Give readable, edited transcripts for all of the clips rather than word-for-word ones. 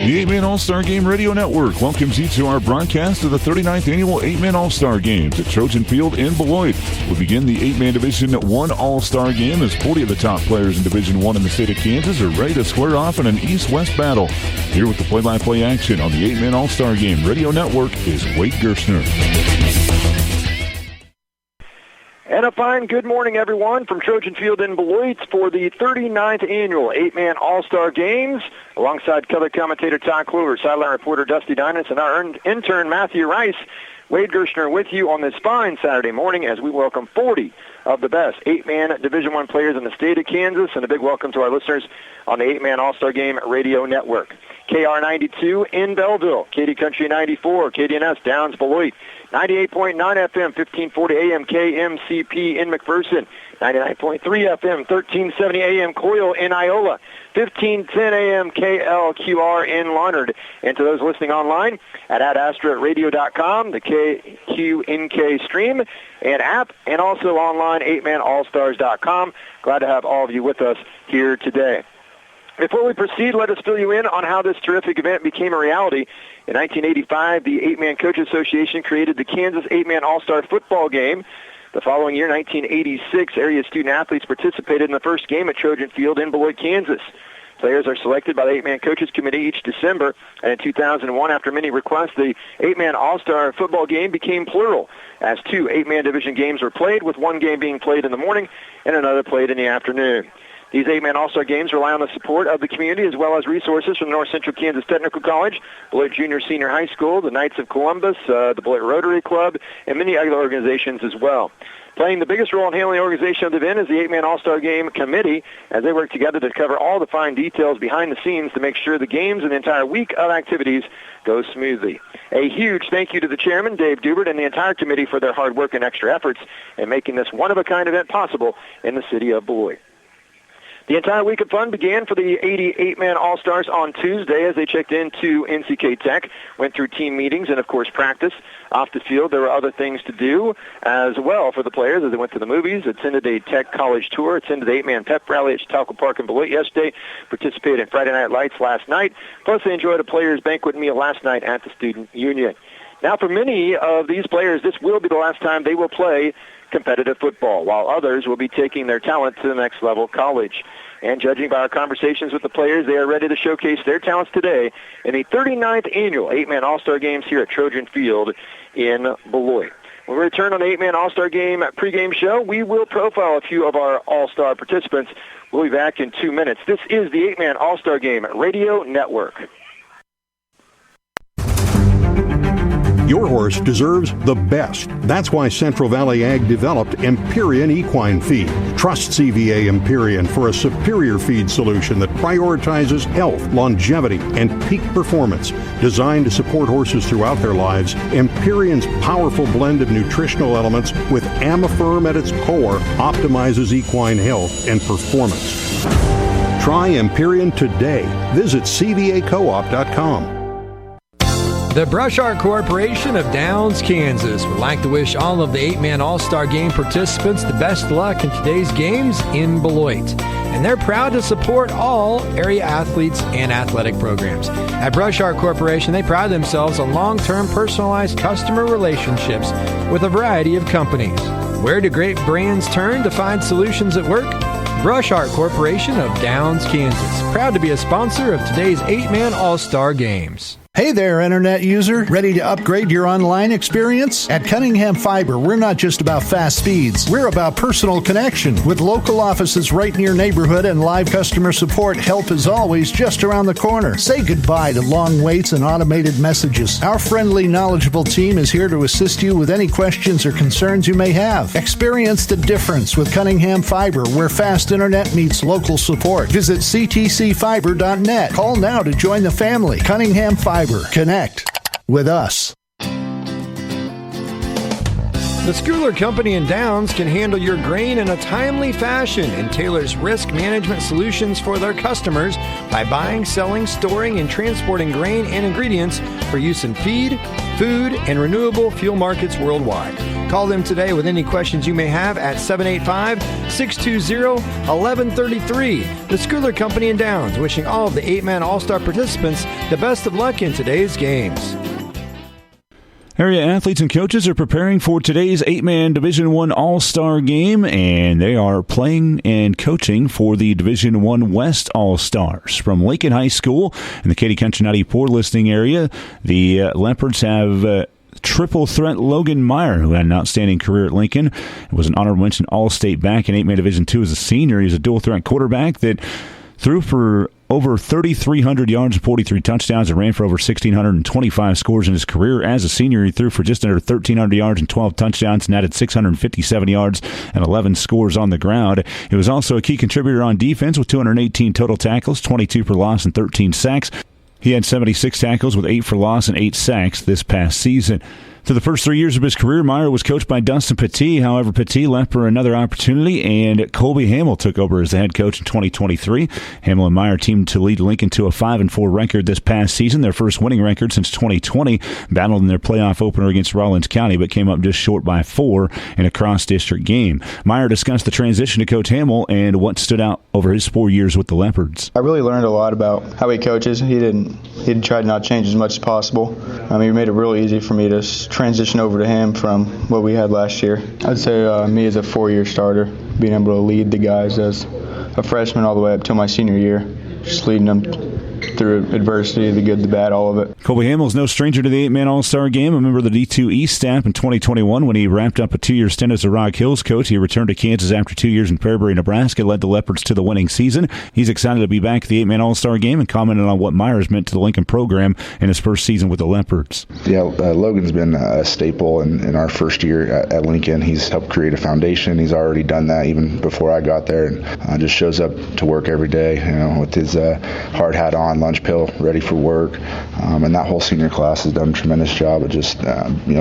The 8-Man All-Star Game Radio Network welcomes you to our broadcast of the 39th Annual 8-Man All-Star Games at Trojan Field in Beloit. We begin the 8-Man Division 1 All-Star Game as 40 of the top players in Division 1 in the state of Kansas are ready to square off in an East-West battle. Here with the play-by-play action on the 8-Man All-Star Game Radio Network is Wade Gerstner. And a fine good morning, everyone, from Trojan Field in Beloit for the 39th Annual 8-Man All-Star Games, alongside color commentator Todd Clover, sideline reporter Dusty Dinas, and our intern Matthew Rice. Wade Gerstner with you on this fine Saturday morning as we welcome 40 of the best 8-man Division I players in the state of Kansas, and a big welcome to our listeners on the 8-Man All-Star Game Radio Network. KR92 in Belleville, Katy Country 94, KDNS Downs Beloit, 98.9 FM, 1540 AM KMCP in McPherson, 99.3 FM, 1370 AM Coyle in Iola, 1510 AM KLQR in Larned. And to those listening online at AstraRadio.com, the KQNK stream and app, and also online 8manallstars.com. Glad to have all of you with us here today. Before we proceed, let us fill you in on how this terrific event became a reality. In 1985, the 8-Man Coach Association created the Kansas 8-Man All-Star Football Game. The following year, 1986, area student-athletes participated in the first game at Trojan Field in Beloit, Kansas. Players are selected by the 8-Man Coaches Committee each December, and in 2001, after many requests, the 8-Man All-Star Football Game became plural, as 2 8-Man division games were played, with one game being played in the morning and another played in the afternoon. These 8-Man All-Star Games rely on the support of the community as well as resources from North Central Kansas Technical College, Beloit Junior Senior High School, the Knights of Columbus, the Beloit Rotary Club, and many other organizations as well. Playing the biggest role in handling the organization of the event is the 8-Man All-Star Game Committee, as they work together to cover all the fine details behind the scenes to make sure the games and the entire week of activities go smoothly. A huge thank you to the chairman, Dave Dubert, and the entire committee for their hard work and extra efforts in making this one-of-a-kind event possible in the city of Beloit. The entire week of fun began for the 88-Man All-Stars on Tuesday as they checked into NCK Tech, went through team meetings and, of course, practice. Off the field, there were other things to do as well for the players as they went to the movies, attended a Tech college tour, attended the 8-Man pep rally at Chautauqua Park in Beloit yesterday, participated in Friday Night Lights last night, plus they enjoyed a players' banquet meal last night at the Student Union. Now, for many of these players, this will be the last time they will play competitive football, while others will be taking their talent to the next level, college. And judging by our conversations with the players, they are ready to showcase their talents today in the 39th Annual 8-Man All-Star Games here at Trojan Field in Beloit. When we return on the 8-Man All-Star Game pregame show, we will profile a few of our All-Star participants. We'll be back in 2 minutes. This is the 8-Man All-Star Game Radio Network. Your horse deserves the best. That's why Central Valley Ag developed Empyrean Equine Feed. Trust CVA Empyrean for a superior feed solution that prioritizes health, longevity, and peak performance. Designed to support horses throughout their lives, Empyrean's powerful blend of nutritional elements with Amifirm at its core optimizes equine health and performance. Try Empyrean today. Visit cvacoop.com. The Brush Art Corporation of Downs, Kansas would like to wish all of the 8-Man All-Star Game participants the best luck in today's games in Beloit. And they're proud to support all area athletes and athletic programs. At Brush Art Corporation, they pride themselves on long-term personalized customer relationships with a variety of companies. Where do great brands turn to find solutions at work? Brush Art Corporation of Downs, Kansas. Proud to be a sponsor of today's 8-Man All-Star Games. Hey there, Internet user. Ready to upgrade your online experience? At Cunningham Fiber, we're not just about fast speeds. We're about personal connection. With local offices right in your neighborhood and live customer support, help is always just around the corner. Say goodbye to long waits and automated messages. Our friendly, knowledgeable team is here to assist you with any questions or concerns you may have. Experience the difference with Cunningham Fiber, where fast internet meets local support. Visit ctcfiber.net. Call now to join the family. Cunningham Fiber. Connect with us. The Schooler Company in Downs can handle your grain in a timely fashion and tailors risk management solutions for their customers by buying, selling, storing, and transporting grain and ingredients for use in feed, food, and renewable fuel markets worldwide. Call them today with any questions you may have at 785-620-1133. The Schooler Company in Downs, wishing all of the 8-man All-Star participants the best of luck in today's games. Area athletes and coaches are preparing for today's 8-man Division I All-Star game, and they are playing and coaching for the Division I West All-Stars. From Lincoln High School in the Katy Cincinnati Port Listing area, the Leopards have triple threat Logan Meyer, who had an outstanding career at Lincoln. It was an honorable mention All-State back in 8-man Division II as a senior. He's a dual threat quarterback that threw for over 3,300 yards and 43 touchdowns and ran for over 1,625 scores in his career. As a senior, he threw for just under 1,300 yards and 12 touchdowns and added 657 yards and 11 scores on the ground. He was also a key contributor on defense with 218 total tackles, 22 for loss, and 13 sacks. He had 76 tackles with 8 for loss and 8 sacks this past season. Through the first 3 years of his career, Meyer was coached by Dustin Petit. However, Petit left for another opportunity, and Colby Hamill took over as the head coach in 2023. Hamill and Meyer teamed to lead Lincoln to a 5-4 record this past season, their first winning record since 2020. Battled in their playoff opener against Rawlins County, but came up just short by 4 in a cross-district game. Meyer discussed the transition to Coach Hamill and what stood out over his 4 years with the Leopards. I really learned a lot about how he coaches. He tried to not change as much as possible. He made it really easy for me to transition over to him from what we had last year. I'd say me as a 4-year starter, being able to lead the guys as a freshman all the way up till my senior year, just leading them through adversity, the good, the bad, all of it. Colby Hamill is no stranger to the 8-man All-Star game, a member of the D2 East staff in 2021 when he wrapped up a 2-year stint as a Rock Hills coach. He returned to Kansas after 2 years in Fairbury, Nebraska, led the Leopards to the winning season. He's excited to be back at the 8-man All-Star game and commented on what Myers meant to the Lincoln program in his first season with the Leopards. Yeah, Logan's been a staple in our first year at Lincoln. He's helped create a foundation. He's already done that even before I got there, and just shows up to work every day, with his hard hat on, lunch pill, ready for work, and that whole senior class has done a tremendous job of just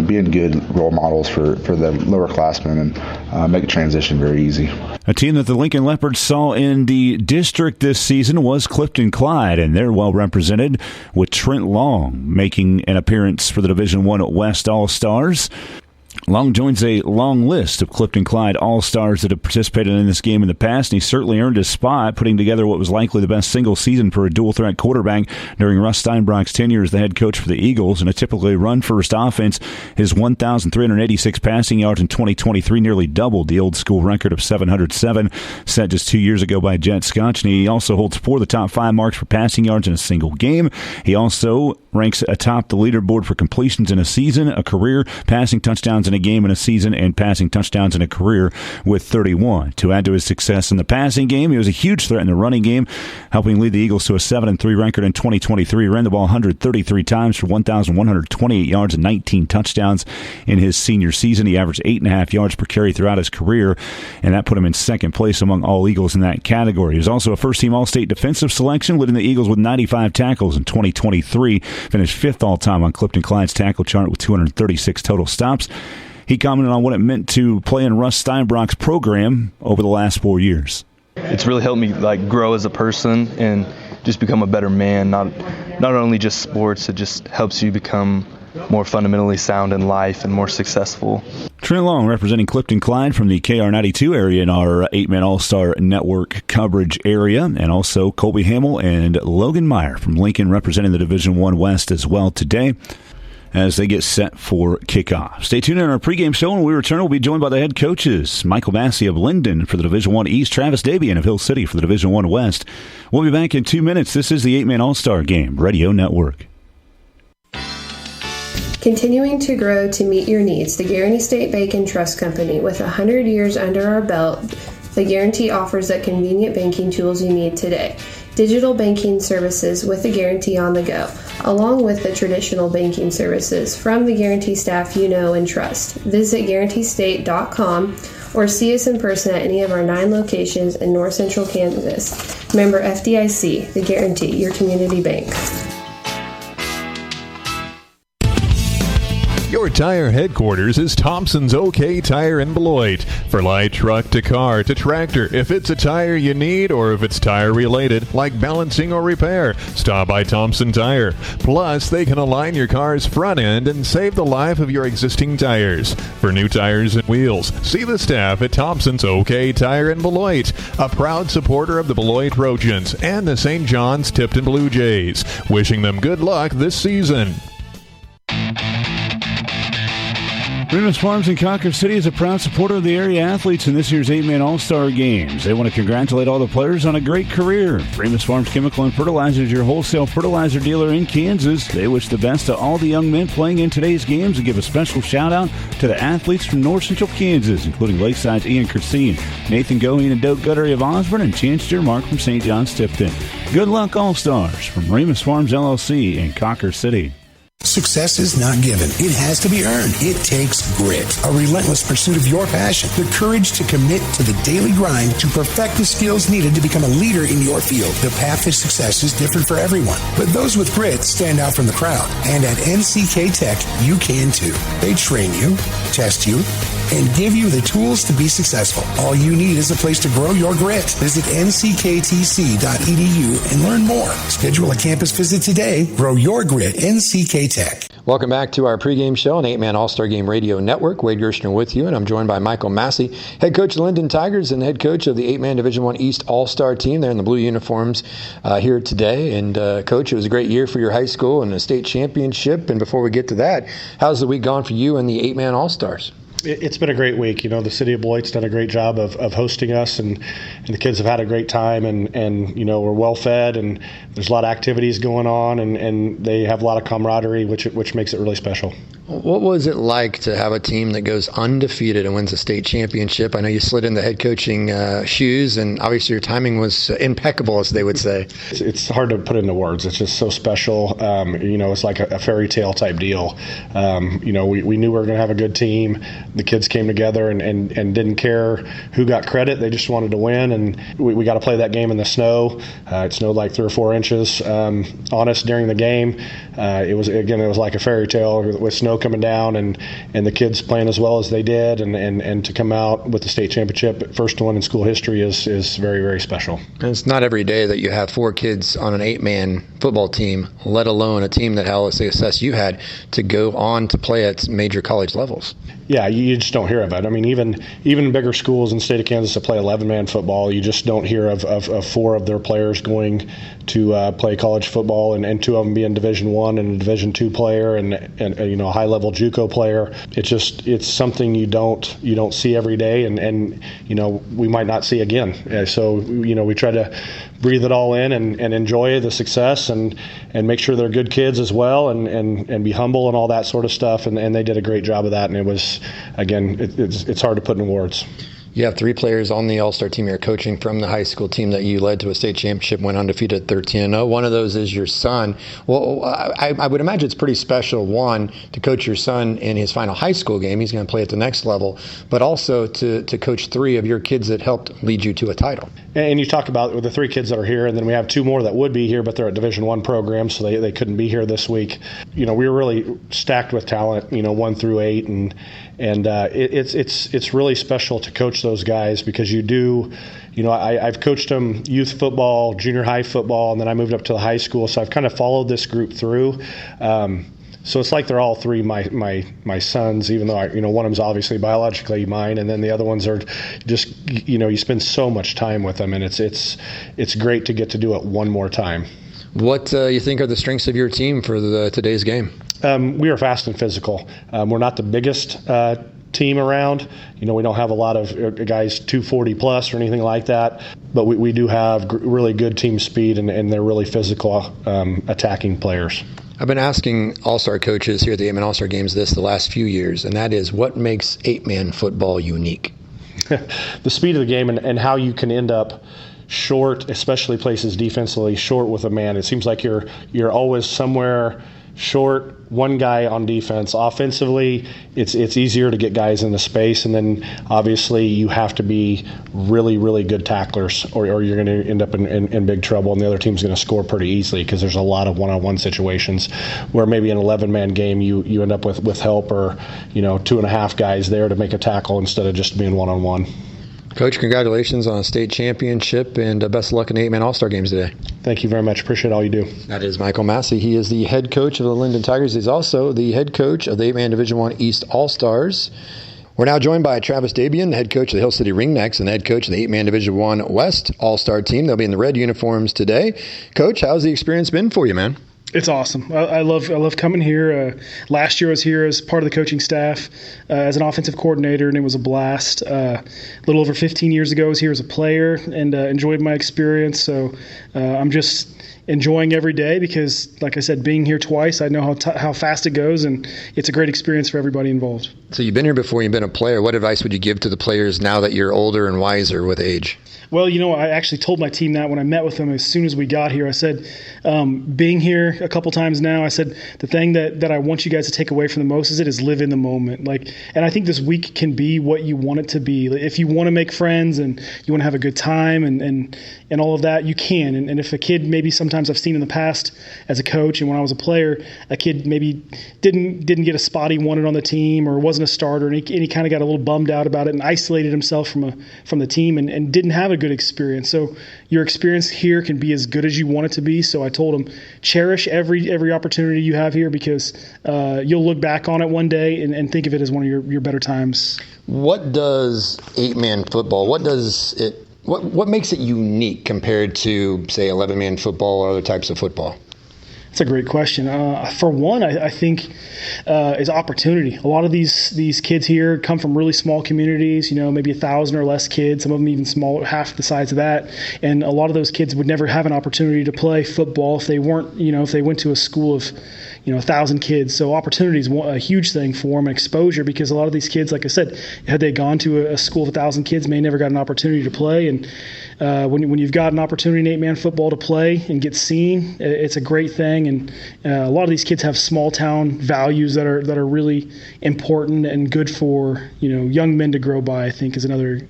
being good role models for the lower classmen and make a transition very easy. A team that the Lincoln Leopards saw in the district this season was Clifton Clyde, and they're well represented with Trent Long making an appearance for the Division I West All-Stars. Long joins a long list of Clifton Clyde All-Stars that have participated in this game in the past, and he certainly earned his spot, putting together what was likely the best single season for a dual-threat quarterback during Russ Steinbrock's tenure as the head coach for the Eagles. In a typically run-first offense, his 1,386 passing yards in 2023 nearly doubled the old-school record of 707 set just 2 years ago by Jet Scotch, and he also holds 4 of the top 5 marks for passing yards in a single game. He also ranks atop the leaderboard for completions in a season, a career, passing touchdowns in a game in a season, and passing touchdowns in a career with 31. To add to his success in the passing game, he was a huge threat in the running game, helping lead the Eagles to a 7-3 record in 2023. He ran the ball 133 times for 1,128 yards and 19 touchdowns in his senior season. He averaged 8.5 yards per carry throughout his career, and that put him in second place among all Eagles in that category. He was also a first-team All-State defensive selection, leading the Eagles with 95 tackles in 2023. Finished 5th all-time on Clifton Clyde's tackle chart with 236 total stops. He commented on what it meant to play in Russ Steinbrock's program over the last 4 years. It's really helped me grow as a person and just become a better man. Not only just sports, it just helps you become more fundamentally sound in life and more successful. Trent Long representing Clifton Clyde from the KR92 area in our 8-man All-Star Network coverage area, and also Colby Hamill and Logan Meyer from Lincoln representing the Division I West as well today as they get set for kickoff. Stay tuned in our pregame show. When we return, we'll be joined by the head coaches, Michael Massey of Linden for the Division I East, Travis Davian of Hill City for the Division I West. We'll be back in 2 minutes. This is the 8-man All-Star Game Radio Network. Continuing to grow to meet your needs, the Guarantee State Bank and Trust Company. With 100 years under our belt, the Guarantee offers the convenient banking tools you need today. Digital banking services with the Guarantee on the go, along with the traditional banking services from the Guarantee staff you know and trust. Visit GuaranteeState.com or see us in person at any of our 9 locations in North Central Kansas. Member FDIC, the Guarantee, your community bank. Your tire headquarters is Thompson's OK Tire in Beloit. For light truck to car to tractor, if it's a tire you need or if it's tire related, like balancing or repair, stop by Thompson Tire. Plus, they can align your car's front end and save the life of your existing tires. For new tires and wheels, see the staff at Thompson's OK Tire in Beloit, a proud supporter of the Beloit Trojans and the St. John's Tipton Blue Jays. Wishing them good luck this season. Remus Farms in Cawker City is a proud supporter of the area athletes in this year's 8-Man All-Star Games. They want to congratulate all the players on a great career. Remus Farms Chemical and Fertilizer is your wholesale fertilizer dealer in Kansas. They wish the best to all the young men playing in today's games and give a special shout-out to the athletes from North Central Kansas, including Lakeside's Ian Christine, Nathan Goheen and Doak Guttery of Osborne, and Chance Dearmark from St. John's Tipton. Good luck, All-Stars, from Remus Farms LLC in Cawker City. Success is not given. It has to be earned. It takes grit, a relentless pursuit of your passion, the courage to commit to the daily grind to perfect the skills needed to become a leader in your field. The path to success is different for everyone, but those with grit stand out from the crowd. And at NCK Tech, you can too. They train you, test you, and give you the tools to be successful. All you need is a place to grow your grit. Visit nckTC.edu and learn more. Schedule a campus visit today. Grow your grit. NCK Tech. Welcome back to our pregame show on 8-Man All-Star Game Radio Network. Wade Gershner with you, and I'm joined by Michael Massey, head coach of the Linden Tigers and head coach of the 8-Man Division I East All-Star team. They're in the blue uniforms here today. And, Coach, it was a great year for your high school and a state championship. And before we get to that, how's the week gone for you and the 8-Man All-Stars? It's been a great week. You know, the city of Beloit's done a great job of hosting us, and the kids have had a great time, and you know, we're well fed, and there's a lot of activities going on, and they have a lot of camaraderie, which makes it really special. What was it like to have a team that goes undefeated and wins a state championship? I know you slid in the head coaching shoes, and obviously your timing was impeccable, as they would say. It's hard to put into words. It's just so special. You know, it's like a fairy tale type deal. You know, we knew we were going to have a good team. The kids came together and didn't care who got credit. They just wanted to win, and we got to play that game in the snow. It snowed like 3 or 4 inches on us during the game. It was like a fairy tale with snow coming down, and the kids playing as well as they did, and to come out with the state championship, first one in school history, is very, very special. And it's not every day that you have 4 kids on an 8-man football team, let alone a team that had all the success you had, to go on to play at major college levels. Yeah, you just don't hear of it. I mean, even bigger schools in the state of Kansas that play 11-man football, you just don't hear of 4 of their players going to play college football, and 2 of them being Division I and a Division II player, and you know, a high-level JUCO player. It's something you don't see every day, and you know, we might not see again. So you know, we try to breathe it all in and enjoy the success, and make sure they're good kids as well, and be humble and all that sort of stuff. And they did a great job of that. And it was, again, it's hard to put in words. You have 3 players on the All-Star team you're coaching from the high school team that you led to a state championship, went undefeated 13-0. One of those is your son. Well, I would imagine it's pretty special, one, to coach your son in his final high school game. He's going to play at the next level, but also to coach 3 of your kids that helped lead you to a title. And you talk about the 3 kids that are here, and then we have 2 more that would be here, but they're at Division I programs, so they couldn't be here this week. You know, we were really stacked with talent, you know, 1 through 8, and it's really special to coach those guys, because you do, you know, I've coached them youth football, junior high football, and then I moved up to the high school, so I've kind of followed this group through. So it's like they're all 3 my sons, even though one of them's obviously biologically mine, and then the other ones are just, you know, you spend so much time with them, and it's great to get to do it one more time. What you think are the strengths of your team for today's game? We are fast and physical. We're not the biggest team around. You know, we don't have a lot of guys 240 plus or anything like that, but we do have really good team speed, and they're really physical attacking players. I've been asking All-Star coaches here at the 8-Man All-Star Games the last few years, and that is, what makes 8-man football unique? The speed of the game, and how you can end up short, especially places defensively short with a man. It seems like you're always somewhere short, one guy on defense. Offensively, it's easier to get guys into space, and then obviously you have to be really, really good tacklers, or you're going to end up in big trouble, and the other team's going to score pretty easily because there's a lot of one-on-one situations where maybe an 11-man game you end up with help or 2.5 guys there to make a tackle instead of just being one-on-one. Coach, congratulations on a state championship, and best of luck in the 8-man All-Star games today. Thank you very much. Appreciate all you do. That is Michael Massey. He is the head coach of the Linden Tigers. He's also the head coach of the 8-man Division I East All-Stars. We're now joined by Travis Dabian, the head coach of the Hill City Ringnecks and the head coach of the 8-man Division I West All-Star team. They'll be in the red uniforms today. Coach, how's the experience been for you, man? It's awesome. I love coming here. Last year I was here as part of the coaching staff as an offensive coordinator, and it was a blast. A little over 15 years ago I was here as a player and enjoyed my experience. So I'm just enjoying every day because, like I said, being here twice, I know how fast it goes, and it's a great experience for everybody involved. So you've been here before, you've been a player. What advice would you give to the players now that you're older and wiser with age? Well, I actually told my team that when I met with them as soon as we got here. I said, being here a couple times now, I said, the thing that I want you guys to take away from the most is live in the moment. And I think this week can be what you want it to be. If you want to make friends and you want to have a good time and all of that, you can. And if a kid, maybe sometimes I've seen in the past as a coach and when I was a player, a kid maybe didn't get a spot he wanted on the team or wasn't a starter, and he kind of got a little bummed out about it and isolated himself from the team and didn't have a good experience. So your experience here can be as good as you want it to be. So I told him, cherish every opportunity you have here because you'll look back on it one day and think of it as one of your better times. What does 8-man football, what makes it unique compared to, say, 11-man football or other types of football? That's a great question. For one, I think is opportunity. A lot of these kids here come from really small communities, maybe 1,000 or less kids, some of them even smaller, half the size of that. And a lot of those kids would never have an opportunity to play football if they weren't, if they went to a school of 1,000 kids. So opportunity is a huge thing for them, exposure, because a lot of these kids, like I said, had they gone to a school of 1,000 kids, may never got an opportunity to play. And when you've got an opportunity in 8-man football to play and get seen, it's a great thing. And a lot of these kids have small town values that are really important and good for young men to grow by, I think, is another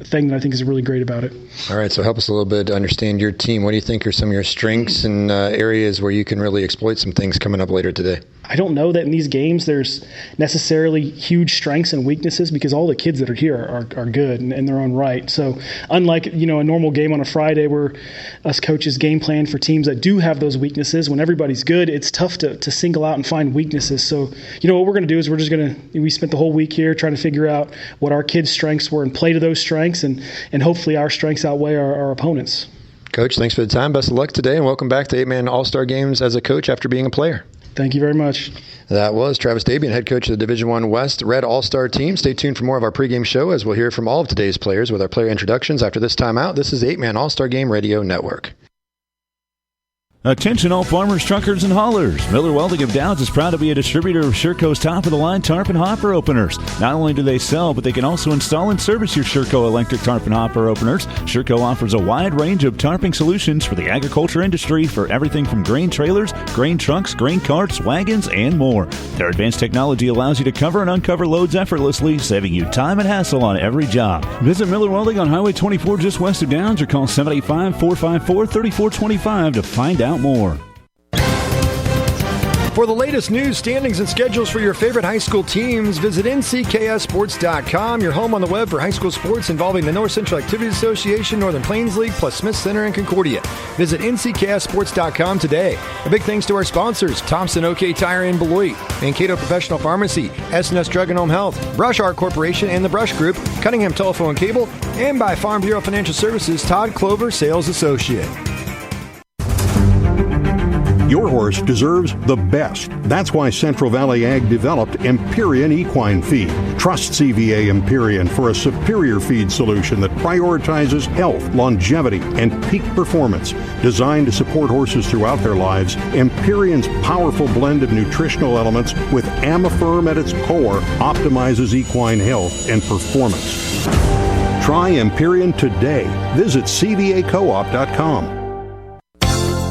thing that I think is really great about it. All right, so help us a little bit to understand your team. What do you think are some of your strengths and areas where you can really exploit some things coming up later today? I don't know that in these games there's necessarily huge strengths and weaknesses because all the kids that are here are good in their own right. So unlike a normal game on a Friday where us coaches game plan for teams that do have those weaknesses, when everybody's good, it's tough to single out and find weaknesses. So what we're going to do is we spent the whole week here trying to figure out what our kids' strengths were and play to those strengths, and hopefully our strengths outweigh our opponents. Coach, thanks for the time. Best of luck today, and welcome back to 8-man All-Star Games as a coach after being a player. Thank you very much. That was Travis Dabian, head coach of the Division I West Red All-Star team. Stay tuned for more of our pregame show as we'll hear from all of today's players with our player introductions after this timeout. This is the 8-man All-Star Game Radio Network. Attention all farmers, truckers, and haulers. Miller Welding of Downs is proud to be a distributor of Sherco's top-of-the-line tarp and hopper openers. Not only do they sell, but they can also install and service your Sherco electric tarp and hopper openers. Sherco offers a wide range of tarping solutions for the agriculture industry for everything from grain trailers, grain trucks, grain carts, wagons, and more. Their advanced technology allows you to cover and uncover loads effortlessly, saving you time and hassle on every job. Visit Miller Welding on Highway 24 just west of Downs or call 785-454-3425 to find out more. For the latest news, standings, and schedules for your favorite high school teams, visit ncksports.com, your home on the web for high school sports involving the North Central Activities Association, Northern Plains League, plus Smith Center and Concordia. Visit ncksports.com today. A big thanks to our sponsors, Thompson OK Tire in Beloit, Mankato Professional Pharmacy, S&S Drug and Home Health, Brush Art Corporation and the Brush Group, Cunningham Telephone and Cable, and by Farm Bureau Financial Services, Todd Clover, Sales Associate. Your horse deserves the best. That's why Central Valley Ag developed Empyrean Equine Feed. Trust CVA Empyrean for a superior feed solution that prioritizes health, longevity, and peak performance. Designed to support horses throughout their lives, Empyrean's powerful blend of nutritional elements with Amifirm at its core optimizes equine health and performance. Try Empyrean today. Visit cvacoop.com.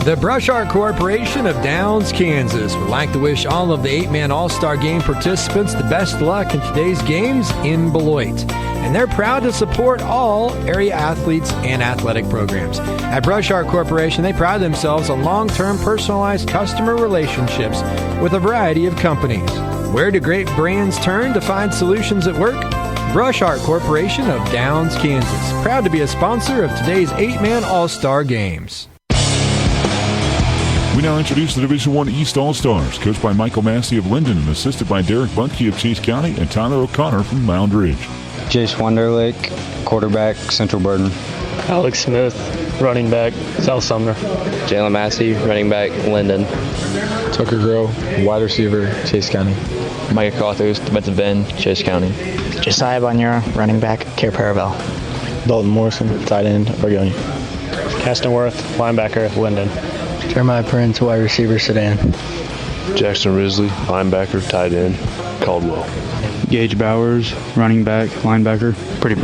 The Brush Art Corporation of Downs, Kansas would like to wish all of the 8-man All-Star Game participants the best luck in today's games in Beloit. And they're proud to support all area athletes and athletic programs. At Brush Art Corporation, they pride themselves on long-term personalized customer relationships with a variety of companies. Where do great brands turn to find solutions at work? Brush Art Corporation of Downs, Kansas. Proud to be a sponsor of today's 8-man All-Star Games. We now introduce the Division I East All-Stars, coached by Michael Massey of Linden and assisted by Derek Bunke of Chase County and Tyler O'Connor from Mound Ridge. Jace Wonderlick, quarterback, Central Burden. Alex Smith, running back, South Sumner. Jalen Massey, running back, Linden. Tucker Groh, wide receiver, Chase County. Micah Carthus, defensive end, Chase County. Josiah Bonura, running back, Care Paravel. Dalton Morrison, tight end, Argonia. Caston Worth, linebacker, Linden. Jeremiah Prince, wide receiver, Sedan. Jackson Risley, linebacker, tight end, Caldwell. Gage Bowers, running back, linebacker, Pretty.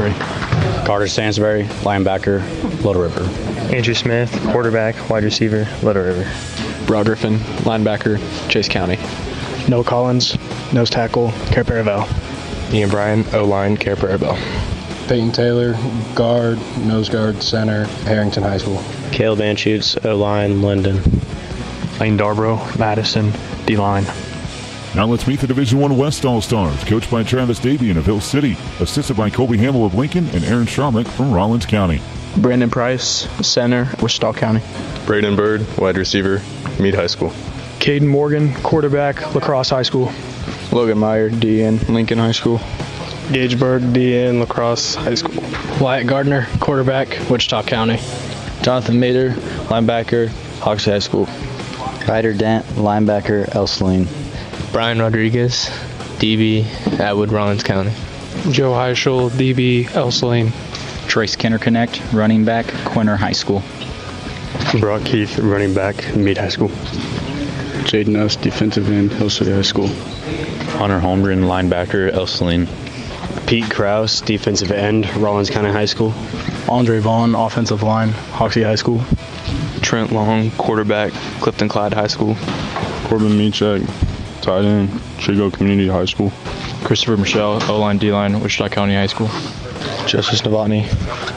Carter Stansbury, linebacker, Little River. Andrew Smith, quarterback, wide receiver, Little River. Brock Griffin, linebacker, Chase County. Noah Collins, nose tackle, Care Paravel. Ian Bryan, O-line, Care Paravel. Peyton Taylor, guard, nose guard, center, Harrington High School. Caleb Anschutz, O-line, Linden. Lane Darbro, Madison, D-line. Now let's meet the Division I West All-Stars, coached by Travis Davian of Hill City, assisted by Colby Hamill of Lincoln and Aaron Stromik from Rollins County. Brandon Price, center, Wichita County. Braden Bird, wide receiver, Meade High School. Caden Morgan, quarterback, La Crosse High School. Logan Meyer, DN, Lincoln High School. Gage Berg, DN, La Crosse High School. Wyatt Gardner, quarterback, Wichita County. Jonathan Mader, linebacker, Hoxie High School. Ryder Dent, linebacker, Elsaline. Brian Rodriguez, DB, Atwood, Rollins County. Joe Heischel, DB, Elsaline. Trace Kinderconnect, running back, Quinter High School. Brock Keith, running back, Meade High School. Jaden Nuss, defensive end, Hill City High School. Hunter Holmgren, linebacker, Elsaline. Pete Krause, defensive end, Rollins County High School. Andre Vaughn, offensive line, Hoxie High School. Trent Long, quarterback, Clifton Clyde High School. Corbin Michek, tight end, Chico Community High School. Christopher Michelle, O-line, D-line, Wichita County High School. Justice Novotny,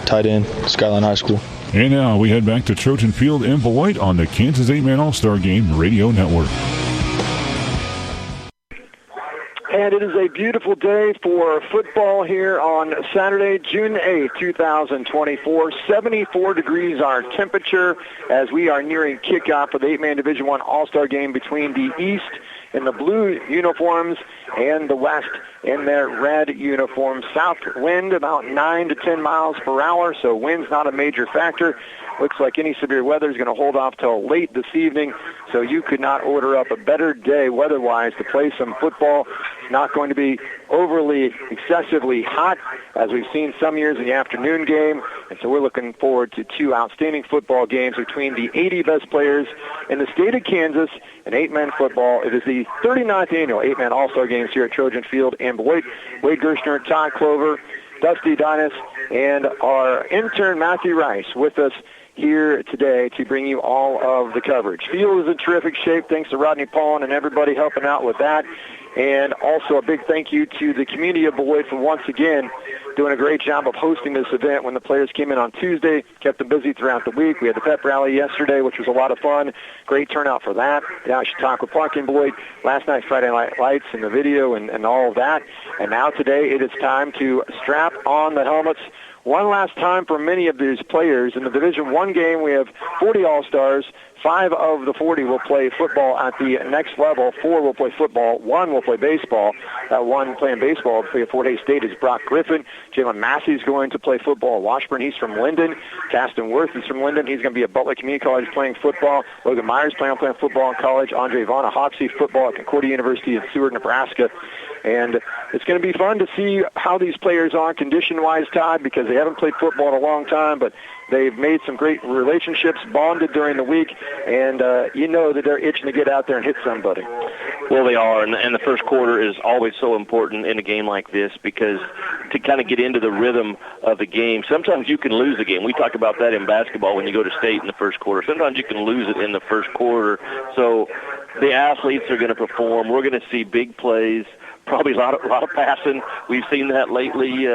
tight end, Skyline High School. And now we head back to Trojan Field in Beloit on the Kansas 8-Man All-Star Game Radio Network. And it is a beautiful day for football here on Saturday, June 8th, 2024. 74 degrees our temperature as we are nearing kickoff for the 8-man Division I All-Star Game between the East in the blue uniforms and the West in their red uniforms. South wind about 9 to 10 miles per hour, so wind's not a major factor. Looks like any severe weather is going to hold off till late this evening, so you could not order up a better day weather-wise to play some football. It's not going to be overly excessively hot, as we've seen some years in the afternoon game, and so we're looking forward to two outstanding football games between the 80 best players in the state of Kansas in 8-man football. It is the 39th annual 8-man All-Star Games here at Trojan Field in Beloit. Wade Gershner, Todd Clover, Dusty Dinas, and our intern Matthew Rice with us here today to bring you all of the coverage. Field is in terrific shape, thanks to Rodney Paulin and everybody helping out with that. And also a big thank you to the community of Beloit for once again doing a great job of hosting this event when the players came in on Tuesday, kept them busy throughout the week. We had the pep rally yesterday, which was a lot of fun. Great turnout for that. Down at Chautauqua Park in Beloit. Last night, Friday Night Lights and the video and all of that. And now today it is time to strap on the helmets one last time for many of these players. In the Division I game, we have 40 All-Stars. 5 of the 40 will play football at the next level. 4 will play football. 1 will play baseball. That one playing baseball for Fort Hays State is Brock Griffin. Jalen Massey is going to play football at Washburn. He's from Linden. Caston Worth is from Linden. He's going to be at Butler Community College playing football. Logan Myers playing football in college. Andre Vaughn, Hoxie football at Concordia University in Seward, Nebraska. And it's going to be fun to see how these players are condition-wise, Todd, because they haven't played football in a long time, but They've made some great relationships, bonded during the week, and you know that they're itching to get out there and hit somebody. Well, they are, and the first quarter is always so important in a game like this because to kind of get into the rhythm of the game, sometimes you can lose a game. We talk about that in basketball when you go to state in the first quarter. Sometimes you can lose it in the first quarter. So the athletes are going to perform. We're going to see big plays, probably a lot of passing. We've seen that lately,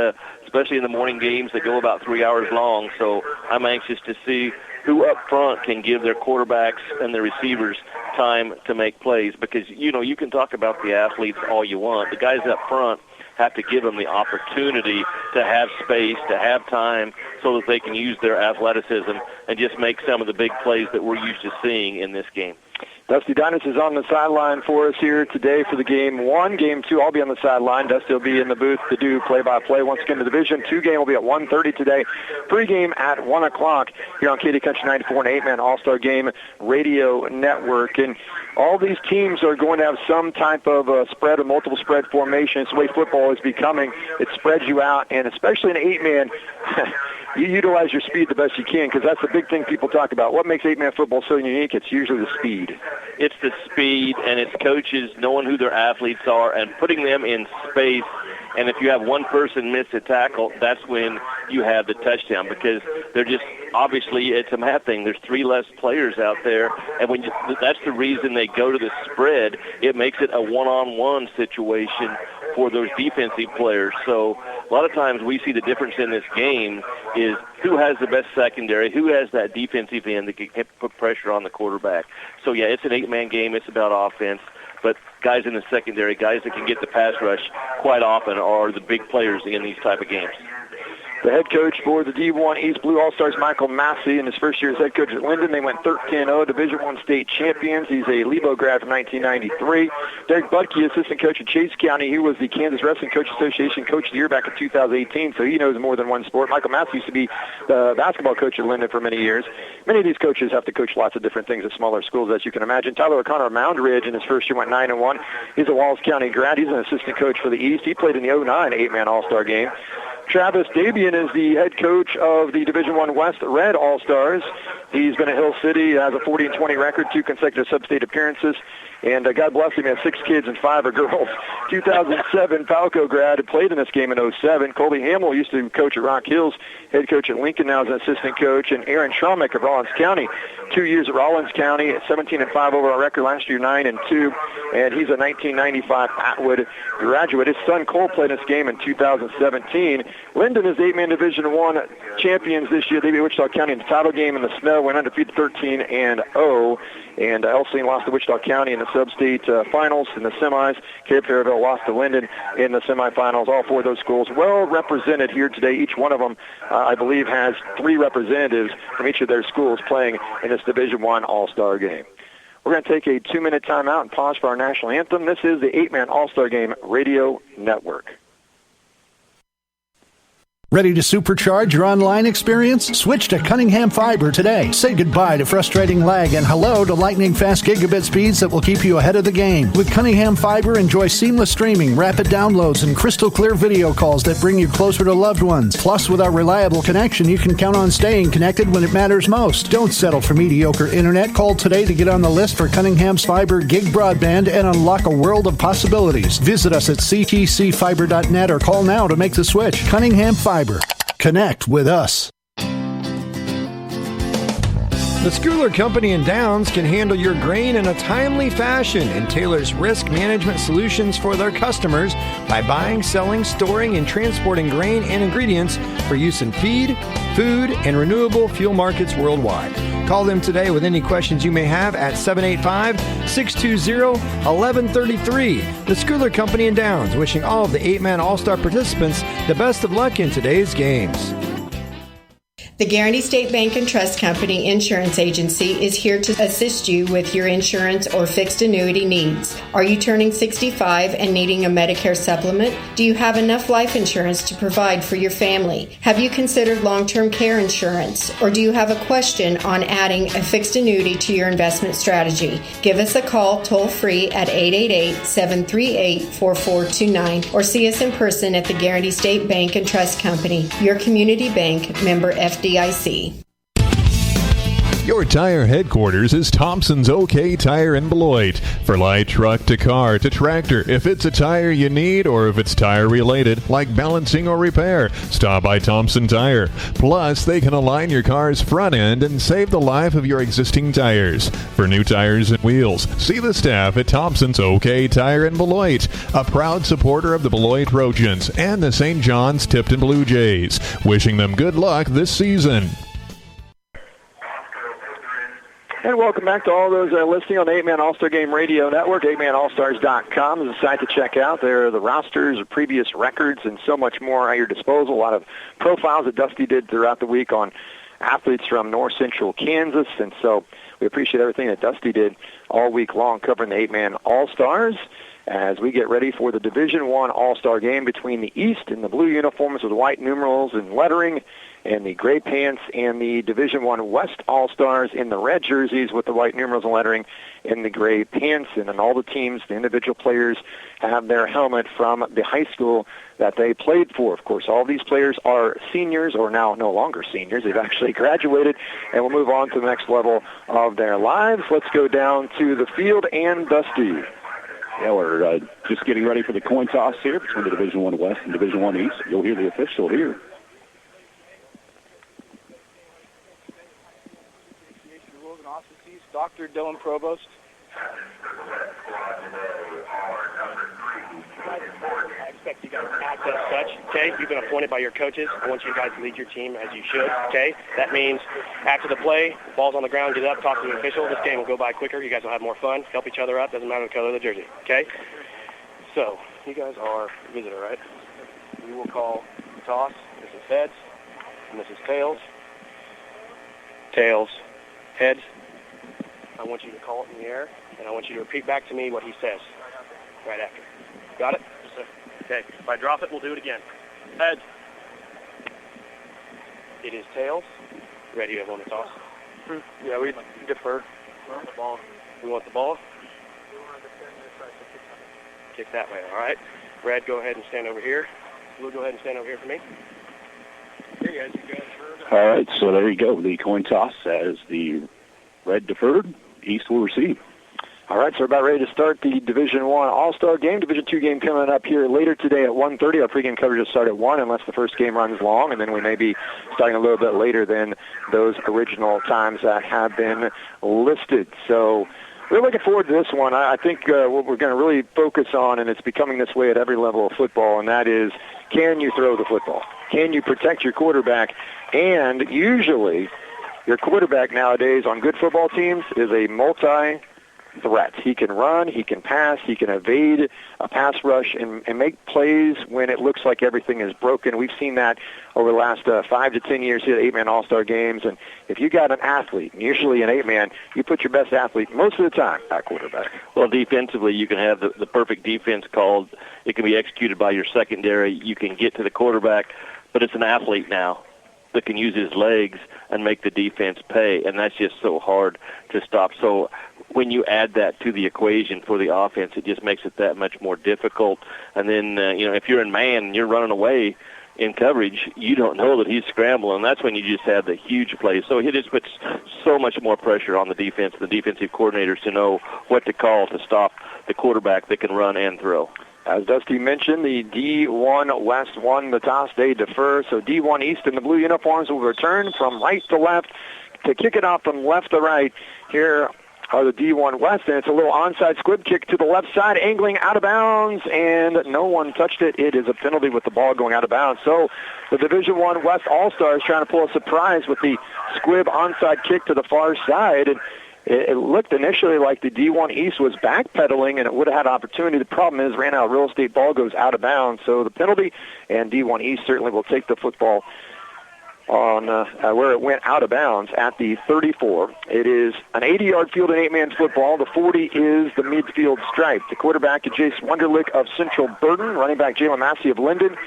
especially in the morning games that go about 3 hours long. So I'm anxious to see who up front can give their quarterbacks and their receivers time to make plays because, you know, you can talk about the athletes all you want. The guys up front have to give them the opportunity to have space, to have time so that they can use their athleticism and just make some of the big plays that we're used to seeing in this game. Dusty Dinas is on the sideline for us here today for the Game 1. Game 2, I'll be on the sideline. Dusty will be in the booth to do play-by-play. Once again, the Division 2 game will be at 1:30 today. Pre-game at 1 o'clock here on KD Country 94 and 8-Man All-Star Game Radio Network. And all these teams are going to have some type of spread or multiple spread formation. It's the way football is becoming. It spreads you out, and especially in 8-man, you utilize your speed the best you can because that's the big thing people talk about. What makes 8-man football so unique? It's usually the speed. It's the speed, and it's coaches knowing who their athletes are and putting them in space. And if you have one person miss a tackle, that's when you have the touchdown because they're just, obviously, it's a math thing. There's 3 less players out there, and that's the reason they go to the spread. It makes it a one-on-one situation for those defensive players. So a lot of times we see the difference in this game is who has the best secondary, who has that defensive end that can put pressure on the quarterback. So, yeah, it's an 8-man game. It's about offense. But guys in the secondary, guys that can get the pass rush quite often are the big players in these type of games. The head coach for the D1 East Blue All-Stars, Michael Massey, in his first year as head coach at Linden. They went 13-0, Division I state champions. He's a Lebo grad from 1993. Derek Budke, assistant coach at Chase County. He was the Kansas Wrestling Coach Association Coach of the Year back in 2018, so he knows more than one sport. Michael Massey used to be the basketball coach at Linden for many years. Many of these coaches have to coach lots of different things at smaller schools, as you can imagine. Tyler O'Connor of Mound Ridge in his first year went 9-1. He's a Walls County grad. He's an assistant coach for the East. He played in the 09 8-man All-Star game. Travis Dabian is the head coach of the Division I West Red All-Stars. He's been at Hill City, has a 40-20 record, 2 consecutive sub-state appearances. And God bless him, he has 6 kids and 5 are girls. 2007 Palco grad, had played in this game in 07. Colby Hamill used to coach at Rock Hills, head coach at Lincoln now as an assistant coach. And Aaron Schromick of Rollins County, 2 years at Rollins County, 17-5 overall record last year, 9-2. And he's a 1995 Atwood graduate. His son Cole played this game in 2017. Linden is 8-man Division I champions this year. They beat Wichita County in the title game in the snow, went undefeated 13-0. And Elstein lost to Wichita County in the sub-state finals in the semis. Cape Farrellville lost to Linden in the semifinals. All 4 of those schools well represented here today. Each one of them, I believe, has 3 representatives from each of their schools playing in this Division I All-Star game. We're going to take a 2-minute timeout and pause for our national anthem. This is the 8-man All-Star Game Radio Network. Ready to supercharge your online experience? Switch to Cunningham Fiber today. Say goodbye to frustrating lag and hello to lightning-fast gigabit speeds that will keep you ahead of the game. With Cunningham Fiber, enjoy seamless streaming, rapid downloads, and crystal-clear video calls that bring you closer to loved ones. Plus, with our reliable connection, you can count on staying connected when it matters most. Don't settle for mediocre internet. Call today to get on the list for Cunningham's Fiber Gig Broadband and unlock a world of possibilities. Visit us at ctcfiber.net or call now to make the switch. Cunningham Fiber. Connect with us. The Schooler Company in Downs can handle your grain in a timely fashion and tailors risk management solutions for their customers by buying, selling, storing, and transporting grain and ingredients for use in feed, food, and renewable fuel markets worldwide. Call them today with any questions you may have at 785-620-1133. The Schooler Company in Downs, wishing all of the 8-man All-Star participants the best of luck in today's games. The Guaranty State Bank and Trust Company Insurance Agency is here to assist you with your insurance or fixed annuity needs. Are you turning 65 and needing a Medicare supplement? Do you have enough life insurance to provide for your family? Have you considered long-term care insurance? Or do you have a question on adding a fixed annuity to your investment strategy? Give us a call toll-free at 888-738-4429 or see us in person at the Guaranty State Bank and Trust Company, your community bank, member FDIC. FDIC. Your tire headquarters is Thompson's OK Tire in Beloit. For light truck to car to tractor, if it's a tire you need or if it's tire related, like balancing or repair, stop by Thompson Tire. Plus, they can align your car's front end and save the life of your existing tires. For new tires and wheels, see the staff at Thompson's OK Tire in Beloit, a proud supporter of the Beloit Trojans and the St. John's Tipton Blue Jays. Wishing them good luck this season. And welcome back to all those listening on the 8-Man All-Star Game Radio Network. 8manallstars.com is a site to check out. There are the rosters, previous records, and so much more at your disposal. A lot of profiles that Dusty did throughout the week on athletes from North Central Kansas. And so we appreciate everything that Dusty did all week long covering the 8-Man All-Stars as we get ready for the Division I All-Star Game between the East in the blue uniforms with white numerals and lettering, and the gray pants, and the Division I West All-Stars in the red jerseys with the white numerals and lettering in the gray pants. And then all the teams, the individual players, have their helmet from the high school that they played for. Of course, all these players are seniors, or now no longer seniors. They've actually graduated and will move on to the next level of their lives. Let's go down to the field and Dusty. Yeah, we're just getting ready for the coin toss here between the Division I West and Division I East. You'll hear the official here. Dr. Dylan Provost. I expect you guys to act as such, okay? You've been appointed by your coaches. I want you guys to lead your team as you should, okay? That means after the play, ball's on the ground, get up, talk to the official. This game will go by quicker. You guys will have more fun, help each other out. Doesn't matter the color of the jersey, okay? So, you guys are visitor, right? We will call toss. This is heads, and this is tails. Tails, heads. I want you to call it in the air, and I want you to repeat back to me what he says right after. Got it? Yes, sir. Okay. If I drop it, we'll do it again. Heads. It is tails. Ready? You have one to toss? Yeah, we defer. We want the ball. We want the ball? Kick that way, all right? Red, go ahead and stand over here. Blue, go ahead and stand over here for me. Here, guys. You guys heard. All right, so there you go. The coin toss as the red deferred. East will receive. All right, so we're about ready to start the Division I All-Star Game. Division II game coming up here later today at 1:30. Our pregame coverage will start at 1 unless the first game runs long, and then we may be starting a little bit later than those original times that have been listed. So we're looking forward to this one. I think what we're going to really focus on, and it's becoming this way at every level of football, and that is, can you throw the football? Can you protect your quarterback? And usually your quarterback nowadays on good football teams is a multi-threat. He can run, he can pass, he can evade a pass rush and make plays when it looks like everything is broken. We've seen that over the last 5 to 10 years here at 8-Man All-Star Games. And if you got an athlete, usually an 8-man, you put your best athlete most of the time at quarterback. Well, defensively, you can have the perfect defense called. It can be executed by your secondary. You can get to the quarterback, but it's an athlete now that can use his legs and make the defense pay, and that's just so hard to stop. So when you add that to the equation for the offense, it just makes it that much more difficult. And then, if you're in man and you're running away in coverage, you don't know that he's scrambling, and that's when you just have the huge plays. So it just puts so much more pressure on the defense, the defensive coordinators, to know what to call to stop the quarterback that can run and throw. As Dusty mentioned, the D1 West won the toss. They defer. So D1 East in the blue uniforms will return from right to left to kick it off from left to right. Here are the D1 West, and it's a little onside squib kick to the left side, angling out of bounds, and no one touched it. It is a penalty with the ball going out of bounds. So the Division I West All-Stars trying to pull a surprise with the squib onside kick to the far side, and it looked initially like the D1 East was backpedaling, and it would have had opportunity. The problem is ran out of real estate, ball goes out of bounds. So the penalty, and D1 East certainly will take the football on where it went out of bounds at the 34. It is an 80-yard field and 8-man football. The 40 is the midfield stripe. The quarterback is Jace Wunderlich of Central Burton, running back Jalen Massey of Linden,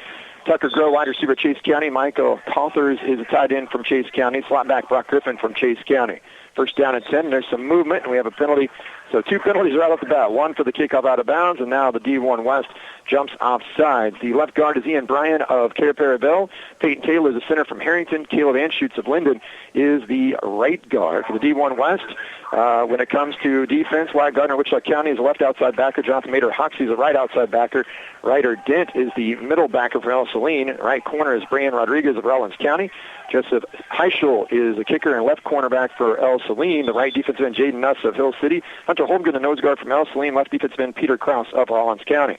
Tucker Grow, wide receiver Chase County, Michael Cawthers is a tight end from Chase County, slot back Brock Griffin from Chase County. First down at 10, there's some movement, and we have a penalty. So 2 penalties right off the bat, one for the kickoff out of bounds, and now the D1 West jumps off sides. The left guard is Ian Bryan of Cape Paravel. Peyton Taylor, the center from Harrington. Caleb Anschutz of Linden is the right guard. For the D1 West, when it comes to defense, Wyatt Gardner, Wichita County is the left outside backer. Jonathan Mader-Huxley is the right outside backer. Ryder Dent is the middle backer for El Saline. Right corner is Brian Rodriguez of Rollins County. Joseph Heischel is the kicker and left cornerback for El Saline. The right defensive end, Jaden Nuss of Hill City. Hunter Holmgren, the nose guard from El Saline. Left defensive end, Peter Krause of Rollins County.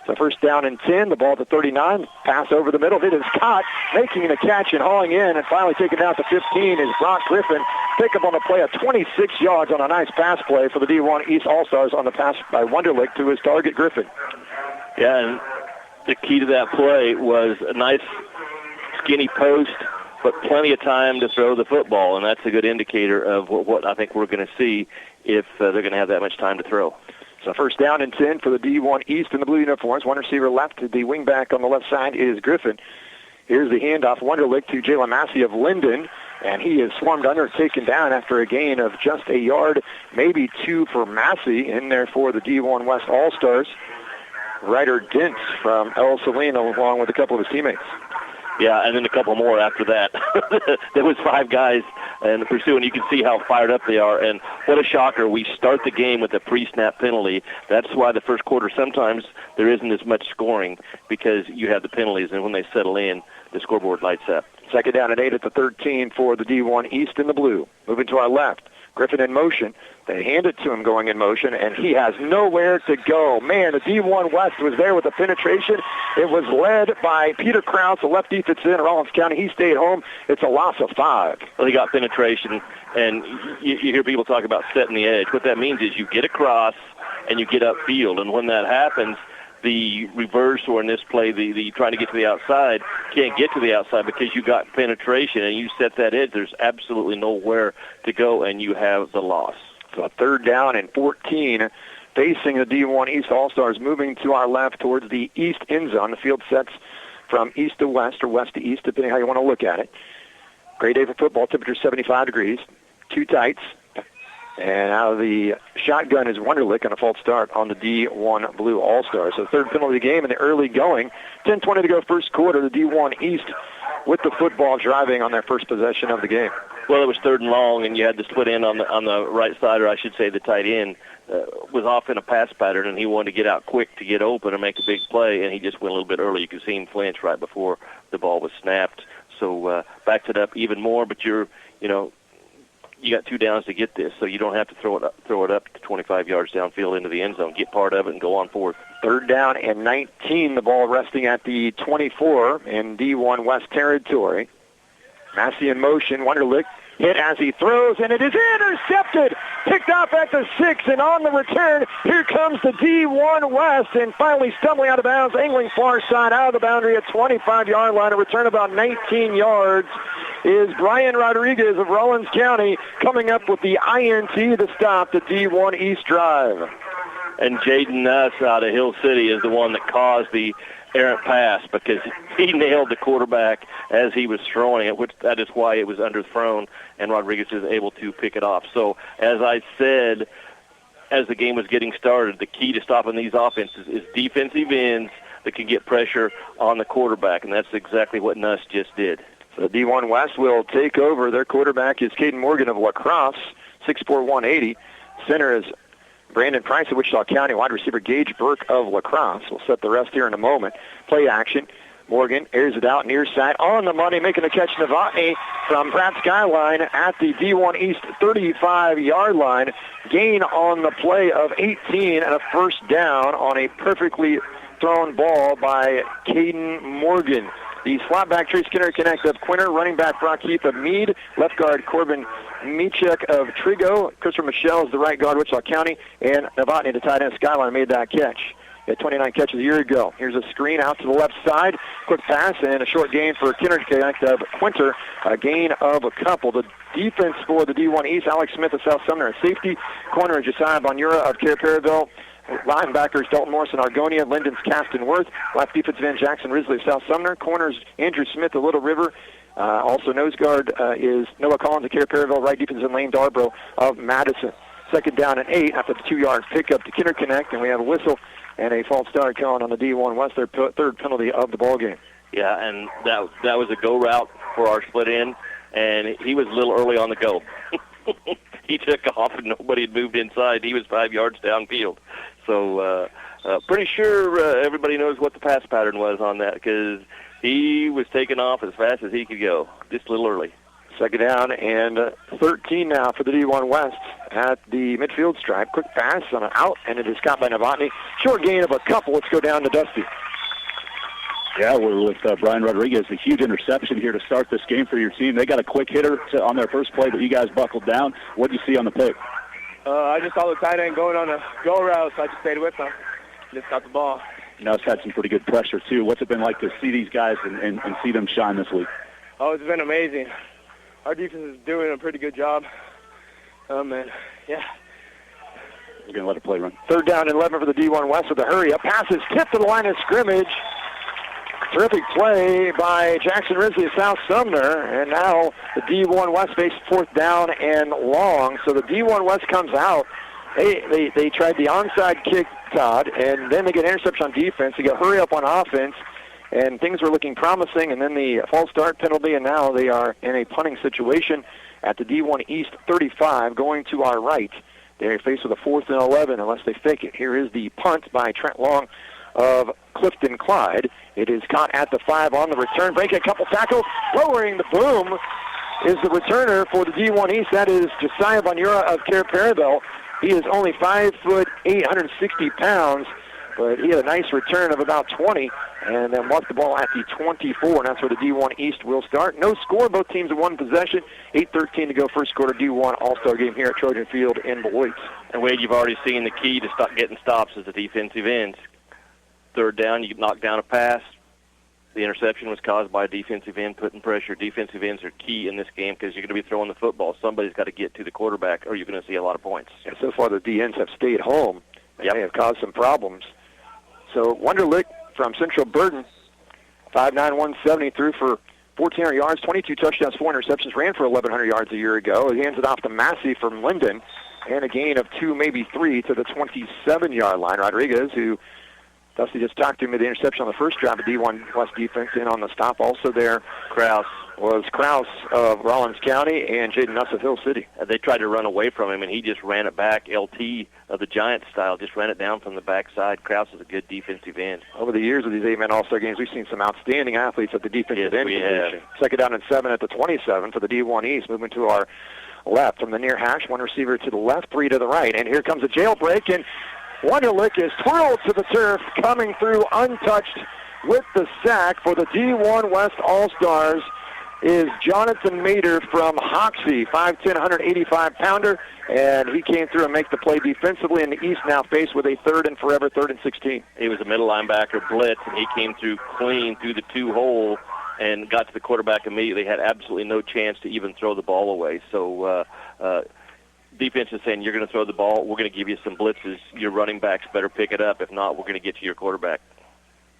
So first down and 10, the ball at the 39, pass over the middle. It is caught, making the catch and hauling in, and finally taken down to 15 is Brock Griffin. Pick up on the play of 26 yards on a nice pass play for the D1 East All-Stars on the pass by Wunderlich to his target, Griffin. Yeah, and the key to that play was a nice skinny post, but plenty of time to throw the football, and that's a good indicator of what I think we're going to see if they're going to have that much time to throw. So first down and 10 for the D1 East in the blue uniforms. One receiver left. The wingback on the left side is Griffin. Here's the handoff, Wunderlich to Jalen Massey of Linden, and he is swarmed under, taken down after a gain of just a yard, maybe two for Massey. In there for the D1 West All-Stars, Ryder Dent from El Saline along with a couple of his teammates. Yeah, and then a couple more after that. There was 5 guys in the pursuit, and you can see how fired up they are. And what a shocker. We start the game with a pre-snap penalty. That's why the first quarter sometimes there isn't as much scoring, because you have the penalties, and when they settle in, the scoreboard lights up. Second down and 8 at the 13 for the D1 East in the blue. Moving to our left. Griffin in motion. They hand it to him going in motion, and he has nowhere to go. Man, the D1 West was there with the penetration. It was led by Peter Krause, the left defensive end, Rollins County. He stayed home. It's a loss of 5. Well, he got penetration, and you hear people talk about setting the edge. What that means is you get across and you get upfield, and when that happens, the reverse, or in this play, the trying to get to the outside, can't get to the outside because you got penetration and you set that edge. There's absolutely nowhere to go, and you have the loss. So third down and 14, facing the D1 East All-Stars, moving to our left towards the east end zone. The field sets from east to west or west to east, depending how you want to look at it. Great day for football, temperature 75 degrees, 2 tights. And out of the shotgun is Wunderlich on a false start on the D1 Blue All-Stars. So third penalty of the game in the early going. 10:20 to go first quarter. The D1 East with the football driving on their first possession of the game. Well, it was third and long, and you had the split end on the right side, or I should say the tight end, was off in a pass pattern, and he wanted to get out quick to get open and make a big play, and he just went a little bit early. You could see him flinch right before the ball was snapped. So backed it up even more, but you got 2 downs to get this, so you don't have to throw it up to 25 yards downfield into the end zone. Get part of it and go on forward. Third down and 19, the ball resting at the 24 in D1 West territory. Massey in motion, Wunderlich hit as he throws, and it is intercepted. Picked off at the 6, and on the return, here comes the D1 West, and finally stumbling out of bounds, angling far side out of the boundary at 25-yard line, a return about 19 yards. Is Brian Rodriguez of Rollins County coming up with the INT to stop the D1 East drive. And Jaden Nuss out of Hill City is the one that caused the errant pass, because he nailed the quarterback as he was throwing it, which that is why it was underthrown, and Rodriguez is able to pick it off. So, as I said, as the game was getting started, the key to stopping these offenses is defensive ends that can get pressure on the quarterback, and that's exactly what Nuss just did. So the D1 West will take over. Their quarterback is Caden Morgan of La Crosse, 6'4", 180. Center is Brandon Price of Wichita County. Wide receiver Gage Burke of La Crosse. We'll set the rest here in a moment. Play action. Morgan airs it out near side on the money, making the catch. Novotny from Pratt Skyline at the D1 East 35-yard line. Gain on the play of 18 and a first down on a perfectly thrown ball by Caden Morgan. The slot back, Trace Skinner Connect of Quinter. Running back, Brock Heath of Meade. Left guard, Corbin Michek of Trigo. Christopher Michelle is the right guard, Wichita County. And Novotny, the tight end, Skyline, made that catch. He had 29 catches a year ago. Here's a screen out to the left side. Quick pass and a short gain for Skinner Connect of Quinter. A gain of a couple. The defense for the D1 East, Alex Smith of South Sumner, a safety. Corner, Josiah Bonura of Cape Paravel. Linebackers, Dalton Morrison, Argonia, Linden's Caston Worth. Left defensive end, Jackson Risley of South Sumner. Corners, Andrew Smith of Little River. Also nose guard is Noah Collins of Cape Paravel. Right defensive end, Lane Darbro of Madison. Second down and 8 after the 2-yard pickup to Interconnect, and we have a whistle and a false start calling on the D1 West, their third penalty of the ball game. Yeah, and that was a go route for our split end, and he was a little early on the go. He took off, and nobody had moved inside. He was 5 yards downfield. So pretty sure everybody knows what the pass pattern was on that, because he was taking off as fast as he could go, just a little early. Second down and 13 now for the D1 West at the midfield stripe. Quick pass on an out, and it is caught by Novotny. Short gain of a couple. Let's go down to Dusty. Yeah, we're with Brian Rodriguez. A huge interception here to start this game for your team. They got a quick hitter on their first play, but you guys buckled down. What did you see on the pick? I just saw the tight end going on a go route, so I just stayed with him. Just got the ball. You know, it's had some pretty good pressure, too. What's it been like to see these guys and see them shine this week? Oh, it's been amazing. Our defense is doing a pretty good job. And, yeah. We're going to let it play run. Third down and 11 for the D1 West with a hurry-up. Pass is tipped to the line of scrimmage. Terrific play by Jackson Risley of South Sumner. And now the D1 West face fourth down and long. So the D1 West comes out. They tried the onside kick, Todd, and then they get interception on defense. They get hurry-up on offense. And things were looking promising, and then the false start penalty, and now they are in a punting situation at the D1 East 35, going to our right. They're faced with a 4th and 11 unless they fake it. Here is the punt by Trent Long of Clifton Clyde. It is caught at the 5 on the return, breaking a couple tackles, lowering the boom is the returner for the D1 East. That is Josiah Bonura of Care Parabel. He is only 5'8", 160 pounds. But he had a nice return of about 20 and then marked the ball at the 24, and that's where the D1 East will start. No score, both teams in one possession. 8:13 to go, first quarter D1 All-Star game here at Trojan Field in Beloit. And Wade, you've already seen the key to stop getting stops as the defensive ends. Third down, you knock down a pass. The interception was caused by a defensive end putting pressure. Defensive ends are key in this game because you're going to be throwing the football. Somebody's got to get to the quarterback or you're going to see a lot of points. Yeah, so far the D ends have stayed home. They have caused some problems. So Wunderlich from Central Burton, 5'9", 170, threw for 1,400 yards, 22 touchdowns, 4 interceptions, ran for 1,100 yards a year ago. He hands it off to Massey from Linden, and a gain of 2, maybe 3, to the 27-yard line. Rodriguez, who Dusty just talked to him, made the interception on the first drive of D1 West defense, in on the stop. Also there, Krause of Rollins County and Jaden Nuss of Hill City. They tried to run away from him, and he just ran it back, LT of the Giants style, just ran it down from the backside. Krause is a good defensive end. Over the years of these 8-man All-Star games, we've seen some outstanding athletes at the defensive end position. Have. Second down and 7 at the 27 for the D1 East, moving to our left from the near hash. One receiver to the left, 3 to the right. And here comes a jailbreak, and Wunderlich is twirled to the turf, coming through untouched with the sack for the D1 West All-Stars is Jonathan Mader from Hoxie, 5'10", 185-pounder, and he came through and make the play defensively, and the East now faced with a 3rd and forever, 3rd and 16. He was a middle linebacker blitz, and he came through clean through the 2-hole and got to the quarterback immediately, had absolutely no chance to even throw the ball away. So defense is saying, you're going to throw the ball, we're going to give you some blitzes, your running backs better pick it up. If not, we're going to get to your quarterback.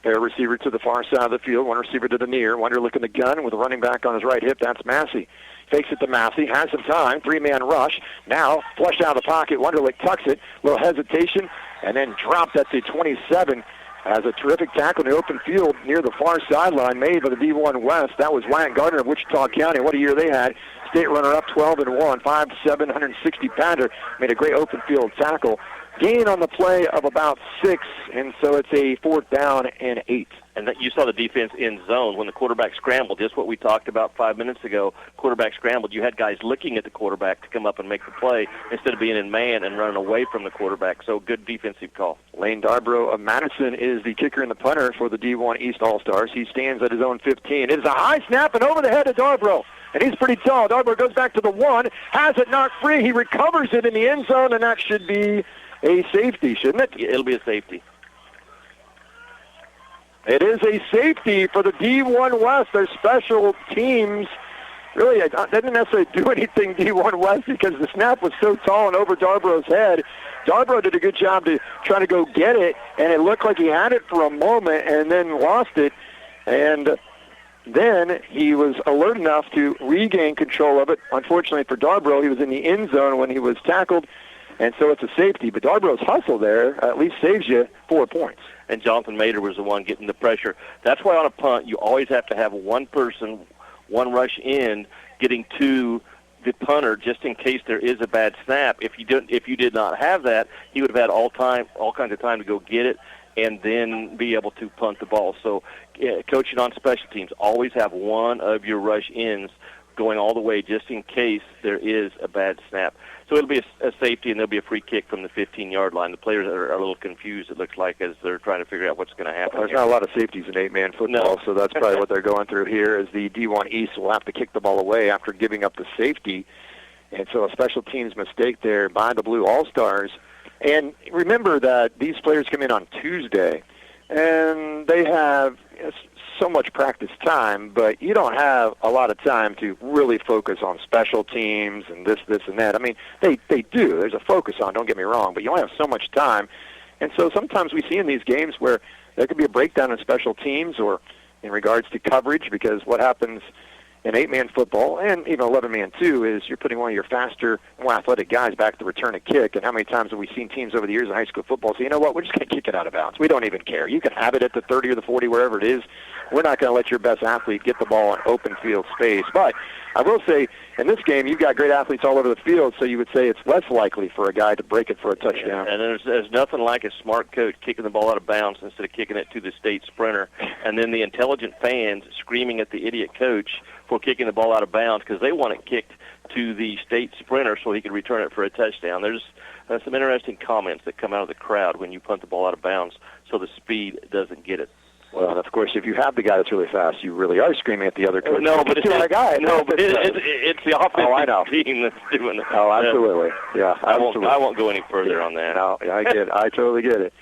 Pair receiver to the far side of the field, one receiver to the near. Wunderlich in the gun with a running back on his right hip. That's Massey. Fakes it to Massey, has some time, 3-man rush. Now, flushed out of the pocket, Wunderlich tucks it, little hesitation, and then dropped at the 27. Has a terrific tackle in the open field near the far sideline made by the D1 West. That was Wyatt Gardner of Wichita County. What a year they had. State runner-up, 12-1, 5'7", 160-pounder. Made a great open field tackle. Gain on the play of about 6, and so it's a 4th down and 8. And that you saw the defense in zone when the quarterback scrambled, just what we talked about 5 minutes ago. Quarterback scrambled. You had guys looking at the quarterback to come up and make the play instead of being in man and running away from the quarterback. So good defensive call. Lane Darbro of Madison is the kicker and the punter for the D1 East All-Stars. He stands at his own 15. It is a high snap and over the head of Darbro. And he's pretty tall. Darbro goes back to the 1, has it knocked free. He recovers it in the end zone, and that should be a safety, shouldn't it? It'll be a safety. It is a safety for the D1 West. Their special teams really didn't necessarily do anything, D1 West, because the snap was so tall and over Darbro's head. Darbro did a good job to try to go get it, and it looked like he had it for a moment and then lost it. And then he was alert enough to regain control of it. Unfortunately for Darbro, he was in the end zone when he was tackled. And so it's a safety. But Darbrough's hustle there at least saves you 4 points. And Jonathan Mader was the one getting the pressure. That's why on a punt you always have to have one person, one rush in, getting to the punter just in case there is a bad snap. If you did not have that, he would have had all kinds of time to go get it and then be able to punt the ball. So coaching on special teams, always have one of your rush ins going all the way just in case there is a bad snap. So it'll be a safety, and there'll be a free kick from the 15-yard line. The players are a little confused, it looks like, as they're trying to figure out what's going to happen. There's not a lot of safeties in 8-man football, so that's probably what they're going through here, as the D1 East will have to kick the ball away after giving up the safety. And so a special teams mistake there by the Blue All-Stars. And remember that these players come in on Tuesday, and they have so much practice time, but you don't have a lot of time to really focus on special teams and this, and that. I mean, they do. There's a focus on, don't get me wrong, but you only have so much time. And so sometimes we see in these games where there could be a breakdown in special teams or in regards to coverage, because what happens in 8-man football, and even 11-man too, is you're putting one of your faster, more athletic guys back to return a kick. And how many times have we seen teams over the years in high school football say, you know what, we're just going to kick it out of bounds. We don't even care. You can have it at the 30 or the 40, wherever it is. We're not going to let your best athlete get the ball in open field space. But I will say, in this game, you've got great athletes all over the field, so you would say it's less likely for a guy to break it for a touchdown. And there's nothing like a smart coach kicking the ball out of bounds instead of kicking it to the state sprinter, and then the intelligent fans screaming at the idiot coach for kicking the ball out of bounds because they want it kicked to the state sprinter so he can return it for a touchdown. There's some interesting comments that come out of the crowd when you punt the ball out of bounds so the speed doesn't get it. Well, and of course, if you have the guy that's really fast, you really are screaming at the other coach. No, but it's our guy. No, but it's the offensive team that's doing it. Oh, absolutely. Yeah, absolutely. I won't go any further on that. No, I get it. I totally get it.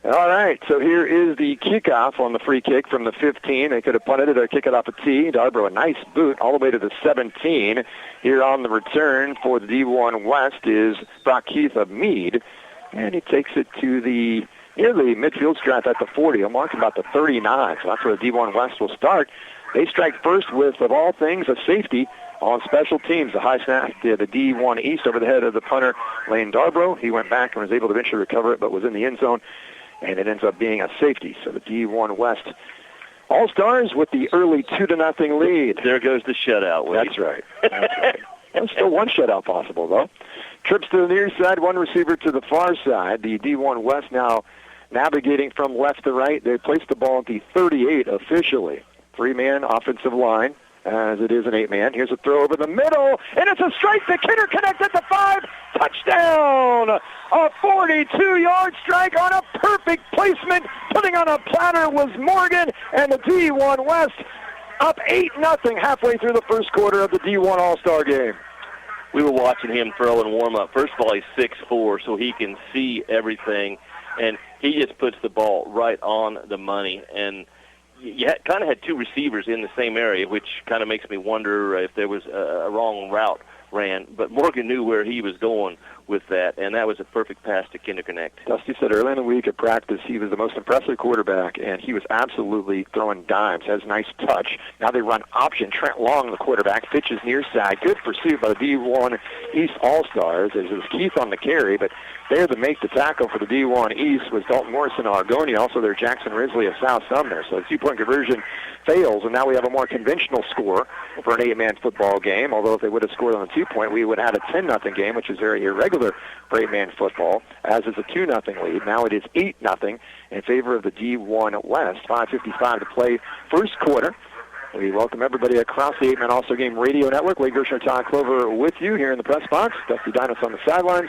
All right, so here is the kickoff on the free kick from the 15. They could have punted it or kick it off a tee. Darbrough, a nice boot all the way to the 17. Here on the return for the D1 West is Brock Keith of Meade, and he takes it to the near the midfield stripe at the 40. I'm marking about the 39, so that's where the D1 West will start. They strike first with, of all things, a safety on special teams. The high snap to the D1 East over the head of the punter, Lane Darbrough. He went back and was able to eventually recover it, but was in the end zone, and it ends up being a safety. So the D1 West All-Stars with the early 2-0 lead. There goes the shutout. That's right. There's still one shutout possible, though. Trips to the near side, one receiver to the far side. The D1 West now navigating from left to right. They place the ball at the 38 officially. 3-man offensive line, as it is an 8-man. Here's a throw over the middle, and it's a strike. The Kinner connects at the 5. Touchdown! A 42-yard strike on a perfect placement. Putting on a platter was Morgan, and the D1 West up 8-0 halfway through the first quarter of the D1 All-Star game. We were watching him throw and warm up. First of all, he's 6'4", so he can see everything, and he just puts the ball right on the money. And you kind of had two receivers in the same area, which kind of makes me wonder if there was a wrong route ran. But Morgan knew where he was going with that, and that was a perfect pass to Kinderconnect. Dusty said early in the week at practice he was the most impressive quarterback, and he was absolutely throwing dimes. Has nice touch. Now they run option. Trent Long, the quarterback, pitches near side. Good pursuit by the D1 East All-Stars. It was Keith on the carry, but there to make the tackle for the D1 East was Dalton Morrison of Argonia, also their Jackson Risley of South Sumner. So the 2-point conversion fails, and now we have a more conventional score for an 8-man football game, although if they would have scored on the 2-point, we would have had a 10-0 game, which is very irregular for 8-man football, as is a 2-0 lead. Now it is 8-0 in favor of the D1 West. 5:55 to play first quarter. We welcome everybody across the 8-man All-Star Game Radio Network. Wade Gershner, Todd Clover with you here in the press box. Dusty Dinos on the sidelines.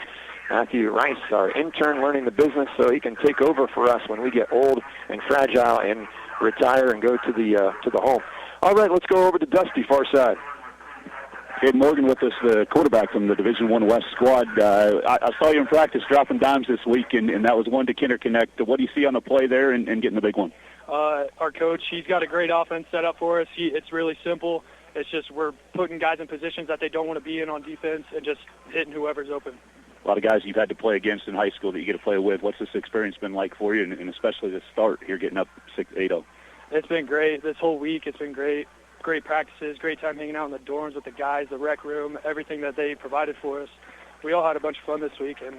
Matthew Rice, our intern, learning the business so he can take over for us when we get old and fragile and retire and go to the home. All right, let's go over to Dusty, far side. Cade Morgan with us, the quarterback from the Division I West squad. I saw you in practice dropping dimes this week, and that was one to Kinderconnect. What do you see on the play there and getting the big one? Our coach, he's got a great offense set up for us. It's really simple. It's just we're putting guys in positions that they don't want to be in on defense and just hitting whoever's open. A lot of guys you've had to play against in high school that you get to play with. What's this experience been like for you, and especially the start here getting up 6-8-0? It's been great. This whole week it's been great. Great practices, great time hanging out in the dorms with the guys, the rec room, everything that they provided for us. we all had a bunch of fun this week, and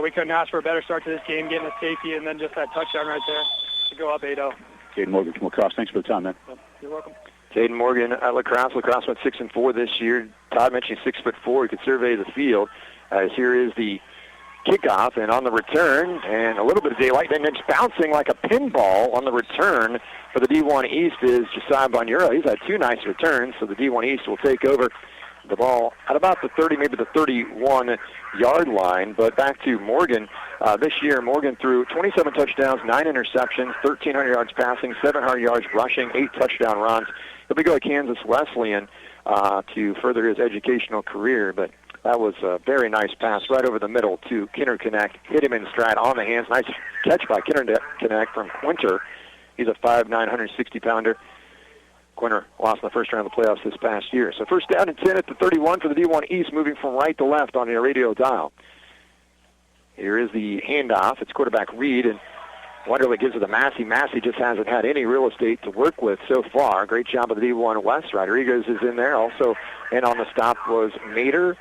we couldn't ask for a better start to this game, getting a safety, and then just that touchdown right there to go up 8-0. Jaden Morgan from La Crosse, thanks for the time, man. You're welcome. Jaden Morgan at La Crosse. La Crosse went 6-4 this year. Todd mentioned 6'4". He could survey the field. Here is the kickoff, and on the return, and a little bit of daylight, then it's bouncing like a pinball on the return for the D1 East is Josiah Bonura. He's had 2 nice returns, so the D1 East will take over the ball at about the 30, maybe the 31-yard line. But back to Morgan. This year, Morgan threw 27 touchdowns, 9 interceptions, 1,300 yards passing, 700 yards rushing, 8 touchdown runs. He'll be going to Kansas Wesleyan to further his educational career, but that was a very nice pass right over the middle to Kinner-Connect. Hit him in stride on the hands. Nice catch by Kinner-Connect from Quinter. He's a 5'9", 160-pounder. Quinter lost in the first round of the playoffs this past year. So first down and 10 at the 31 for the D1 East, moving from right to left on your radio dial. Here is the handoff. It's quarterback Reed, and Wonderlick gives it to Massey. Massey just hasn't had any real estate to work with so far. Great job of the D1 West. Rodriguez is in there also, and on the stop was Mater.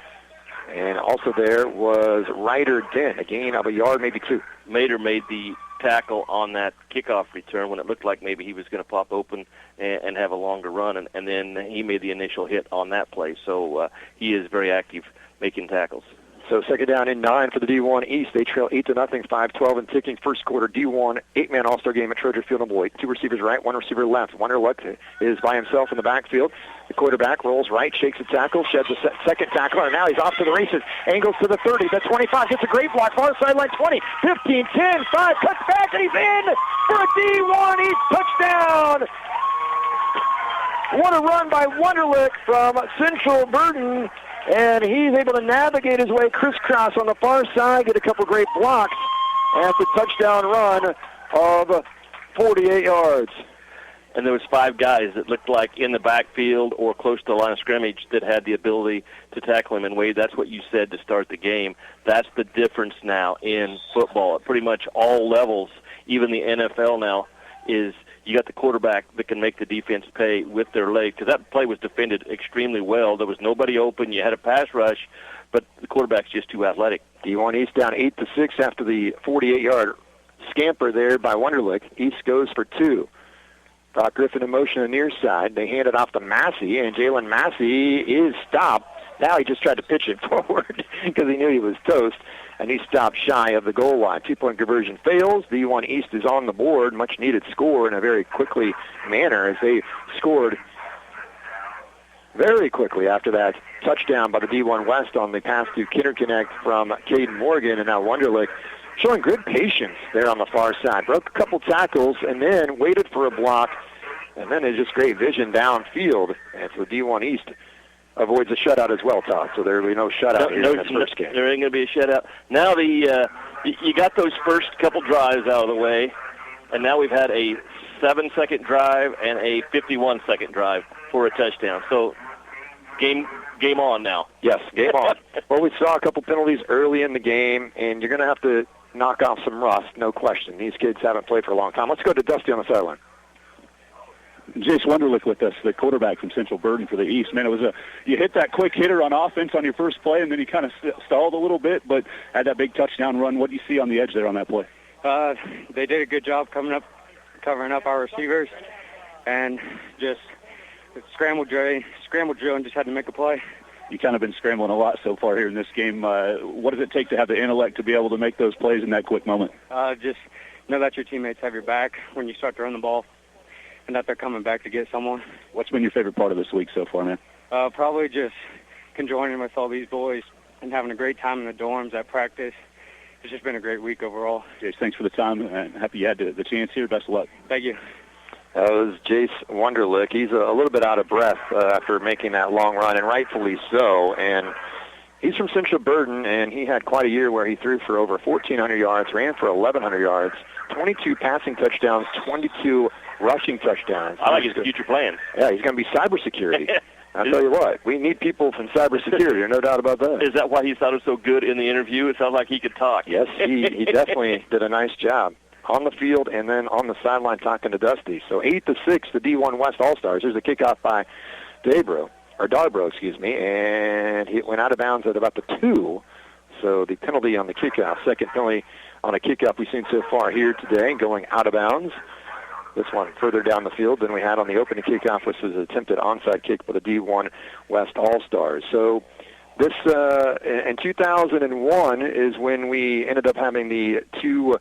And also there was Ryder Dent, a gain of a yard, maybe 2. Mater made the tackle on that kickoff return when it looked like maybe he was going to pop open and have a longer run, and then he made the initial hit on that play. So he is very active making tackles. So second down and 9 for the D1 East. They trail 8-0, 5-12 and ticking. First quarter D1 8-man All-Star game at Trojan Field and Beloit. 2 receivers right, 1 receiver left. Wonderlick is by himself in the backfield. The quarterback rolls right, shakes a tackle, sheds a second tackle, and now he's off to the races. Angles to the 30, the 25, gets a great block, far sideline 20, 15, 10, 5, cuts back, and he's in for a D1 East touchdown. What a run by Wonderlick from Central Burton. And he's able to navigate his way crisscross on the far side, get a couple great blocks at the touchdown run of 48 yards. And there was 5 guys that looked like in the backfield or close to the line of scrimmage that had the ability to tackle him. And, Wade, that's what you said to start the game. That's the difference now in football at pretty much all levels. Even the NFL now is you got the quarterback that can make the defense pay with their leg, because that play was defended extremely well. There was nobody open. You had a pass rush, but the quarterback's just too athletic. D1 East down 8-6 after the 48-yard scamper there by Wonderlick. East goes for 2. Brock Griffin in motion on the near side. They hand it off to Massey, and Jalen Massey is stopped. Now he just tried to pitch it forward because he knew he was toast, and he stopped shy of the goal line. 2-point conversion fails. D1 East is on the board. Much-needed score in a very quickly manner as they scored very quickly after that touchdown by the D1 West on the pass to Kinner-Connect from Caden Morgan, and now Wonderlick showing good patience there on the far side. Broke a couple tackles and then waited for a block, and then it's just great vision downfield. And so D1 East avoids a shutout as well, Todd. So there will be no shutout here in this first game. There ain't going to be a shutout. Now you got those first couple drives out of the way, and now we've had a 7-second drive and a 51-second drive for a touchdown. So game on now. Yes, game on. Well, we saw a couple penalties early in the game, and you're going to have to knock off some rust, no question. These kids haven't played for a long time. Let's go to Dusty on the sideline. Jace Wonderlick with us, the quarterback from Central Burton for the East. Man, it was you hit that quick hitter on offense on your first play, and then you kind of stalled a little bit, but had that big touchdown run. What do you see on the edge there on that play? They did a good job covering up our receivers, and just scrambled drill and just had to make a play. You kind of been scrambling a lot so far here in this game. What does it take to have the intellect to be able to make those plays in that quick moment? Just know that your teammates have your back when you start to run the ball, and that they're coming back to get someone. What's been your favorite part of this week so far, man? Probably just conjoining with all these boys and having a great time in the dorms at practice. It's just been a great week overall. Jace, thanks for the time, and happy you had the chance here. Best of luck. Thank you. That was Jace Wonderlick. He's a little bit out of breath after making that long run, and rightfully so. And he's from Central Burton, and he had quite a year where he threw for over 1,400 yards, ran for 1,100 yards, 22 passing touchdowns, 22 rushing touchdowns. I like his future plans. Yeah, he's going to be cybersecurity. I'll tell you what, we need people from cybersecurity, no doubt about that. Is that why he sounded so good in the interview? It sounds like he could talk. Yes, he definitely did a nice job on the field and then on the sideline talking to Dusty. So 8-6, the D1 West All-Stars. There's a kickoff by Darbro, and he went out of bounds at about the 2 So the penalty on the kickoff, second penalty on a kickoff we've seen so far here today, going out of bounds. This one further down the field than we had on the opening kickoff, which was an attempted onside kick by the D1 West All-Stars. So this, in 2001, is when we ended up having the two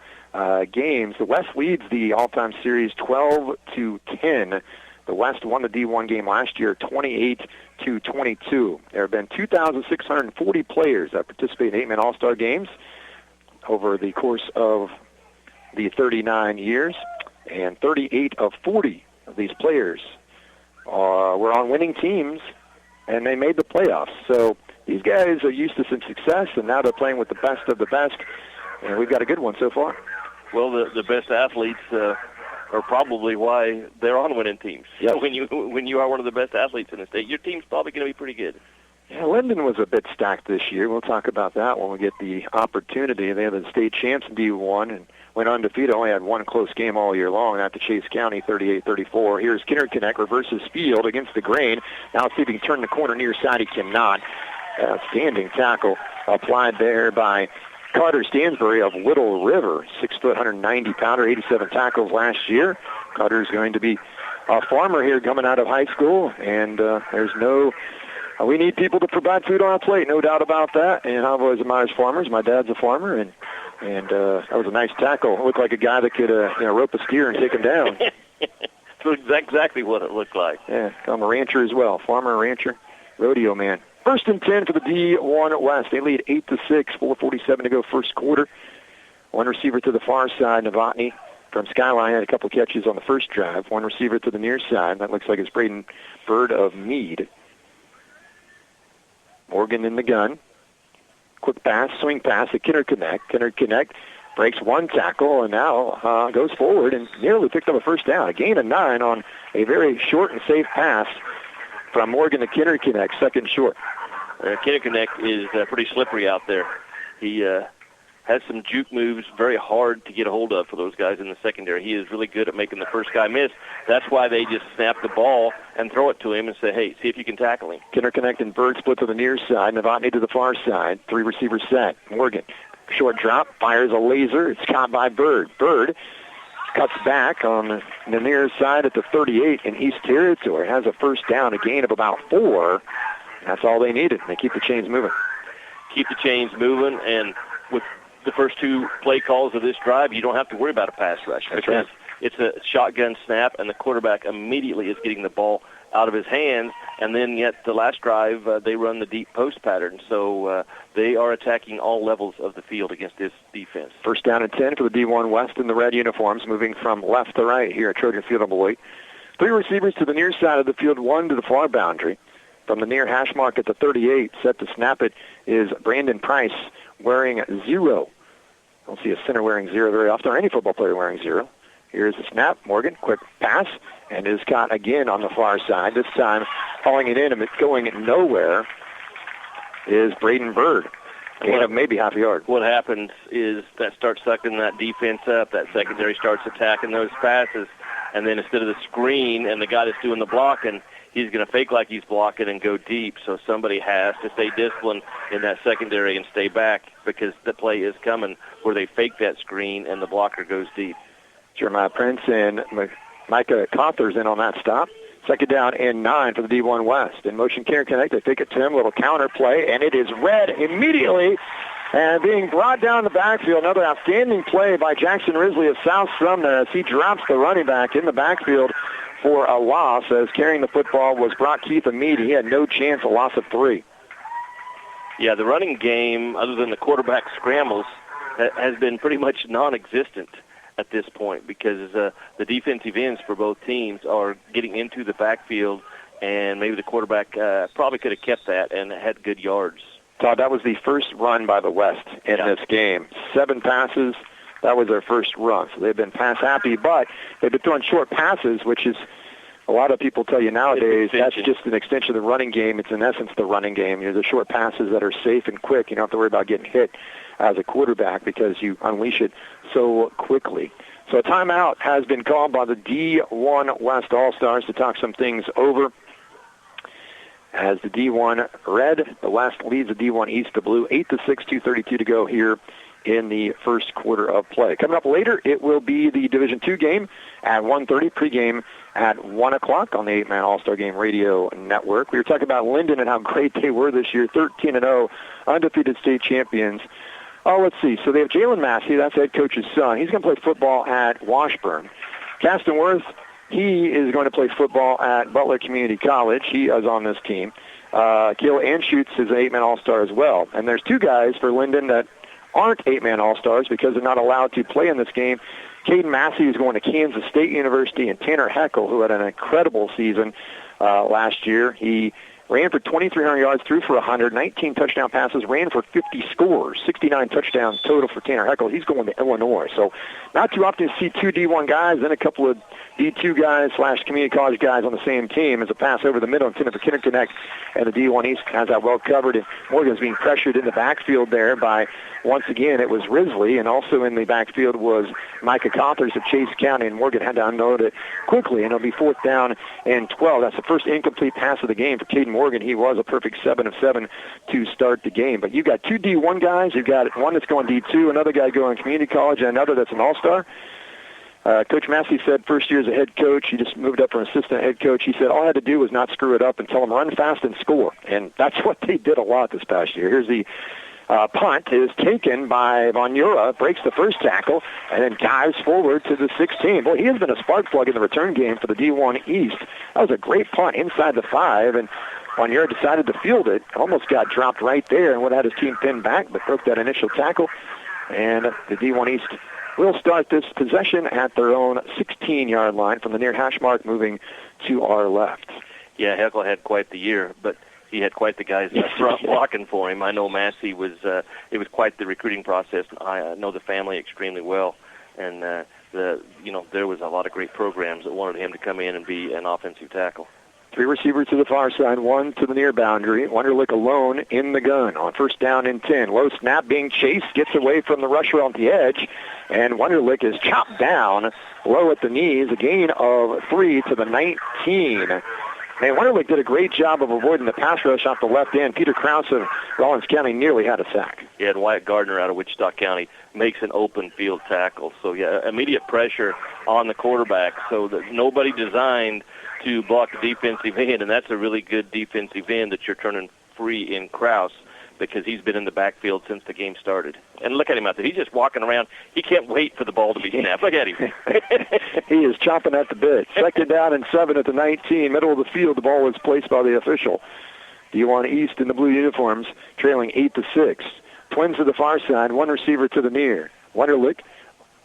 games. The West leads the all-time series 12-10. The West won the D1 game last year 28-22. There have been 2,640 players that participate in 8-man All-Star games over the course of the 39 years, and 38 of 40 of these players were on winning teams, and they made the playoffs. So these guys are used to some success, and now they're playing with the best of the best, and we've got a good one so far. Well, the best athletes are probably why they're on winning teams. Yes. When you are one of the best athletes in the state, your team's probably going to be pretty good. Yeah, Linden was a bit stacked this year. We'll talk about that when we get the opportunity. They are the state champs in D1 and went undefeated. Only had one close game all year long, and to Chase County, 38-34. Here's Kinnerconnect, reverses field against the grain. Now let's see if he can turn the corner near side. He cannot. Outstanding tackle applied there by Carter Stansbury of Little River, 6 foot, 190-pounder, 87 tackles last year. Carter's going to be a farmer here coming out of high school, and there's no... we need people to provide food on our plate, no doubt about that. And I've always admired farmers. My dad's a farmer, and that was a nice tackle. It looked like a guy that could rope a steer and take him down. That's exactly what it looked like. Yeah, I'm a rancher as well, farmer, rancher, rodeo man. 1st and 10 for the D1 West. They lead 8-6, 4:47 to go first quarter. One receiver to the far side, Novotny from Skyline had a couple catches on the first drive. One receiver to the near side. That looks like it's Braden Bird of Meade. Morgan in the gun. Quick pass, swing pass to Kinnerconnect. Kinnerconnect breaks one tackle and now goes forward and nearly picked up a first down. A gain of 9 on a very short and safe pass from Morgan to Kinnerconnect, second short. Kinnerconnect is pretty slippery out there. He has some juke moves, very hard to get a hold of for those guys in the secondary. He is really good at making the first guy miss. That's why they just snap the ball and throw it to him and say, hey, see if you can tackle him. Kinnerconnect and Bird split to the near side. Novotny to the far side. 3 receivers set. Morgan, short drop, fires a laser. It's caught by Bird. Bird cuts back on the near side at the 38 in East Territory. Has a first down, a gain of about 4. That's all they needed. They keep the chains moving. Keep the chains moving, and with the first 2 play calls of this drive, you don't have to worry about a pass rush. That's because right. It's a shotgun snap, and the quarterback immediately is getting the ball out of his hands, and then yet the last drive, they run the deep post pattern. So they are attacking all levels of the field against this defense. 1st down and 10 for the D1 West in the red uniforms, moving from left to right here at Trojan Field in Beloit. 3 receivers to the near side of the field, 1 to the far boundary. From the near hash mark at the 38, set to snap it is Brandon Price wearing 0. Don't see a center wearing 0 very often, or any football player wearing 0. Here's the snap. Morgan, quick pass, and is caught again on the far side. This time, hauling it in and it's going nowhere is Braden Bird. Gain of maybe half a yard. What happens is that starts sucking that defense up. That secondary starts attacking those passes, and then instead of the screen and the guy that's doing the blocking, he's going to fake like he's blocking and go deep. So somebody has to stay disciplined in that secondary and stay back because the play is coming where they fake that screen and the blocker goes deep. Jeremiah Prince and Micah Cawthor's in on that stop. 2nd down and 9 for the D1 West. In motion, Kinnerconnect, they fake it to him, little counter play, and it is read immediately. And being brought down the backfield, another outstanding play by Jackson Risley of South Sumner as he drops the running back in the backfield for a loss, as carrying the football was Brock Keith Meade. He had no chance, a loss of 3. Yeah, the running game, other than the quarterback scrambles, has been pretty much non-existent at this point because the defensive ends for both teams are getting into the backfield, and maybe the quarterback probably could have kept that and had good yards. Todd, that was the first run by the West in this game. 7 passes. That was their first run. So they've been pass happy, but they've been throwing short passes, which is a lot of people tell you nowadays that's just an extension of the running game. It's in essence the running game. The short passes that are safe and quick. You don't have to worry about getting hit as a quarterback because you unleash it so quickly. So a timeout has been called by the D1 West All-Stars to talk some things over. as the D1 Red, the West leads the D1 East, the Blue, 8-6, 2:32 to go here in the first quarter of play. Coming up later, it will be the Division II game at 1:30, pregame at 1 o'clock on the 8-Man All-Star Game Radio Network. We were talking about Linden and how great they were this year, 13-0, undefeated state champions. Oh, let's see. So they have Jalen Massey, that's head coach's son. He's going to play football at Washburn. Caston Worth, he is going to play football at Butler Community College. He is on this team. Gil Anschutz is an 8-Man All-Star as well. And there's two guys for Linden that aren't 8-Man All-Stars because they're not allowed to play in this game. Caden Massey is going to Kansas State University, and Tanner Heckel, who had an incredible season last year. He ran for 2,300 yards, threw for 100, 19 touchdown passes, ran for 50 scores, 69 touchdowns total for Tanner Heckel. He's going to Illinois. So not too often to see two D1 guys, then a couple of D2 guys / community college guys on the same team as a pass over the middle intended for Kinder Connect, and the D1 East has that well covered. And Morgan's being pressured in the backfield there by, once again, it was Risley, and also in the backfield was Micah Cothers of Chase County, and Morgan had to unload it quickly, and it'll be 4th down and 12. That's the first incomplete pass of the game for Caden Morgan. He was a perfect 7 of 7 to start the game. But you've got two D1 guys. You've got one that's going D2, another guy going community college, and another that's an all-star. Coach Massey said first year as a head coach, he just moved up from assistant head coach. He said all I had to do was not screw it up and tell them run fast and score. And that's what they did a lot this past year. Here's the punt is taken by Von Ura, breaks the first tackle, and then dives forward to the 16. Boy, he has been a spark plug in the return game for the D1 East. That was a great punt inside the 5, and Von Ura decided to field it. Almost got dropped right there and would have had his team pinned back, but broke that initial tackle. And the D1 East will start this possession at their own 16-yard line from the near hash mark, moving to our left. Yeah, Heckel had quite the year, but he had quite the guys in the front blocking for him. I know Massey was, it was quite the recruiting process. I know the family extremely well, and there was a lot of great programs that wanted him to come in and be an offensive tackle. 3 receivers to the far side, 1 to the near boundary. Wunderlich alone in the gun on 1st down and 10. Low snap being chased, gets away from the rusher on the edge, and Wunderlich is chopped down low at the knees. A gain of 3 to the 19. Man, Wunderlich did a great job of avoiding the pass rush off the left end. Peter Krause of Rollins County nearly had a sack. Yeah, and Wyatt Gardner out of Wichita County makes an open field tackle. So, yeah, immediate pressure on the quarterback so that nobody designed to block the defensive end, and that's a really good defensive end that you're turning free in Krause because he's been in the backfield since the game started. And look at him out there. He's just walking around. He can't wait for the ball to be snapped. Look at him. He is chomping at the bit. 2nd down and 7 at the 19. Middle of the field, the ball was placed by the official. D1 East in the blue uniforms, trailing 8-6. Twins to the far side, 1 receiver to the near. Wunderlich,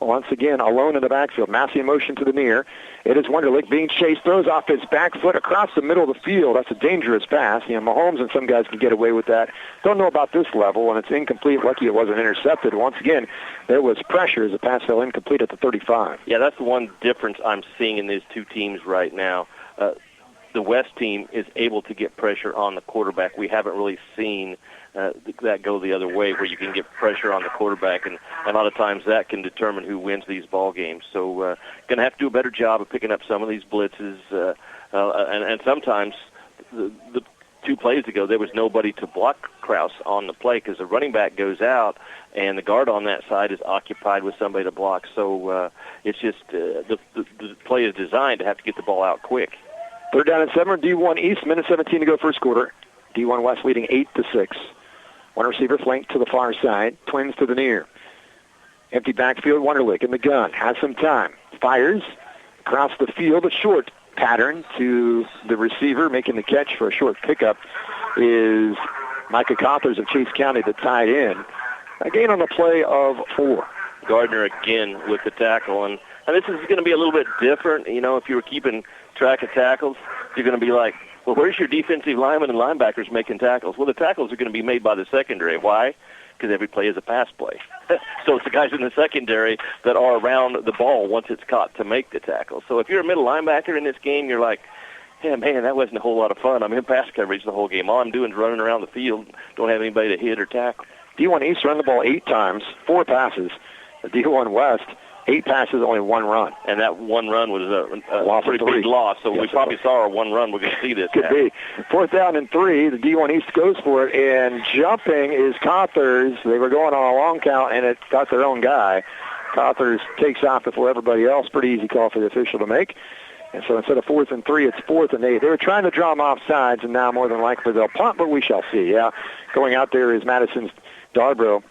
once again, alone in the backfield. Massey in motion to the near. It is Wunderlich being chased, throws off his back foot across the middle of the field. That's a dangerous pass. You know, Mahomes and some guys can get away with that. Don't know about this level, and it's incomplete. Lucky it wasn't intercepted. Once again, there was pressure as the pass fell incomplete at the 35. Yeah, that's the one difference I'm seeing in these two teams right now. The West team is able to get pressure on the quarterback. We haven't really seen that go the other way, where you can get pressure on the quarterback, and a lot of times that can determine who wins these ball games. So going to have to do a better job of picking up some of these blitzes, and sometimes the 2 plays ago there was nobody to block Krause on the play because the running back goes out and the guard on that side is occupied with somebody to block. So it's just the play is designed to have to get the ball out quick. 3rd down and 7, D1 East, minute 17 to go first quarter. D1 West leading 8-6. 1 receiver flanked to the far side, twins to the near. Empty backfield, Wunderlich in the gun, has some time. Fires across the field, a short pattern to the receiver, making the catch for a short pickup is Micah Cothers of Chase County, the tight end. A gain on the play of 4. Gardner again with the tackle, and this is going to be a little bit different. You know, if you were keeping track of tackles, you're going to be like, well, where's your defensive linemen and linebackers making tackles? Well, the tackles are going to be made by the secondary. Why? Because every play is a pass play. So it's the guys in the secondary that are around the ball once it's caught to make the tackle. So if you're a middle linebacker in this game, you're like, yeah, man, that wasn't a whole lot of fun. I'm in pass coverage the whole game. All I'm doing is running around the field. Don't have anybody to hit or tackle. D1 East run the ball 8 times, 4 passes. The D1 West 8 passes, only 1 run. And that 1 run was a pretty big loss, so we probably saw our 1 run. We're going to see this. Could be. 4th down and 3, the D1 East goes for it, and jumping is Cothers. They were going on a long count, and it got their own guy. Cothers takes off before everybody else. Pretty easy call for the official to make. And so instead of 4th and 3, it's 4th and 8. They were trying to draw them off sides, and now more than likely they'll punt, but we shall see. Yeah, going out there is Madison Darbro,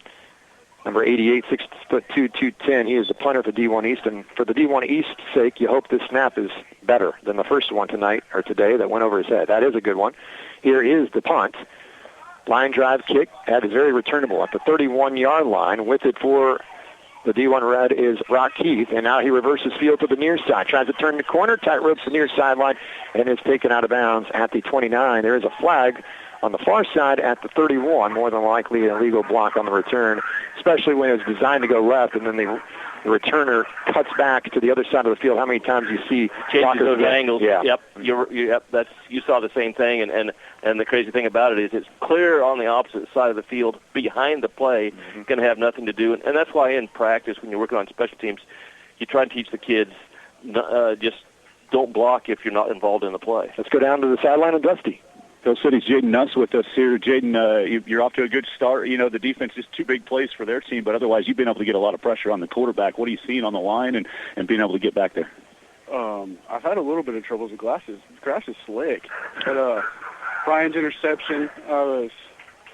number 88, 6'2", 210. He is the punter for D1 East, and for the D1 East's sake, you hope this snap is better than the first one today that went over his head. That is a good one. Here is the punt. Line drive kick. That is very returnable at the 31-yard line. With it for the D1 Red is Rock Keith, and now he reverses field to the near side. Tries to turn the corner, tight ropes the near sideline, and is taken out of bounds at the 29. There is a flag on the far side at the 31, more than likely an illegal block on the return, especially when it was designed to go left, and then the returner cuts back to the other side of the field. How many times you see changes those angles? Yeah. Yep. Yep. You saw the same thing, and the crazy thing about it is it's clear on the opposite side of the field behind the play. Going to have nothing to do, and that's why in practice when you're working on special teams, you try and teach the kids just don't block if you're not involved in the play. Let's go down to the sideline of Dusty. Hill City's Jaden Nuss with us here. Jaden, you're off to a good start. You know, the defense is 2 big plays for their team, but otherwise you've been able to get a lot of pressure on the quarterback. What are you seeing on the line and being able to get back there? I've had a little bit of trouble with the grass is slick. But Brian's interception, I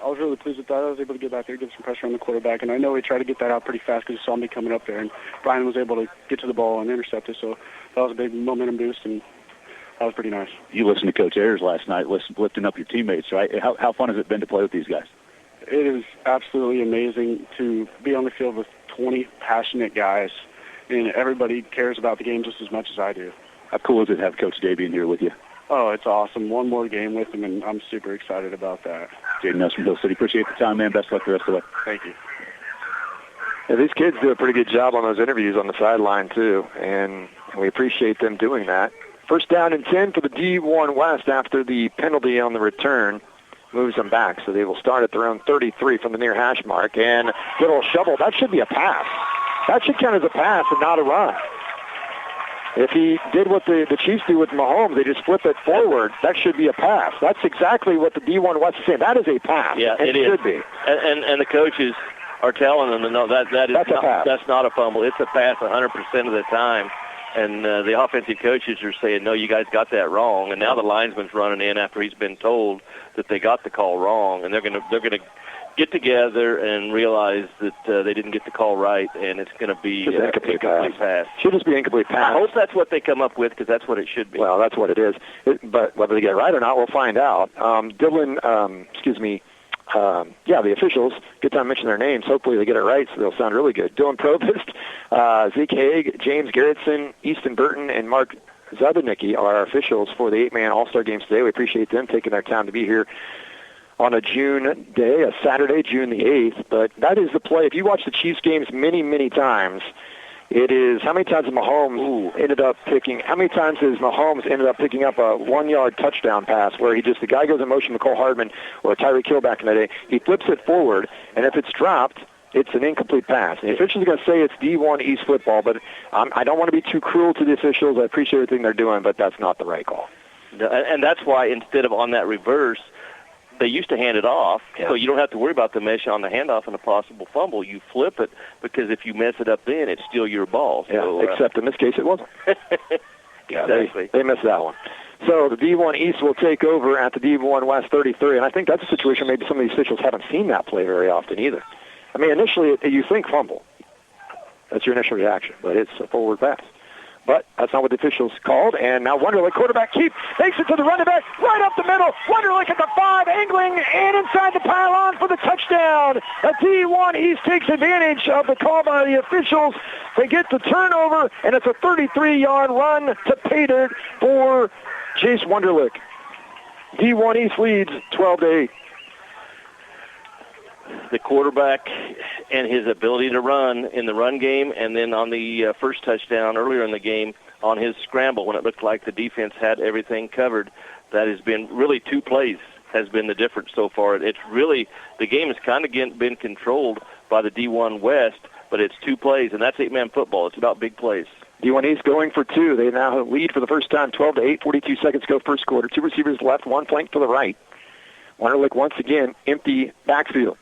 was really pleased with that. I was able to get back there, get some pressure on the quarterback, and I know he tried to get that out pretty fast because he saw me coming up there, and Brian was able to get to the ball and intercept it, so that was a big momentum boost, and that was pretty nice. You listened to Coach Ayers last night, lifting up your teammates, right? How fun has it been to play with these guys? It is absolutely amazing to be on the field with 20 passionate guys, and everybody cares about the game just as much as I do. How cool is it to have Coach Davian here with you? Oh, it's awesome. One more game with him, and I'm super excited about that. Jaden Nuss from Hill City. Appreciate the time, man. Best of luck the rest of the way. Thank you. Yeah, these kids do a pretty good job on those interviews on the sideline, too, and we appreciate them doing that. 1st down and 10 for the D1 West after the penalty on the return moves them back. So they will start at their own 33 from the near hash mark. And little shovel, that should be a pass. That should count as a pass and not a run. If he did what the Chiefs do with Mahomes, they just flip it forward, that should be a pass. That's exactly what the D1 West is saying. That is a pass. Yeah, it should be. And the coaches are telling them, no, that's a pass. That's not a fumble. It's a pass 100% of the time. And the offensive coaches are saying, no, you guys got that wrong. And now the linesman's running in after he's been told that they got the call wrong, and they're going to get together and realize that they didn't get the call right, and it's going to be an incomplete pass. Should just be incomplete pass. I hope that's what they come up with because that's what it should be. Well, that's what it is. But whether they get it right or not, we'll find out. The officials, good time to mention their names. Hopefully they get it right, so they'll sound really good. Dylan Probst, Zeke Haig, James Garrettson, Easton Burton, and Mark Zabernicki are our officials for the 8-man All-Star Games today. We appreciate them taking their time to be here on a June day, a Saturday, June the 8th. But that is the play. If you watch the Chiefs games many, many times, it is how many times has Mahomes ended up picking up a 1-yard touchdown pass where the guy goes in motion, Mecole Hardman or Tyreek Hill back in the day, he flips it forward, and if it's dropped, it's an incomplete pass. And the officials are going to say it's D1 East football, but I don't want to be too cruel to the officials. I appreciate everything they're doing, but that's not the right call. And that's why instead of on that reverse, they used to hand it off, so you don't have to worry about the mesh on the handoff and a possible fumble. You flip it because if you mess it up then, it's still your ball. So, except in this case it wasn't. Exactly. They missed that one. So the D1 East will take over at the D1 West 33, and I think that's a situation maybe some of these officials haven't seen that play very often either. I mean, initially you think fumble. That's your initial reaction, but it's a forward pass. But that's not what the officials called, and now Wunderlich, quarterback keep, takes it to the running back, right up the middle. Wunderlich at the 5, angling, and inside the pylon for the touchdown. The D1 East takes advantage of the call by the officials. They get the turnover, and it's a 33-yard run to pay dirt for Chase Wunderlich. D1 East leads 12-8. The quarterback and his ability to run in the run game, and then on the first touchdown earlier in the game on his scramble when it looked like the defense had everything covered. That has been really 2 plays has been the difference so far. It's really, the game has kind of been controlled by the D1 West, but it's 2 plays, and that's 8-man football. It's about big plays. D1 East going for 2. They now lead for the first time, 12-8, 42 seconds go first quarter. 2 receivers left, 1 flank to the right. Wonderlich once again, empty backfield.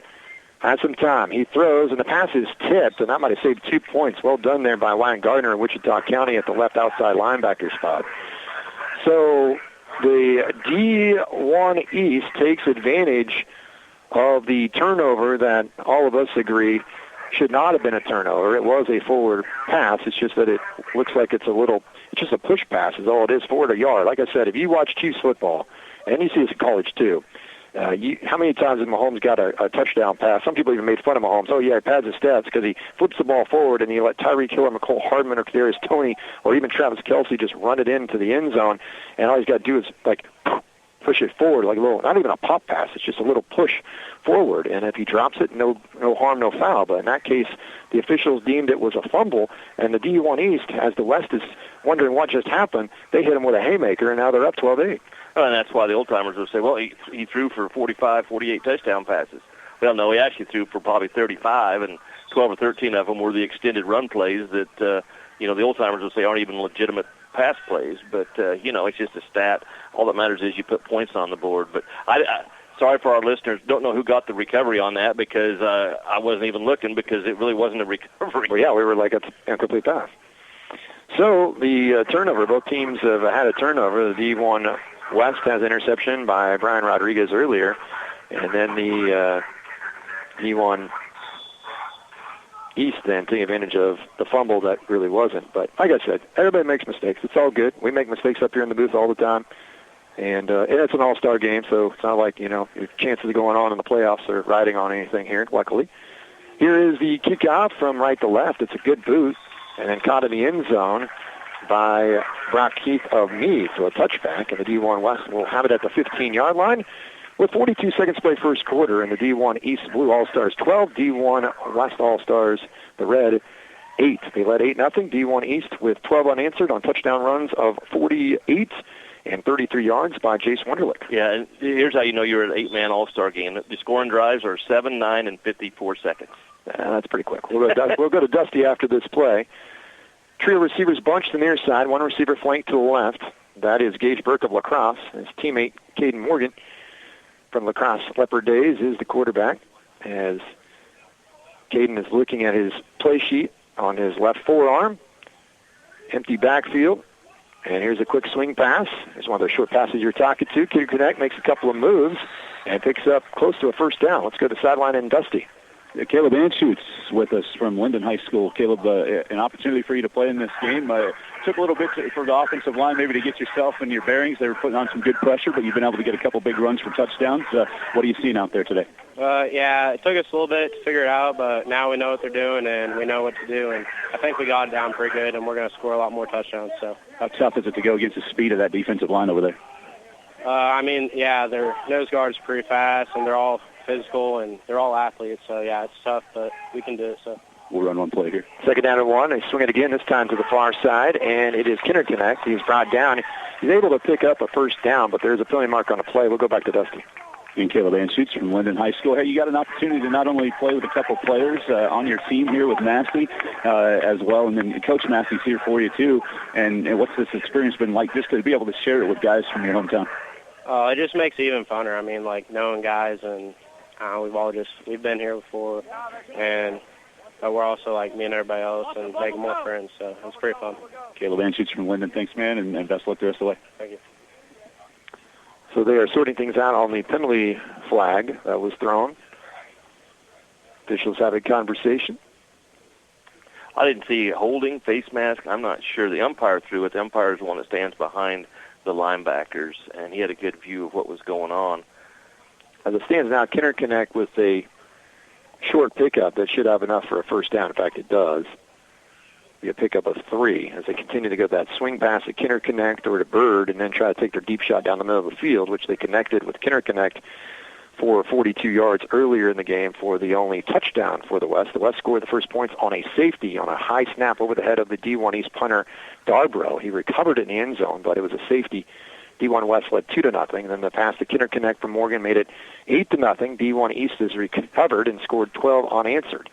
Has some time. He throws, and the pass is tipped, and that might have saved 2 points. Well done there by Wyatt Gardner in Wichita County at the left outside linebacker spot. So the D1 East takes advantage of the turnover that all of us agree should not have been a turnover. It was a forward pass. It's just that it looks like it's just a push pass is all it is, forward a yard. Like I said, if you watch Chiefs football, and you see this in college too, how many times has Mahomes got a touchdown pass? Some people even made fun of Mahomes. Oh, yeah, he pads his stats because he flips the ball forward and you let Tyreek Hill or McCole Hardman or Kadarius Toney or even Travis Kelce just run it into the end zone, and all he's got to do is, like, push it forward, like a little, not even a pop pass. It's just a little push forward, and if he drops it, no harm, no foul. But in that case, the officials deemed it was a fumble, and the D1 East, as the West is wondering what just happened, they hit him with a haymaker, and now they're up 12-8. Well, and that's why the old-timers will say, well, he threw for 45, 48 touchdown passes. Well, no, he actually threw for probably 35, and 12 or 13 of them were the extended run plays that, the old-timers will say aren't even legitimate pass plays. But, it's just a stat. All that matters is you put points on the board. But I sorry for our listeners, don't know who got the recovery on that because I wasn't even looking because it really wasn't a recovery. Well, yeah, we were like a complete pass. So the turnover, both teams have had a turnover. The D1 West has interception by Brian Rodriguez earlier, and then the D1 East then taking advantage of the fumble that really wasn't. But like I said, everybody makes mistakes. It's all good. We make mistakes up here in the booth all the time. And it's an all-star game, so it's not like, your chances of going on in the playoffs are riding on anything here, luckily. Here is the kickoff from right to left. It's a good boot, and then caught in the end zone by Brock Keith of Meade. So a touchback, and the D1 West will have it at the 15-yard line with 42 seconds to play first quarter. And the D1 East Blue All-Stars 12, D1 West All-Stars, the Red, 8. They led 8-0. D1 East with 12 unanswered on touchdown runs of 48 and 33 yards by Jace Wonderlich. Yeah, and here's how you know you're an 8-man All-Star game. The scoring drives are 7, 9, and 54 seconds. That's pretty quick. We'll go to Dusty after this play. Trio receivers bunched to the near side. One receiver flanked to the left. That is Gage Burke of La Crosse. His teammate, Caden Morgan, from La Crosse Leopard days, is the quarterback, as Caden is looking at his play sheet on his left forearm. Empty backfield. And here's a quick swing pass. Here's one of those short passes you're talking to. Kinderconnect makes a couple of moves and picks up close to a first down. Let's go to sideline and Dusty. Caleb Anschutz with us from Linden High School. Caleb, an opportunity for you to play in this game. Took a little bit for the offensive line maybe to get yourself and your bearings. They were putting on some good pressure, but you've been able to get a couple big runs for touchdowns. What are you seeing out there today? Yeah, it took us a little bit to figure it out, but now we know what they're doing and we know what to do. And I think we got it down pretty good, and we're going to score a lot more touchdowns. So how tough is it to go against the speed of that defensive line over there? Their nose guard's pretty fast, and they're all physical, and they're all athletes. So, yeah, it's tough, but we can do it. So we'll run one play here. Second down and 1. They swing it again, this time to the far side, and it is Kinderconnect. He's brought down. He's able to pick up a first down, but there's a penalty mark on the play. We'll go back to Dusty. And Caleb Anschutz from Linden High School. Hey, you got an opportunity to not only play with a couple players on your team here with Massey as well, and then Coach Massey's here for you too. And what's this experience been like just to be able to share it with guys from your hometown? It just makes it even funner. I mean, like knowing guys, and we've been here before, and we're also like me and everybody else, and making more friends. So it's pretty fun. Caleb Anschutz from Linden, thanks, man, and best of luck the rest of the way. Thank you. So they are sorting things out on the penalty flag that was thrown. Officials have a conversation. I didn't see holding, face mask. I'm not sure. The umpire threw it. The umpire is the one that stands behind the linebackers, and he had a good view of what was going on. As it stands now, Kinderconnect with a short pickup that should have enough for a first down. In fact, it does. Be a pickup of 3 as they continue to go that swing pass at Kinderconnect or to Bird and then try to take their deep shot down the middle of the field, which they connected with Kinderconnect for 42 yards earlier in the game for the only touchdown for the West. The West scored the first points on a safety on a high snap over the head of the D1 East punter, Darbrough. He recovered it in the end zone, but it was a safety. D1 West led 2-0, and then the pass to Kinderconnect from Morgan made it 8-0. D1 East has recovered and scored 12 unanswered.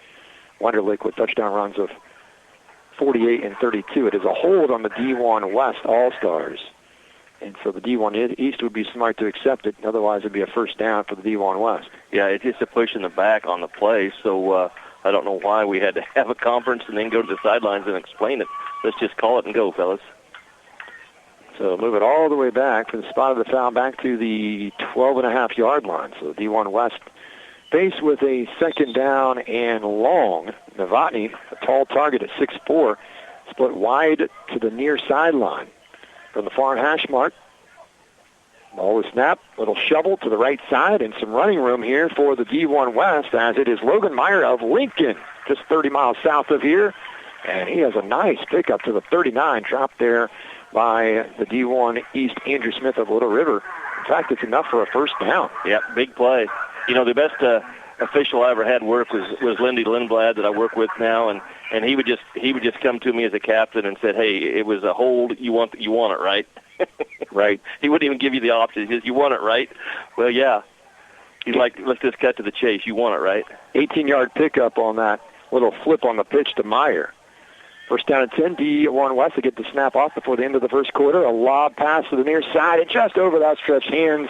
Wonderlic with touchdown runs of 48 and 32. It is a hold on the D1 West All-Stars. And so the D1 East would be smart to accept it. Otherwise, it would be a first down for the D1 West. Yeah, it's just a push in the back on the play. So I don't know why we had to have a conference and then go to the sidelines and explain it. Let's just call it and go, fellas. So move it all the way back from the spot of the foul back to the 12.5-yard line. So D1 West faced with a second down and long. Novotny, a tall target at 6'4", split wide to the near sideline. From the far hash mark, ball was snapped, little shovel to the right side, and some running room here for the D1 West as it is Logan Meyer of Lincoln, just 30 miles south of here. And he has a nice pickup to the 39, dropped there by the D1 East, Andrew Smith of Little River. In fact, it's enough for a first down. Yep, big play. You know, the best official I ever had work was Lindy Lindblad that I work with now, and he would just come to me as a captain and said, "Hey, it was a hold. You want it, right?" Right. He wouldn't even give you the option. He says, "You want it, right?" Well, yeah. He's like, "Let's just cut to the chase. You want it, right?" 18-yard pickup on that little flip on the pitch to Meyer. First down and 10, D1 West to get the snap off before the end of the first quarter. A lob pass to the near side and just over the outstretched hands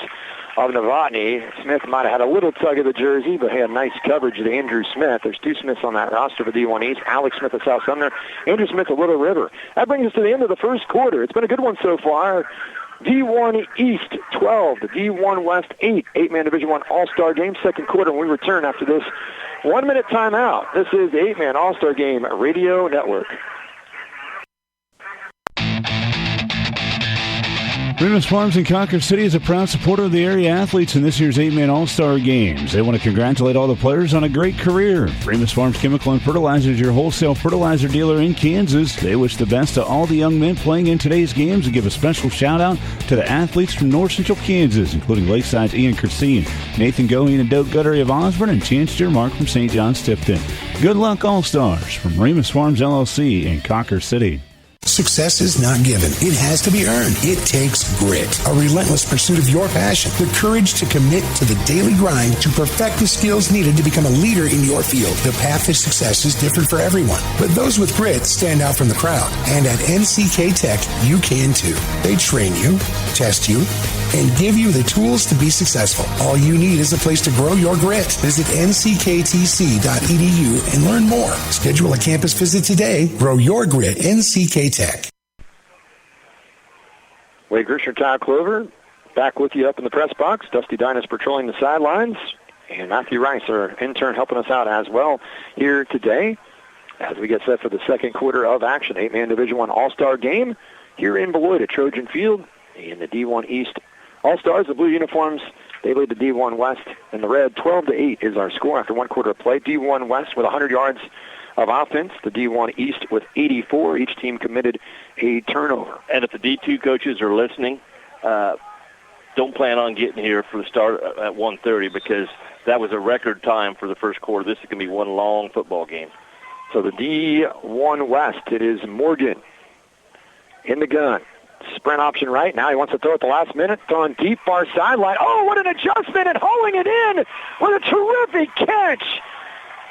of Novotny. Smith might have had a little tug of the jersey, but had nice coverage to Andrew Smith. There's two Smiths on that roster for D1 East. Alex Smith of South Sumner, Andrew Smith of Little River. That brings us to the end of the first quarter. It's been a good one so far. D1 East 12, the D1 West 8, 8-man Division I All-Star Game, second quarter, and we return after this 1-minute timeout. This is the 8-man All-Star Game Radio Network. Remus Farms in Concord City is a proud supporter of the area athletes in this year's 8-man All-Star Games. They want to congratulate all the players on a great career. Remus Farms Chemical and Fertilizer is your wholesale fertilizer dealer in Kansas. They wish the best to all the young men playing in today's games and give a special shout-out to the athletes from North Central Kansas, including Lakeside's Ian Christine, Nathan Goheen and Doug Guttery of Osborne, and Chance Dearmark from St. John's Tipton. Good luck, All-Stars, from Remus Farms LLC in Concord City. Success is not given. It has to be earned. It takes grit, a relentless pursuit of your passion, the courage to commit to the daily grind to perfect the skills needed to become a leader in your field. The path to success is different for everyone, but those with grit stand out from the crowd. And at NCK Tech, you can too. They train you, test you, and give you the tools to be successful. All you need is a place to grow your grit. Visit nckTC.edu and learn more. Schedule a campus visit today. Grow your grit. NCK Tech. Wade Gersher, Todd Clover, back with you up in the press box. Dusty Dinas patrolling the sidelines. And Matthew Rice, our intern, helping us out as well here today as we get set for the second quarter of action. 8-man Division I All-Star Game here in Beloit at Trojan Field. And the D1 East All-Stars, the blue uniforms, they lead the D1 West in the red. 12-8 is our score after one quarter of play. D1 West with 100 yards of offense. The D1 East with 84. Each team committed a turnover. And if the D2 coaches are listening, don't plan on getting here for the start at 1:30 because that was a record time for the first quarter. This is going to be one long football game. So the D1 West, it is Morgan in the gun. Sprint option right. Now he wants to throw at the last minute. Throwing deep far sideline. Oh, what an adjustment and hauling it in with a terrific catch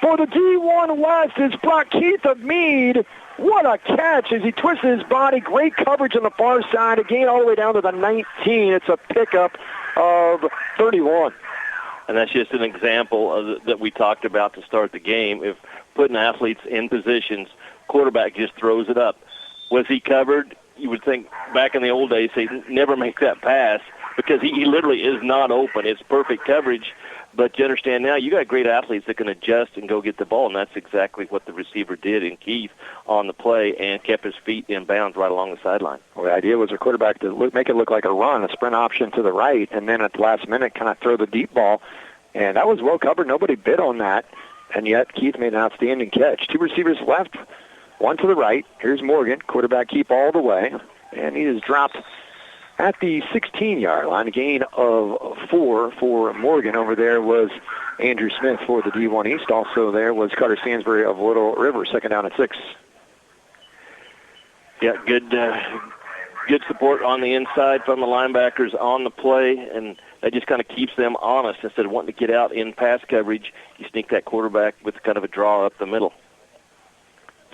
for the D1 West is Brock Keith of Meade. What a catch as he twists his body. Great coverage on the far side. Again, all the way down to the 19. It's a pickup of 31. And that's just an example that we talked about to start the game. If putting athletes in positions, quarterback just throws it up. Was he covered? You would think back in the old days, he'd never make that pass because he literally is not open. It's perfect coverage. But you understand now, you got great athletes that can adjust and go get the ball, and that's exactly what the receiver did in Keith on the play and kept his feet in bounds right along the sideline. Well, the idea was a quarterback to make it look like a run, a sprint option to the right, and then at the last minute kind of throw the deep ball. And that was well covered. Nobody bid on that, and yet Keith made an outstanding catch. Two receivers left, one to the right. Here's Morgan, quarterback keep all the way, and he is dropped at the 16-yard line. A gain of 4 for Morgan. Over there was Andrew Smith for the D1 East. Also there was Carter Stansbury of Little River, second down at 6. Yeah, good support on the inside from the linebackers on the play, and that just kind of keeps them honest. Instead of wanting to get out in pass coverage, you sneak that quarterback with kind of a draw up the middle.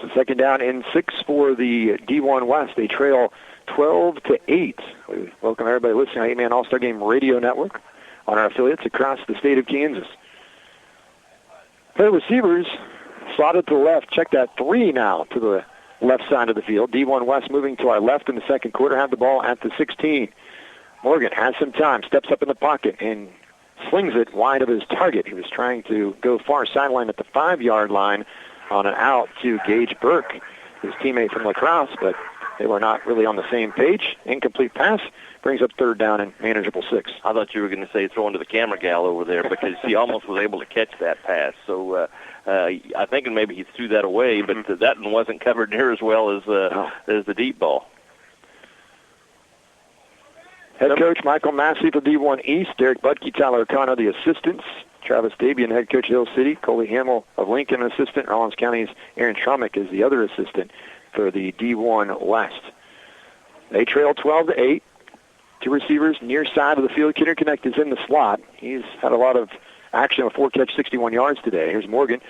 So second down and 6 for the D1 West. They trail 12-8. We welcome everybody listening to 8-Man All-Star Game Radio Network on our affiliates across the state of Kansas. The receivers slotted to the left. Check that, 3 now to the left side of the field. D1 West moving to our left in the second quarter. Have the ball at the 16. Morgan has some time, steps up in the pocket, and slings it wide of his target. He was trying to go far sideline at the 5-yard line on an out to Gage Burke, his teammate from La Crosse, but they were not really on the same page. Incomplete pass brings up third down and manageable 6. I thought you were going to say throwing to the camera gal over there because he almost was able to catch that pass. So I think maybe he threw that away, but that one wasn't covered near as well as the deep ball. Head coach Michael Massey for D1 East, Derek Budke, Tyler O'Connor, the assistants, Travis Dabian, head coach Hill City, Coley Hamill of Lincoln, assistant, Rollins County's Aaron Trumick is the other assistant for the D1 West. They trail 12-8. 2 receivers near side of the field. Kidder Connect is in the slot. He's had a lot of action with 4 catch, 61 yards today. Here's Morgan.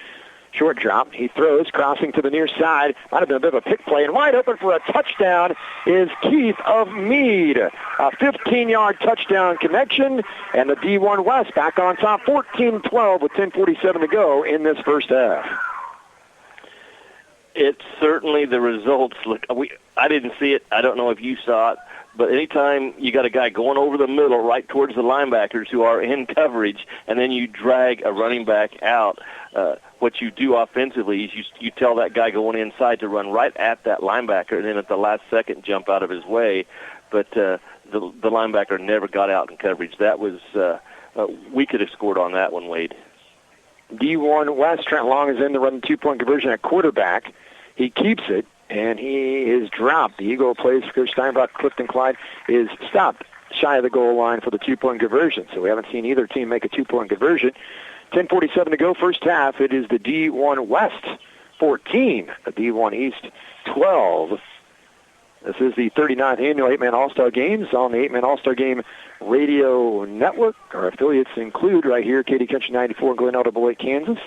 Short drop. He throws, crossing to the near side. Might have been a bit of a pick play. And wide open for a touchdown is Keith of Meade. A 15-yard touchdown connection. And the D1 West back on top, 14-12 with 10:47 to go in this first half. It's certainly the results. Look, I didn't see it. I don't know if you saw it. But anytime you got a guy going over the middle right towards the linebackers who are in coverage, and then you drag a running back out, what you do offensively is you tell that guy going inside to run right at that linebacker, and then at the last second jump out of his way. But the linebacker never got out in coverage. That was we could have scored on that one, Wade. D1 West, Trent Long is in to run the 2-point conversion at quarterback. He keeps it. And he is dropped. The Eagle plays for Coach Steinbach. Clifton Clyde is stopped shy of the goal line for the 2-point conversion. So we haven't seen either team make a 2-point conversion. 10:47 to go, first half. It is the D1 West 14, the D1 East 12. This is the 39th annual 8-Man All-Star Games on the 8-Man All-Star Game Radio Network. Our affiliates include right here Katy Country 94 in Glen Elder, Beloit, Kansas.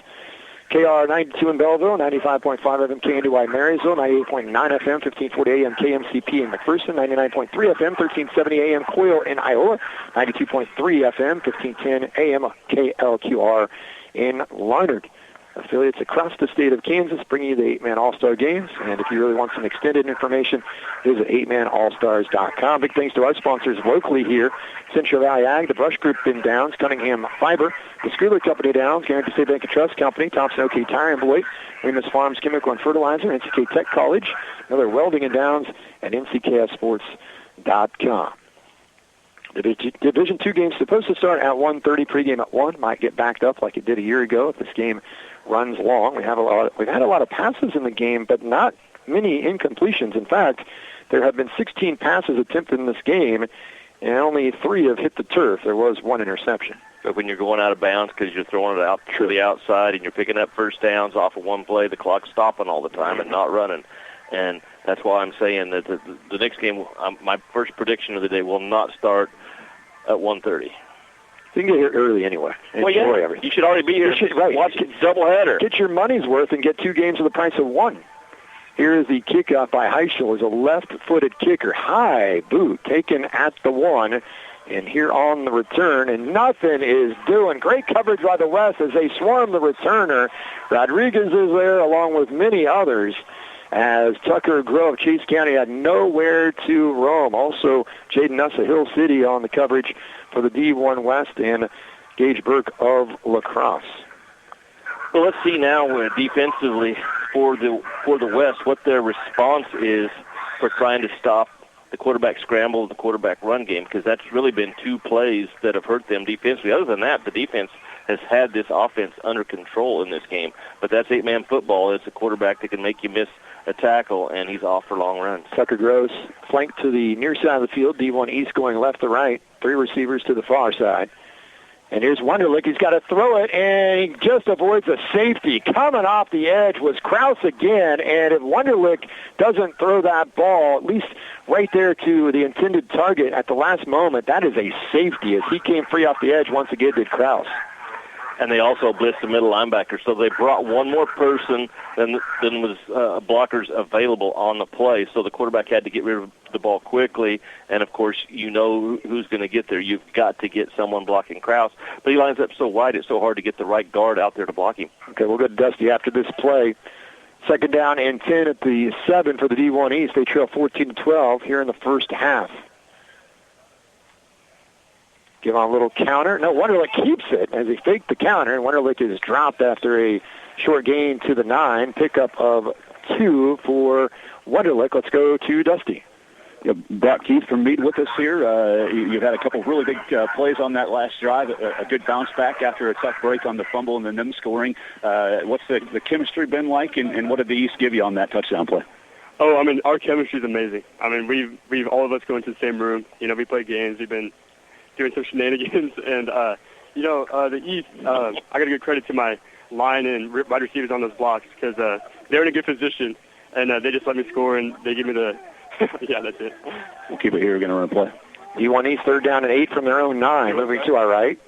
KR 92 in Belleville, 95.5 FM KNDY Marysville, 98.9 FM, 1540 AM KMCP in McPherson, 99.3 FM, 1370 AM Coyle in Iowa, 92.3 FM, 1510 AM KLQR in Larned. Affiliates across the state of Kansas bringing you the 8-Man All-Star Games. And if you really want some extended information, visit 8manallstars.com. Big thanks to our sponsors locally here, Central Valley Ag, the Brush Group in Downs, Cunningham Fiber, the Schooler Company Downs, Guarantee State Bank and Trust Company, Thompson OK Tire in Beloit, Remus Farms Chemical and Fertilizer, NCK Tech College, another Welding in Downs, and NCKSports.com. Division II game supposed to start at 1:30, pregame at 1. Might get backed up like it did a year ago if this game runs long. We've had a lot of passes in the game, but not many incompletions. In fact, there have been 16 passes attempted in this game, and only 3 have hit the turf. There was 1 interception. But when you're going out of bounds because you're throwing it out to the outside and you're picking up first downs off of one play, the clock's stopping all the time and not running. And that's why I'm saying that the next game, my first prediction of the day, will not start at 1:30. You can get here early anyway. Well, yeah, everything. you should already be here. Right. Watch the doubleheader. Get your money's worth and get 2 games for the price of 1. Here is the kickoff by Heischel. Is a left-footed kicker. High boot taken at the 1. And here on the return, and nothing is doing. Great coverage by the West as they swarm the returner. Rodriguez is there along with many others, as Tucker Grove, Chase County, had nowhere to roam. Also, Jaden Nuss of Hill City on the coverage for the D1 West, and Gage Burke of La Crosse. Well, let's see now defensively for the West what their response is for trying to stop the quarterback scramble and the quarterback run game, because that's really been 2 plays that have hurt them defensively. Other than that, the defense has had this offense under control in this game. But that's 8-man football. It's a quarterback that can make you miss a tackle, and he's off for long runs. Tucker Gross flanked to the near side of the field, D1 East going left to right, 3 receivers to the far side. And here's Wunderlich. He's got to throw it, and he just avoids a safety. Coming off the edge was Krause again, and if Wunderlich doesn't throw that ball, at least right there to the intended target at the last moment, that is a safety as he came free off the edge once again did Krause. and they also blitzed the middle linebacker. So they brought one more person than was blockers available on the play. So the quarterback had to get rid of the ball quickly, and, of course, you know who's going to get there. You've got to get someone blocking Krause. But he lines up so wide, it's so hard to get the right guard out there to block him. Okay, we'll go to Dusty after this play. Second down and 10 at the 7 for the D1 East. They trail 14-12 here in the first half. Give on a little counter. No, Wunderlich keeps it as he faked the counter, and Wunderlich is dropped after a short gain to the 9. Pickup of 2 for Wunderlich. Let's go to Dusty. Yeah, Brock Keith from Meade with us here. You've had a couple of really big plays on that last drive, a good bounce back after a tough break on the fumble and then them scoring. What's the chemistry been like, and what did the East give you on that touchdown play? Oh, I mean, our chemistry is amazing. I mean, we've all of us go into the same room. You know, we play games. We've been doing some shenanigans, and the East. I got to give credit to my line and wide receivers on those blocks because they're in a good position, and they just let me score, and they give me the. Yeah, that's it. We'll keep it here. We're going to run a play. D1 East third down and 8 from their own 9. Moving to our right.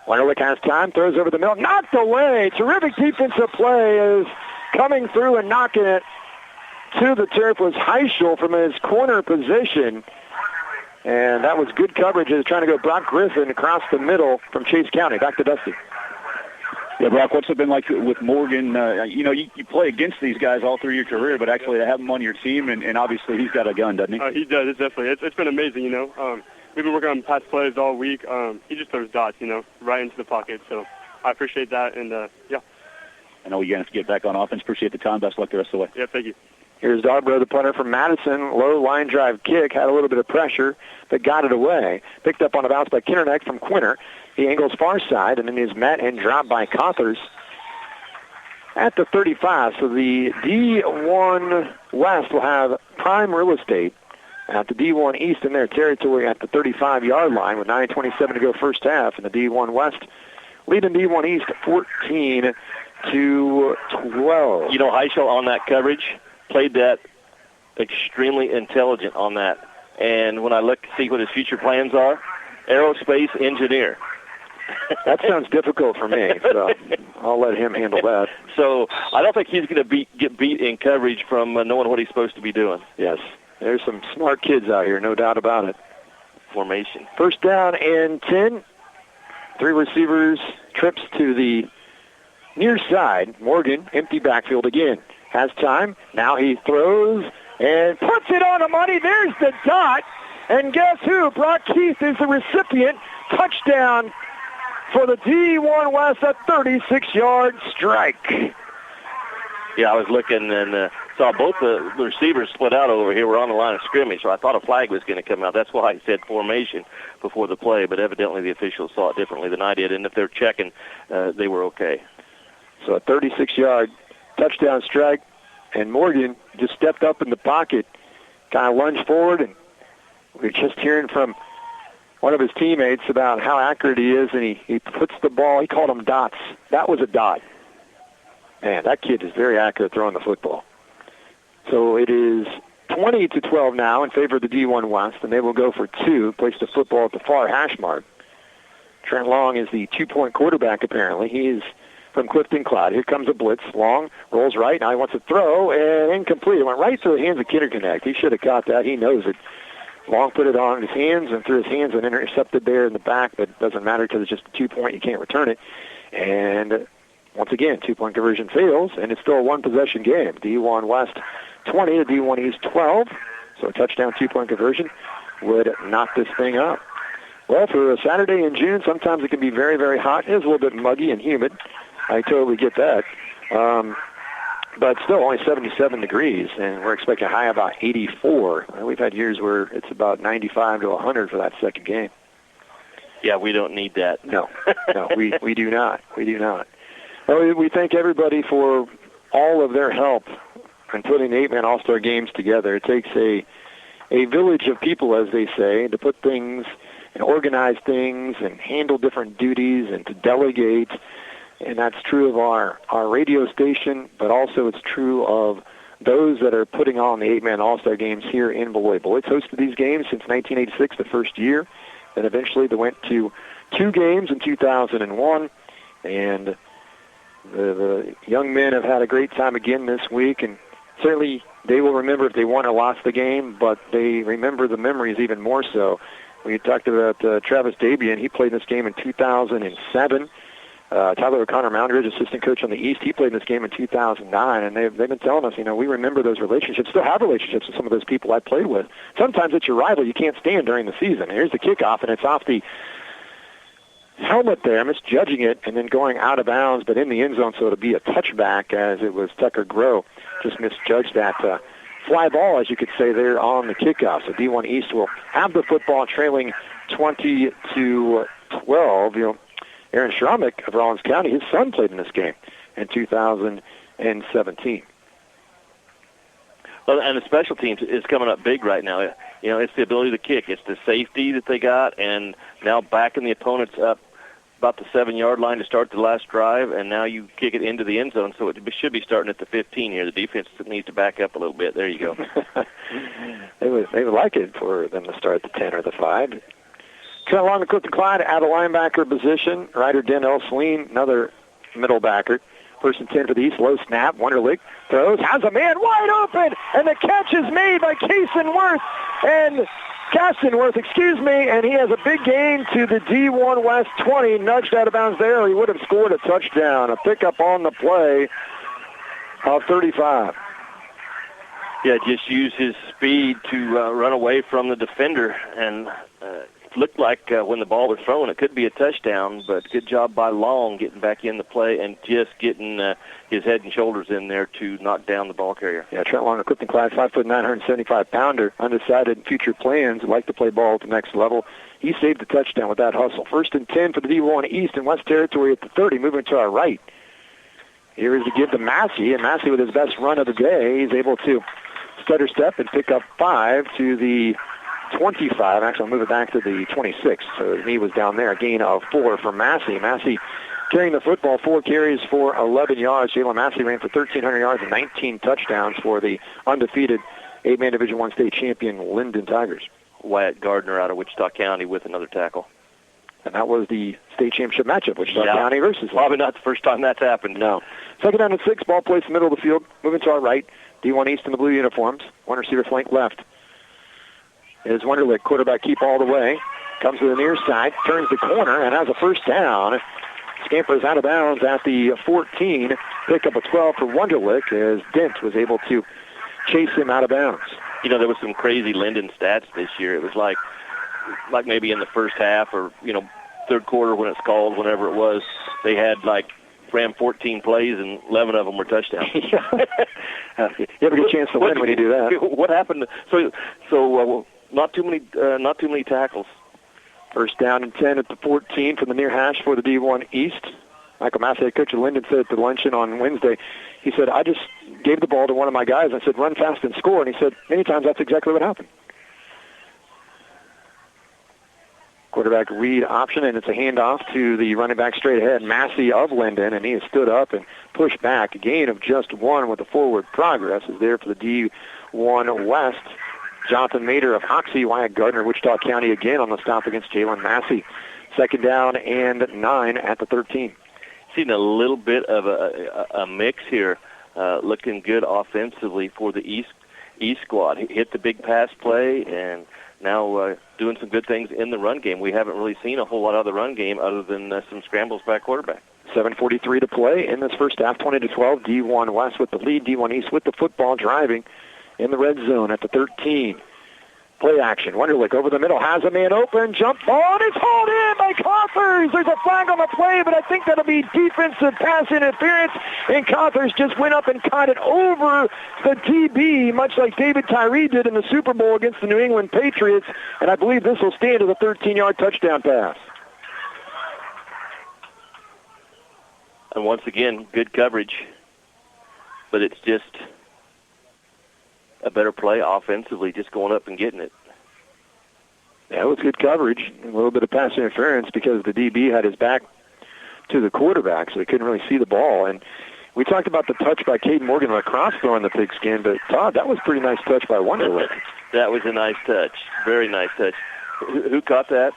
Wunderlich has time, throws over the middle, knocked away. Terrific defensive play is coming through and knocking it to the turf was Heischel from his corner position. And that was good coverage. He was trying to go Brock Griffin across the middle from Chase County. Back to Dusty. Yeah, Brock, what's it been like with Morgan? You play against these guys all through your career, but actually to have him on your team, and obviously he's got a gun, doesn't he? He does, definitely. It's been amazing, We've been working on pass plays all week. He just throws dots, right into the pocket. So I appreciate that, and, yeah. I know you're going to have to get back on offense. Appreciate the time. Best luck the rest of the way. Yeah, thank you. Here's Darbro, the punter from Madison. Low line drive kick, had a little bit of pressure, but got it away. Picked up on a bounce by Kinnerneck from Quinter. He angles far side, and then is met and dropped by Cothers at the 35. So the D1 West will have prime real estate at the D1 East in their territory at the 35-yard line with 9:27 to go first half. And the D1 West leading D1 East 14-12. Heischel on that coverage played that extremely intelligent on that. And when I look to see what his future plans are, aerospace engineer. That sounds difficult for me, so I'll let him handle that. So I don't think he's going to get beat in coverage from knowing what he's supposed to be doing. Yes, there's some smart kids out here, no doubt about it. Formation. First down and 10. 3 receivers, trips to the near side. Morgan, empty backfield again. Has time. Now he throws and puts it on the money. There's the dot. And guess who? Brock Keith is the recipient. Touchdown for the D1 West, a 36-yard strike. Yeah, I was looking and saw both the receivers split out over here. We're on the line of scrimmage, so I thought a flag was going to come out. That's why I said formation before the play, but evidently the officials saw it differently than I did, and if they're checking, they were okay. So a 36-yard touchdown strike, and Morgan just stepped up in the pocket, kind of lunged forward, and we're just hearing from one of his teammates about how accurate he is, and he puts the ball, he called them dots. That was a dot. Man, that kid is very accurate throwing the football. So it is 20-12 now in favor of the D1 West, and they will go for 2, place the football at the far hash mark. Trent Long is the 2-point quarterback, apparently. He is from Clifton Clyde. Here comes a blitz. Long rolls right. Now he wants to throw, and incomplete. It went right through the hands of Kinderconnect. He should have caught that. He knows it. Long put it on his hands and through his hands and intercepted there in the back, but it doesn't matter because it's just a 2-point. You can't return it. And once again, 2-point conversion fails, and it's still a one-possession game. D1 West 20 to D1 East 12. So a touchdown 2-point conversion would knock this thing up. Well, for a Saturday in June, sometimes it can be very, very hot. It is a little bit muggy and humid. I totally get that. But still only 77 degrees, and we're expecting a high of about 84. We've had years where it's about 95 to 100 for that second game. Yeah, we don't need that. No, we do not. We do not. Well, we thank everybody for all of their help in putting the 8-man All-Star games together. It takes a village of people, as they say, to put things and organize things and handle different duties and to delegate. And that's true of our radio station, but also it's true of those that are putting on the 8-man All-Star games here in Beloit. Beloit's hosted these games since 1986, the first year. Then eventually they went to 2 games in 2001, and the young men have had a great time again this week, and certainly they will remember if they won or lost the game, but they remember the memories even more so. We talked about Travis Dabian. He played this game in 2007. Tyler O'Connor Moundridge, assistant coach on the East, he played in this game in 2009, and they've been telling us, we remember those relationships, still have relationships with some of those people I played with. Sometimes it's your rival you can't stand during the season. And here's the kickoff, and it's off the helmet there, misjudging it, and then going out of bounds, but in the end zone, so it'll be a touchback, as it was Tucker Groh just misjudged that fly ball, as you could say, there on the kickoff. So D1 East will have the football trailing 20-12. Aaron Schramek of Rollins County, his son played in this game in 2017. Well, and the special teams is coming up big right now. It's the ability to kick. It's the safety that they got, and now backing the opponents up about the 7-yard line to start the last drive, and now you kick it into the end zone, so it should be starting at the 15 here. The defense needs to back up a little bit. There you go. They would like it for them to start at the 10 or the 5. Cut along the Clifton Clyde out of linebacker position. Ryder Den Elsleen, another middle backer. First and 10 for the East. Low snap. Wunderlich throws. Has a man wide open. And the catch is made by Castenworth, and he has a big gain to the D1 West 20. Nudged out of bounds there. He would have scored a touchdown. A pickup on the play of 35. Yeah, just use his speed to run away from the defender, and looked like when the ball was thrown, it could be a touchdown, but good job by Long getting back in the play and just getting his head and shoulders in there to knock down the ball carrier. Yeah, Trent Long, a Clifton Clyde, 5'9", 175-pounder, undecided future plans, like to play ball at the next level. He saved the touchdown with that hustle. First and 10 for the D1 East in West Territory at the 30, moving to our right. Here is the give to Massey, and Massey with his best run of the day, he's able to stutter step and pick up 5 to the 25. Actually, I'll move it back to the 26. So his knee was down there. A gain of 4 for Massey. Massey carrying the football, 4 carries for 11 yards. Jalen Massey ran for 1,300 yards and 19 touchdowns for the undefeated 8-man Division I state champion Linden Tigers. Wyatt Gardner out of Wichita County with another tackle. And that was the state championship matchup, Wichita County versus probably not the first time that's happened. No. Second down and 6, ball placed in the middle of the field. Moving to our right. D1 East in the blue uniforms. One receiver flank left. Is Wunderlich, quarterback keep all the way. Comes to the near side, turns the corner, and has a first down. Scampers out of bounds at the 14. Pick up a 12 for Wunderlich as Dent was able to chase him out of bounds. There was some crazy Linden stats this year. It was like maybe in the first half or, third quarter when it's called, whenever it was, they had ran 14 plays and 11 of them were touchdowns. You ever get a chance to win when you do that? What happened? So not too many tackles. First down and 10 at the 14 from the near hash for the D1 East. Michael Massey, coach of Linden, said at the luncheon on Wednesday, he said, I just gave the ball to one of my guys. I said, run fast and score. And he said, many times that's exactly what happened. Quarterback read option, and it's a handoff to the running back straight ahead, Massey of Linden, and he has stood up and pushed back. A gain of just 1 with the forward progress is there for the D1 West. Jonathan Mader of Hoxie, Wyatt Gardner, Wichita County again on the stop against Jalen Massey. Second down and 9 at the 13. Seen a little bit of a mix here, looking good offensively for the East squad. He hit the big pass play and now doing some good things in the run game. We haven't really seen a whole lot of the run game other than some scrambles by quarterback. 7:43 to play in this first half, 20-12. D1 West with the lead. D1 East with the football, driving in the red zone at the 13. Play action. Wunderlich over the middle, has a man open, jump ball, and it's hauled in by Cothers. There's a flag on the play, but I think that'll be defensive pass interference, and Cothers just went up and caught it over the DB, much like David Tyree did in the Super Bowl against the New England Patriots, and I believe this will stand as a 13-yard touchdown pass. And once again, good coverage, but it's just a better play offensively, just going up and getting it. Yeah, it was good coverage. A little bit of pass interference because the DB had his back to the quarterback, so he couldn't really see the ball. And we talked about the touch by Caden Morgan across throwing the pigskin, but Todd, that was a pretty nice touch by Wunderlich. That was a nice touch. Very nice touch. Who caught that?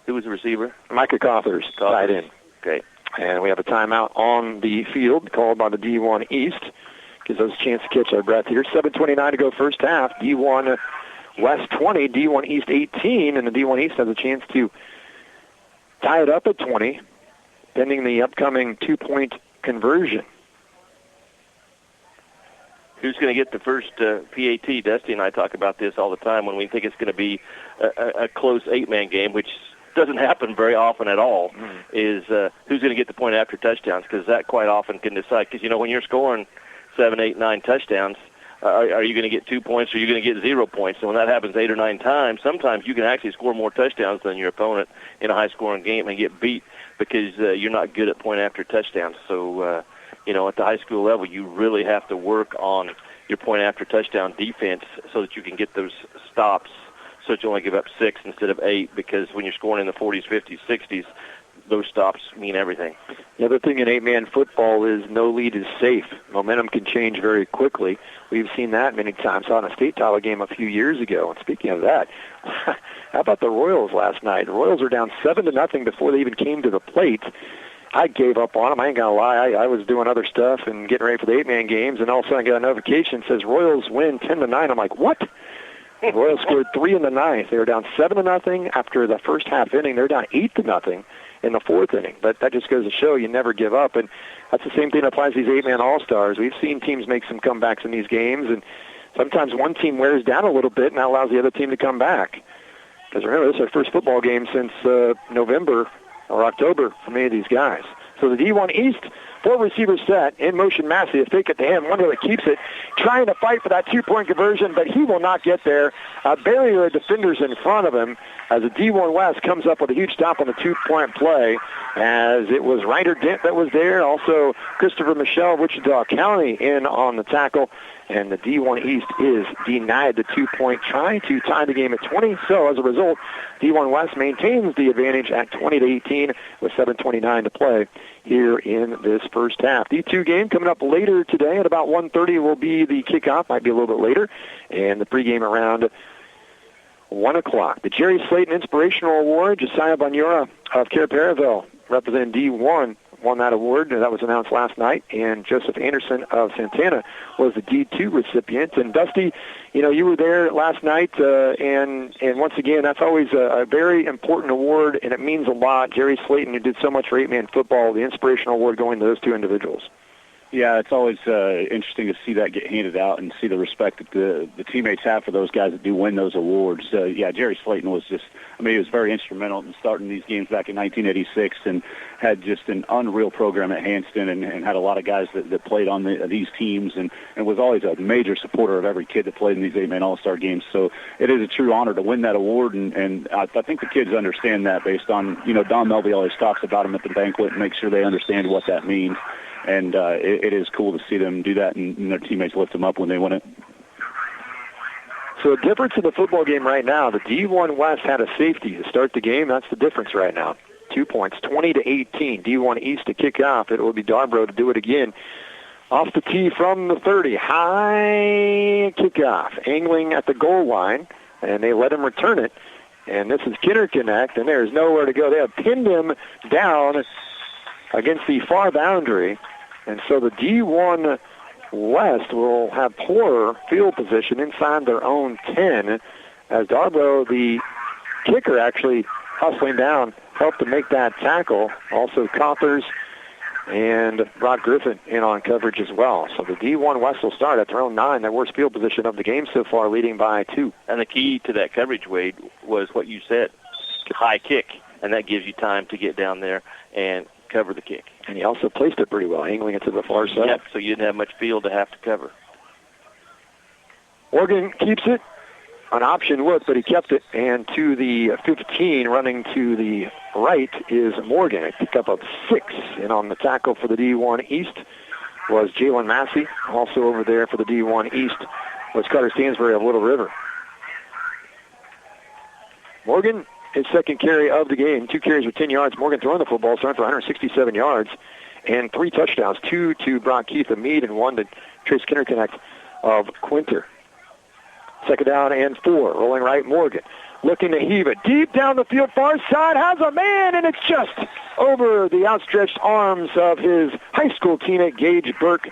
Who was the receiver? Micah Cothers, tight end. Okay. And we have a timeout on the field called by the D1 East. Gives us a chance to catch our breath here. 7:29 to go first half. D1 West 20, D1 East 18, and the D1 East has a chance to tie it up at 20, pending the upcoming 2-point conversion. Who's going to get the first PAT? Dusty and I talk about this all the time when we think it's going to be a close 8-man game, which doesn't happen very often at all, is who's going to get the point after touchdowns, because that quite often can decide. Because, when you're scoring 7, 8, 9 touchdowns, are you going to get 2 points or are you going to get 0 points? And when that happens 8 or 9 times, sometimes you can actually score more touchdowns than your opponent in a high-scoring game and get beat because you're not good at point after touchdowns. So, at the high school level, you really have to work on your point after touchdown defense so that you can get those stops so that you only give up 6 instead of 8, because when you're scoring in the 40s, 50s, 60s, those stops mean everything. The other thing in 8-man football is no lead is safe. Momentum can change very quickly. We've seen that many times on a state title game a few years ago. And speaking of that, how about the Royals last night? The Royals were down 7-0 before they even came to the plate. I gave up on them. I ain't going to lie. I was doing other stuff and getting ready for the 8-man games, and all of a sudden I got a notification that says Royals win 10-9. I'm like, what? The Royals scored 3 in the 9th. They were down 7-0 after the first half inning. They're down 8-0 in the 4th inning. But that just goes to show you never give up. And that's the same thing that applies to these 8-man all-stars. We've seen teams make some comebacks in these games, and sometimes one team wears down a little bit and that allows the other team to come back. Because remember, this is our first football game since November or October for many of these guys. So the D1 East, 4 receivers set, in motion Massey, a fake it to him, Wonderlich keeps it, trying to fight for that 2-point conversion, but he will not get there. A barrier of defenders in front of him as the D1 West comes up with a huge stop on the 2-point play, as it was Ryder Dent that was there, also Christopher Michelle, Wichita County in on the tackle, and the D1 East is denied the 2-point, trying to tie the game at 20. So as a result, D1 West maintains the advantage at 20-18 with 7:29 to play here in this first half. D2 game coming up later today at about 1:30 will be the kickoff, might be a little bit later, and the pregame around 1 o'clock. The Jerry Slayton Inspirational Award, Josiah Bonura of Caraparavel, representing D1, won that award. That was announced last night, and Joseph Anderson of Santana was the D2 recipient. And Dusty, you were there last night, and once again, that's always a very important award, and it means a lot. Jerry Slayton, who did so much for 8-man football, the Inspirational Award going to those 2 individuals. Yeah, it's always interesting to see that get handed out and see the respect that the teammates have for those guys that do win those awards. Jerry Slayton was he was very instrumental in starting these games back in 1986 and had just an unreal program at Hanston and had a lot of guys that played on these teams and was always a major supporter of every kid that played in these 8-man all-star games. So it is a true honor to win that award, and I think the kids understand that based on, Don Melby always talks about them at the banquet and makes sure they understand what that means. And it is cool to see them do that, and their teammates lift them up when they win it. So a difference in the football game right now, the D1 West had a safety to start the game. That's the difference right now. 2 points, 20-18. D1 East to kick off. It will be Darbro to do it again. Off the tee from the 30. High kickoff. Angling at the goal line, and they let him return it. And this is Kinnerconnect, and there's nowhere to go. They have pinned him down against the far boundary. And so the D1 West will have poorer field position inside their own 10 as Darbro, the kicker, actually hustling down, helped to make that tackle. Also Cothers and Rod Griffin in on coverage as well. So the D1 West will start at their own 9, their worst field position of the game so far, leading by 2. And the key to that coverage, Wade, was what you said, high kick, and that gives you time to get down there and cover the kick. And he also placed it pretty well, angling it to the far side. Yep, so you didn't have much field to have to cover. Morgan keeps it. An option look, but he kept it. And to the 15, running to the right, is Morgan. A pickup of 6. And on the tackle for the D1 East was Jalen Massey. Also over there for the D1 East was Carter Stansbury of Little River. Morgan, his second carry of the game, 2 carries for 10 yards. Morgan throwing the football, starting for 167 yards and 3 touchdowns, 2 to Brock Keith of Meade and 1 to Trace Kinnerconnect of Quinter. Second down and 4, rolling right, Morgan. looking to heave it deep down the field, far side, has a man, and it's just over the outstretched arms of his high school teammate, Gage Burke,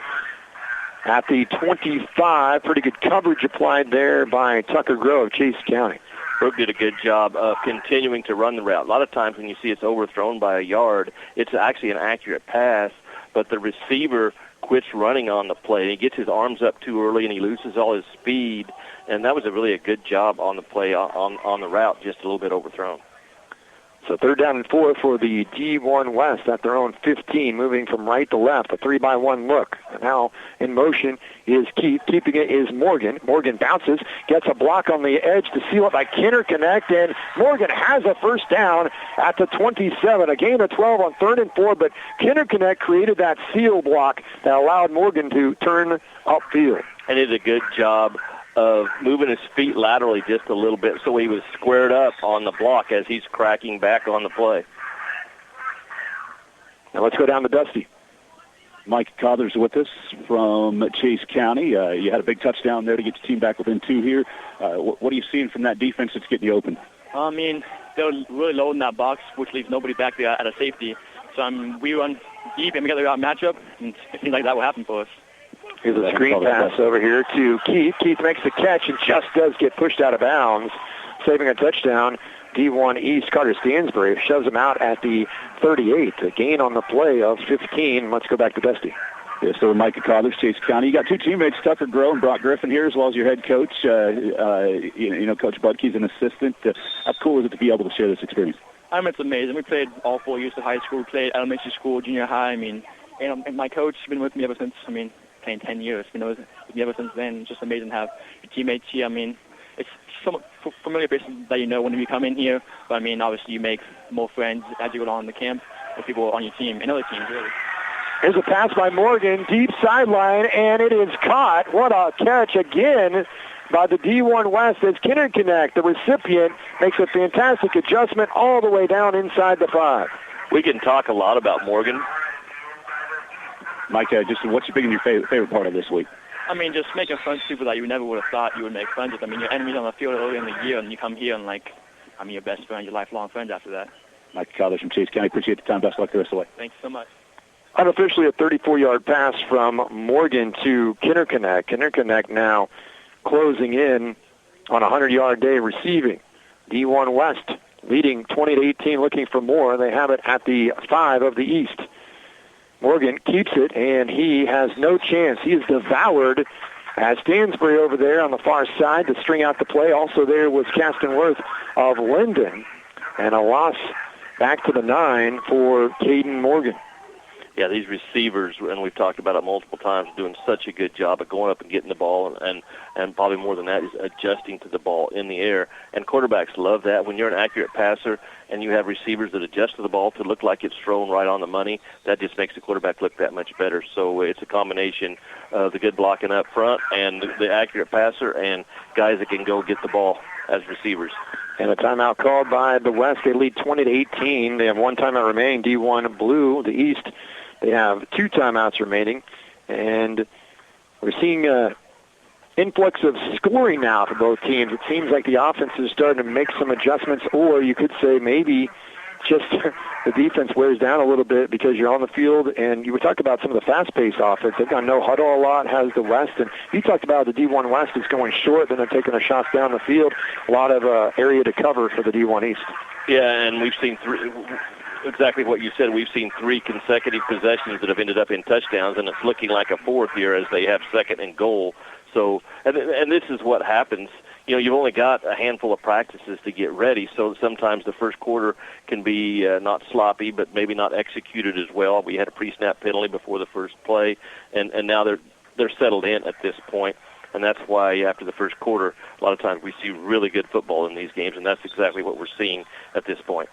at the 25. Pretty good coverage applied there by Tucker Grove of Chase County. Burke did a good job of continuing to run the route. A lot of times when you see it's overthrown by a yard, it's actually an accurate pass, but the receiver quits running on the play. He gets his arms up too early, and he loses all his speed, and that was really a good job on the play, on the route, just a little bit overthrown. So 3rd down and 4 for the D1 West at their own 15, moving from right to left, a 3-by-1 look. And now in motion is Keith. Keeping it is Morgan. Morgan bounces, gets a block on the edge to seal it by Kinderconnect, and Morgan has a first down at the 27. A gain of 12 on 3rd and 4, but Kinderconnect created that seal block that allowed Morgan to turn upfield. And did a good job of moving his feet laterally just a little bit so he was squared up on the block as he's cracking back on the play. Now let's go down to Dusty. Mike Cother's with us from Chase County. You had a big touchdown there to get your team back within 2 here. What are you seeing from that defense that's getting you open? I mean, they're really low in that box, which leaves nobody back there at a safety. So we run deep and we got the right matchup, and it seems like that will happen for us. Here's a screen pass over here to Keith. Keith makes the catch and just does get pushed out of bounds, saving a touchdown. D1 East, Carter Stansbury shoves him out at the 38. A gain on the play of 15. Let's go back to Dusty. Yeah, so Micah Cother, Chase County. You got 2 teammates, Tucker Grove and Brock Griffin here, as well as your head coach. Coach Budke's an assistant. How cool is it to be able to share this experience? It's amazing. We played all 4 years of high school. We played elementary school, junior high. And my coach has been with me ever since, playing 10 years. With me ever since then. It's just amazing to have your teammates here. It's somewhat familiar faces that you know when you come in here. But, obviously you make more friends as you go along in the camp with people on your team and other teams, really. Here's a pass by Morgan, deep sideline, and it is caught. What a catch again by the D1 West as Kinderconnect, the recipient, makes a fantastic adjustment all the way down inside the 5. We can talk a lot about Morgan. Mike, just what's been your favorite part of this week? Just making friends with people that you never would have thought you would make friends with. Your enemies on the field early in the year, and you come here and your best friend, your lifelong friends after that. Mike Cother from Chase County. Appreciate the time. Best of luck the rest of the way. Thanks so much. Unofficially a 34-yard pass from Morgan to Kinderconnect. Kinderconnect now closing in on a 100-yard day receiving. D1 West leading 20-18, looking for more. They have it at the 5 of the East. Morgan keeps it, and he has no chance. He is devoured as Stansbury over there on the far side to string out the play. Also there was Caston Worth of Linden, and a loss back to the 9 for Caden Morgan. Yeah, these receivers, and we've talked about it multiple times, doing such a good job of going up and getting the ball, and probably more than that is adjusting to the ball in the air. And quarterbacks love that. When you're an accurate passer and you have receivers that adjust to the ball to look like it's thrown right on the money, that just makes the quarterback look that much better. So it's a combination of the good blocking up front and the accurate passer and guys that can go get the ball as receivers. And a timeout called by the West. They lead 20-18. They have 1 timeout remaining. D1 Blue, the East, they have 2 timeouts remaining, and we're seeing an influx of scoring now for both teams. It seems like the offense is starting to make some adjustments, or you could say maybe just the defense wears down a little bit because you're on the field, and you were talking about some of the fast-paced offense. They've got no huddle a lot, has the West, and you talked about the D1 West is going short, then they're taking the shots down the field. A lot of area to cover for the D1 East. Yeah, and we've seen exactly what you said. We've seen 3 consecutive possessions that have ended up in touchdowns, and it's looking like a 4th here as they have 2nd and goal. So, and this is what happens. You've only got a handful of practices to get ready, so sometimes the first quarter can be not sloppy, but maybe not executed as well. We had a pre-snap penalty before the first play, and now they're settled in at this point. And that's why after the first quarter, a lot of times we see really good football in these games, and that's exactly what we're seeing at this point.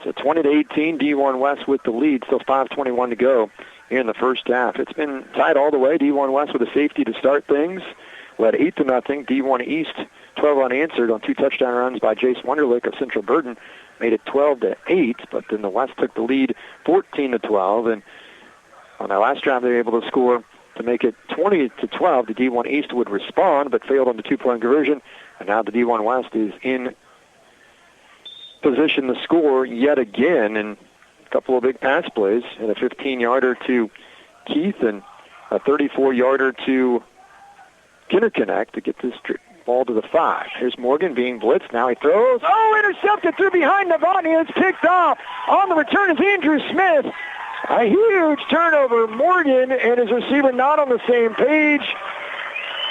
So 20-18, D1 West with the lead. Still 5:21 to go here in the first half. It's been tied all the way. D1 West with a safety to start things. Led 8-0. D1 East, 12 unanswered on 2 touchdown runs by Jace Wunderlich of Central Burton. Made it 12-8, but then the West took the lead 14-12. And on their last drive, they were able to score to make it 20-12. The D1 East would respond, but failed on the two-point conversion. And now the D1 West is in position to score yet again. And a couple of big pass plays, and a 15-yarder to Keith and a 34-yarder to Kinderconnect to get this ball to the 5. Here's Morgan being blitzed. Now he throws. Oh, intercepted through behind Novotny. It's picked off. On the return is Andrew Smith. A huge turnover. Morgan and his receiver not on the same page.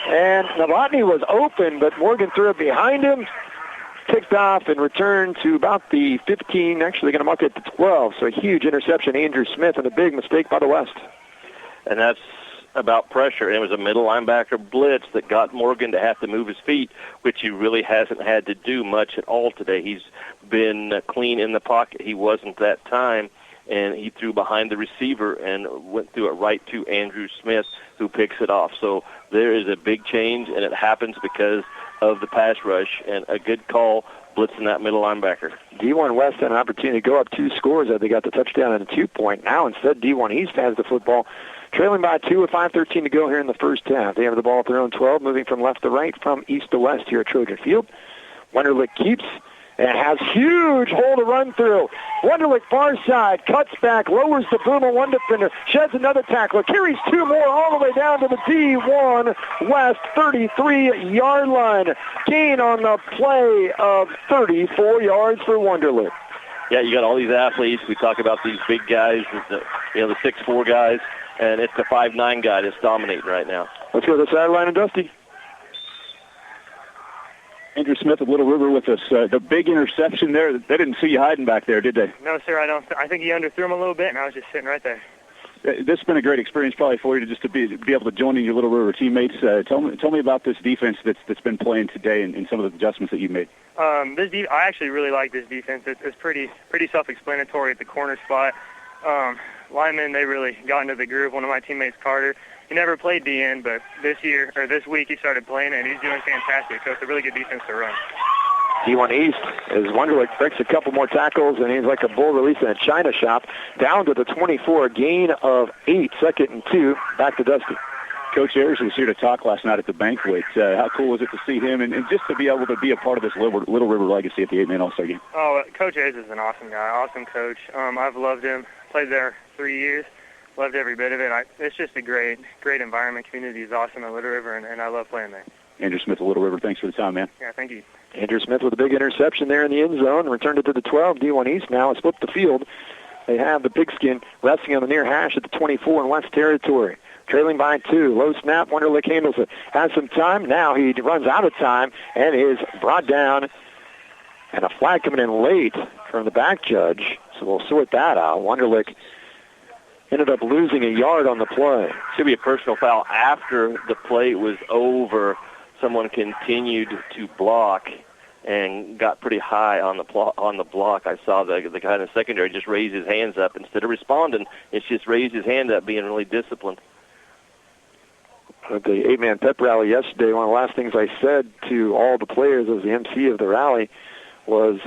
And Novotny was open, but Morgan threw it behind him. Picked off and returned to about the 15. Actually going to mark it to 12. So a huge interception, Andrew Smith, and a big mistake by the West. And that's about pressure. And it was a middle linebacker blitz that got Morgan to have to move his feet, which he really hasn't had to do much at all today. He's been clean in the pocket. He wasn't that time, and he threw behind the receiver and went through it right to Andrew Smith, who picks it off. So there is a big change, and it happens because of the pass rush, and a good call blitzing that middle linebacker. D1 West had an opportunity to go up 2 scores as they got the touchdown and a 2-point. Now instead D1 East has the football, trailing by 2 with 5:13 to go here in the first half. They have the ball at their own 12, moving from left to right, from east to west here at Trojan Field. Wunderlich keeps and has huge hole to run through. Wunderlich far side, cuts back, lowers the boom of one defender, sheds another tackler, carries 2 more all the way down to the D1 West 33-yard line. Gain on the play of 34 yards for Wunderlich. Yeah, you got all these athletes. We talk about these big guys, the 6'4" guys, and it's the 5'9" guy that's dominating right now. Let's go to the sideline of Dusty. Andrew Smith of Little River with us. The big interception there, they didn't see you hiding back there, did they? No, sir, I don't. I think he underthrew him a little bit, and I was just sitting right there. This has been a great experience probably for you to be able to join in your Little River teammates. Tell me about this defense that's been playing today and some of the adjustments that you've made. I actually really like this defense. It's pretty self-explanatory at the corner spot. Linemen, they really got into the groove. One of my teammates, Carter, he never played DN, but this week he started playing, and he's doing fantastic. So it's a really good defense to run. D1 East, as Wunderlich breaks a couple more tackles, and he's like a bull release in a china shop, down to the 24, gain of 8, 2nd and 2, back to Dusty. Coach Ayers was here to talk last night at the banquet. How cool was it to see him and just to be able to be a part of this Little River legacy at the 8-man All-Star game? Oh, Coach Ayers is an awesome guy, awesome coach. I've loved him. Played there 3 years. Loved every bit of it. It's just a great environment. Community is awesome at Little River, and I love playing there. Andrew Smith of Little River, thanks for the time, man. Yeah, thank you. Andrew Smith with a big interception there in the end zone, returned it to the 12. D1 East now has flipped the field. They have the pigskin resting on the near hash at the 24 in West territory. Trailing by 2. Low snap, Wunderlich handles it. Has some time. Now he runs out of time and is brought down. And a flag coming in late from the back judge. So we'll sort that out. Wunderlich ended up losing a yard on the play. Should be a personal foul after the play was over. Someone continued to block and got pretty high on the block. I saw the guy in the secondary just raise his hands up. Instead of responding, it's just raised his hand up, being really disciplined. At the 8-man pep rally yesterday, one of the last things I said to all the players as the MC of the rally was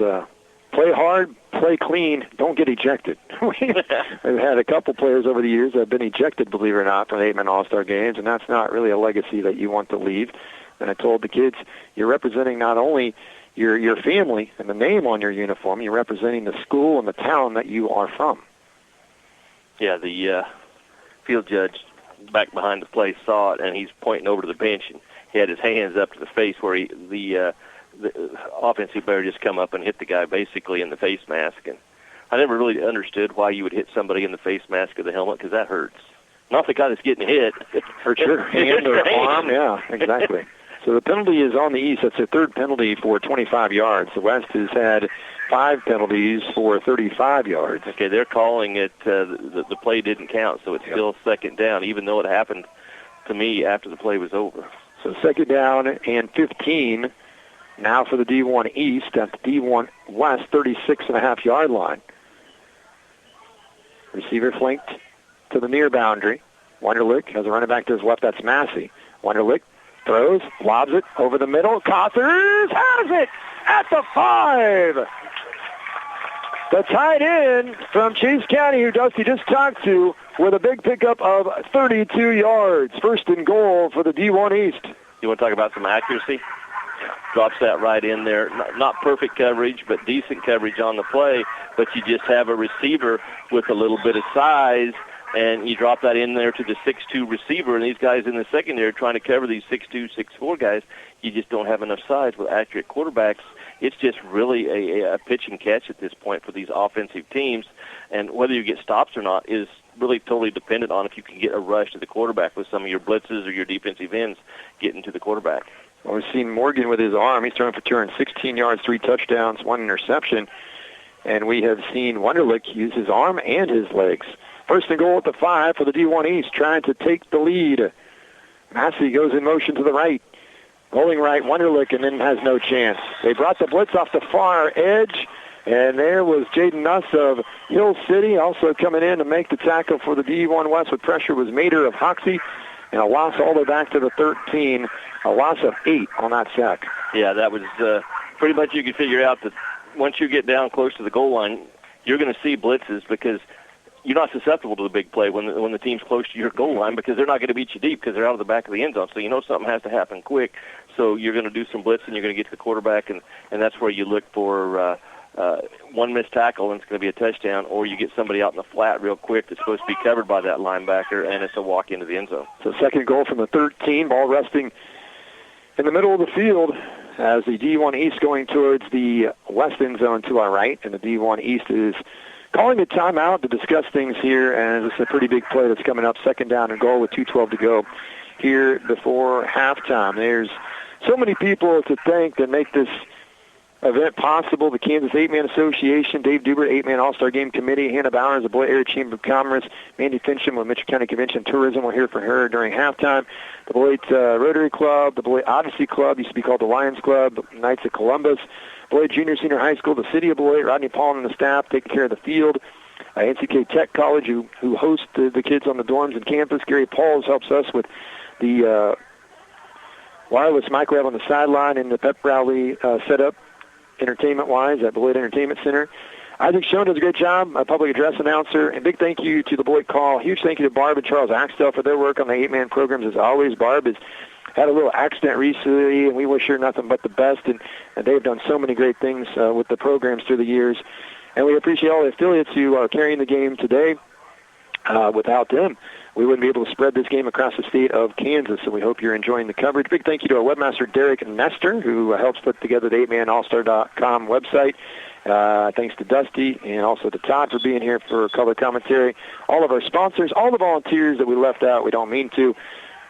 play hard, play clean, don't get ejected. We've had a couple players over the years that have been ejected, believe it or not, from the 8-man All-Star games, and that's not really a legacy that you want to leave. And I told the kids, you're representing not only your family and the name on your uniform, you're representing the school and the town that you are from. Yeah, the field judge back behind the play saw it, and he's pointing over to the bench, and he had his hands up to the face where the offensive player just come up and hit the guy basically in the face mask. And I never really understood why you would hit somebody in the face mask or the helmet, because that hurts. Not the guy that's getting hit. Hurts your hand or arm. Yeah, exactly. So the penalty is on the East. That's their third penalty for 25 yards. The West has had 5 penalties for 35 yards. Okay, they're calling it the play didn't count, so it's still second down, even though it happened to me after the play was over. So second down and 15 now for the D1 East at the D1 West 36.5-yard line. Receiver flanked to the near boundary. Wunderlich has a running back to his left. That's Massey. Wunderlich throws, lobs it over the middle. Cothers has it at the 5. The tight end from Chase County, who Dusty just talked to, with a big pickup of 32 yards. First and goal for the D1 East. You want to talk about some accuracy? Drops that right in there. Not perfect coverage, but decent coverage on the play. But you just have a receiver with a little bit of size, and you drop that in there to the 6'2 receiver, and these guys in the secondary trying to cover these 6'2", 6'4 guys, you just don't have enough size with accurate quarterbacks. It's just really a pitch and catch at this point for these offensive teams, and whether you get stops or not is really totally dependent on if you can get a rush to the quarterback with some of your blitzes or your defensive ends getting to the quarterback. Well, we've seen Morgan with his arm. He's throwing for 216 yards, 3 touchdowns, 1 interception. And we have seen Wunderlich use his arm and his legs. First and goal at the 5 for the D1 East, trying to take the lead. Massey goes in motion to the right. Rolling right, Wunderlich, and then has no chance. They brought the blitz off the far edge, and there was Jaden Nuss of Hill City also coming in to make the tackle for the D1 West with pressure was Mater of Hoxie, and a loss all the way back to the 13, a loss of 8 on that sack. Yeah, that was pretty much you could figure out that once you get down close to the goal line, you're going to see blitzes because you're not susceptible to the big play when the team's close to your goal line because they're not going to beat you deep because they're out of the back of the end zone. So you know something has to happen quick. So you're going to do some blitzing, you're going to get to the quarterback, and that's where you look for one missed tackle and it's going to be a touchdown, or you get somebody out in the flat real quick that's supposed to be covered by that linebacker, and it's a walk into the end zone. So second goal from the 13, ball resting in the middle of the field as the D1 East going towards the west end zone to our right, and the D1 East is calling a timeout to discuss things here, and it's a pretty big play that's coming up, second down and goal with 2:12 to go here before halftime. There's so many people to thank that make this event possible. The Kansas 8-Man Association, Dave Dubert, 8-Man All-Star Game Committee, Hannah Bowers, the Beloit Area Chamber of Commerce, Mandy Fincham with Mitchell County Convention Tourism. We're here for her during halftime. The Beloit Rotary Club, the Beloit Odyssey Club, used to be called the Lions Club, Knights of Columbus, Beloit Junior Senior High School, the City of Beloit, Rodney Paul and the staff taking care of the field. NCK Tech College, who hosts the kids on the dorms and campus. Gary Pauls helps us with the wireless mic we have on the sideline and the pep rally setup entertainment-wise at Beloit Entertainment Center. Isaac Schoen does a great job, a public address announcer, and big thank you to the Beloit Call. Huge thank you to Barb and Charles Axtell for their work on the 8-Man programs as always. Barb has had a little accident recently, and we wish her nothing but the best, and they've done so many great things with the programs through the years. And we appreciate all the affiliates who are carrying the game today. Without them, we wouldn't be able to spread this game across the state of Kansas, so we hope you're enjoying the coverage. Big thank you to our webmaster, Derek Nestor, who helps put together the 8manallstar.com website. Thanks to Dusty and also to Todd for being here for color commentary. All of our sponsors, all the volunteers that we left out, we don't mean to,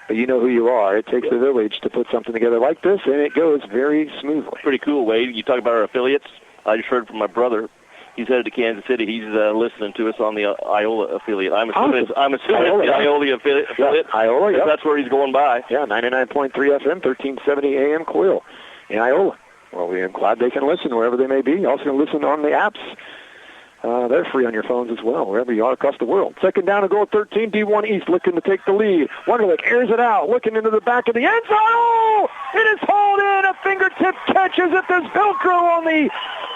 but you know who you are. It takes a village to put something together like this, and it goes very smoothly. Pretty cool, Wade. You talk about our affiliates. I just heard from my brother. He's headed to Kansas City. He's listening to us on the Iola affiliate. I'm assuming it's the Iola affiliate. Yeah, Iola, yeah. That's where he's going by. Yeah, 99.3 FM, 1370 AM Coil in Iola. Well, we're glad they can listen wherever they may be. Also can listen on the apps. They're free on your phones as well, wherever you are across the world. Second down and goal, 13, D1 East looking to take the lead. Wunderlich airs it out, looking into the back of the end zone. Oh, it is hauled in, a fingertip catch as if there's Velcro on the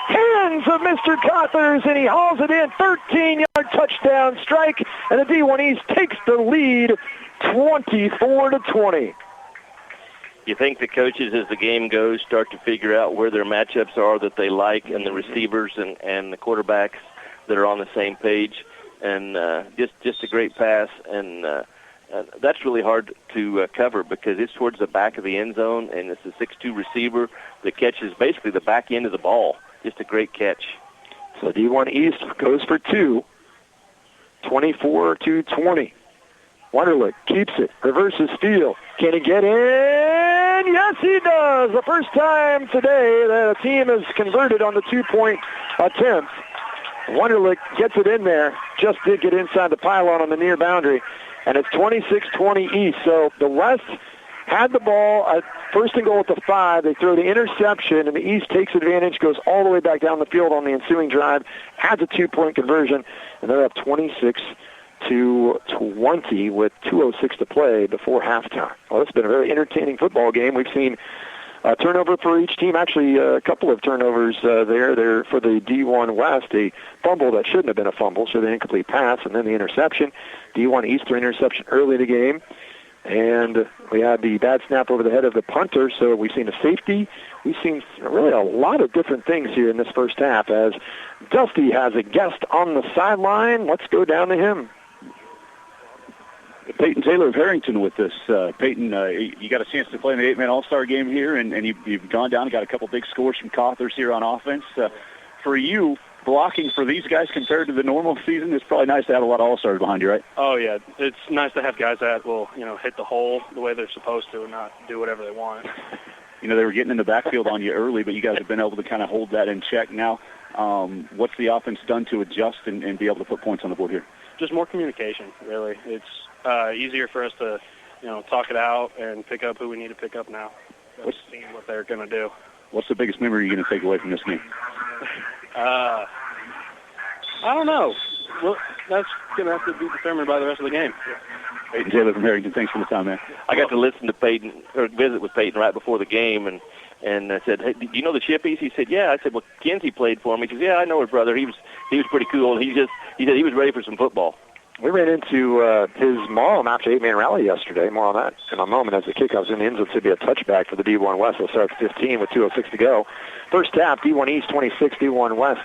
hands of Mr. Cothers, and he hauls it in, 13-yard touchdown strike, and the D1 East takes the lead 24-20. You think the coaches, as the game goes, start to figure out where their matchups are that they like, and the receivers and the quarterbacks that are on the same page, and just a great pass, and that's really hard to cover because it's towards the back of the end zone, and it's a 6'2 receiver that catches basically the back end of the ball. Just a great catch. So D1 East goes for 2, 24-20. Wunderlich keeps it, reverses field. Can he get in? Yes, he does. The first time today that a team has converted on the 2-point attempt. Wunderlich gets it in there. Just did get inside the pylon on the near boundary. And it's 26-20 East. So the West had the ball at first and goal at the 5. They throw the interception, and the East takes advantage, goes all the way back down the field on the ensuing drive, adds a 2-point conversion, and they're up 26-20 with 2:06 to play before halftime. Well, it's been a very entertaining football game. We've seen Turnover for each team. Actually, a couple of turnovers there for the D1 West. A fumble that shouldn't have been a fumble, so the incomplete pass, and then the interception. D1 East, an interception early in the game. And we had the bad snap over the head of the punter, so we've seen a safety. We've seen really a lot of different things here in this first half as Dusty has a guest on the sideline. Let's go down to him. Peyton Taylor of Harrington with us. Peyton, you got a chance to play in the 8-man All-Star game here, and you've gone down and got a couple big scores from Cothers here on offense. For you, blocking for these guys compared to the normal season, it's probably nice to have a lot of All-Stars behind you, right? Oh, yeah. It's nice to have guys that will, hit the hole the way they're supposed to and not do whatever they want. They were getting in the backfield on you early, but you guys have been able to kind of hold that in check now. What's the offense done to adjust and be able to put points on the board here? Just more communication, really. It's easier for us to, talk it out and pick up who we need to pick up now. Just seeing what they're going to do. What's the biggest memory you're going to take away from this game? I don't know. Well, that's going to have to be determined by the rest of the game. Peyton Taylor from Harrington, thanks for the time, man. I got to listen to Peyton, or visit with Peyton right before the game, and I said, "Hey, do you know the Chippies?" He said, "Yeah." I said, "Well, Kenzie played for him." He says, "Yeah, I know his brother. He was pretty cool." And he said he was ready for some football. We ran into his mom after 8-man rally yesterday. More on that in a moment as the kickoff's in the end zone. Should be a touchback for the D1 West. We'll start at 15 with 2:06 to go. First half, D1 East 26, D1 West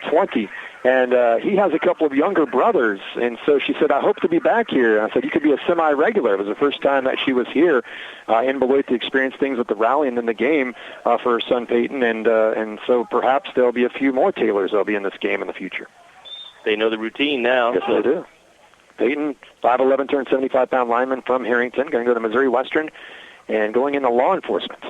20. And he has a couple of younger brothers, and so she said, "I hope to be back here." And I said, "You could be a semi-regular." It was the first time that she was here in Beloit to experience things with the rally and then the game for her son Peyton, and so perhaps there'll be a few more Taylors that'll be in this game in the future. They know the routine now. Yes, they do. Peyton, 5'11", 275-pound lineman from Harrington, going to go to Missouri Western, and going into law enforcement.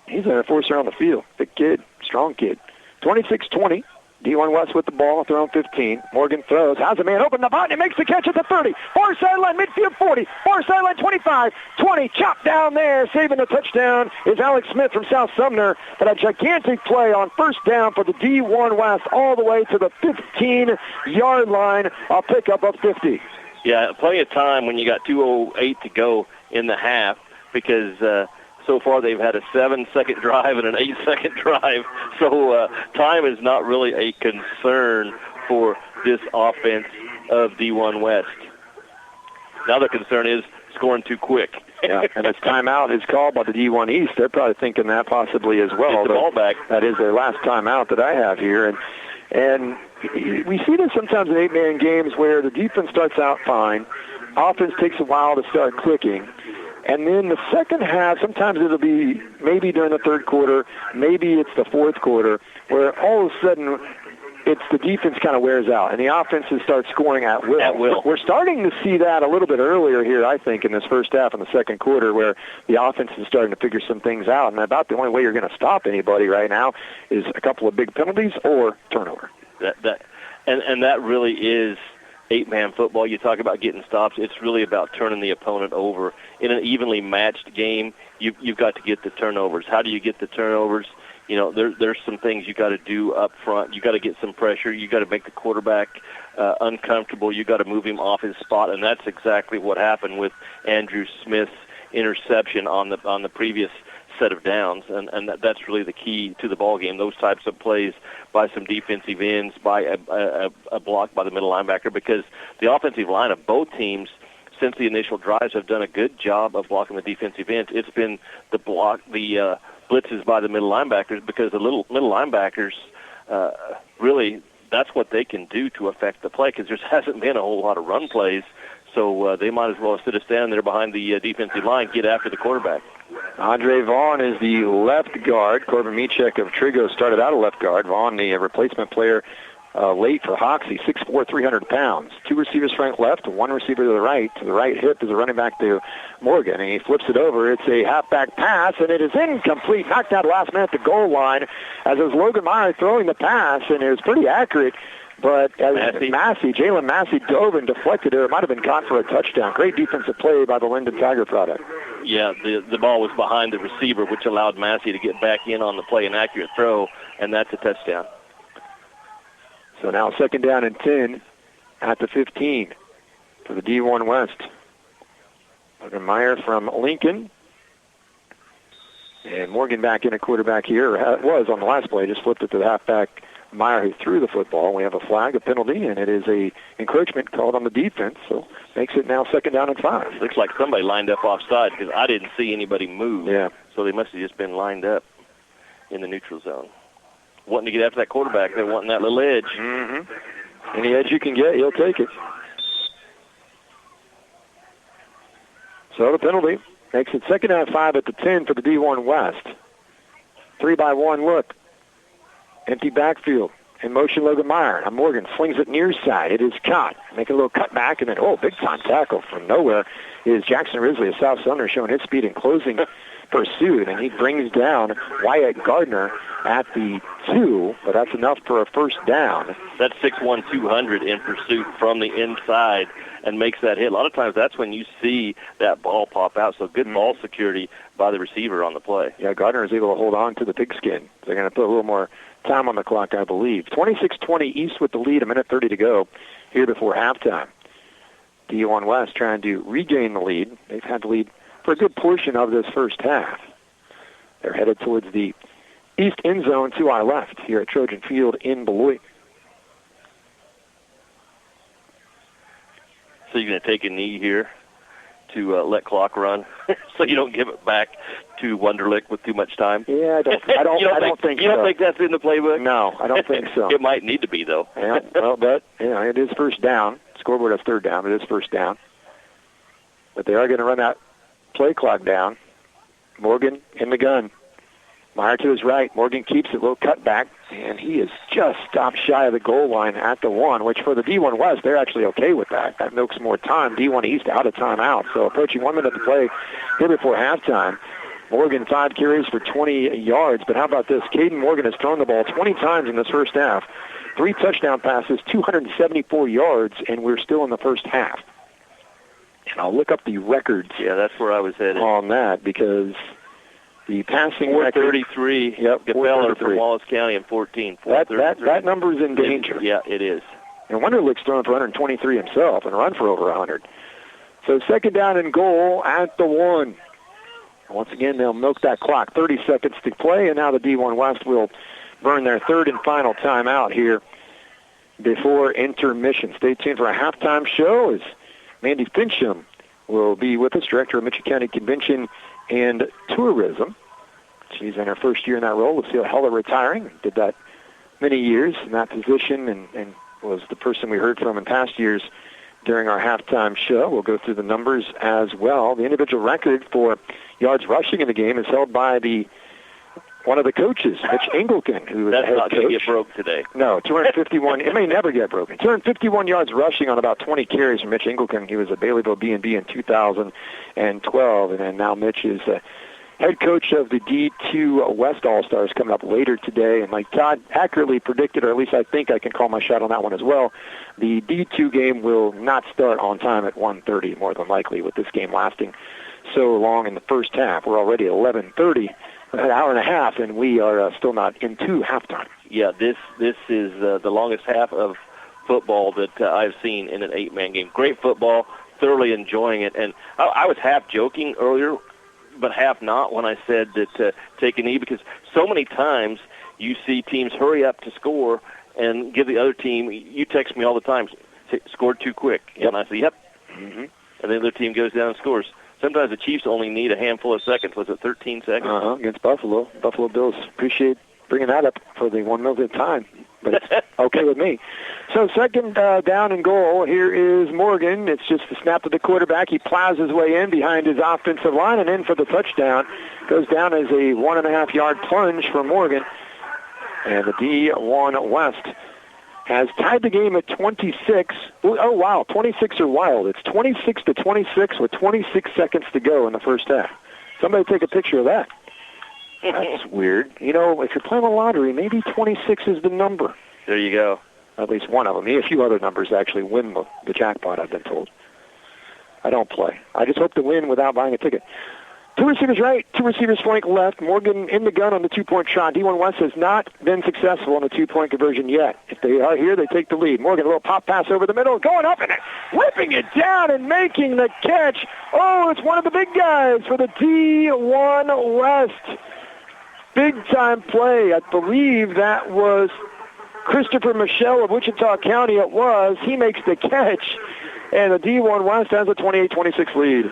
He's an enforcer on the field. Big kid, strong kid. 26-20. D1 West with the ball, thrown 15. Morgan throws, has a man open, Novotny makes the catch at the 30. Far sideline, midfield 40. Far sideline 25, 20. Chopped down there, saving the touchdown is Alex Smith from South Sumner. But a gigantic play on first down for the D1 West all the way to the 15-yard line. A pickup of 50. Yeah, plenty of time when you got 2:08 to go in the half because so far they've had a 7-second drive and an 8-second drive. So time is not really a concern for this offense of D1 West. Now the concern is scoring too quick. Yeah, and its timeout is called by the D1 East. They're probably thinking that possibly as well. Get the ball back. That is their last timeout that I have here. And we see this sometimes in 8-man games where the defense starts out fine. Offense takes a while to start clicking. And then the second half, sometimes it'll be maybe during the third quarter, maybe it's the fourth quarter, where all of a sudden it's the defense kind of wears out, and the offenses start scoring at will. At will. We're starting to see that a little bit earlier here, I think, in this first half in the second quarter, where the offense is starting to figure some things out. And about the only way you're going to stop anybody right now is a couple of big penalties or turnover. And that really is 8-man football. You talk about getting stops. It's really about turning the opponent over. In an evenly matched game, you've got to get the turnovers. How do you get the turnovers? There's some things you got to do up front. You got to get some pressure. You got to make the quarterback uncomfortable. You got to move him off his spot, and that's exactly what happened with Andrew Smith's interception on the previous set of downs, and that's really the key to the ball game. Those types of plays by some defensive ends, by a block by the middle linebacker, because the offensive line of both teams since the initial drives have done a good job of blocking the defensive ends. It's been the blitzes by the middle linebackers, because the middle linebackers really, that's what they can do to affect the play, because there hasn't been a whole lot of run plays. So they might as well, instead of standing there behind the defensive line, get after the quarterback. Andre Vaughn is the left guard. Corbin Michek of Trigo started out a left guard. Vaughn, the replacement player, late for Hoxie, 6'4", 300 pounds. Two receivers Frank left, one receiver to the right. To the right hip is a running back to Morgan, and he flips it over. It's a halfback pass, and it is incomplete. Knocked out last minute at the goal line as it was Logan Meyer throwing the pass, and it was pretty accurate. But as Jalen Massey dove and deflected it, it might have been caught for a touchdown. Great defensive play by the Linden Tiger product. Yeah, the ball was behind the receiver, which allowed Massey to get back in on the play, an accurate throw, and that's a touchdown. So now second down and 10 at the 15 for the D1 West. Logan Meyer from Lincoln And Morgan back in a quarterback here, or was on the last play, just flipped it to the halfback Meyer, who threw the football. We have a flag, a penalty, and it is a encroachment called on the defense, so makes it now 2nd down and 5. Looks like somebody lined up offside because I didn't see anybody move. Yeah. So they must have just been lined up in the neutral zone. Wanting to get after that quarterback. They're wanting that little edge. Mm-hmm. Any edge you can get, you'll take it. So the penalty makes it 2nd down and 5 at the 10 for the D1 West. 3-by-1 look. Empty backfield. In motion, Logan Meyer. Now Morgan slings it near side. It is caught. Making a little cutback, and then, big time tackle from nowhere is Jackson Risley of South Sumner, showing his speed and closing pursuit, and he brings down Wyatt Gardner at the 2, but that's enough for a first down. That's 6'1", 200 in pursuit from the inside and makes that hit. A lot of times that's when you see that ball pop out, so good ball security by the receiver on the play. Yeah, Gardner is able to hold on to the pigskin. They're going to put a little more time on the clock, I believe. 26-20 East with the lead, 1:30 to go here before halftime. D1 West trying to regain the lead. They've had the lead for a good portion of this first half. They're headed towards the east end zone to our left here at Trojan Field in Beloit. So you're going to take a knee here to let clock run, so you don't give it back to Wunderlich with too much time. Yeah, I don't think so. You don't think that's in the playbook? No, I don't think so. It might need to be though. Yeah, well, but it is first down. Scoreboard has 3rd down. It is first down, but they are going to run that play clock down. Morgan in the gun. Meyer to his right. Morgan keeps it, a little cutback, and he is just stopped shy of the goal line at the 1, which for the D1 West, they're actually okay with that. That milks more time. D1 East out of timeout. So approaching 1 minute to play here before halftime. Morgan 5 carries for 20 yards, but how about this? Caden Morgan has thrown the ball 20 times in this first half. 3 touchdown passes, 274 yards, and we're still in the first half. And I'll look up the records. Yeah, that's where I was headed. On that, because the passing 433. Yep, Gepeller from Wallace County in 14. That number is in danger. Yeah, it is. And Wunderlich's thrown for 123 himself and run for over 100. So 2nd down and goal at the 1. Once again, they'll milk that clock. 30 seconds to play, and now the D1 West will burn their 3rd and final timeout here before intermission. Stay tuned for a halftime show as Mandy Fincham will be with us, Director of Mitchell County Convention and Tourism. She's in her first year in that role. Lucille Heller retiring. Did that many years in that position and was the person we heard from in past years during our halftime show. We'll go through the numbers as well. The individual record for yards rushing in the game is held by one of the coaches, Mitch Engelken, who is the head coach. That's not going to get broke today. No, 251. It may never get broken. 251 yards rushing on about 20 carries from Mitch Engelken. He was at Baileyville B&B in 2012, and then now Mitch is head coach of the D2 West All-Stars coming up later today. And like Todd accurately predicted, or at least I think I can call my shot on that one as well, the D2 game will not start on time at 1:30, more than likely, with this game lasting so long in the first half. We're already at 11:30. An hour and a half, and we are still not into halftime. Yeah, this is the longest half of football that I've seen in an 8-man game. Great football, thoroughly enjoying it. And I was half joking earlier, but half not when I said that take a knee, because so many times you see teams hurry up to score and give the other team, you text me all the time, scored too quick. Yep. And I say, yep. Mm-hmm. And the other team goes down and scores. Sometimes the Chiefs only need a handful of seconds. Was it 13 seconds? Against Buffalo. Buffalo Bills. Appreciate bringing that up for the 1 minute time, but it's okay with me. So 2nd down and goal. Here is Morgan. It's just the snap to the quarterback. He plows his way in behind his offensive line and in for the touchdown. Goes down as a 1.5-yard plunge for Morgan. And the D1 West has tied the game at 26. Oh, wow, 26 are wild. It's 26-26 with 26 seconds to go in the first half. Somebody take a picture of that. That's weird. You know, if you're playing the lottery, maybe 26 is the number. There you go. At least one of them. A few other numbers actually win the jackpot, I've been told. I don't play. I just hope to win without buying a ticket. Two receivers right, two receivers flank left. Morgan in the gun on the two-point shot. D1 West has not been successful on the two-point conversion yet. If they are here, they take the lead. Morgan, a little pop pass over the middle, going up and whipping it down and making the catch. Oh, it's one of the big guys for the D1 West. Big-time play. I believe that was Christopher Michelle of Wichita County. It was. He makes the catch, and the D1 West has a 28-26 lead.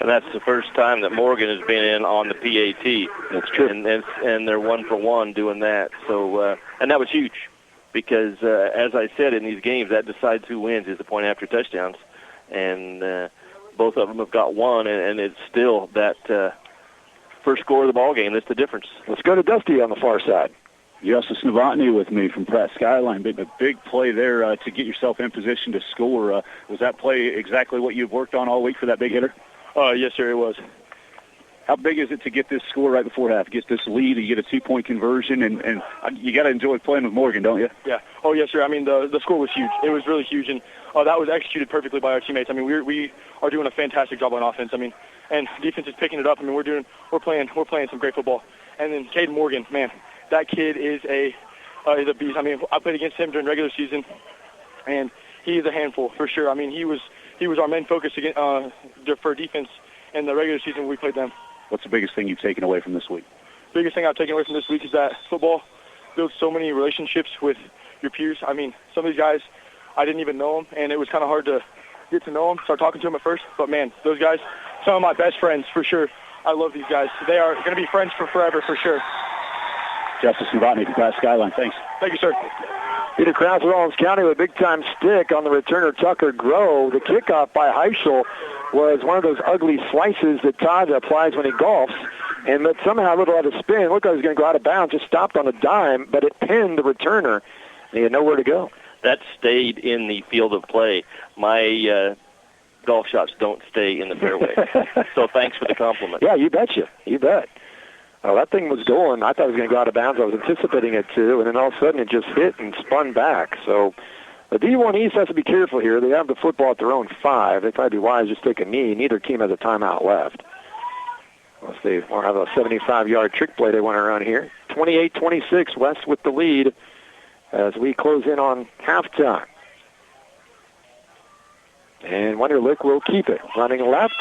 And that's the first time that Morgan has been in on the PAT. That's true. And they're 1-for-1 doing that. So, and that was huge because, as I said, in these games, that decides who wins is the point after touchdowns. And both of them have got one, and it's still that first score of the ball game. That's the difference. Let's go to Dusty on the far side. Justice Novotny with me from Pratt Skyline. A big play there to get yourself in position to score. Was that play exactly what you've worked on all week for that big hitter? Yes, sir, it was. How big is it to get this score right before half, get this lead, you get a two-point conversion, and you got to enjoy playing with Morgan, don't you? Yeah. Oh, yes, sir. I mean, the score was huge. It was really huge, and that was executed perfectly by our teammates. I mean, we are doing a fantastic job on offense. I mean, and defense is picking it up. I mean, we're playing some great football. And then Caden Morgan, man, that kid is a beast. I mean, I played against him during regular season, and he is a handful for sure. I mean, he was our main focus for defense in the regular season when we played them. What's the biggest thing you've taken away from this week? Biggest thing I've taken away from this week is that football builds so many relationships with your peers. I mean, some of these guys, I didn't even know them, and it was kind of hard to get to know them, start talking to them at first. But, man, those guys, some of my best friends for sure. I love these guys. They are going to be friends for forever for sure. Justice Novotny from Pratt Skyline. Thanks. Thank you, sir. Peter Krause, Rawlins County with a big-time stick on the returner, Tucker Groh. The kickoff by Heischel was one of those ugly slices that Todd applies when he golfs, and that somehow a little out of spin. Looked like he was going to go out of bounds, just stopped on a dime, but it pinned the returner, and he had nowhere to go. That stayed in the field of play. My golf shots don't stay in the fairway. So thanks for the compliment. Yeah, you betcha. You bet. Oh, that thing was going. I thought it was going to go out of bounds. I was anticipating it to, and then all of a sudden it just hit and spun back. So the D1 East has to be careful here. They have the football at their own 5. They'd probably be wise to just take a knee. Neither team has a timeout left. Unless they want to have a 75-yard trick play they want to run here. 28-26, West with the lead as we close in on halftime. And Wunderlich will keep it. Running left.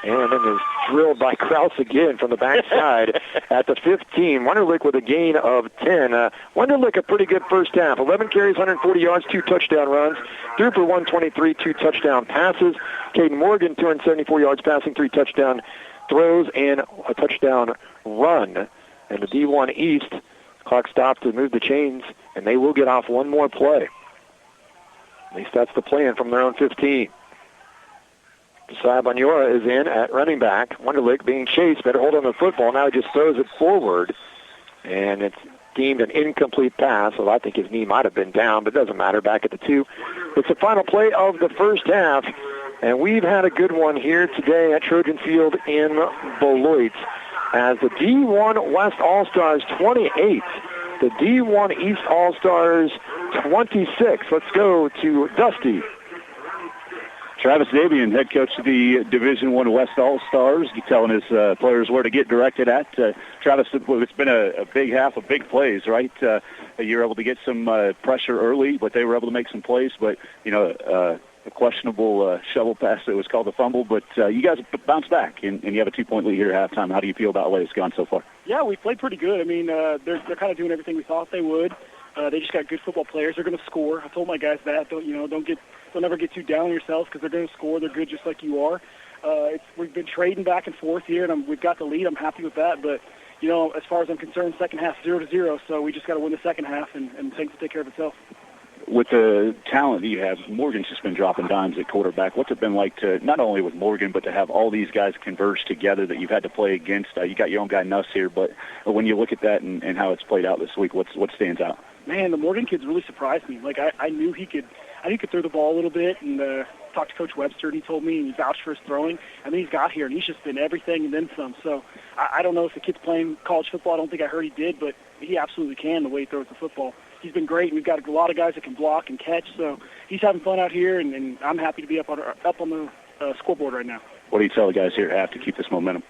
And then is drilled by Krause again from the backside at the 15. Wunderlich with a gain of 10. Wunderlich a pretty good first half. 11 carries, 140 yards, 2 touchdown runs. Threw for 123, 2 touchdown passes. Caden Morgan, 274 yards passing, 3 touchdown throws, and a touchdown run. And the D1 East, clock stopped to move the chains, and they will get off one more play. At least that's the plan from their own 15. Josiah Banyora is in at running back. Wunderlich being chased. Better hold on the football. Now he just throws it forward. And it's deemed an incomplete pass. So I think his knee might have been down, but it doesn't matter. Back at the 2. It's the final play of the first half. And we've had a good one here today at Trojan Field in Beloit. As the D1 West All-Stars 28, the D1 East All-Stars 26. Let's go to Dusty. Travis Davian, head coach of the Division I West All-Stars, telling his players where to get directed at. Travis, it's been a big half of big plays, right? You were able to get some pressure early, but they were able to make some plays. But, a questionable shovel pass that was called a fumble. But you guys bounced back, and you have a 2-point lead here at halftime. How do you feel about the way it's gone so far? Yeah, we played pretty good. I mean, they're kind of doing everything we thought they would. They just got good football players. They're going to score. I told my guys that. Don't ever get too down on yourself because they're going to score. They're good just like you are. We've been trading back and forth here, and we've got the lead. I'm happy with that. But, as far as I'm concerned, second half 0-0. So we just got to win the second half, and things will take care of itself. With the talent that you have, Morgan's just been dropping dimes at quarterback. What's it been like to, not only with Morgan, but to have all these guys converge together that you've had to play against? You got your own guy Nuss here, but when you look at that and how it's played out this week, what stands out? Man, the Morgan kid's really surprised me. Like I knew he could throw the ball a little bit, and talked to Coach Webster, and he told me, and he vouched for his throwing. And then he's got here, and he's just been everything and then some. So I don't know if the kid's playing college football. I don't think I heard he did, but he absolutely can the way he throws the football. He's been great, and we've got a lot of guys that can block and catch. So he's having fun out here, and I'm happy to be up on the scoreboard right now. What do you tell the guys here at half to keep this momentum?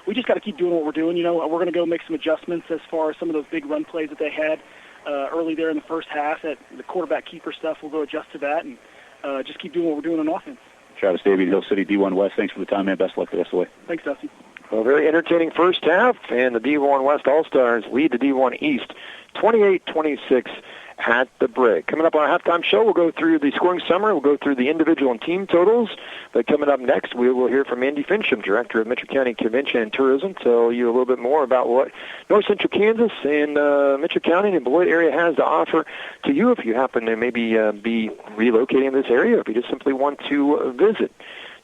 we just got to keep doing what we're doing. You know, we're going to go make some adjustments as far as some of those big run plays that they had early there in the first half. That the quarterback keeper stuff, we'll go adjust to that and just keep doing what we're doing on offense. Travis Davey, Hill City D1 West, thanks for the time, man. Best of luck the rest of the way. Thanks, Dusty. Well, very entertaining first half, and the D1 West All-Stars lead the D1 East 28-26 at the break. Coming up on our halftime show, we'll go through the scoring summary, we'll go through the individual and team totals, but coming up next, we will hear from Andy Fincham, Director of Mitchell County Convention and Tourism, tell you a little bit more about what North Central Kansas and Mitchell County and Beloit area has to offer to you if you happen to maybe be relocating in this area, or if you just simply want to visit.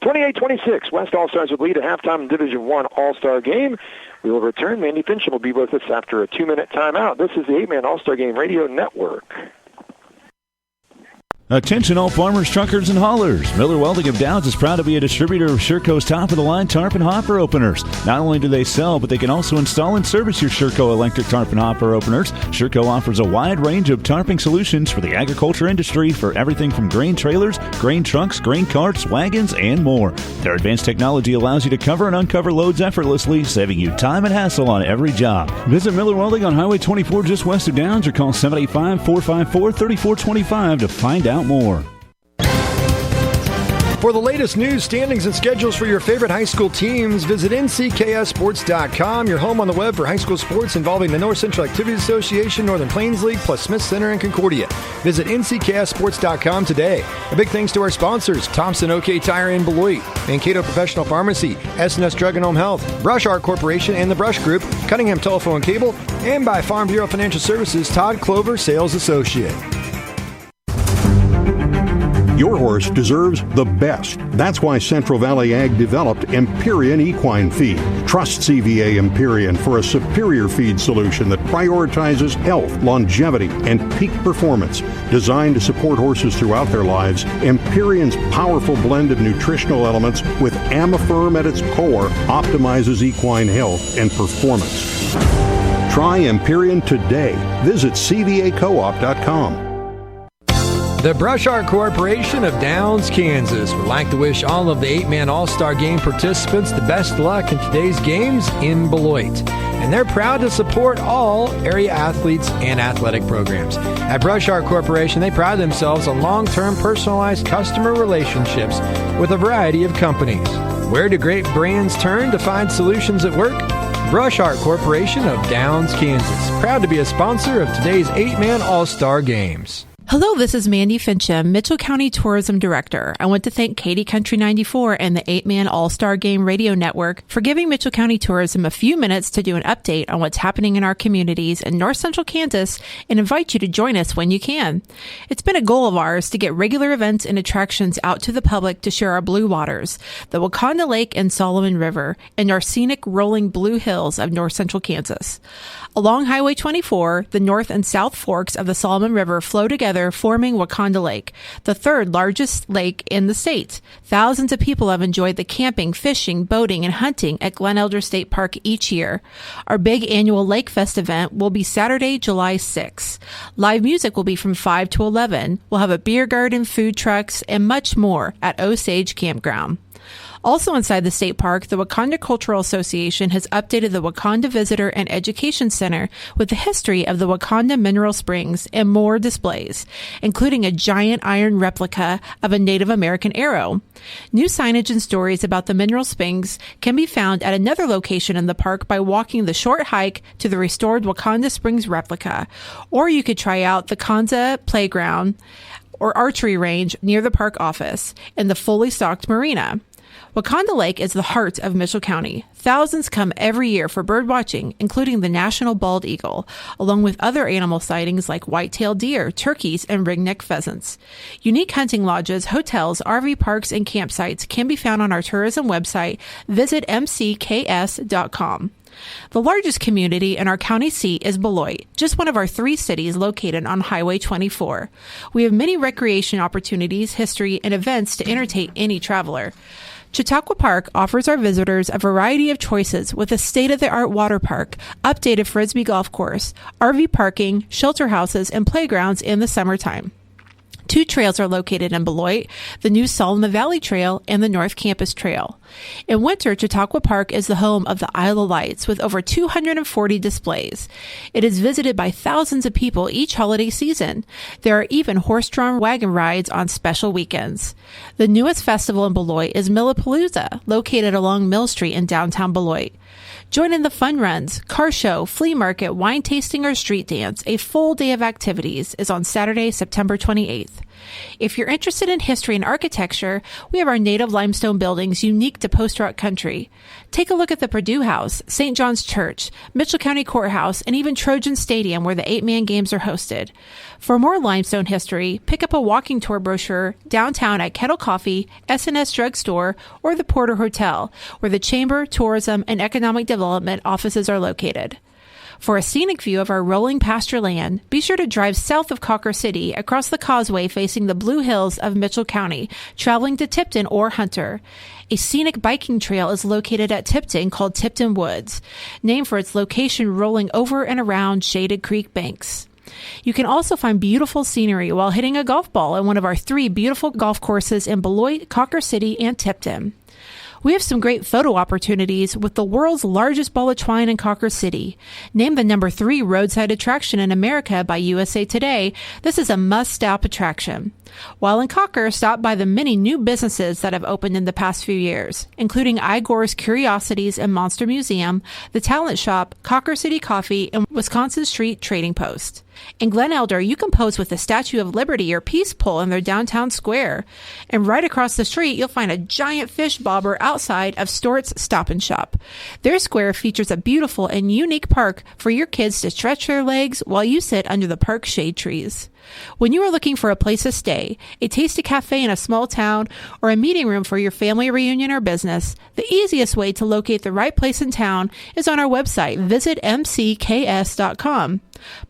28-26, West All-Stars would lead a halftime in Division I All-Star game. We will return. Mandy Fincham will be with us after a 2-minute timeout. This is the 8-Man All-Star Game Radio Network. Attention all farmers, truckers, and haulers. Miller Welding of Downs is proud to be a distributor of Sherco's top-of-the-line tarp and hopper openers. Not only do they sell, but they can also install and service your Sherco electric tarp and hopper openers. Sherco offers a wide range of tarping solutions for the agriculture industry for everything from grain trailers, grain trucks, grain carts, wagons, and more. Their advanced technology allows you to cover and uncover loads effortlessly, saving you time and hassle on every job. Visit Miller Welding on Highway 24 just west of Downs or call 785-454-3425 to find out more. For the latest news, standings, and schedules for your favorite high school teams, visit NCKSports.com, your home on the web for high school sports involving the North Central Activities Association, Northern Plains League, plus Smith Center and Concordia. Visit NCKSports.com today. A big thanks to our sponsors, Thompson OK Tire in Beloit, Mankato Professional Pharmacy, S&S Drug and Home Health, Brush Art Corporation and the Brush Group, Cunningham Telephone and Cable, and by Farm Bureau Financial Services, Todd Clover, Sales Associate. Your horse deserves the best. That's why Central Valley Ag developed Empyrean Equine Feed. Trust CVA Empyrean for a superior feed solution that prioritizes health, longevity, and peak performance. Designed to support horses throughout their lives, Empyrean's powerful blend of nutritional elements with Amifirm at its core optimizes equine health and performance. Try Empyrean today. Visit cvacoop.com. The Brush Art Corporation of Downs, Kansas would like to wish all of the 8-Man All-Star Game participants the best luck in today's games in Beloit. And they're proud to support all area athletes and athletic programs. At Brush Art Corporation, they pride themselves on long-term personalized customer relationships with a variety of companies. Where do great brands turn to find solutions at work? Brush Art Corporation of Downs, Kansas. Proud to be a sponsor of today's 8-Man All-Star Games. Hello, this is Mandy Fincham, Mitchell County Tourism Director. I want to thank Katy Country 94 and the 8-Man All-Star Game Radio Network for giving Mitchell County Tourism a few minutes to do an update on what's happening in our communities in North Central Kansas and invite you to join us when you can. It's been a goal of ours to get regular events and attractions out to the public to share our blue waters, the Wakanda Lake and Solomon River, and our scenic rolling blue hills of North Central Kansas. Along Highway 24, the north and south forks of the Solomon River flow together, forming Wakanda Lake, the third largest lake in the state. Thousands of people have enjoyed the camping, fishing, boating, and hunting at Glen Elder State Park each year. Our big annual Lake Fest event will be Saturday, July 6. Live music will be from 5 to 11. We'll have a beer garden, food trucks, and much more at Osage Campground. Also inside the state park, the Wakanda Cultural Association has updated the Wakanda Visitor and Education Center with the history of the Wakanda Mineral Springs and more displays, including a giant iron replica of a Native American arrow. New signage and stories about the mineral springs can be found at another location in the park by walking the short hike to the restored Wakanda Springs replica, or you could try out the Kanza Playground or archery range near the park office in the fully stocked marina. Wakanda Lake is the heart of Mitchell County. Thousands come every year for bird watching, including the national bald eagle, along with other animal sightings like white-tailed deer, turkeys, and ringneck pheasants. Unique hunting lodges, hotels, RV parks, and campsites can be found on our tourism website. Visit mcks.com. The largest community in our county seat is Beloit, just one of our 3 cities located on Highway 24. We have many recreation opportunities, history, and events to entertain any traveler. Chautauqua Park offers our visitors a variety of choices with a state-of-the-art water park, updated Frisbee golf course, RV parking, shelter houses, and playgrounds in the summertime. 2 trails are located in Beloit, the new Solomon Valley Trail and the North Campus Trail. In winter, Chautauqua Park is the home of the Isle of Lights with over 240 displays. It is visited by thousands of people each holiday season. There are even horse-drawn wagon rides on special weekends. The newest festival in Beloit is Millapalooza, located along Mill Street in downtown Beloit. Join in the fun runs, car show, flea market, wine tasting, or street dance. A full day of activities is on Saturday, September 28th. If you're interested in history and architecture, we have our native limestone buildings unique to post-rock country. Take a look at the Purdue House, St. John's Church, Mitchell County Courthouse, and even Trojan Stadium, where the 8-man games are hosted. For more limestone history, pick up a walking tour brochure downtown at Kettle Coffee, S&S Drugstore, or the Porter Hotel, where the Chamber, Tourism, and Economic Development offices are located. For a scenic view of our rolling pasture land, be sure to drive south of Cawker City across the causeway facing the Blue Hills of Mitchell County, traveling to Tipton or Hunter. A scenic biking trail is located at Tipton called Tipton Woods, named for its location rolling over and around shaded creek banks. You can also find beautiful scenery while hitting a golf ball at one of our 3 beautiful golf courses in Beloit, Cawker City, and Tipton. We have some great photo opportunities with the world's largest ball of twine in Cawker City. Named the number 3 roadside attraction in America by USA Today, this is a must-stop attraction. While in Cawker, stop by the many new businesses that have opened in the past few years, including Igor's Curiosities and Monster Museum, the Talent Shop, Cawker City Coffee, and Wisconsin Street Trading Post. In Glen Elder, you can pose with the Statue of Liberty or Peace Pole in their downtown square. And right across the street, you'll find a giant fish bobber outside of Stort's Stop and Shop. Their square features a beautiful and unique park for your kids to stretch their legs while you sit under the park shade trees. When you are looking for a place to stay, a tasty cafe in a small town, or a meeting room for your family reunion or business, the easiest way to locate the right place in town is on our website, visit mcks.com.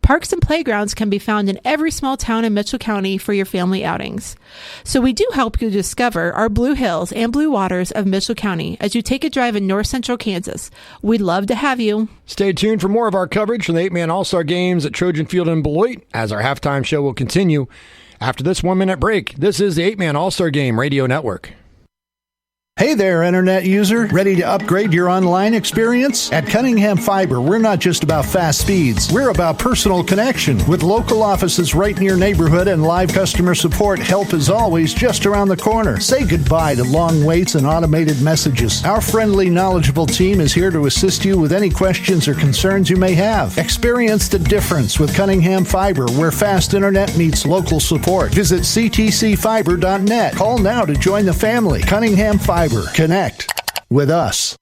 Parks and playgrounds can be found in every small town in Mitchell County for your family outings. So we do help you discover our Blue Hills and Blue Waters of Mitchell County as you take a drive in north central Kansas. We'd love to have you. Stay tuned for more of our coverage from the 8-man All-Star Games at Trojan Field in Beloit as our halftime show will continue after this 1-minute break. This is the 8-man All-Star Game Radio Network. Hey there, Internet user. Ready to upgrade your online experience? At Cunningham Fiber, we're not just about fast speeds. We're about personal connection. With local offices right in your neighborhood and live customer support, help is always just around the corner. Say goodbye to long waits and automated messages. Our friendly, knowledgeable team is here to assist you with any questions or concerns you may have. Experience the difference with Cunningham Fiber, where fast Internet meets local support. Visit ctcfiber.net. Call now to join the family. Cunningham Fiber. Connect with us.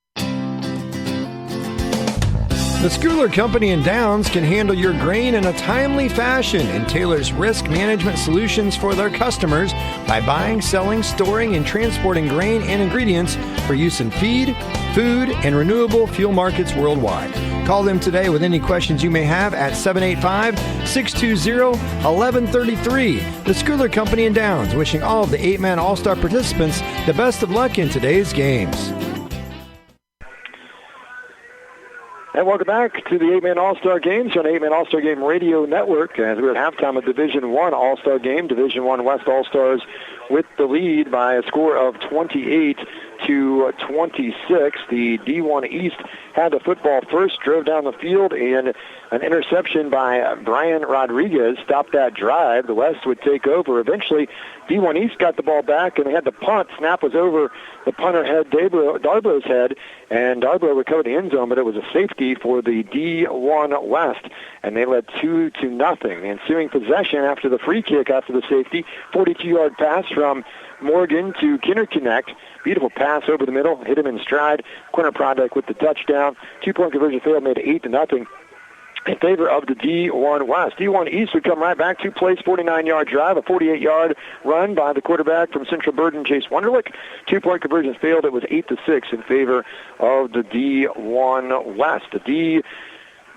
The Schooler Company in Downs can handle your grain in a timely fashion and tailors risk management solutions for their customers by buying, selling, storing, and transporting grain and ingredients for use in feed, food, and renewable fuel markets worldwide. Call them today with any questions you may have at 785-620-1133. The Schooler Company in Downs, wishing all of the 8-man All-Star participants the best of luck in today's games. And welcome back to the 8-man All-Star Games on 8-man All-Star Game Radio Network. As we're at halftime of Division I All-Star Game, Division I West All-Stars with the lead by a score of 28-26. The D1 East had the football first, drove down the field, and an interception by Brian Rodriguez stopped that drive. The West would take over. Eventually, D1 East got the ball back, and they had the punt. Snap was over the punter head, Darbo's head, and Darbo recovered the end zone, but it was a safety for the D1 West, and they led 2-0. The ensuing possession after the free kick after the safety, 42-yard pass from Morgan to Kinderconnect. Beautiful pass over the middle, hit him in stride. Quinter Product with the touchdown. 2-point conversion failed, made it 8-0 in favor of the D1 West. D1 East would come right back, 2 plays, 49-yard drive, a 48-yard run by the quarterback from Central Burton, Chase Wunderlich. 2-point conversion failed. It was 8-6 in favor of the D1 West. The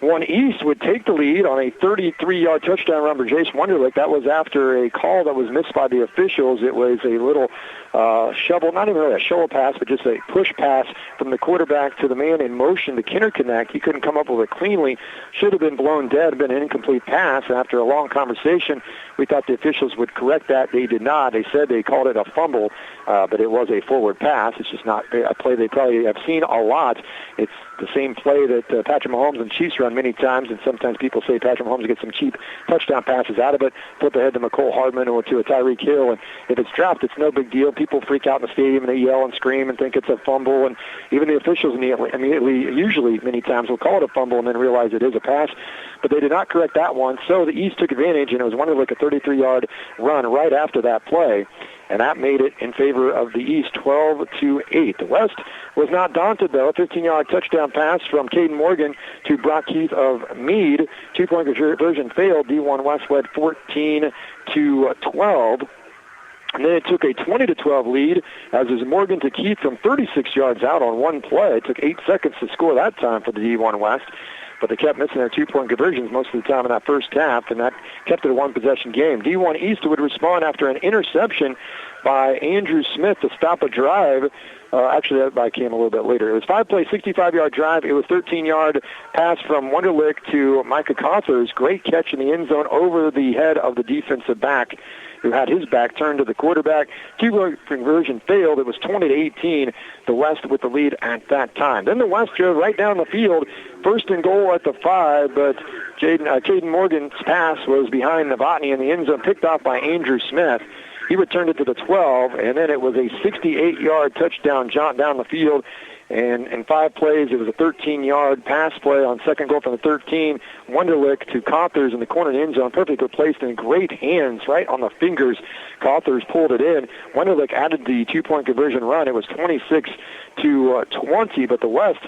D1 East would take the lead on a 33-yard touchdown run for Chase Wunderlich. That was after a call that was missed by the officials. It was a little shovel, not even really a shovel pass, but just a push pass from the quarterback to the man in motion to Kinnerconnect. He couldn't come up with it cleanly. Should have been blown dead, been an incomplete pass. After a long conversation, we thought the officials would correct that. They did not. They said they called it a fumble, but it was a forward pass. It's just not a play they probably have seen a lot. It's the same play that Patrick Mahomes and Chiefs run many times, and sometimes people say Patrick Mahomes gets some cheap touchdown passes out of it, flip ahead to McCole Hardman or to a Tyreek Hill, and if it's dropped, it's no big deal. People freak out in the stadium, and they yell and scream and think it's a fumble, and even the officials immediately, usually many times, will call it a fumble and then realize it is a pass, but they did not correct that one, so the East took advantage, and it was one of like a 33-yard run right after that play, and that made it in favor of the East 12-8. The West was not daunted, though. A 15-yard touchdown pass from Caden Morgan to Brock Keith of Meade. Two-point conversion failed. D1 West led 14-12. And then it took a 20-12 lead as is Morgan to Keith from 36 yards out on one play. It took 8 seconds to score that time for the D1 West. But they kept missing their two-point conversions most of the time in that first half, and that kept it a one-possession game. D1 East would respond after an interception by Andrew Smith to stop a drive. Actually, that came a little bit later. It was 5-play, 65-yard drive. It was 13-yard pass from Wunderlich to Micah Cothers. Great catch in the end zone over the head of the defensive back, who had his back turned to the quarterback. Two-point conversion failed. It was 20-18, the West with the lead at that time. Then the West drove right down the field, first and goal at the 5, but Caden Morgan's pass was behind Novotny in the end zone, picked off by Andrew Smith. He returned it to the 12, and then it was a 68-yard touchdown jaunt down the field. And in 5 plays, it was a 13-yard pass play on second goal from the 13. Wunderlich to Cothers in the corner of the end zone, perfectly placed in great hands, right on the fingers. Cothers pulled it in. Wunderlich added the two-point conversion run. It was 26-20, but the West,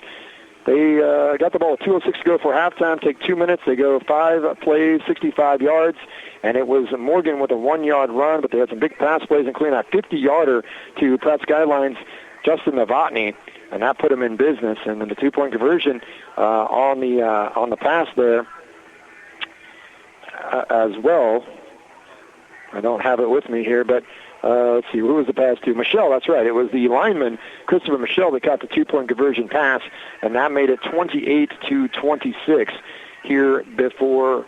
they got the ball with 2:06 to go for halftime, take 2 minutes. They go 5 plays, 65 yards. And it was Morgan with a 1-yard run, but they had some big pass plays, including that 50-yarder to Pratt Skyline's Justin Novotny, and that put him in business. And then the two-point conversion on the pass there as well. I don't have it with me here, but let's see, who was the pass to? Michelle, that's right. It was the lineman, Christopher Michelle, that got the two-point conversion pass, and that made it 28-26 here before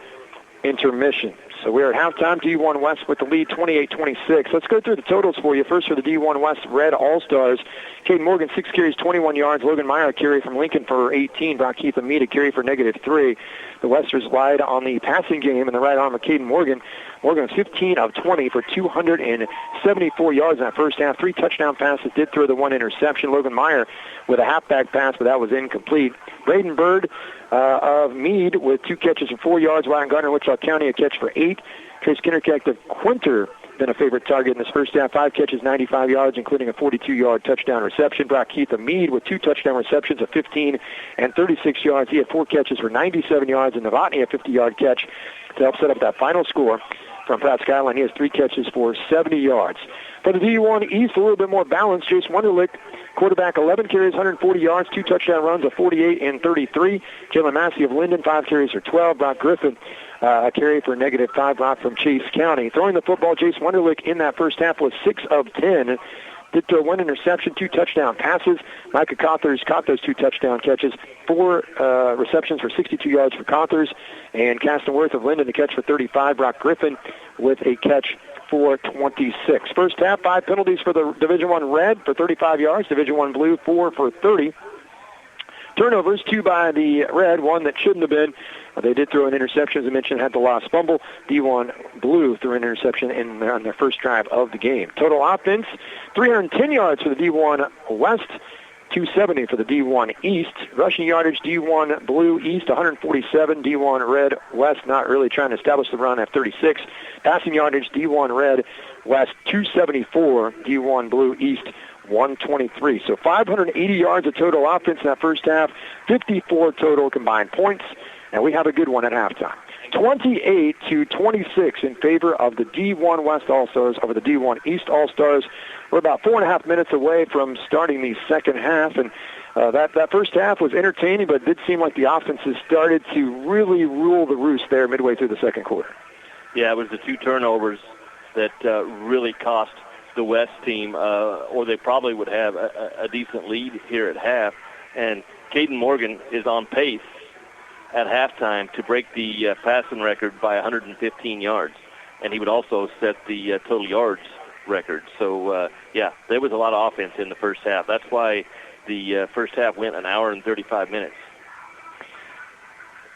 intermission. So we're at halftime. D1 West with the lead, 28-26. Let's go through the totals for you. First for the D1 West Red All-Stars. Caden Morgan, 6 carries, 21 yards. Logan Meyer, a carry from Lincoln for 18. Brock Keith and Meade, a carry for -3. The Westers relied on the passing game in the right arm of Caden Morgan. Morgan was 15 of 20 for 274 yards in that first half. 3 touchdown passes, did throw the 1 interception. Logan Meyer with a halfback pass, but that was incomplete. Braden Bird of Meade with 2 catches for 4 yards. Ryan Gardner, Wichita County, a catch for 8. Trace Kinnerconnect of Quinter, been a favorite target in this first half. 5 catches, 95 yards, including a 42-yard touchdown reception. Brock Keith of Meade with 2 touchdown receptions of 15 and 36 yards. He had 4 catches for 97 yards, and Novotny a 50-yard catch to help set up that final score from Pratt Skyline. He has 3 catches for 70 yards. For the D1 East, a little bit more balanced. Jace Wunderlich, quarterback, 11 carries, 140 yards, 2 touchdown runs of 48 and 33. Jalen Massey of Linden, 5 carries for 12. Brock Griffin, a carry for -5. Brock from Chase County. Throwing the football, Jace Wunderlich in that first half was 6 of 10. Did throw 1 interception, 2 touchdown passes. Micah Cothers caught those 2 touchdown catches. 4 receptions for 62 yards for Cothers. And Caston Worth of Linden, a catch for 35. Brock Griffin with a catch for 26. First half, 5 penalties for the Division I Red for 35 yards. Division I Blue, 4 for 30. Turnovers, 2 by the Red, 1 that shouldn't have been. They did throw an interception, as I mentioned, had the lost fumble. D1 Blue threw an interception on their first drive of the game. Total offense, 310 yards for the D1 West, 270 for the D1 East. Rushing yardage, D1 Blue East, 147. D1 Red West, not really trying to establish the run at 36. Passing yardage, D1 Red West, 274. D1 Blue East, 123. So 580 yards of total offense in that first half, 54 total combined points, and we have a good one at halftime. 28-26 in favor of the D1 West All-Stars over the D1 East All-Stars. We're about 4.5 minutes away from starting the second half, and that first half was entertaining, but it did seem like the offenses started to really rule the roost there midway through the second quarter. Yeah, it was the 2 turnovers that really cost the West team, or they probably would have a decent lead here at half. And Caden Morgan is on pace at halftime to break the passing record by 115 yards. And he would also set the total yards record. So, there was a lot of offense in the first half. That's why the first half went an hour and 35 minutes.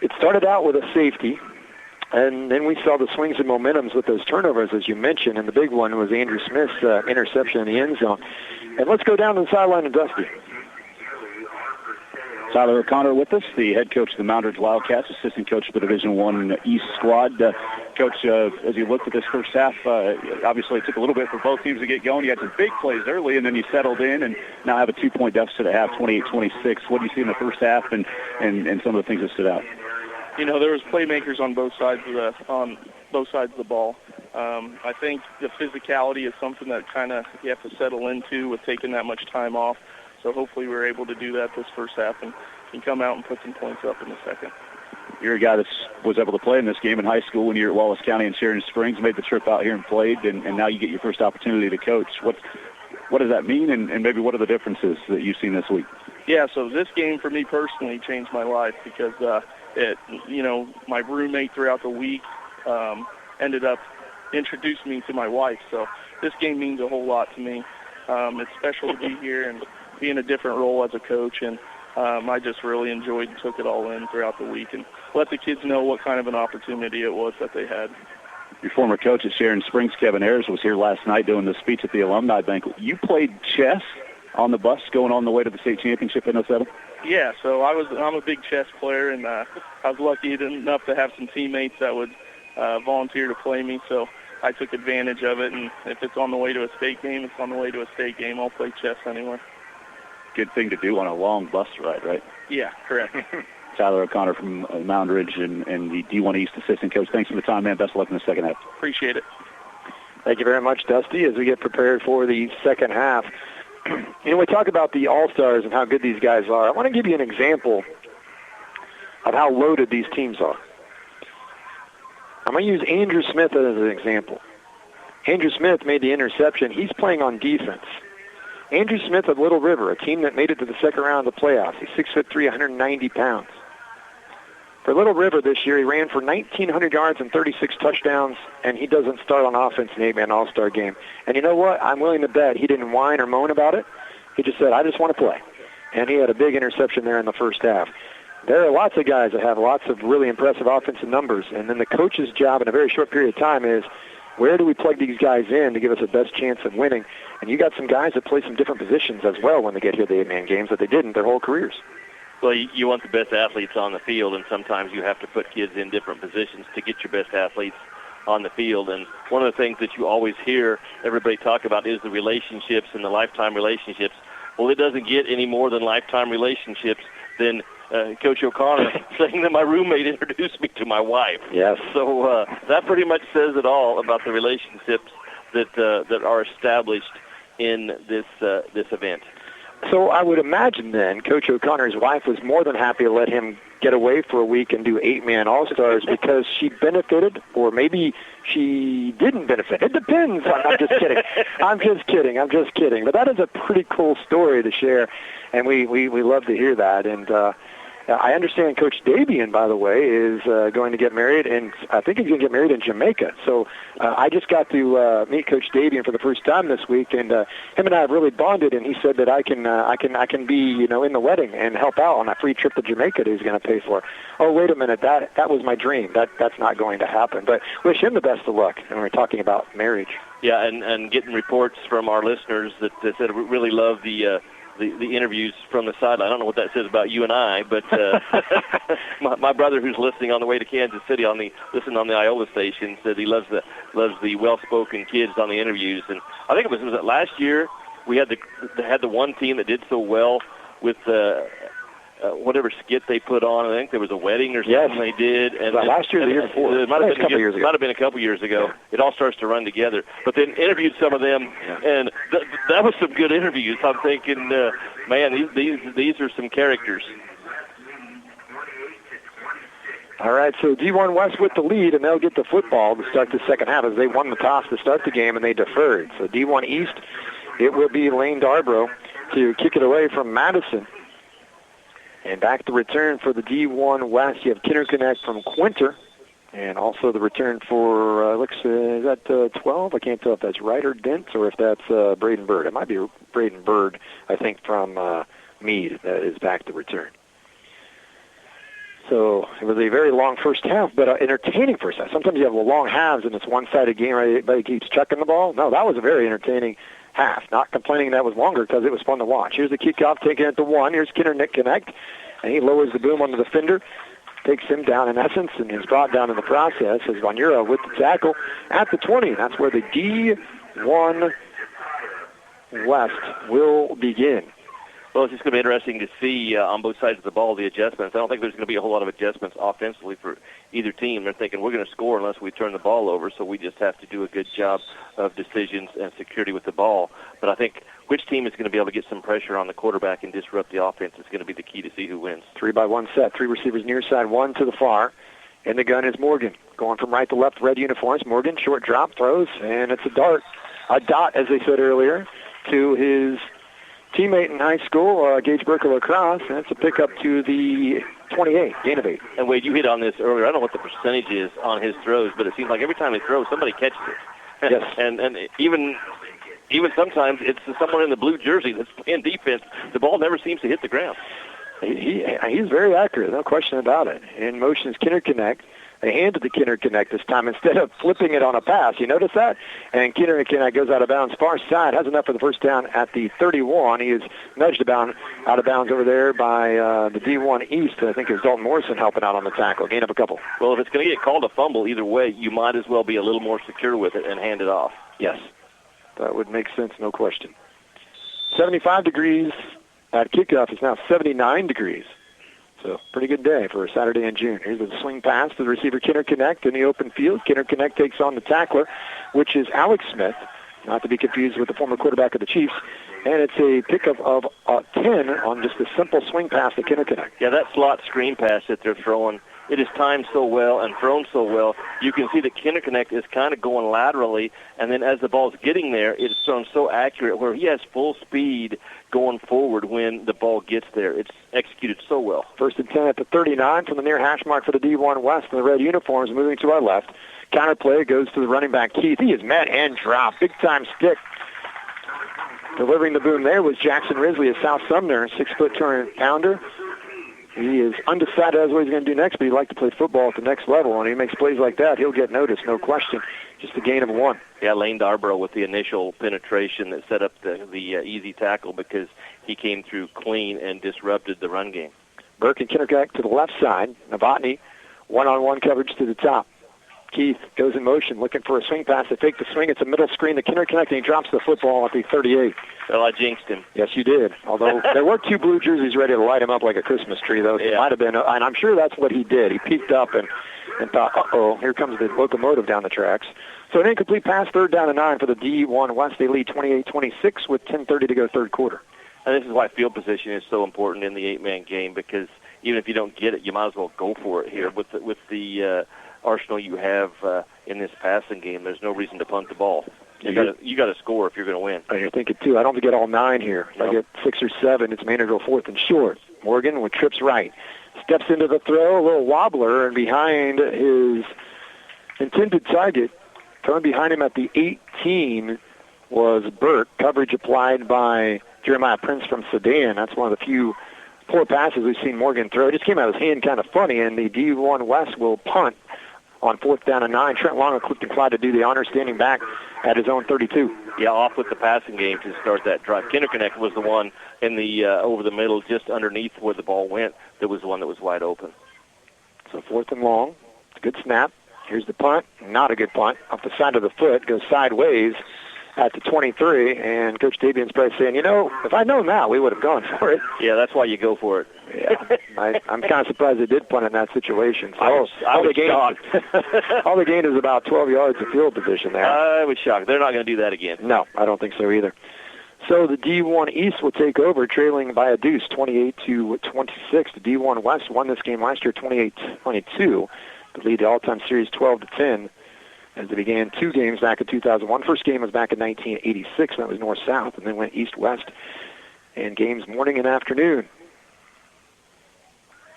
It started out with a safety, and then we saw the swings and momentums with those turnovers, as you mentioned, and the big one was Andrew Smith's interception in the end zone. And let's go down to the sideline and Dusty. Tyler O'Connor with us, the head coach of the Moundridge Wildcats, assistant coach of the Division I East squad. Coach, as you looked at this first half, obviously it took a little bit for both teams to get going. You had some big plays early, and then you settled in and now have a 2-point deficit at half, 28-26. What do you see in the first half and some of the things that stood out? There was playmakers on both sides of the ball. I think the physicality is something that kind of you have to settle into with taking that much time off. So hopefully we're able to do that this first half and can come out and put some points up in the second. You're a guy that was able to play in this game in high school when you were at Wallace County and Sheridan Springs, made the trip out here and played, and now you get your first opportunity to coach. What does that mean, and maybe what are the differences that you've seen this week? Yeah, so this game for me personally changed my life because my roommate throughout the week ended up introducing me to my wife. So this game means a whole lot to me. It's special to be here and be in a different role as a coach, and I just really enjoyed and took it all in throughout the week and let the kids know what kind of an opportunity it was that they had. Your former coach at Sheridan Springs, Kevin Ayers, was here last night doing the speech at the alumni banquet. You played chess on the bus going on the way to the state championship in 07? Yeah, so I'm a big chess player, and I was lucky enough to have some teammates that would volunteer to play me, so I took advantage of it, and if it's on the way to a state game, it's on the way to a state game. I'll play chess anywhere. Good thing to do on a long bus ride, right? Yeah, correct. Tyler O'Connor from Moundridge and the D1 East assistant coach. Thanks for the time, man. Best of luck in the second half. Appreciate it. Thank you very much, Dusty, as we get prepared for the second half. We talk about the All-Stars and how good these guys are. I want to give you an example of how loaded these teams are. I'm going to use Andrew Smith as an example. Andrew Smith made the interception. He's playing on defense. Andrew Smith of Little River, a team that made it to the second round of the playoffs. He's 6'3", 190 pounds. For Little River this year, he ran for 1,900 yards and 36 touchdowns, and he doesn't start on offense in the 8-man All-Star game. And you know what? I'm willing to bet he didn't whine or moan about it. He just said, I just want to play. And he had a big interception there in the first half. There are lots of guys that have lots of really impressive offensive numbers, and then the coach's job in a very short period of time is, where do we plug these guys in to give us the best chance of winning? And you got some guys that play some different positions as well when they get here to the 8-man games that they didn't their whole careers. Well, you want the best athletes on the field, and sometimes you have to put kids in different positions to get your best athletes on the field. And one of the things that you always hear everybody talk about is the relationships and the lifetime relationships. Well, it doesn't get any more than lifetime relationships than Coach O'Connor saying that my roommate introduced me to my wife. Yes. So that pretty much says it all about the relationships that are established in this event. So I would imagine then Coach O'Connor's wife was more than happy to let him get away for a week and do 8-man All-Stars because she benefited, or maybe she didn't benefit. It depends. I'm just kidding. I'm just kidding. But that is a pretty cool story to share, and we love to hear that. And I understand Coach Dabian, by the way, is going to get married, and I think he's going to get married in Jamaica. So I just got to meet Coach Dabian for the first time this week, and him and I have really bonded. And he said that I can be in the wedding and help out on a free trip to Jamaica that he's going to pay for. Oh, wait a minute, that was my dream. That's not going to happen. But wish him the best of luck. And we're talking about marriage. Yeah, and getting reports from our listeners that said we really love the interviews from the sideline. I don't know what that says about you and I, but my brother, who's listening on the way to Kansas City listening on the Iola station, said he loves the well-spoken kids on the interviews. And I think it was last year we had the one team that did so well with whatever skit they put on. I think there was a wedding or something they did. And last year or the year before? It might have been a couple years ago. Yeah. It all starts to run together. But then interviewed some of them, and that was some good interviews. I'm thinking, man, these are some characters. All right, so D1 West with the lead, and they'll get the football to start the second half as they won the toss to start the game, and they deferred. So D1 East, it will be Lane Darbro to kick it away from Madison. And back to return for the D1 West, you have Kinderconnect from Quinter. And also the return for, is that 12? I can't tell if that's Ryder Dent or if that's Braden Bird. It might be Braden Bird, I think, from Meade that is back to return. So it was a very long first half, but entertaining first half. Sometimes you have long halves and it's one-sided game, right? Everybody keeps chucking the ball. No, that was a very entertaining half. Not complaining that was longer because it was fun to watch. Here's the kickoff, taking it to 1. Here's Kinderconnect, and he lowers the boom on the defender. Takes him down in essence and is brought down in the process as Vanura with the tackle at the 20. That's where the D1 West will begin. Well, it's just going to be interesting to see on both sides of the ball the adjustments. I don't think there's going to be a whole lot of adjustments offensively for either team. They're thinking we're going to score unless we turn the ball over, so we just have to do a good job of decisions and security with the ball. But I think which team is going to be able to get some pressure on the quarterback and disrupt the offense is going to be the key to see who wins. 3-by-1 set, 3 receivers near side, 1 to the far. And the gun is Morgan. Going from right to left, red uniforms. Morgan, short drop, throws, and it's a dot, as they said earlier, to his teammate in high school, Gage Burke Lacrosse, and it's a pickup to the 28, gain of 8. And Wade, you hit on this earlier. I don't know what the percentage is on his throws, but it seems like every time he throws, somebody catches it. Yes. and even sometimes it's someone in the blue jersey that's playing defense. The ball never seems to hit the ground. He's very accurate, no question about it. In motion is Kinderconnect. They handed the Kinderconnect this time instead of flipping it on a pass. You notice that? And Kinderconnect goes out of bounds far side, has enough for the first down at the 31. He is nudged out of bounds over there by the D1 East. I think it was Dalton Morrison helping out on the tackle. Gain of a couple. Well, if it's going to get called a fumble either way, you might as well be a little more secure with it and hand it off. Yes, that would make sense, no question. 75 degrees at kickoff. It's now 79 degrees. So pretty good day for a Saturday in June. Here's the swing pass to the receiver, Kinderconnect, in the open field. Kinderconnect takes on the tackler, which is Alex Smith, not to be confused with the former quarterback of the Chiefs. And it's a pickup of 10 on just a simple swing pass to Kinderconnect. Yeah, that slot screen pass that they're throwing, it is timed so well and thrown so well. You can see that Kinderconnect is kind of going laterally, and then as the ball's getting there, it's thrown so accurate where he has full speed going forward when the ball gets there. It's executed so well. 1st and 10 at the 39 from the near hash mark for the D1 West in the red uniforms, moving to our left. Counter play goes to the running back, Keith. He is met and dropped. Big-time stick. Delivering the boom there was Jackson Risley of South Sumner, 6-foot 200-pounder. He is undecided as what he's going to do next, but he'd like to play football at the next level, and he makes plays like that, he'll get noticed, no question. Just a gain of 1. Yeah, Lane Darbro with the initial penetration that set up the easy tackle because he came through clean and disrupted the run game. Burke and Kinderconnect to the left side. Novotny, one-on-one coverage to the top. Keith goes in motion, looking for a swing pass. They fake the swing. It's a middle screen to Kinderconnect, and he drops the football at the 38. Well, I jinxed him. Yes, you did. Although there were 2 blue jerseys ready to light him up like a Christmas tree, though. So yeah. It might have been, and I'm sure that's what he did. He peeked up and thought, uh-oh, here comes the locomotive down the tracks. So an incomplete pass, 3rd down and 9 for the D1 West. They lead 28-26 with 10:30 to go third quarter. And this is why field position is so important in the 8-man game, because even if you don't get it, you might as well go for it here. With the arsenal you have in this passing game, there's no reason to punt the ball. You got to score if you're going to win. And you're thinking, too, I don't have to get all 9 here. If I get 6 or 7, it's Maynardville 4th and short. Morgan with trips right. Steps into the throw, a little wobbler, and behind his intended target, thrown behind him at the 18 was Burke. Coverage applied by Jeremiah Prince from Sedan. That's one of the few poor passes we've seen Morgan throw. It just came out of his hand kind of funny, and the D1 West will punt on 4th down and 9. Trent Long equipped and Clyde to do the honor, standing back at his own 32. Yeah, off with the passing game to start that drive. Kinderconnect was the one in the over the middle, just underneath where the ball went. That was the one that was wide open. So 4th and long. It's a good snap. Here's the punt. Not a good punt. Off the side of the foot. Goes sideways at the 23. And Coach Davian's probably saying, if I'd known that, we would have gone for it. Yeah, that's why you go for it. Yeah, I'm kind of surprised they did punt in that situation. So I was shocked. All they gained is about 12 yards of field position there. I was shocked. They're not going to do that again. No, I don't think so either. So the D1 East will take over, trailing by a deuce, 28-26. The D1 West won this game last year, 28-22, to lead the all-time series 12-10 as they began 2 games back in 2001. First game was back in 1986, and that was north-south, and then went east-west, and games morning and afternoon.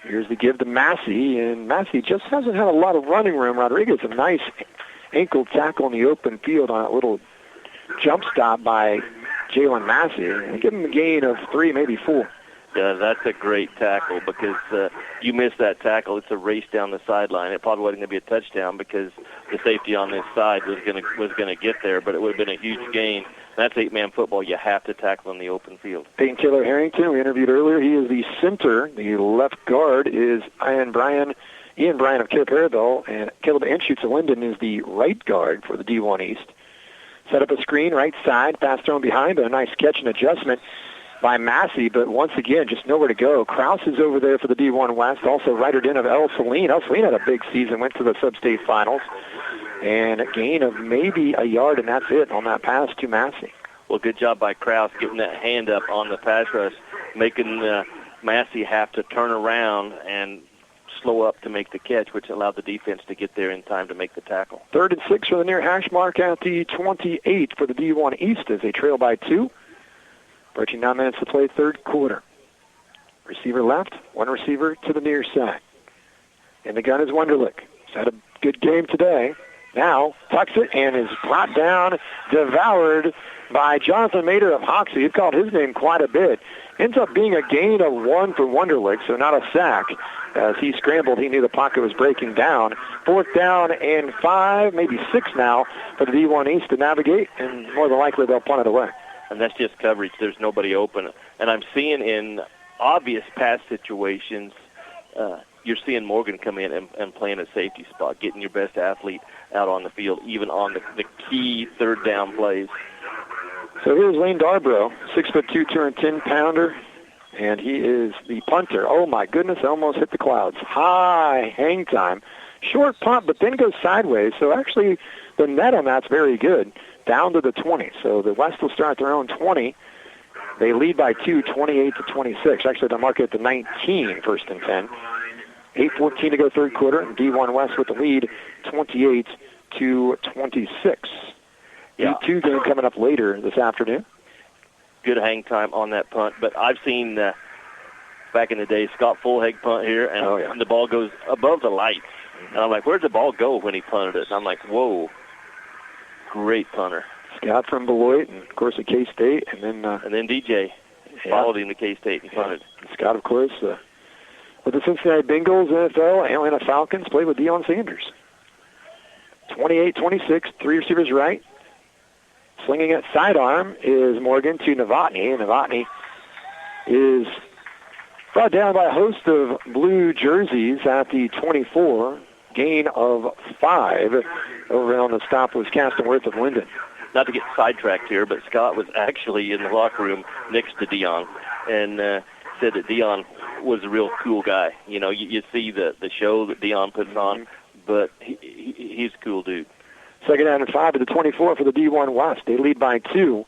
Here's the give to Massey, and Massey just hasn't had a lot of running room. Rodriguez, a nice ankle tackle in the open field on a little jump stop by Jalen Massey, and give him a gain of 3, maybe 4. Yeah, that's a great tackle because you miss that tackle. It's a race down the sideline. It probably wasn't going to be a touchdown because the safety on this side was going to get there, but it would have been a huge gain. That's 8-man football. You have to tackle in the open field. Peyton Taylor Harrington, we interviewed earlier. He is the center. The left guard is Ian Bryan of Cape Parabel, and Caleb Anschutz-Linden is the right guard for the D1 East. Set up a screen, right side, pass thrown behind, but a nice catch and adjustment by Massey, but once again, just nowhere to go. Krause is over there for the D1 West, also righted in of El Saline. El Saline had a big season, went to the sub-state finals, and a gain of maybe a yard, and that's it on that pass to Massey. Well, good job by Krause getting that hand up on the pass rush, making Massey have to turn around and slow up to make the catch, which allowed the defense to get there in time to make the tackle. 3rd and 6 for the near hash mark at the 28 for the D1 East as they trail by 2. Approaching 9 minutes to play, third quarter. Receiver left, one receiver to the near side. And the gun is Wunderlich. He's had a good game today. Now tucks it and is brought down, devoured by Jonathan Mader of Hoxie. You've called his name quite a bit. Ends up being a gain of 1 for Wunderlich, so not a sack. As he scrambled, he knew the pocket was breaking down. 4th down and 5, maybe 6 now for the D1 East to navigate, and more than likely they'll punt it away. And that's just coverage. There's nobody open. And I'm seeing in obvious pass situations, you're seeing Morgan come in and play in a safety spot, getting your best athlete out on the field, even on the key 3rd down plays. So here's Lane Darbrough, 6'2", 210-pounder, and he is the punter. Oh, my goodness, almost hit the clouds. High hang time. Short punt, but then goes sideways. So actually the net on that's very good, down to the 20. So the West will start their own 20. They lead by 2, 28-26. Actually, they'll mark it at the 19, 1st and 10. 8:14 to go third quarter, and D1 West with the lead, 28-26. Yeah. D2 game coming up later this afternoon. Good hang time on that punt, but I've seen back in the day Scott Fullhag punt here, and the ball goes above the lights. And I'm like, where'd the ball go when he punted it? And I'm like, whoa, great punter. Scott from Beloit, and of course at K-State, and then DJ followed him to K-State and punted. Scott, of course, with the Cincinnati Bengals, NFL, Atlanta Falcons, played with Deion Sanders. 28-26, 3 receivers right. Slinging it sidearm is Morgan to Novotny, and Novotny is brought down by a host of blue jerseys at the 24. Gain of 5. Over on the stop was Castenworth of Linden. Not to get sidetracked here, but Scott was actually in the locker room next to Deion and said that Deion was a real cool guy. You know, you see the show that Deion puts on, but he's a cool dude. 2nd down and 5 to the 24 for the D1 West. They lead by 2.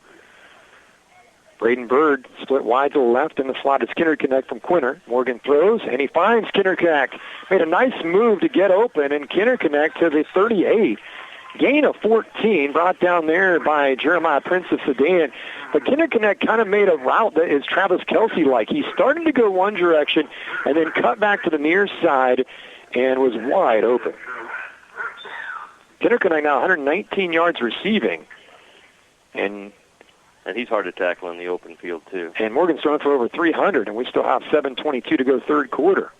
Braden Bird split wide to the left in the slot is Kinnerconnect from Quinter. Morgan throws, and he finds Kinnerconnect. Made a nice move to get open, and Kinnerconnect to the 38. Gain of 14, brought down there by Jeremiah Prince of Sedan. But Kinnerconnect kind of made a route that is Travis Kelce-like. He started to go one direction and then cut back to the near side and was wide open. Kinnerconnect now 119 yards receiving. And he's hard to tackle in the open field, too. And Morgan's throwing for over 300, and we still have 7:22 to go third quarter.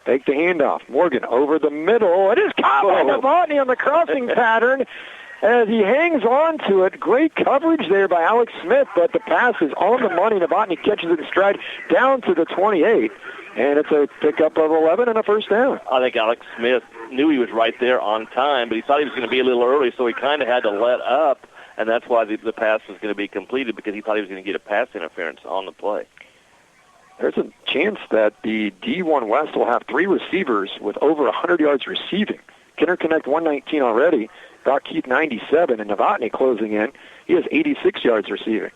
Take the handoff. Morgan over the middle. It is caught by Novotny on the crossing pattern as he hangs on to it. Great coverage there by Alex Smith, but the pass is on the money. Novotny catches it in stride down to the 28, and it's a pickup of 11 and a first down. I think Alex Smith knew he was right there on time, but he thought he was going to be a little early, so he kind of had to let up. And that's why the pass was going to be completed, because he thought he was going to get a pass interference on the play. There's a chance that the D1 West will have 3 receivers with over 100 yards receiving. Kinnerconnect 119 already. Brock Keith 97, and Novotny closing in. He has 86 yards receiving.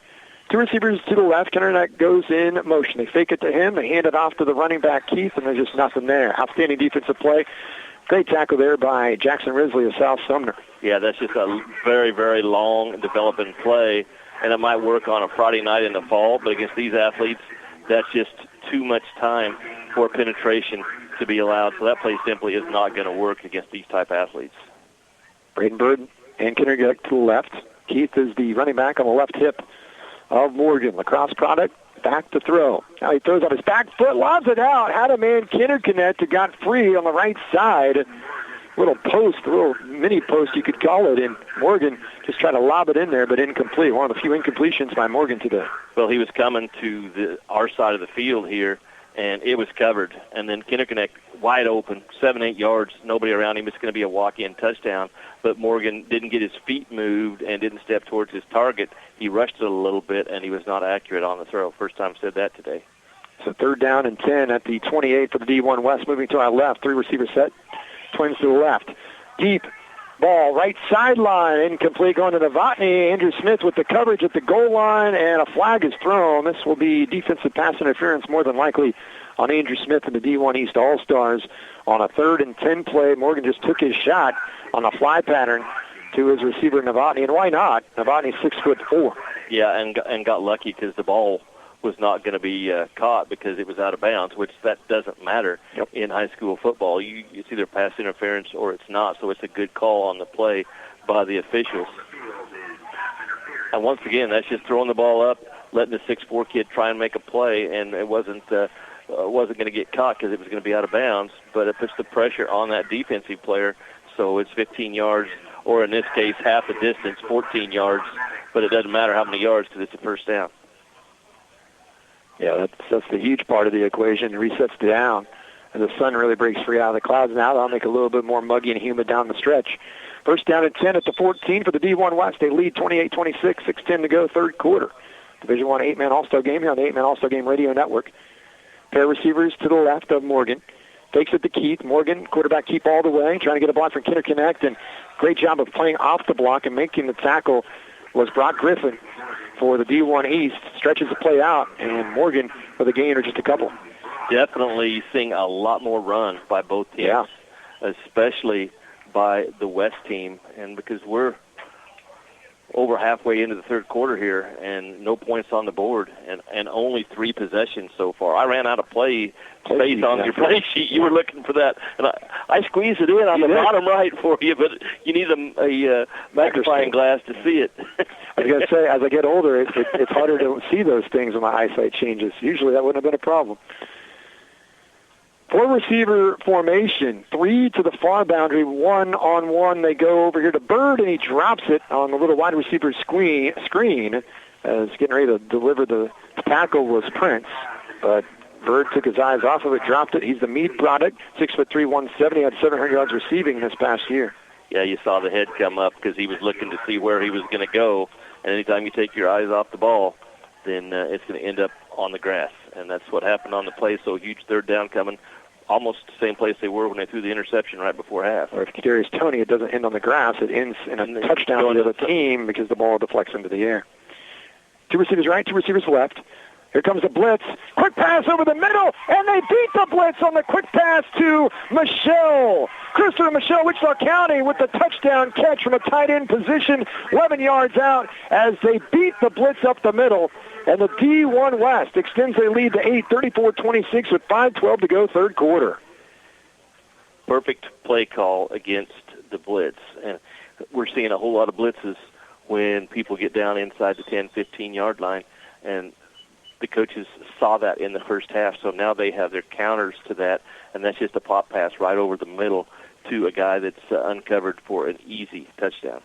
Two receivers to the left. Kinnerneck goes in motion. They fake it to him. They hand it off to the running back, Keith, and there's just nothing there. Outstanding defensive play. Great tackle there by Jackson Risley of South Sumner. Yeah, that's just a very, very long developing play, and it might work on a Friday night in the fall, but against these athletes, that's just too much time for penetration to be allowed. So that play simply is not going to work against these type athletes. Braden Bird and Kinnerneck to the left. Keith is the running back on the left hip of Morgan. Lacrosse product, back to throw. Now he throws on his back foot, lobs it out. Had a man, Kinnerneck, who got free on the right side. Little post, a little mini post you could call it, and Morgan just tried to lob it in there, but incomplete. One of the few incompletions by Morgan today. Well, he was coming to our side of the field here, and it was covered. And then Kinnerneck wide open, 7-8 yards, nobody around him. It's going to be a walk-in touchdown. But Morgan didn't get his feet moved and didn't step towards his target. He rushed it a little bit, and he was not accurate on the throw. First time said that today. So 3rd down and 10 at the 28 for the D1 West. Moving to our left, 3 receiver set. Twins to the left. Deep ball, right sideline, incomplete going to Novotny. Andrew Smith with the coverage at the goal line, and a flag is thrown. This will be defensive pass interference more than likely on Andrew Smith and the D1 East All-Stars on a 3rd and 10 play. Morgan just took his shot on a fly pattern to his receiver Novotny, and why not? Novotny's 6'4". Yeah, and got lucky because the ball was not going to be caught because it was out of bounds, which that doesn't matter in high school football. It's either pass interference or it's not, so it's a good call on the play by the officials. And once again, that's just throwing the ball up, letting the 6'4" kid try and make a play, and it wasn't going to get caught because it was going to be out of bounds, but it puts the pressure on that defensive player, so it's 15 yards, or in this case, half the distance, 14 yards, but it doesn't matter how many yards because it's a first down. Yeah, that's the huge part of the equation. It resets down, and the sun really breaks free out of the clouds now. That'll make it a little bit more muggy and humid down the stretch. First down and 10 at the 14 for the D1 West. They lead 28-26, 6:10 to go, 3rd quarter. Division I 8-man All-Star game here on the 8-man All-Star game radio network. Pair receivers to the left of Morgan. Takes it to Keith. Morgan, quarterback, keep all the way, trying to get a block from Kinnerneck, and great job of playing off the block and making the tackle was Brock Griffin for the D1 East. Stretches the play out, and Morgan for the gain or just a couple. Definitely seeing a lot more run by both teams, especially by the West team, and because we're over halfway into the 3rd quarter here and no points on the board and only 3 possessions so far. I ran out of play space on your play sheet. You were looking for that, and I squeezed it in on the bottom right for you, but you need a magnifying glass to see it. I was going to say, as I get older, it's harder to see those things when my eyesight changes. Usually that wouldn't have been a problem. 4-receiver formation, 3 to the far boundary, 1-on-1. They go over here to Bird, and he drops it on the little wide receiver screen. As getting ready to deliver the tackle was Prince, but Bird took his eyes off of it, dropped it. He's the Meade product, 6'3", 170, had 700 yards receiving this past year. Yeah, you saw the head come up because he was looking to see where he was going to go, and anytime you take your eyes off the ball, then it's going to end up on the grass, and that's what happened on the play. So huge 3rd down coming. Almost the same place they were when they threw the interception right before half. Or if Kadarius Toney, it doesn't end on the grass. It ends in a touchdown for the other team because the ball deflects into the air. 2 receivers right, 2 receivers left. Here comes the blitz. Quick pass over the middle, and they beat the blitz on the quick pass to Michelle. Christopher Michelle, Wichita County, with the touchdown catch from a tight end position, 11 yards out, as they beat the blitz up the middle. And the D1 West extends their lead to 8, 34-26 with 5:12 to go, 3rd quarter. Perfect play call against the blitz. And we're seeing a whole lot of blitzes when people get down inside the 10, 15-yard line. And the coaches saw that in the first half, so now they have their counters to that, and that's just a pop pass right over the middle to a guy that's uncovered for an easy touchdown.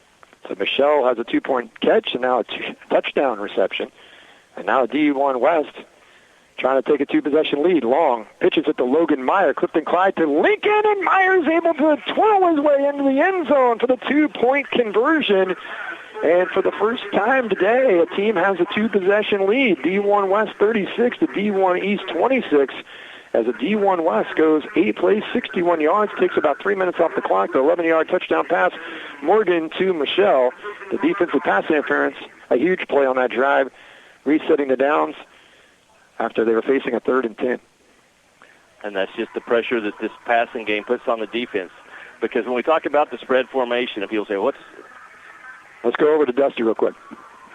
So Michelle has a 2-point catch and now a touchdown reception. And now D1 West trying to take a 2-possession lead. Long pitches it to Logan Meyer. Clifton Clyde to Lincoln, and Meyer's able to twirl his way into the end zone for the 2-point conversion. And for the first time today, a team has a 2-possession lead. D1 West 36 to D1 East 26 as the D1 West goes 8 plays, 61 yards, takes about 3 minutes off the clock. The 11-yard touchdown pass, Morgan to Michelle. The defensive pass interference, a huge play on that drive, resetting the downs after they were facing a 3rd and 10. And that's just the pressure that this passing game puts on the defense. Because when we talk about the spread formation, and people say, Let's go over to Dusty real quick.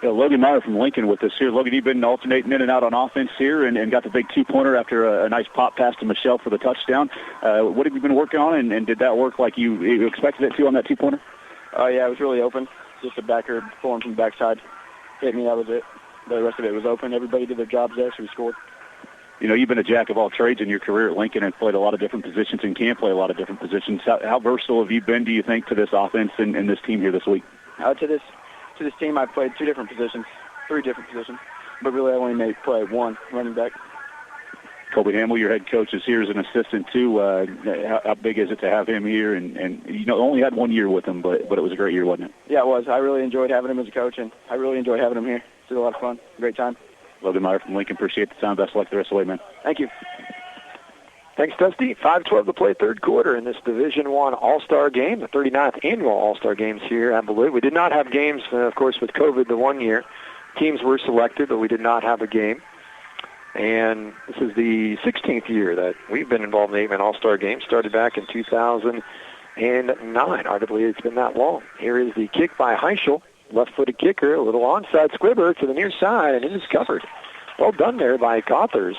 Yeah, Logan Meyer from Lincoln with us here. Logan, you've been alternating in and out on offense here and got the big 2-pointer after a nice pop pass to Michelle for the touchdown. What have you been working on, and did that work like you expected it to on that 2-pointer? Yeah, it was really open. Just a backer pulling from the backside. Hit me, that was it. The rest of it was open. Everybody did their jobs there, so we scored. You know, you've been a jack of all trades in your career at Lincoln and played a lot of different positions and can play a lot of different positions. How versatile have you been, do you think, to this offense and this team here this week? To this team, I played 3 different positions, but really I only made play 1 running back. Colby Hamill, your head coach, is here as an assistant too. How big is it to have him here? And you know, only had 1 year with him, but it was a great year, wasn't it? Yeah, it was. I really enjoyed having him as a coach, and I really enjoyed having him here. It's a lot of fun. Great time. Logan Meyer from Lincoln. Appreciate the time. Best of luck the rest of the way, man. Thank you. Thanks, Dusty. 5:12 to play, 3rd quarter in this Division I All-Star game, the 39th annual All-Star Games here at Beloit. We did not have games, of course, with COVID the 1 year. Teams were selected, but we did not have a game. And this is the 16th year that we've been involved in the 8-man All-Star game. Started back in 2009. Arguably, it's been that long. Here is the kick by Heischel. Left-footed kicker, a little onside squibber to the near side, and it is covered. Well done there by Gothers.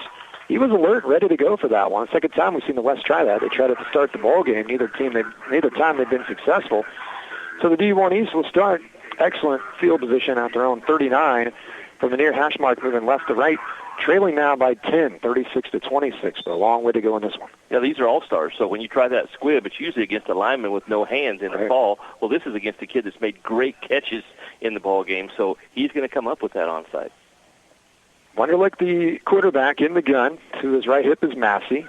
He was alert, ready to go for that one. Second time we've seen the West try that. They tried it to start the ball game. Neither time they've been successful. So the D1 East will start. Excellent field position at their own 39 from the near hash mark, moving left to right. Trailing now by 10, 36-26, but a long way to go in this one. Yeah, these are all-stars, so when you try that squib, it's usually against a lineman with no hands in the fall. Well, this is against a kid that's made great catches in the ball game, so he's going to come up with that onside. Wunderlich, the quarterback in the gun, to his right hip is Massey.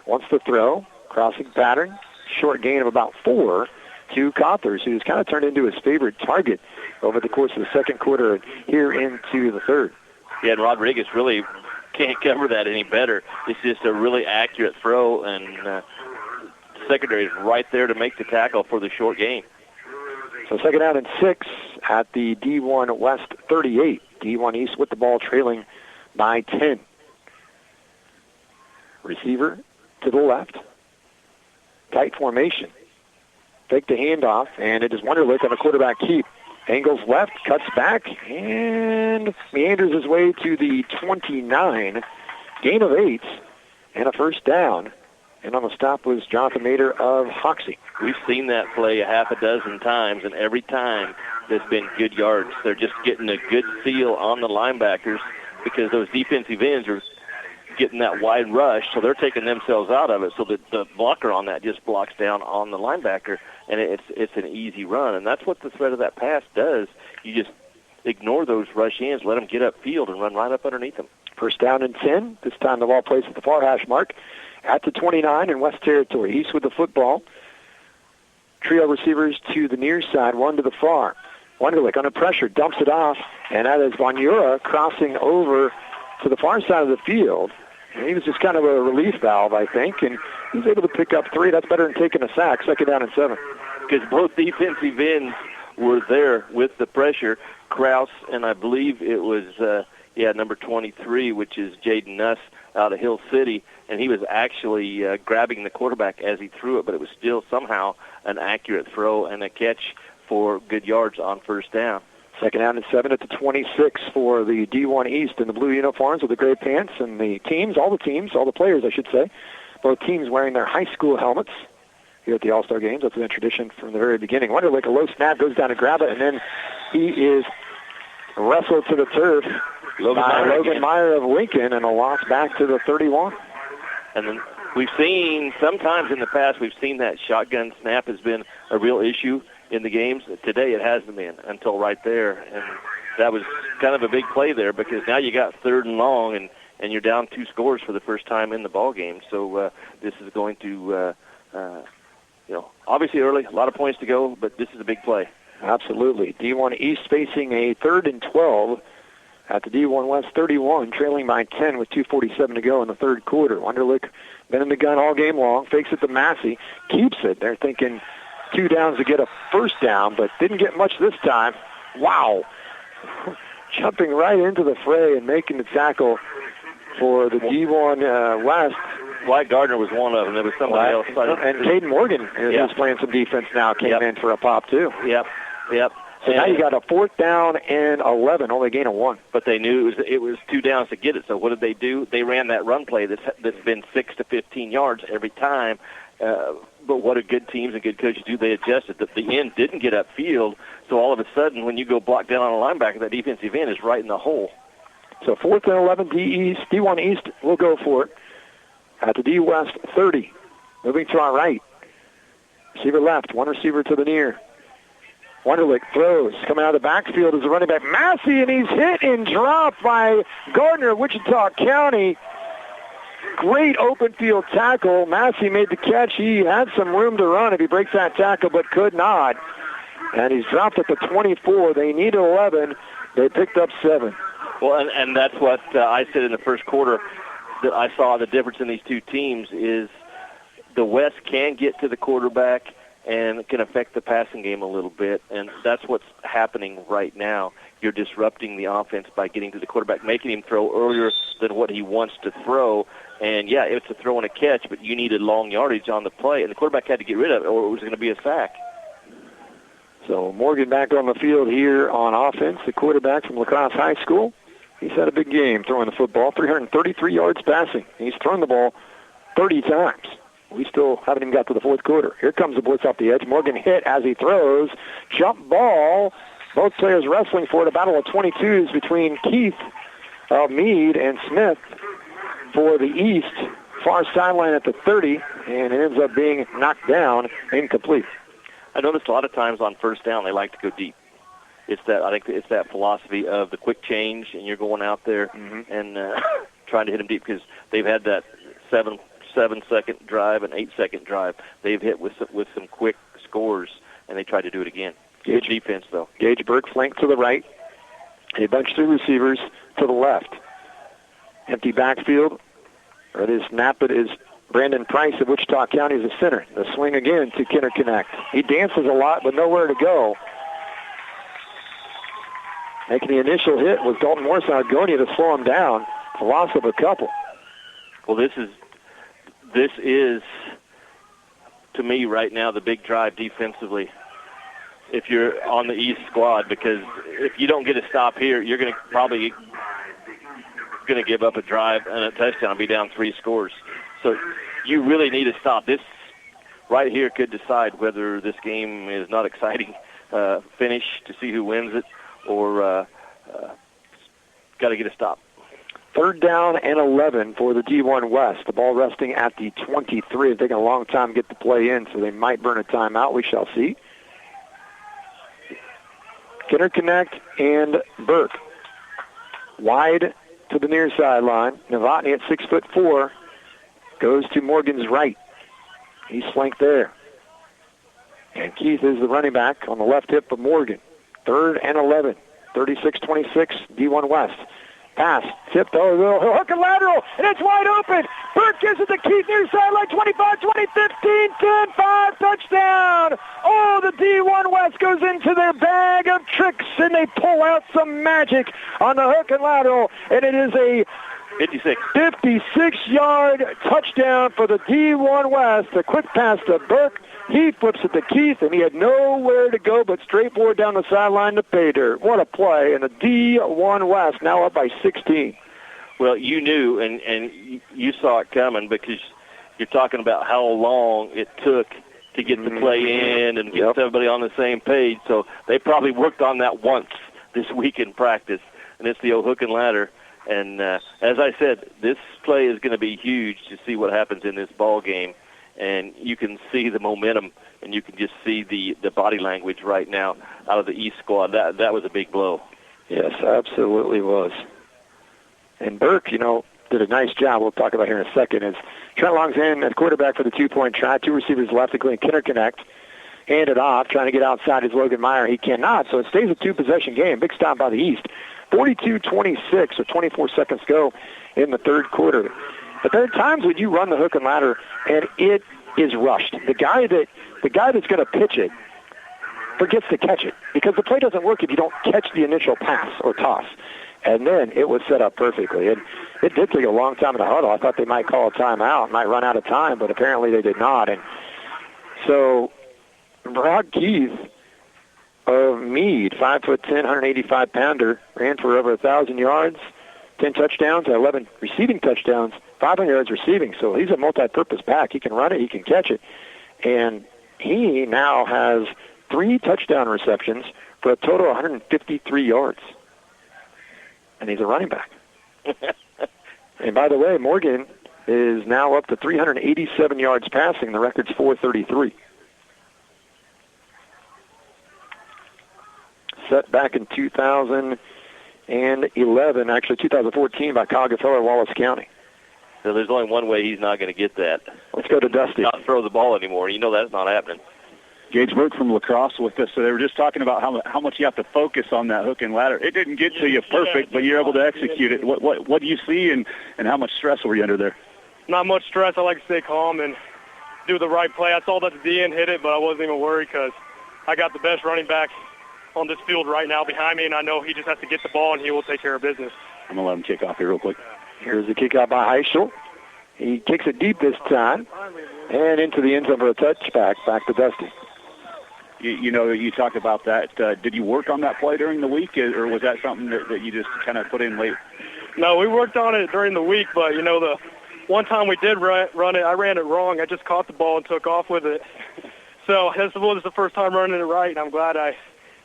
Wants to throw, crossing pattern, short gain of about 4 to Cothers, who's kind of turned into his favorite target over the course of the second quarter here into the third. Yeah, and Rodriguez really can't cover that any better. It's just a really accurate throw, and secondary is right there to make the tackle for the short gain. So 2nd down and 6 at the D1 West 38. D1 East with the ball trailing by 10. Receiver to the left. Tight formation. Fake the handoff, and it is Wunderlich on a quarterback keep. Angles left, cuts back, and meanders his way to the 29. Gain of 8 and a first down. And on the stop was Jonathan Mader of Hoxie. We've seen that play a half a dozen times, and every time there's been good yards. They're just getting a good feel on the linebackers because those defensive ends are getting that wide rush, so they're taking themselves out of it, so that the blocker on that just blocks down on the linebacker, and it's an easy run. And that's what the threat of that pass does. You just ignore those rush ends, let them get upfield and run right up underneath them. First down and 10. This time the ball plays at the far hash mark at the 29 in West Territory. East with the football. Trio receivers to the near side, one to the far. Wunderlich under pressure, dumps it off, and that is Bonura crossing over to the far side of the field. And he was just kind of a relief valve, I think, and he was able to pick up 3. That's better than taking a sack. 2nd down and 7. Because both defensive ends were there with the pressure. Krause, and I believe it was, number 23, which is Jaden Nuss out of Hill City, and he was actually grabbing the quarterback as he threw it, but it was still somehow an accurate throw and a catch for good yards on first down. 2nd down and 7 at the 26 for the D1 East in the blue uniforms with the gray pants, and all the players, I should say, both teams wearing their high school helmets here at the All-Star Games. That's been a tradition from the very beginning. Wunderlich, a low snap, goes down to grab it, and then he is wrestled to the turf by Logan Meyer of Lincoln, and a loss back to the 31. And then we've seen, sometimes in the past, we've seen that shotgun snap has been a real issue in the games. Today it hasn't been until right there, and that was kind of a big play there because now you got 3rd and long, and you're down 2 scores for the first time in the ball game. So this is going to, obviously early, a lot of points to go, but this is a big play. Absolutely. D1 East facing a 3rd and 12 at the D1 West 31, trailing by 10 with 2:47 to go in the third quarter. Wunderlich been in the gun all game long, fakes it to Massey, keeps it. They're thinking 2 downs to get a first down, but didn't get much this time. Wow. Jumping right into the fray and making the tackle for the D1 West. White Gardner was one of them. There was somebody else. And Caden Morgan, who's playing some defense now, came in for a pop, too. Yep. So now you got a 4th down and 11, only gain of 1. But they knew it was 2 downs to get it. So what did they do? They ran that run play that's been 6 to 15 yards every time. But what do good teams and good coaches do? They adjusted. The end didn't get upfield, so all of a sudden when you go block down on a linebacker, that defensive end is right in the hole. So 4th and 11, D1 East will go for it at the D West 30. Moving to our right. Receiver left, one receiver to the near. Wunderlich throws, coming out of the backfield is the running back, Massey, and he's hit and dropped by Gardner of Wichita County. Great open field tackle. Massey made the catch. He had some room to run if he breaks that tackle, but could not. And he's dropped at the 24. They needed 11. They picked up 7. Well, and that's what I said in the first quarter, that I saw the difference in these two teams is the West can get to the quarterback and can affect the passing game a little bit, and that's what's happening right now. You're disrupting the offense by getting to the quarterback, making him throw earlier than what he wants to throw. And, yeah, it's a throw and a catch, but you needed long yardage on the play, and the quarterback had to get rid of it or it was going to be a sack. So Morgan back on the field here on offense, the quarterback from La Crosse High School. He's had a big game throwing the football, 333 yards passing. He's thrown the ball 30 times. We still haven't even got to the fourth quarter. Here comes the blitz off the edge. Morgan hit as he throws. Jump ball. Both players wrestling for it. A battle of 22s between Keith of Meade and Smith for the East. Far sideline at the 30, and it ends up being knocked down, incomplete. I noticed a lot of times on first down they like to go deep. I think it's that philosophy of the quick change, and you're going out there and trying to hit them deep because they've had that 7-second drive and 8-second drive. They've hit with some quick scores, and they try to do it again. Good defense, though. Gage Burke flanked to the right. A bunch of receivers to the left. Empty backfield. Or this snap it is Brandon Price of Wichita County is the center. The swing again to Kenner Connect. He dances a lot, but nowhere to go. Making the initial hit was Dalton Morris on Argonia to slow him down. A loss of a couple. Well, this is, to me right now, the big drive defensively if you're on the East squad, because if you don't get a stop here, you're going to probably give up a drive and a touchdown and be down 3 scores. So you really need to stop. This right here could decide whether this game is not exciting finish to see who wins it, or got to get a stop. 3rd down and 11 for the D1 West. The ball resting at the 23. It's taking a long time to get the play in, so they might burn a timeout. We shall see. Kenner Connect and Burke. Wide to the near sideline. Novotny at 6'4" goes to Morgan's right. He's flanked there. And Keith is the running back on the left hip of Morgan. 3rd and 11. 36-26, D1 West. Pass, tipped over, hook and lateral, and it's wide open. Burke gives it to Keith near sideline, 25, 20, 15, 10, 5, touchdown. Oh, the D1 West goes into their bag of tricks, and they pull out some magic on the hook and lateral, and it is a 56-yard touchdown for the D1 West. A quick pass to Burke. He flips it to Keith, and he had nowhere to go but straight forward down the sideline to pay dirt. What a play, and the D1 West now up by 16. Well, you knew, and you saw it coming because you're talking about how long it took to get the play in and get everybody on the same page. So they probably worked on that once this week in practice, and it's the old hook and ladder. And as I said, this play is going to be huge to see what happens in this ball game. And you can see the momentum, and you can just see the body language right now out of the East squad. That was a big blow. Yes, absolutely was. And Burke, did a nice job. We'll talk about here in a second. As Trent Long's in at quarterback for the 2-point try. 2 receivers left, including Kenner Connect. Hand it off, trying to get outside is Logan Meyer. He cannot, so it stays a 2-possession game. Big stop by the East. 42-26, so 24 seconds go in the third quarter. But there are times when you run the hook and ladder and it is rushed. The guy that's going to pitch it forgets to catch it because the play doesn't work if you don't catch the initial pass or toss. And then it was set up perfectly. And it did take a long time in the huddle. I thought they might call a timeout, might run out of time, but apparently they did not. And so Brock Keith of Meade, 5'10", 185-pounder, ran for over 1,000 yards, 10 touchdowns, 11 receiving touchdowns, 500 yards receiving. So he's a multi-purpose back. He can run it, he can catch it. And he now has 3 touchdown receptions for a total of 153 yards. And he's a running back. And by the way, Morgan is now up to 387 yards passing. The record's 433. Set back in 2011, actually 2014 by Kyle Gefeller, Wallace County. So there's only one way he's not going to get that. Let's go to Dusty. Not throw the ball anymore. You know that's not happening. Gage Burke from La Crosse with us. So they were just talking about how much you have to focus on that hook and ladder. It didn't get to you perfect, but you're able to execute it. What do you see, and how much stress were you under there? Not much stress. I like to stay calm and do the right play. I saw that the DN hit it, but I wasn't even worried because I got the best running back on this field right now behind me, and I know he just has to get the ball, and he will take care of business. I'm going to let him kick off here real quick. Here's the kickoff by Heischel. He kicks it deep this time and into the end zone for a touchback. Back to Dusty. You talked about that. Did you work on that play during the week, or was that something that you just kind of put in late? No, we worked on it during the week, but, the one time we did run it, I ran it wrong. I just caught the ball and took off with it. So this was the first time running it right, and I'm glad I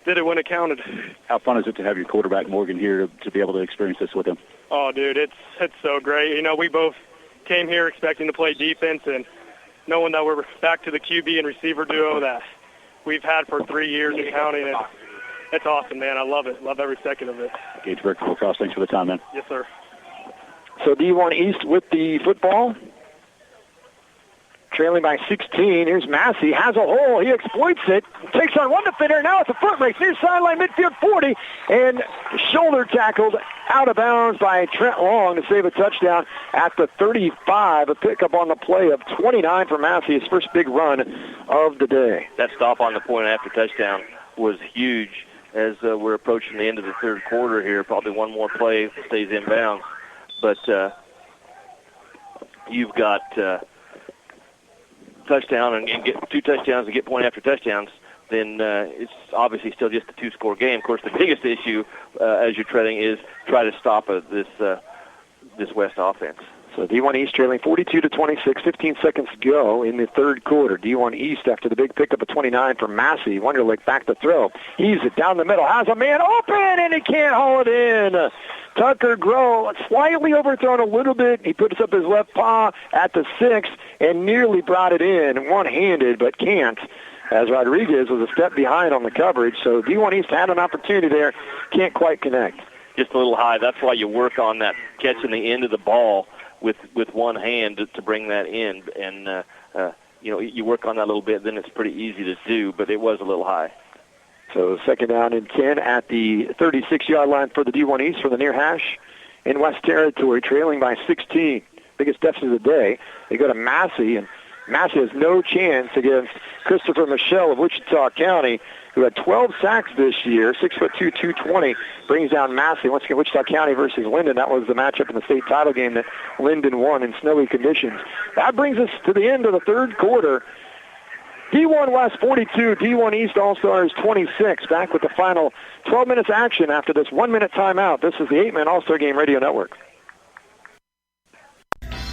did it when it counted. How fun is it to have your quarterback, Morgan, here to be able to experience this with him? Oh, dude, it's so great. We both came here expecting to play defense and knowing that we're back to the QB and receiver duo that we've had for 3 years and counting. And it's awesome, man. I love it. Love every second of it. Gage Burke from La Crosse, thanks for the time, man. Yes, sir. So D1 East with the football. Trailing by 16. Here's Massey. Has a hole. He exploits it. Takes on one defender. Now it's a foot race near sideline midfield 40. And shoulder tackled out of bounds by Trent Long to save a touchdown at the 35. A pickup on the play of 29 for Massey, his first big run of the day. That stop on the point after touchdown was huge as we're approaching the end of the third quarter here. Probably one more play stays in bounds. But you've got touchdown and get 2 touchdowns and get point after touchdowns, then it's obviously still just a 2-score game. Of course, the biggest issue as you're treading is try to stop this West offense. So D1 East trailing 42-26, 15 seconds to go in the third quarter. D1 East after the big pickup of 29 from Massey. Wonderlick back to throw. He's it down the middle. Has a man open, and he can't haul it in. Tucker Groh slightly overthrown a little bit. He puts up his left paw at the 6 and nearly brought it in one-handed, but can't, as Rodriguez was a step behind on the coverage. So D1 East had an opportunity there, can't quite connect. Just a little high. That's why you work on that catching the end of the ball with one hand to bring that in. And, you work on that a little bit, then it's pretty easy to do, but it was a little high. So second down and 10 at the 36-yard line for the D1 East for the near hash in West Territory, trailing by 16. Biggest deficit of the day. They go to Massey, and Massey has no chance against Christopher Michelle of Wichita County, who had 12 sacks this year, 6'2", 220, brings down Massey. Once again, Wichita County versus Linden. That was the matchup in the state title game that Linden won in snowy conditions. That brings us to the end of the third quarter. D1 West 42, D1 East All-Stars 26. Back with the final 12 minutes action after this 1-minute timeout. This is the 8-Man All-Star Game Radio Network.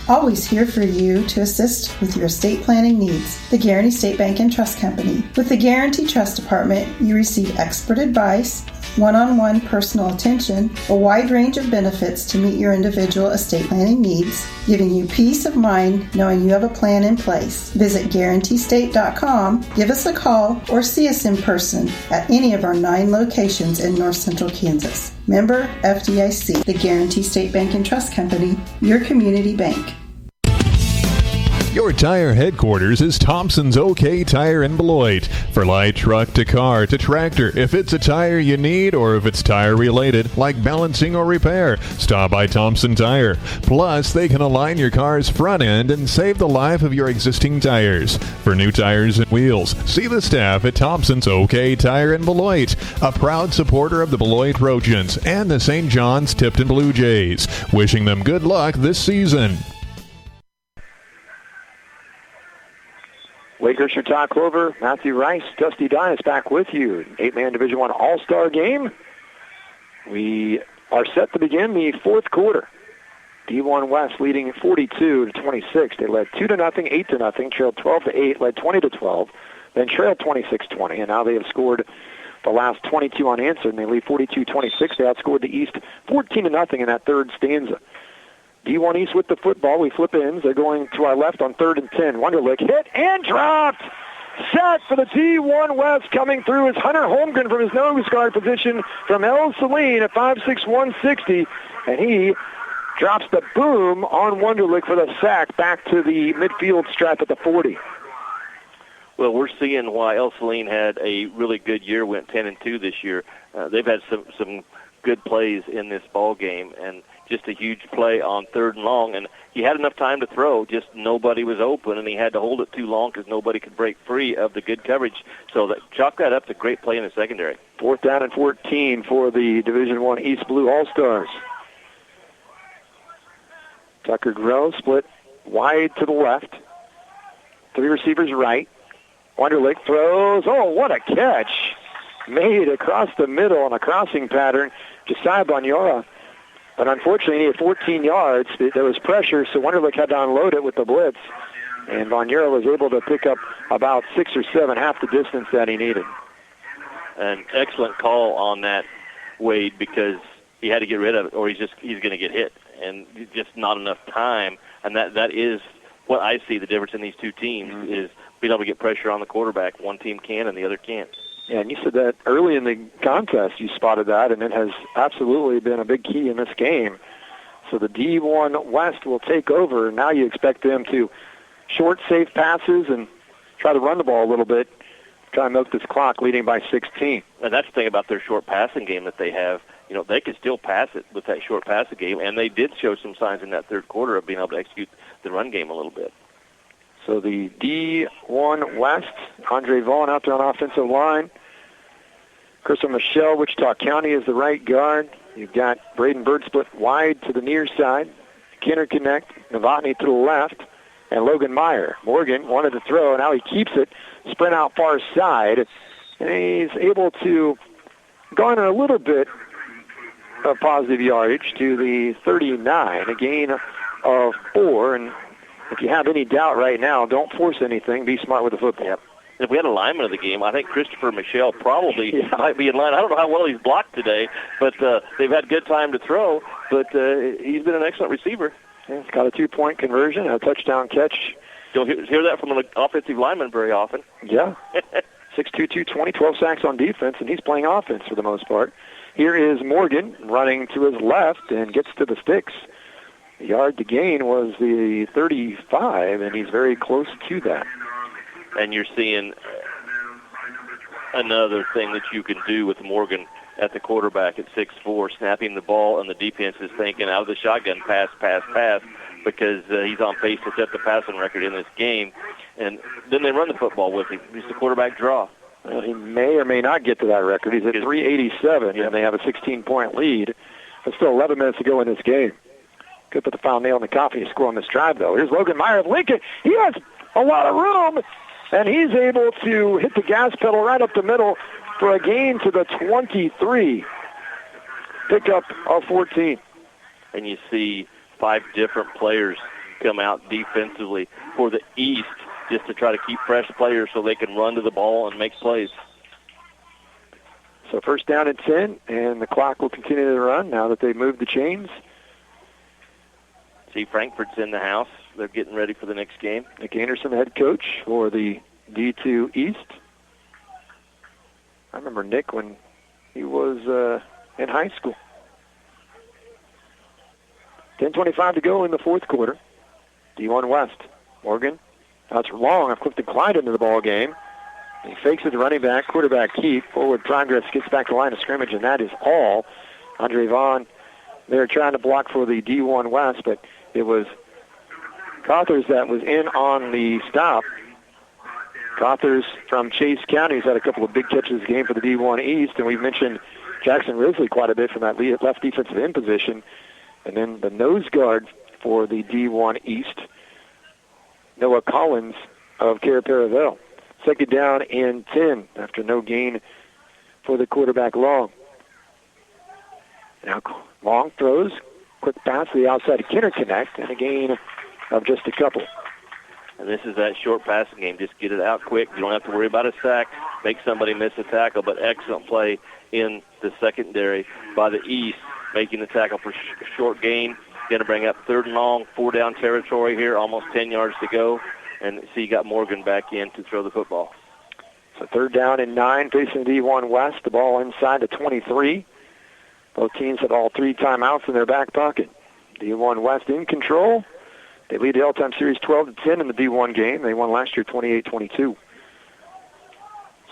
Always here for you to assist with your estate planning needs. The Guaranty State Bank and Trust Company. With the Guaranty Trust Department, you receive expert advice, one-on-one personal attention, a wide range of benefits to meet your individual estate planning needs, giving you peace of mind knowing you have a plan in place. Visit GuaranteeState.com, give us a call, or see us in person at any of our 9 locations in North Central Kansas. Member FDIC, the Guaranty State Bank and Trust Company, your community bank. Your tire headquarters is Thompson's OK Tire in Beloit. For light truck to car to tractor, if it's a tire you need or if it's tire related, like balancing or repair, stop by Thompson Tire. Plus, they can align your car's front end and save the life of your existing tires. For new tires and wheels, see the staff at Thompson's OK Tire in Beloit, a proud supporter of the Beloit Trojans and the St. John's Tipton Blue Jays. Wishing them good luck this season. Wade Gersher, Todd Clover, Matthew Rice, Dusty Dias back with you. 8-man Division I All-Star game. We are set to begin the fourth quarter. D1 West leading 42-26. They led 2-0, 8-0, trailed 12-8, led 20-12, then trailed 26-20, and now they have scored the last 22 unanswered, and they lead 42-26. They outscored the East 14-0 in that third stanza. D1 East with the football. We flip ends. They're going to our left on 3rd and 10. Wunderlich hit and dropped. Sack for the D1 West. Coming through is Hunter Holmgren from his nose guard position from El Saline at 5'6", 160. And he drops the boom on Wunderlich for the sack back to the midfield stripe at the 40. Well, we're seeing why El Saline had a really good year, went 10-2 this year. They've had some good plays in this ball game, and just a huge play on 3rd and long, and he had enough time to throw, just nobody was open, and he had to hold it too long because nobody could break free of the good coverage. So chalk that up to great play in the secondary. 4th down and 14 for the Division I East Blue All-Stars. Tucker Groves split wide to the left. 3 receivers right. Wunderlich throws. Oh, what a catch. Made across the middle on a crossing pattern. Josiah Banyora. But unfortunately, he had 14 yards. There was pressure, so Wunderlich had to unload it with the blitz. And Banyora was able to pick up about 6 or 7, half the distance that he needed. An excellent call on that, Wade, because he had to get rid of it or he's going to get hit. And just not enough time. And that is what I see the difference in these two teams is being able to get pressure on the quarterback. One team can and the other can't. Yeah, and you said that early in the contest you spotted that, and it has absolutely been a big key in this game. So the D1 West will take over, and now you expect them to short, safe passes and try to run the ball a little bit, try and milk this clock leading by 16. And that's the thing about their short passing game that they have. You know, they can still pass it with that short passing game, and they did show some signs in that third quarter of being able to execute the run game a little bit. So the D1 West, Andre Vaughn out there on offensive line. Crystal Michelle, Wichita County is the right guard. You've got Braden Bird split wide to the near side. Kinner Connect, Novotny to the left, and Logan Meyer. Morgan wanted to throw, and now he keeps it. Sprint out far side, and he's able to garner a little bit of positive yardage to the 39, a gain of 4, and if you have any doubt right now, don't force anything. Be smart with the football. Yep. If we had a lineman of the game, I think Christopher Michelle probably might be in line. I don't know how well he's blocked today, but they've had good time to throw, but he's been an excellent receiver. Yeah, he's got a 2-point conversion, a touchdown catch. You'll hear that from an offensive lineman very often. Yeah. 6'2", 220, 12 sacks on defense, and he's playing offense for the most part. Here is Morgan running to his left and gets to the sticks. The yard to gain was the 35, and he's very close to that. And you're seeing another thing that you can do with Morgan at the quarterback at 6'4", snapping the ball, and the defense is thinking out of the shotgun, pass, because he's on pace to set the passing record in this game. And then they run the football with him. He's the quarterback draw. Well, he may or may not get to that record. He's at 387, and they have a 16-point lead. There's still 11 minutes to go in this game. Could put the final nail in the coffin to score on this drive, though. Here's Logan Meyer of Lincoln. He has a lot of room, and he's able to hit the gas pedal right up the middle for a gain to the 23. Pickup of 14. And you see 5 different players come out defensively for the East just to try to keep fresh players so they can run to the ball and make plays. So first down and 10, and the clock will continue to run now that they've moved the chains. See, Frankfurt's in the house. They're getting ready for the next game. Nick Anderson, head coach for the D2 East. I remember Nick when he was in high school. 10:25 to go in the fourth quarter. D1 West Morgan, that's long. I've Clifton Clyde into the ball game. He fakes it to running back, quarterback keep. Forward progress gets back to the line of scrimmage, and that is all. Andre Vaughn, they're trying to block for the D1 West, but it was Cothers that was in on the stop. Cothers from Chase County has had a couple of big catches this game for the D1 East, and we've mentioned Jackson Risley quite a bit from that left defensive end position. And then the nose guard for the D1 East, Noah Collins of Caraparavel. Second down and 10 after no gain for the quarterback Long. Now Long throws, quick pass to the outside to Kinnerconnect, and a gain of just a couple. And this is that short passing game. Just get it out quick. You don't have to worry about a sack, make somebody miss a tackle, but excellent play in the secondary by the East, making the tackle for short gain. Going to bring up 3rd and long, 4-down territory here, almost 10 yards to go. And see, you got Morgan back in to throw the football. So 3rd down and 9 facing D1 West. The ball inside the 23. Both teams have all 3 timeouts in their back pocket. D1 West in control. They lead the all-time series 12-10 in the D1 game. They won last year 28-22.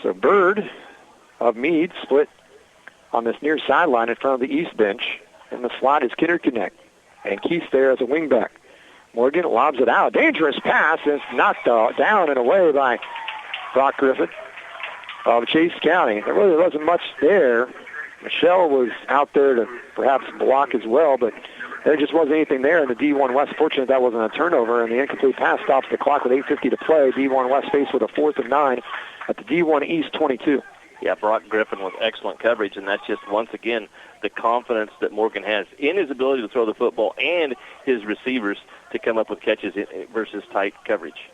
So Bird of Meade split on this near sideline in front of the East bench. And the slot is Kinnerconnect. And Keith's there as a wingback. Morgan lobs it out. Dangerous pass. It's knocked down and away by Brock Griffin of Chase County. There really wasn't much there. Michelle was out there to perhaps block as well, but there just wasn't anything there. And the D1 West, fortunate that wasn't a turnover, and the incomplete pass stops the clock with 8:50 to play. D1 West faced with a 4th and 9 at the D1 East 22. Yeah, Brock Griffin with excellent coverage, and that's just, once again, the confidence that Morgan has in his ability to throw the football and his receivers to come up with catches versus tight coverage.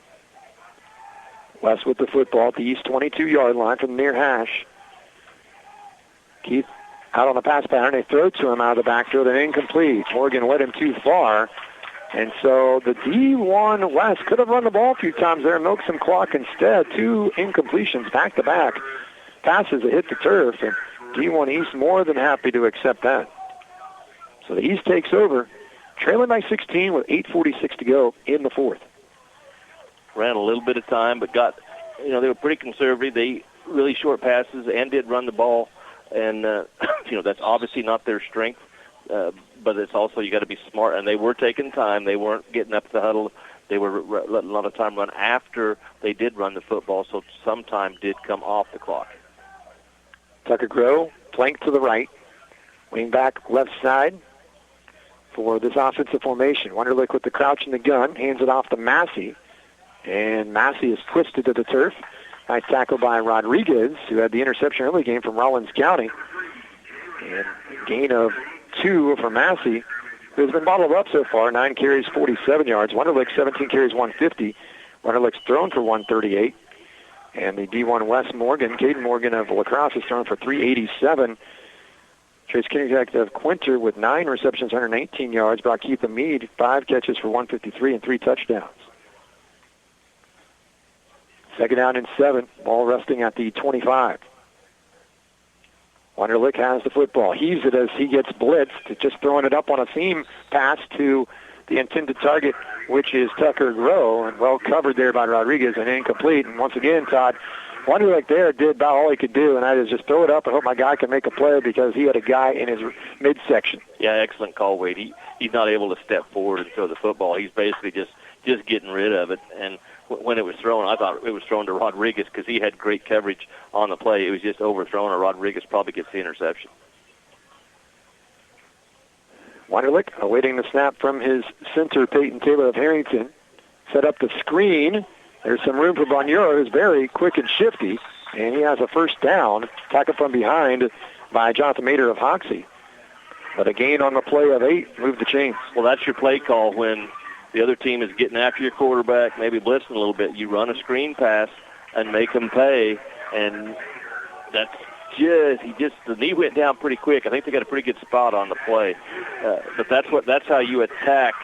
West with the football at the East 22-yard line from the near hash. Keith out on the pass pattern. They throw to him out of the backfield and incomplete. Morgan led him too far. And so the D1 West could have run the ball a few times there and milked some clock instead. 2 incompletions back-to-back. Passes that hit the turf, and D1 East more than happy to accept that. So the East takes over, trailing by 16 with 8:46 to go in the 4th. Ran a little bit of time, but got, they were pretty conservative. They really short passes and did run the ball. And, that's obviously not their strength, but it's also you got to be smart. And they were taking time. They weren't getting up the huddle. They were letting a lot of time run after they did run the football, so some time did come off the clock. Tucker Groh, flank to the right. Wing back left side for this offensive formation. Wunderlich with the crouch in the gun, hands it off to Massey. And Massey is twisted to the turf. Nice tackle by Rodriguez, who had the interception early game from Rollins County. And gain of 2 for Massey, who's been bottled up so far. 9 carries, 47 yards. Wunderlich, 17 carries, 150. Wunderlich's thrown for 138. And the D1 West Morgan, Caden Morgan of La Crosse, has thrown for 387. Trace Kinnerconnect of Quinter with 9 receptions, 119 yards. Brought Keith Meade 5 catches for 153 and 3 touchdowns. 2nd down and 7. Ball resting at the 25. Wunderlich has the football. Heaves it as he gets blitzed. Just throwing it up on a seam pass to the intended target, which is Tucker Groh, and well covered there by Rodriguez and incomplete. And once again, Todd, Wunderlich there did about all he could do, and that is just throw it up and hope my guy can make a play because he had a guy in his midsection. Yeah, excellent call, Wade. He's not able to step forward and throw the football. He's basically just getting rid of it. And when it was thrown, I thought it was thrown to Rodriguez because he had great coverage on the play. It was just overthrown, and Rodriguez probably gets the interception. Wunderlich awaiting the snap from his center, Peyton Taylor of Harrington. Set up the screen. There's some room for Bonnier, who's very quick and shifty, and he has a 1st down. Tackle from behind by Jonathan Mader of Hoxie. But a gain on the play of 8 moved the chains. Well, that's your play call when the other team is getting after your quarterback, maybe blitzing a little bit. You run a screen pass and make them pay, and that's the knee went down pretty quick. I think they got a pretty good spot on the play. But that's how you attack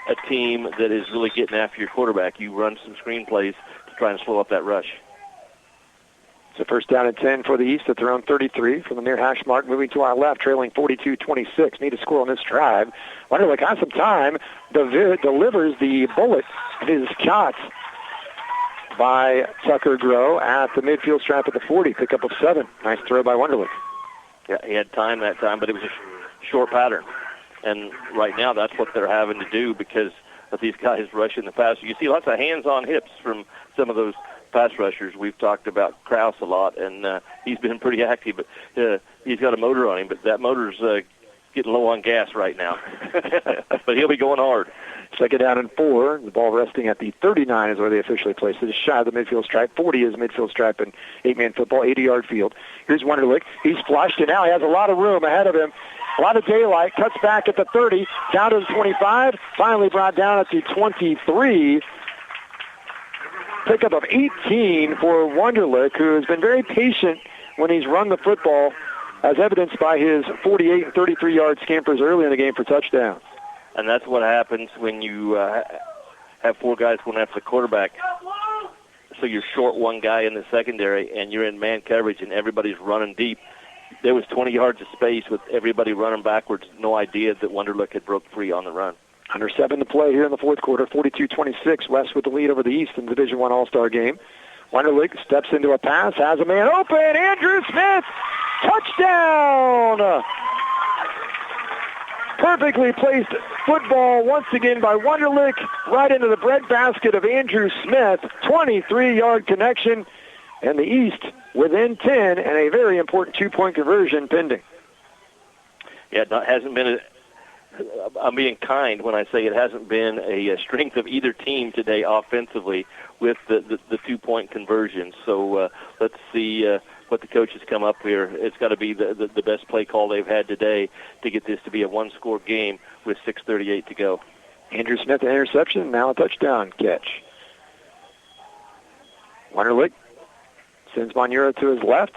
a team that is really getting after your quarterback. You run some screen plays to try and slow up that rush. So first down and 10 for the East at their own 33 from the near hash mark, moving to our left, trailing 42-26. Need to score on this drive. Wonderlic has some time. Delivers the bullet of his shot by Tucker Groh at the midfield stripe at the 40. Pickup of 7. Nice throw by Wonderlic. Yeah, he had time that time, but it was a short pattern. And right now that's what they're having to do because of these guys rushing the passer. You see lots of hands on hips from some of those pass rushers. We've talked about Krause a lot, and he's been pretty active, but he's got a motor on him, but that motor's getting low on gas right now. But he'll be going hard. Second down and 4. The ball resting at the 39 is where they officially place it. Just shy of the midfield stripe. 40 is midfield stripe in 8-man football, 80-yard field. Here's Wonderlic. He's flushed, and now he has a lot of room ahead of him. A lot of daylight. Cuts back at the 30, down to the 25, finally brought down at the 23. Pickup of 18 for Wonderlic, who has been very patient when he's run the football, as evidenced by his 48 and 33-yard scampers early in the game for touchdowns. And that's what happens when you have 4 guys going after the quarterback. So you're short one guy in the secondary, and you're in man coverage, and everybody's running deep. There was 20 yards of space with everybody running backwards. No idea that Wonderlic had broke free on the run. Under 7 to play here in the fourth quarter, 42-26. West with the lead over the East in the Division I All-Star game. Wonderlic steps into a pass, has a man open. Andrew Smith, touchdown! Perfectly placed football once again by Wonderlic, right into the breadbasket of Andrew Smith. 23-yard connection, and the East within 10, and a very important 2-point conversion pending. Yeah, it hasn't been I'm being kind when I say it hasn't been a strength of either team today offensively with the 2-point conversion. So let's see what the coaches come up here. It's got to be the best play call they've had today to get this to be a one-score game with 6:38 to go. Andrew Smith, an interception, now a touchdown catch. Wonderlic sends Monura to his left.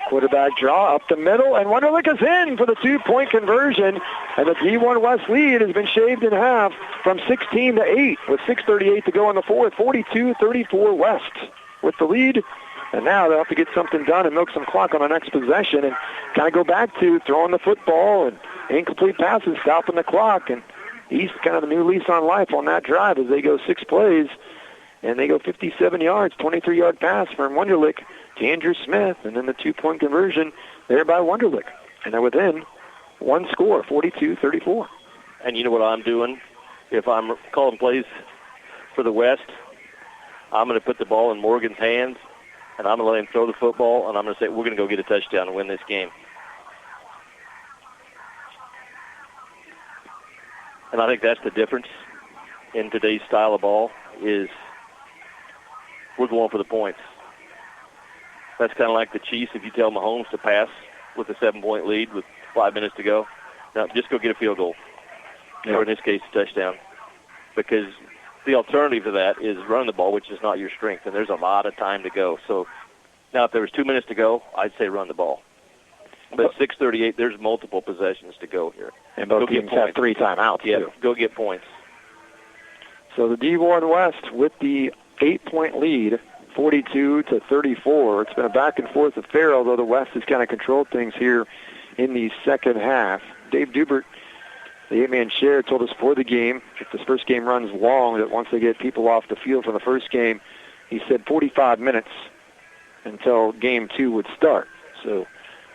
Quarterback draw up the middle, and Wonderlic is in for the 2-point conversion. And the D1 West lead has been shaved in half from 16 to 8 with 6:38 to go in the fourth. 42-34 West with the lead. And now they'll have to get something done and milk some clock on the next possession and kind of go back to throwing the football and incomplete passes, stopping the clock. And East kind of a new lease on life on that drive as they go 6 plays. And they go 57 yards, 23-yard pass from Wonderlic to Andrew Smith, and then the 2-point conversion there by Wonderlic. And they're within one score, 42-34. And you know what I'm doing? If I'm calling plays for the West, I'm going to put the ball in Morgan's hands, and I'm going to let him throw the football, and I'm going to say, we're going to go get a touchdown and win this game. And I think that's the difference in today's style of ball is we're going for the points. That's kind of like the Chiefs if you tell Mahomes to pass with a 7-point lead with 5 minutes to go. Now, just go get a field goal. Or in this case, a touchdown. Because the alternative to that is run the ball, which is not your strength, and there's a lot of time to go. So now if there was 2 minutes to go, I'd say run the ball. But 6:38, there's multiple possessions to go here. And both teams have 3 timeouts, too. Go get points. So the D1 West with the 8-point lead, 42-34. It's been a back-and-forth affair, although the West has kind of controlled things here in the second half. Dave Dubert, the 8-man share, told us before the game, if this first game runs long, that once they get people off the field from the first game, he said 45 minutes until game 2 would start. So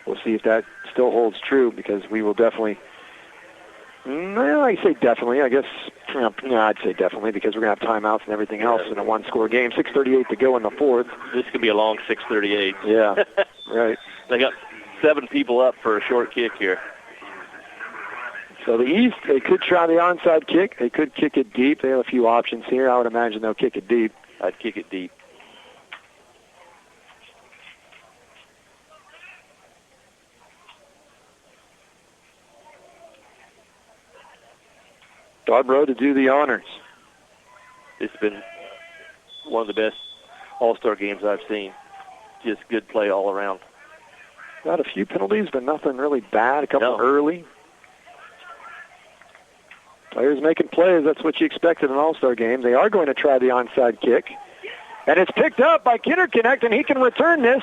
we'll see if that still holds true, because we will definitely, I say definitely, I guess, I'd say definitely, because we're going to have timeouts and everything else in a one-score game. 6:38 to go in the fourth. This could be a long 6:38. Yeah, right. They got 7 people up for a short kick here. So the East, they could try the onside kick. They could kick it deep. They have a few options here. I would imagine they'll kick it deep. I'd kick it deep. Darbro to do the honors. It's been one of the best All-Star games I've seen. Just good play all around. Got a few penalties, but nothing really bad. A couple early. Players making plays. That's what you expect in an All-Star game. They are going to try the onside kick. And it's picked up by Kinderconnect, and he can return this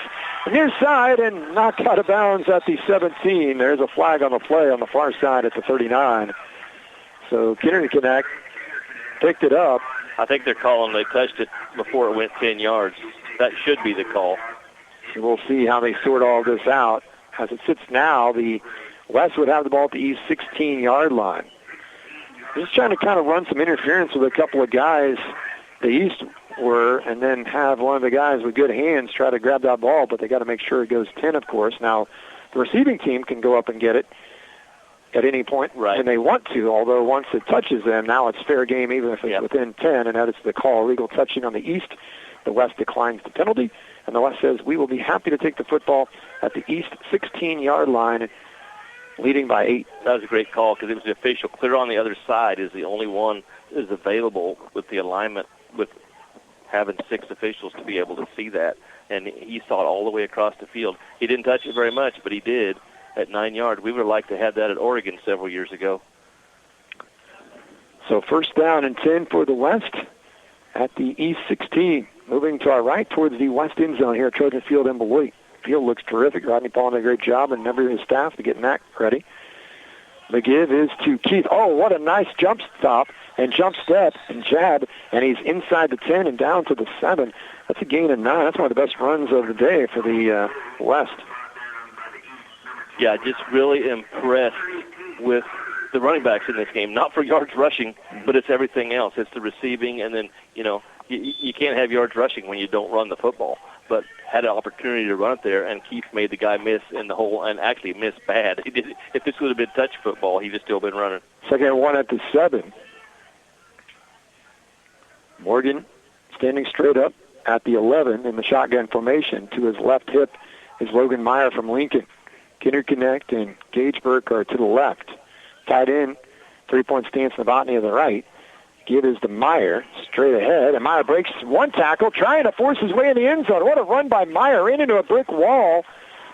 near side and knocked out of bounds at the 17. There's a flag on the play on the far side at the 39. So Kinderconnect picked it up. I think they're calling they touched it before it went 10 yards. That should be the call. So we'll see how they sort all this out. As it sits now, the West would have the ball at the East 16-yard line. Just trying to kind of run some interference with a couple of guys. The East were, and then have one of the guys with good hands try to grab that ball, but they got to make sure it goes 10, of course. Now, the receiving team can go up and get it at any point when they want to, although once it touches them, now it's fair game even if it's within 10, and that is the call. Illegal touching on the East. The West declines the penalty, and the West says, we will be happy to take the football at the East 16-yard line, leading by 8. That was a great call because it was the official. Clear on the other side is the only one that is available with the alignment, with having 6 officials to be able to see that. And he saw it all the way across the field. He didn't touch it very much, but he did at 9 yards. We would have liked to have that at Oregon several years ago. So first down and 10 for the West at the East 16. Moving to our right towards the West end zone here at Trojan Field in Beloit. Field looks terrific. Rodney Paul did a great job and every of his staff to get Mac ready. The give is to Keith. Oh, what a nice jump stop and jump step and jab, and he's inside the 10 and down to the 7. That's a gain of 9. That's one of the best runs of the day for the West. Yeah, just really impressed with the running backs in this game. Not for yards rushing, but it's everything else. It's the receiving, and then, you can't have yards rushing when you don't run the football. But had an opportunity to run it there, and Keith made the guy miss in the hole, and actually missed bad. He did. If this would have been touch football, he'd have still been running. Second and 1 at the 7. Morgan standing straight up at the 11 in the shotgun formation. To his left hip is Logan Meyer from Lincoln. Kinderconnect and Gage Burke are to the left. Tight end, 3-point stance, Novotny to the right. Give is to Meyer, straight ahead, and Meyer breaks one tackle, trying to force his way in the end zone. What a run by Meyer, into a brick wall,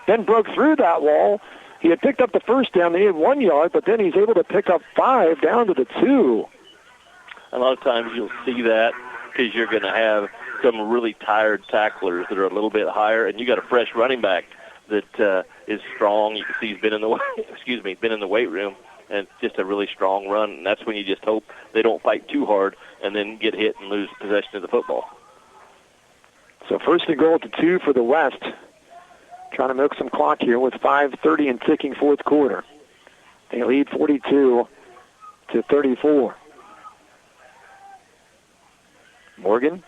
then broke through that wall. He had picked up the first down, they had 1 yard, but then he's able to pick up 5 down to the 2. A lot of times you'll see that because you're going to have some really tired tacklers that are a little bit higher, and you got a fresh running back that is strong. You can see he's been in the weight room, and just a really strong run. And that's when you just hope they don't fight too hard and then get hit and lose possession of the football. So first and goal at the 2 for the West. Trying to milk some clock here with 5:30 and ticking fourth quarter. They lead 42-34. Morgan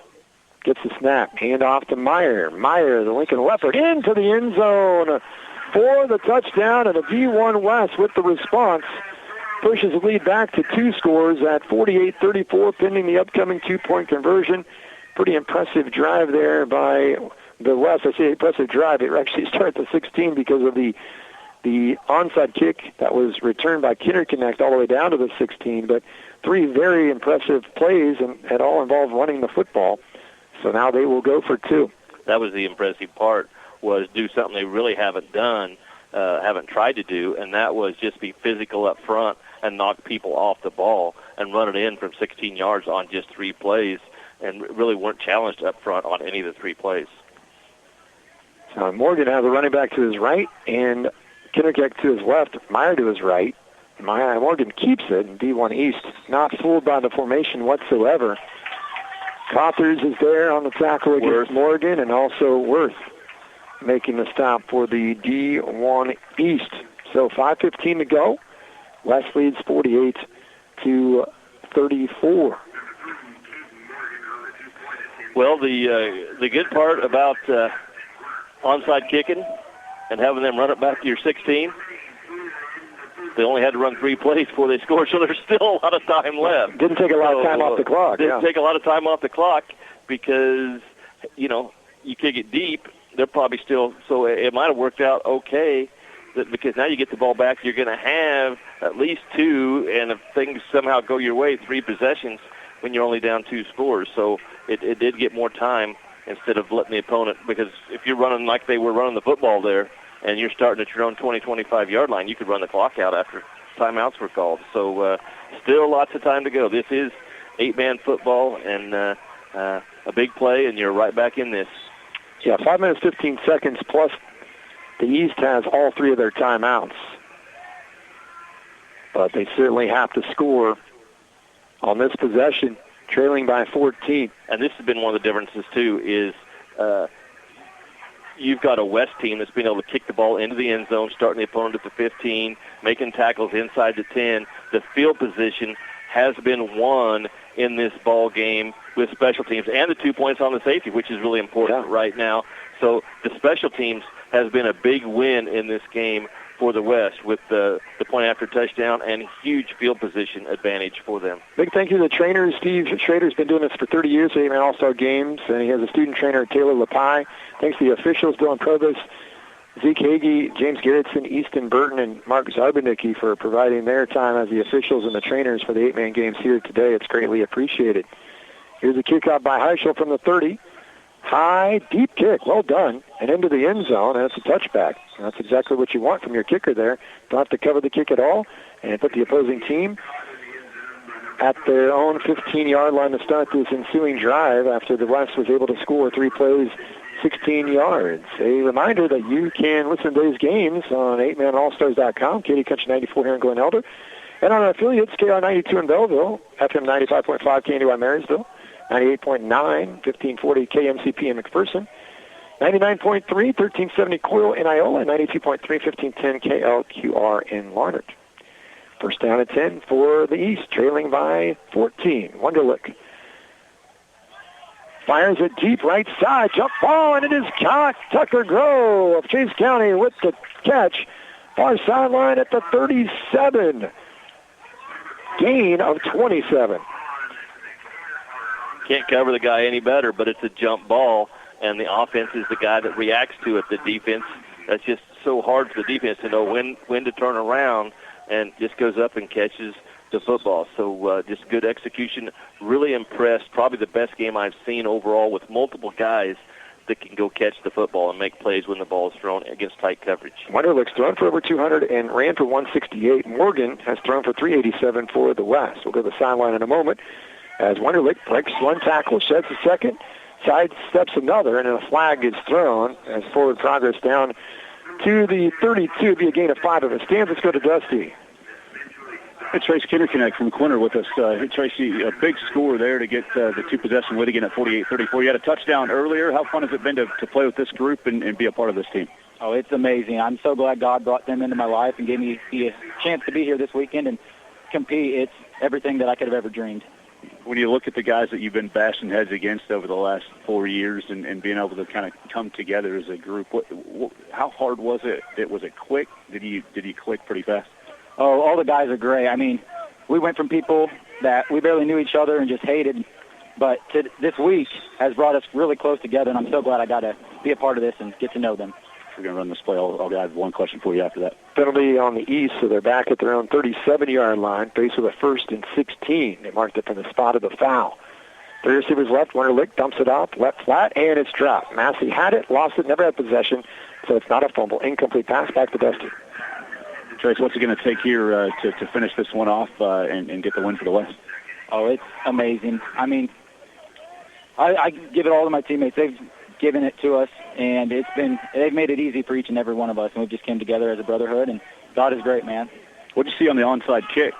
gets the snap. Hand off to Meyer. Meyer, the Lincoln Leopard, into the end zone for the touchdown, and a D1 West with the response pushes the lead back to 2 scores at 48-34, pending the upcoming 2-point conversion. Pretty impressive drive there by the West. I say impressive drive. It actually started at the 16 because of the onside kick that was returned by Kinderconnect all the way down to the 16. But 3 very impressive plays, and it all involved running the football. So now they will go for 2. That was the impressive part, was do something they really haven't done, haven't tried to do, and that was just be physical up front and knock people off the ball and run it in from 16 yards on just 3 plays, and really weren't challenged up front on any of the 3 plays. So Morgan has a running back to his right and Kinderconnect to his left, Meyer to his right. Morgan keeps it, and D1 East not fooled by the formation whatsoever. Cothers is there on the tackle against Morgan, and also Worth making the stop for the D1 East. So 5:15 to go. West leads 48-34. Well, the good part about onside kicking and having them run it back to your 16, they only had to run 3 plays before they scored, so there's still a lot of time left. Didn't take a lot of time off the clock. Didn't take a lot of time off the clock because, you kick it deep, they're probably still, so it might have worked out okay, because now you get the ball back, you're going to have at least 2, and if things somehow go your way, 3 possessions when you're only down 2 scores. So it did get more time instead of letting the opponent, because if you're running like they were running the football there, and you're starting at your own 20, 25-yard line, you could run the clock out after timeouts were called. So still lots of time to go. This is 8-man football, and a big play, and you're right back in this. Yeah, 5 minutes, 15 seconds, plus the East has all 3 of their timeouts. But they certainly have to score on this possession, trailing by 14. And this has been one of the differences, too, is you've got a West team that's been able to kick the ball into the end zone, starting the opponent at the 15, making tackles inside the 10. The field position has been won in this ball game with special teams and the 2 points on the safety, which is really important right now. So the special teams has been a big win in this game for the West with the point after touchdown and huge field position advantage for them. Big thank you to the trainers. Steve Schrader's been doing this for 30 years, 8-man All-Star games, and he has a student trainer, Taylor Lepai. Thanks to the officials, Dylan Provis, Zeke Hagee, James Garrettson, Easton Burton, and Mark Zarbanicki for providing their time as the officials and the trainers for the 8-man games here today. It's greatly appreciated. Here's a kickoff by Heischel from the 30. High, deep kick, well done, and into the end zone, and it's a touchback. And that's exactly what you want from your kicker there. Don't have to cover the kick at all, and put the opposing team at their own 15-yard line to start this ensuing drive after the West was able to score 3 plays, 16 yards. A reminder that you can listen to these games on 8manallstars.com, Katy Country 94 here in Glen Elder, and on our affiliates, KR 92 in Belleville, FM 95.5 KNDY Marysville, 98.9, 1540 KMCP in McPherson, 99.3, 1370 Coyle in Iola, 92.3, 1510 KLQR in Larned. First down at 10 for the East, trailing by 14. Wunderlich fires it deep right side, jump ball, and it is caught. Tucker Grove of Chase County with the catch. Far sideline at the 37. Gain of 27. Can't cover the guy any better, but it's a jump ball, and the offense is the guy that reacts to it. The defense, that's just so hard for the defense to know when to turn around, and just goes up and catches the football. So just good execution. Really impressed. Probably the best game I've seen overall with multiple guys that can go catch the football and make plays when the ball is thrown against tight coverage. Wunderlich's thrown for over 200 and ran for 168. Morgan has thrown for 387 for the West. We'll go to the sideline in a moment as Wunderlich breaks one tackle, sheds the second, sidesteps another, and a flag is thrown as forward progress down to the 32. Be a gain of 5 of it stands. Let's go to Dusty. Hey, Trace Kinderknecht from Corner with us. Tracy, a big score there to get the 2-possession lead again at 48-34. You had a touchdown earlier. How fun has it been to play with this group and be a part of this team? Oh, it's amazing. I'm so glad God brought them into my life and gave me a chance to be here this weekend and compete. It's everything that I could have ever dreamed. When you look at the guys that you've been bashing heads against over the last 4 years and being able to kind of come together as a group, how hard was it? Was it quick? Did you click pretty fast? Oh, all the guys are great. I mean, we went from people that we barely knew each other and just hated, but this week has brought us really close together, and I'm so glad I got to be a part of this and get to know them. We're going to run this play. I'll have one question for you after that. Penalty on the East, so they're back at their own 37-yard line, faced with a 1st and 16. They marked it from the spot of the foul. 3 receivers left. Wunderlich dumps it off, left flat, and it's dropped. Massey had it, lost it, never had possession, so it's not a fumble. Incomplete pass back to Dusty. Trace, what's it going to take here to finish this one off and get the win for the West? Oh, it's amazing. I mean, I give it all to my teammates. They've given it to us, and they've made it easy for each and every one of us, and we've just came together as a brotherhood, and God is great, man. What did you see on the onside kick?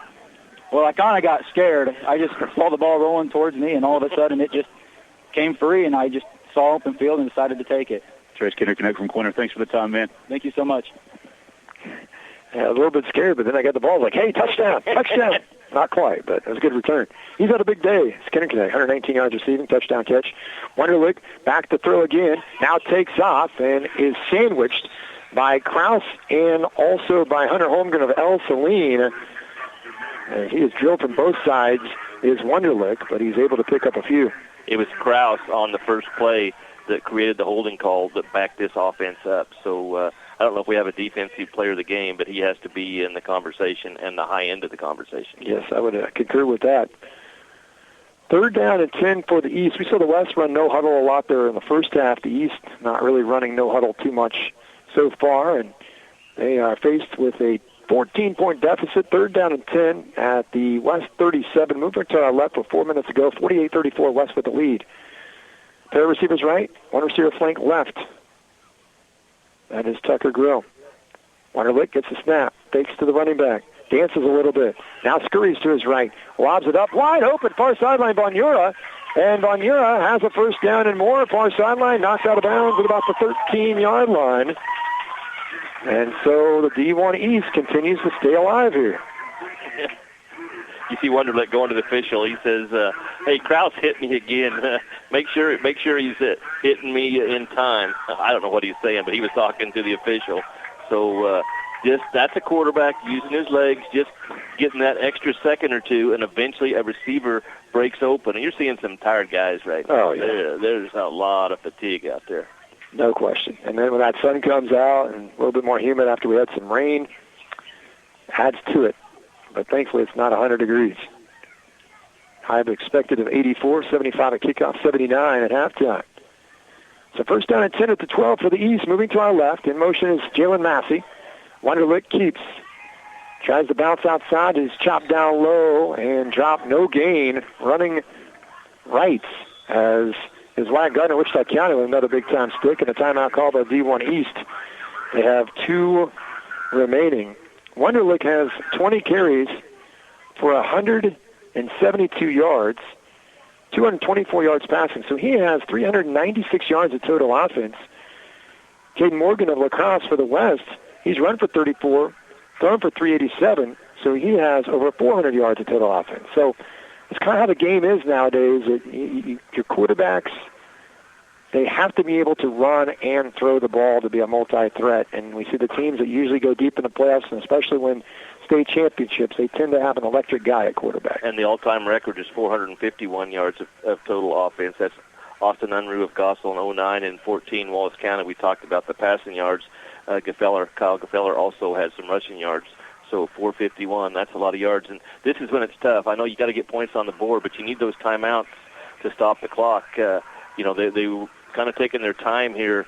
Well, I kind of got scared. I just saw the ball rolling towards me, and all of a sudden it just came free, and I just saw open field and decided to take it. Trace Kinderknecht from Corner, thanks for the time, man. Thank you so much. Yeah, a little bit scared, but then I got the ball. Like, hey, touchdown, touchdown. Not quite, but it was a good return. He's had a big day. Kinderknecht, 119 yards receiving, touchdown catch. Wunderlich back to throw again. Now takes off and is sandwiched by Kraus and also by Hunter Holmgren of El Saline. He is drilled from both sides, is Wunderlich, but he's able to pick up a few. It was Kraus on the first play that created the holding call that backed this offense up. So I don't know if we have a defensive player of the game, but he has to be in the conversation and the high end of the conversation. Yes, I would concur with that. 3rd down and 10 for the East. We saw the West run no huddle a lot there in the first half. The East not really running no huddle too much so far, and they are faced with a 14-point deficit. 3rd down and 10 at the West 37. Moving to our left with 4 minutes to go. 48-34 West with the lead. Pair of receivers right, one receiver flank left. That is Tucker Grill. Wonderlick gets the snap, takes to the running back, dances a little bit. Now scurries to his right, lobs it up, wide open, far sideline, Bonura. And Bonura has a first down and more, far sideline, knocked out of bounds at about the 13-yard line. And so the D1 East continues to stay alive here. You see Wonderlick going to the official. He says, "Hey, Kraus hit me again. Make sure he's hitting me in time." I don't know what he's saying, but he was talking to the official. So that's a quarterback using his legs, just getting that extra second or two, and eventually a receiver breaks open. And you're seeing some tired guys right now. Oh, yeah. There's a lot of fatigue out there. No question. And then when that sun comes out and a little bit more humid after we had some rain, adds to it. But thankfully it's not 100 degrees. High expected of 84, 75 at kickoff, 79 at halftime. So first down and 10 at the 12 for the East. Moving to our left. In motion is Jalen Massey. Wonderlick keeps. Tries to bounce outside. Is chopped down low and dropped. No gain. Running right as his wide Gardner, Wichita County with another big-time stick and a timeout call by D1 East. They have 2 remaining. Wonderlick has 20 carries for 172 yards, 224 yards passing. So he has 396 yards of total offense. Caden Morgan of La Crosse for the West, he's run for 34, thrown for 387, so he has over 400 yards of total offense. So it's kind of how the game is nowadays. Your quarterbacks, they have to be able to run and throw the ball to be a multi-threat. And we see the teams that usually go deep in the playoffs, and especially when state championships, they tend to have an electric guy at quarterback. And the all-time record is 451 yards of total offense. That's Austin Unruh of Gossel in 09 and 14 Wallace County. We talked about the passing yards. Kyle Gefeller also has some rushing yards. So 451, that's a lot of yards. And this is when it's tough. I know you got to get points on the board, but you need those timeouts to stop the clock. They kind of taking their time here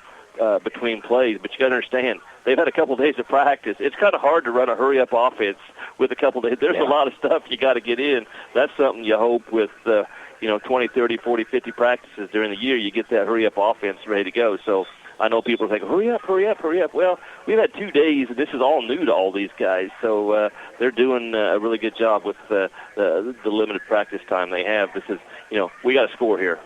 between plays, but you got to understand, they've had a couple of days of practice. It's kind of hard to run a hurry-up offense with a couple of days. There's a lot of stuff you got to get in. That's something you hope with 20, 30, 40, 50 practices during the year, you get that hurry-up offense ready to go. So I know people are thinking, hurry up, hurry up, hurry up. Well, we've had 2 days, and this is all new to all these guys. So they're doing a really good job with the limited practice time they have. This is, we got to score here.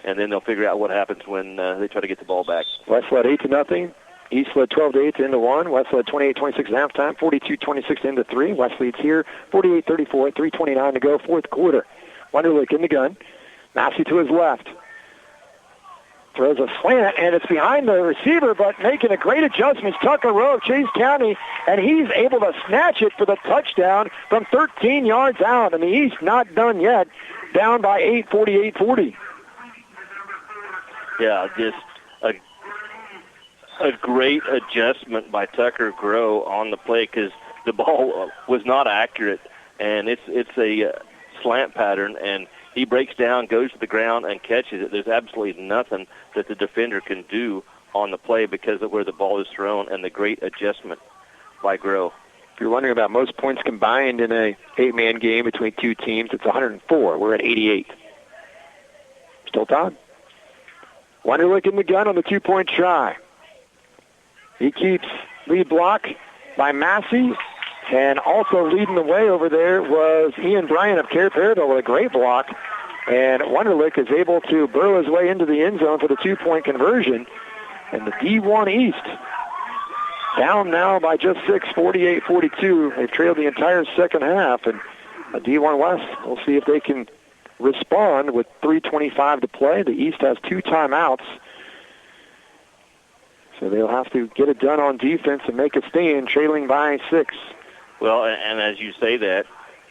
And then they'll figure out what happens when they try to get the ball back. West led 8-0. East led 12-8 into 1. West led 28-26 at halftime, 42-26 into 3. West leads here 48-34, 3:29 to go, fourth quarter. Wonderlick in the gun. Massey to his left. Throws a slant, and it's behind the receiver, but making a great adjustment. Tucker Rowe of Chase County, and he's able to snatch it for the touchdown from 13 yards out. And the East not done yet, down by 8, 48-40. Yeah, just a great adjustment by Tucker Grow on the play because the ball was not accurate, and it's a slant pattern, and he breaks down, goes to the ground, and catches it. There's absolutely nothing that the defender can do on the play because of where the ball is thrown and the great adjustment by Grow. If you're wondering about most points combined in a 8-man game between 2 teams, it's 104. We're at 88. Still tied. Wonderlick in the gun on the 2-point try. He keeps lead block by Massey, and also leading the way over there was Ian Bryan of Care Perryville with a great block, and Wonderlick is able to burrow his way into the end zone for the 2-point conversion, and the D1 East down now by just 6, 48-42. They've trailed the entire second half, and the D1 West, we'll see if they can respond with 3:25 to play. The East has 2 timeouts, so they'll have to get it done on defense and make a stand, trailing by 6. Well, and as you say that,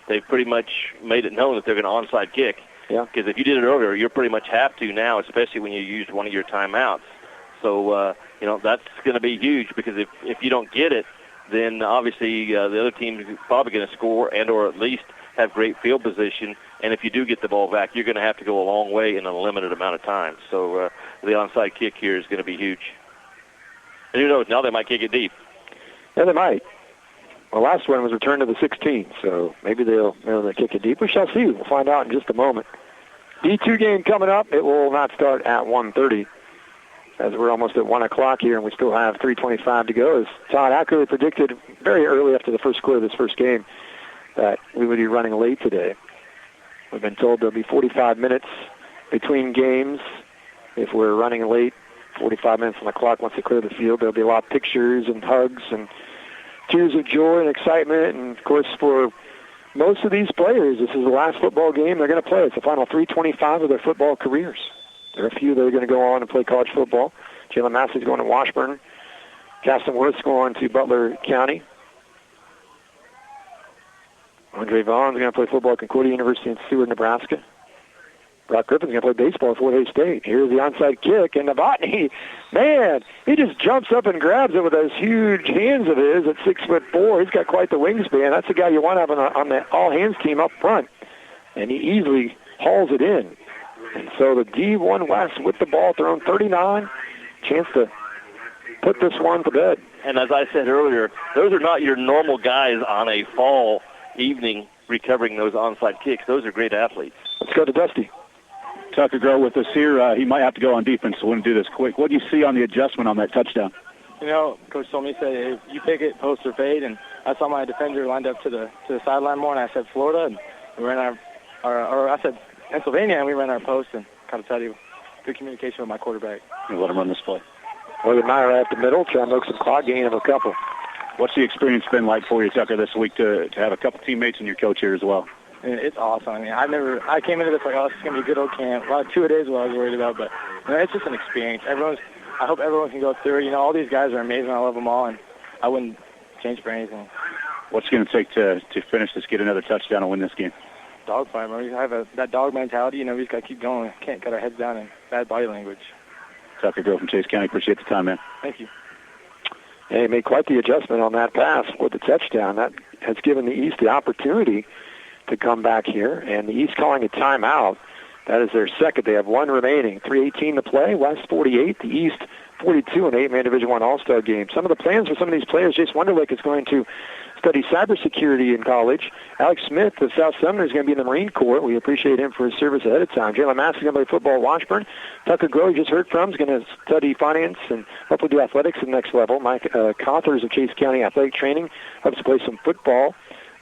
they've pretty much made it known that they're going to onside kick. Yeah. Because if you did it earlier, you pretty much have to now, especially when you used one of your timeouts. So, that's going to be huge because if you don't get it, then obviously the other team is probably going to score and or at least have great field position. And if you do get the ball back, you're going to have to go a long way in a limited amount of time. So the onside kick here is going to be huge. And who knows, now they might kick it deep. Yeah, they might. Well, last one was returned to the 16, so maybe they'll kick it deep. We shall see. We'll find out in just a moment. D2 game coming up. It will not start at 1:30 as we're almost at 1 o'clock here, and we still have 3:25 to go. As Todd accurately predicted very early after the first quarter of this first game that we would be running late today. We've been told there'll be 45 minutes between games. If we're running late, 45 minutes on the clock once they clear the field. There'll be a lot of pictures and hugs and tears of joy and excitement. And, of course, for most of these players, this is the last football game they're going to play. It's the final 325 of their football careers. There are a few that are going to go on and play college football. Jalen Massey's going to Washburn. Caston Worth's going to Butler County. Andre Vaughn's going to play football at Concordia University in Seward, Nebraska. Brock Griffin's going to play baseball at Fort Hays State. Here's the onside kick, and Novotny, man, he just jumps up and grabs it with those huge hands of his at 6'4". He's got quite the wingspan. That's the guy you want to have on the all-hands team up front. And he easily hauls it in. And so the D1 West with the ball thrown 39, chance to put this one to bed. And as I said earlier, those are not your normal guys on a fall evening recovering those onside kicks. Those are great athletes. Let's go to Dusty. Tucker Grow with us here. He might have to go on defense, so we're going to do this quick. What do you see on the adjustment on that touchdown? You know, Coach told me, he said, if you pick it, post or fade, and I saw my defender lined up to the sideline more, and I said Florida, and we ran or I said Pennsylvania, and we ran our post, and kind of tell you good communication with my quarterback. You let him run this play. Logan Meyer at the middle, trying to make some clock gain of a couple. What's the experience been like for you, Tucker, this week to have a couple teammates and your coach here as well? It's awesome. I mean, I came into this like, oh, this is going to be a good old camp. Well, 2 days what I was worried about, but you know, it's just an experience. I hope everyone can go through it. You know, all these guys are amazing. I love them all, and I wouldn't change for anything. What's it going to take to finish this, get another touchdown and win this game? Dog fight, man. We have that dog mentality. You know, we just got to keep going. Can't cut our heads down in bad body language. Tucker Grow from Chase County. Appreciate the time, man. Thank you. He made quite the adjustment on that pass with the touchdown. That has given the East the opportunity to come back here, and the East calling a timeout. That is their second. They have one remaining. 3:18 to play. West 48, the East 42 in 8-man Division I All-Star game. Some of the plans for some of these players, Jace Wonderlick is going to study cybersecurity in college. Alex Smith of South Sumner is going to be in the Marine Corps. We appreciate him for his service ahead of time. Jalen Massey is going to play football at Washburn. Tucker Grow, you just heard from, is going to study finance and hopefully do athletics at the next level. Mike Cothers of Chase County Athletic Training hopes to play some football.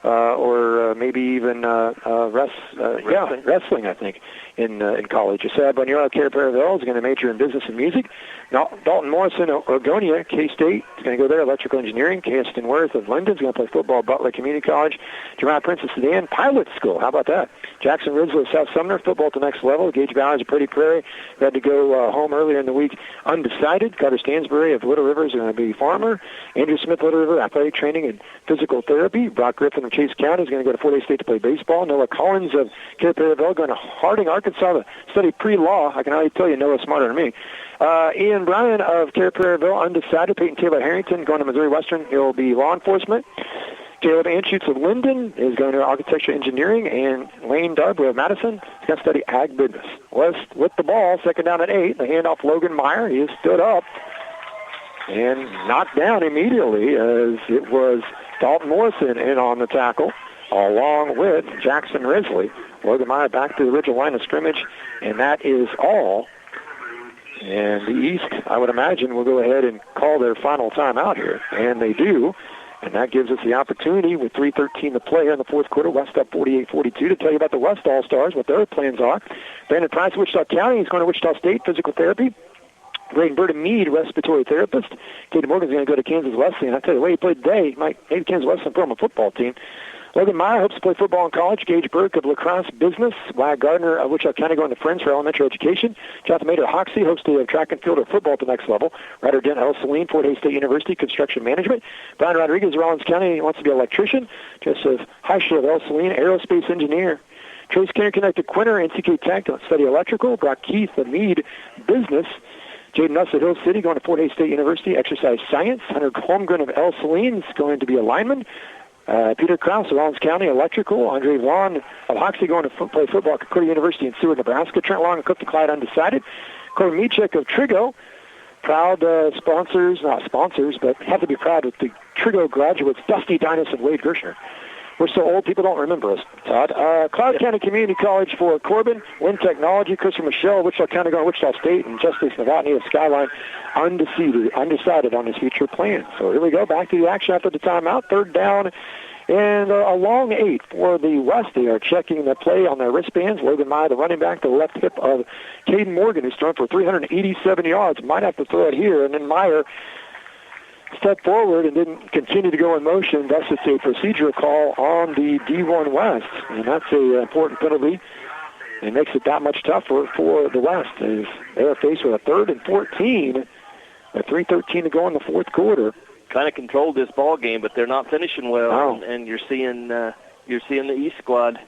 Or maybe even wrestling, I think, in college. Asad Bonilla of Caraparavel is going to major in business and music. Dalton Morrison of Ogonia, K-State, is going to go there, electrical engineering. Caston Worth of Linden is going to play football at Butler Community College. Jeremiah Prince of Sedan, pilot school. How about that? Jackson Ridgely of South Sumner, football at the next level. Gage Bowers of Pretty Prairie, who had to go home earlier in the week undecided. Carter Stansbury of Little River is going to be farmer. Andrew Smith, Little River, athletic training and physical therapy. Brock Griffin of Chase County is going to go to Fort Hays State to play baseball. Noah Collins of Caraparavel going to Harding, Arkansas to study pre-law. I can already tell you Noah's smarter than me. Ian Bryan of Caraparavel, undecided. Peyton Taylor Harrington going to Missouri Western. He'll be law enforcement. Caleb Anschutz of Linden is going to architecture engineering, and Lane Darby of Madison is going to study ag business. West with the ball, second down at 8. The handoff Logan Meyer. He has stood up and knocked down immediately as it was Dalton Morrison in on the tackle, along with Jackson Risley. Logan Meyer back to the original line of scrimmage, and that is all. And the East, I would imagine, will go ahead and call their final timeout here, and they do. And that gives us the opportunity with 3:13 to play here in the fourth quarter. West up 48-42 to tell you about the West All-Stars, what their plans are. Brandon Price of Wichita County is going to Wichita State, physical therapy. Braden Burton Mead, respiratory therapist. Katie Morgan's going to go to Kansas Wesleyan. I tell you, the way he played today, maybe Kansas Wesleyan put him on a football team. Logan Meyer hopes to play football in college. Gage Burke of lacrosse business. Wyatt Gardner of Wichita County going to Friends for elementary education. Jonathan Mater Hoxie hopes to have track and field or football at the next level. Ryder Dent El Saline, Fort Hays State University, construction management. Brian Rodriguez, Rollins County, wants to be an electrician. Joseph Heischel of El Saline, aerospace engineer. Trace Kenner of Quinter, NCK Tech, to study electrical. Brock Keith of Meade, business. Jaden Nuss of Hill City going to Fort Hays State University, exercise science. Hunter Holmgren of El Saline is going to be a lineman. Peter Krause of Rollins County, electrical. Andre Vaughn of Hoxie going to play football at Concordia University in Seward, Nebraska. Trent Long of Cook to Clyde, undecided. Corey Michek of Trigo, proud sponsors, not sponsors, but have to be proud with the Trigo graduates. Dusty Dinas of Wade Gershner. We're so old, people don't remember us, Todd. Cloud County Community College for Corbin, Win Technology, Christopher Michelle, Wichita County going Wichita State, and Justice Novotny of Skyline undecided on his future plans. So here we go, back to the action after the timeout. Third down and a long 8 for the West. They are checking the play on their wristbands. Logan Meyer, the running back, the left hip of Caden Morgan, who's thrown for 387 yards. Might have to throw it here, and then Meyer stepped forward and didn't continue to go in motion. Thus, it's a procedure call on the D1 West, and that's an important penalty. It makes it that much tougher for the West as they're faced with a 3rd and 14, a 3:13 to go in the fourth quarter. Kind of controlled this ball game, but they're not finishing well, and you're seeing the East squad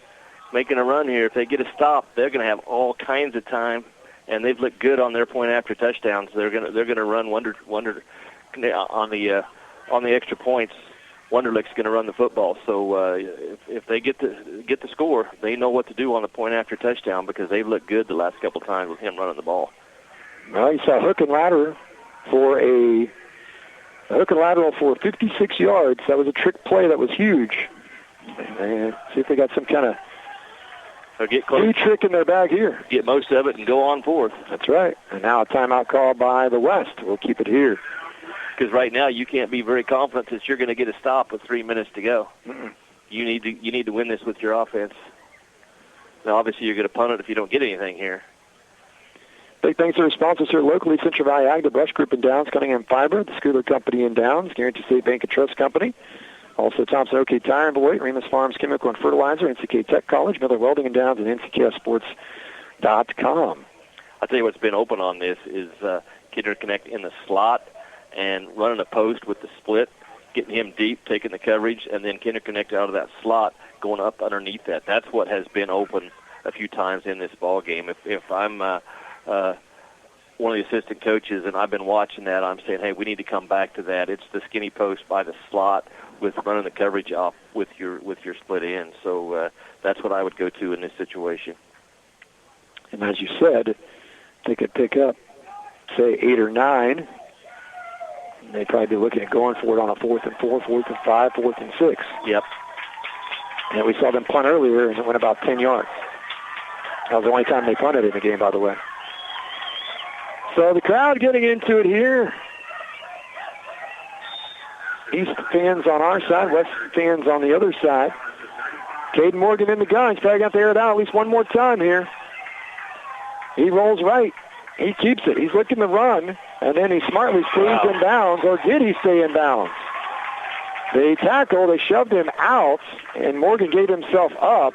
making a run here. If they get a stop, they're going to have all kinds of time, and they've looked good on their point after touchdowns. They're going to run wonder on the extra points. Wonderlick's going to run the football. So if they get the score, they know what to do on the point after touchdown because they've looked good the last couple of times with him running the ball. Well, you saw hook and lateral for a hook and lateral for 56 yards. That was a trick play that was huge. And see if they got some kind of new trick in their bag here. Get most of it and go on fourth. That's right. And now a timeout call by the West. We'll keep it here. Because right now you can't be very confident that you're going to get a stop with 3 minutes to go. You need to win this with your offense. Now, obviously, you're going to punt it if you don't get anything here. Big thanks to our sponsors here locally, Central Valley Ag, the Brush Group in Downs, Cunningham Fiber, the Schooler Company in Downs, Guarantee State Bank and Trust Company. Also, Thompson OK Tire and Beloit, Remus Farms Chemical and Fertilizer, NCK Tech College, Miller Welding in Downs, and NCKSports.com. I'll tell you what's been open on this is Kidder Connect in the slot and running a post with the split, getting him deep, taking the coverage, and then Kinder Connect out of that slot, going up underneath that. That's what has been open a few times in this ball game. If I'm one of the assistant coaches and I've been watching that, I'm saying, hey, we need to come back to that. It's the skinny post by the slot with running the coverage off with your split in. So that's what I would go to in this situation. And as you said, they could pick up, say, 8 or 9. They'd probably be looking at going for it on a 4th and 4, 4th and 5, 4th and 6. Yep. And we saw them punt earlier, and it went about 10 yards. That was the only time they punted in the game, by the way. So the crowd getting into it here. East fans on our side, West fans on the other side. Caden Morgan in the gun. He's probably got to air it out at least one more time here. He rolls right. He keeps it. He's looking to run, and then he smartly stays in bounds, or did he stay in bounds? They tackled, they shoved him out, and Morgan gave himself up,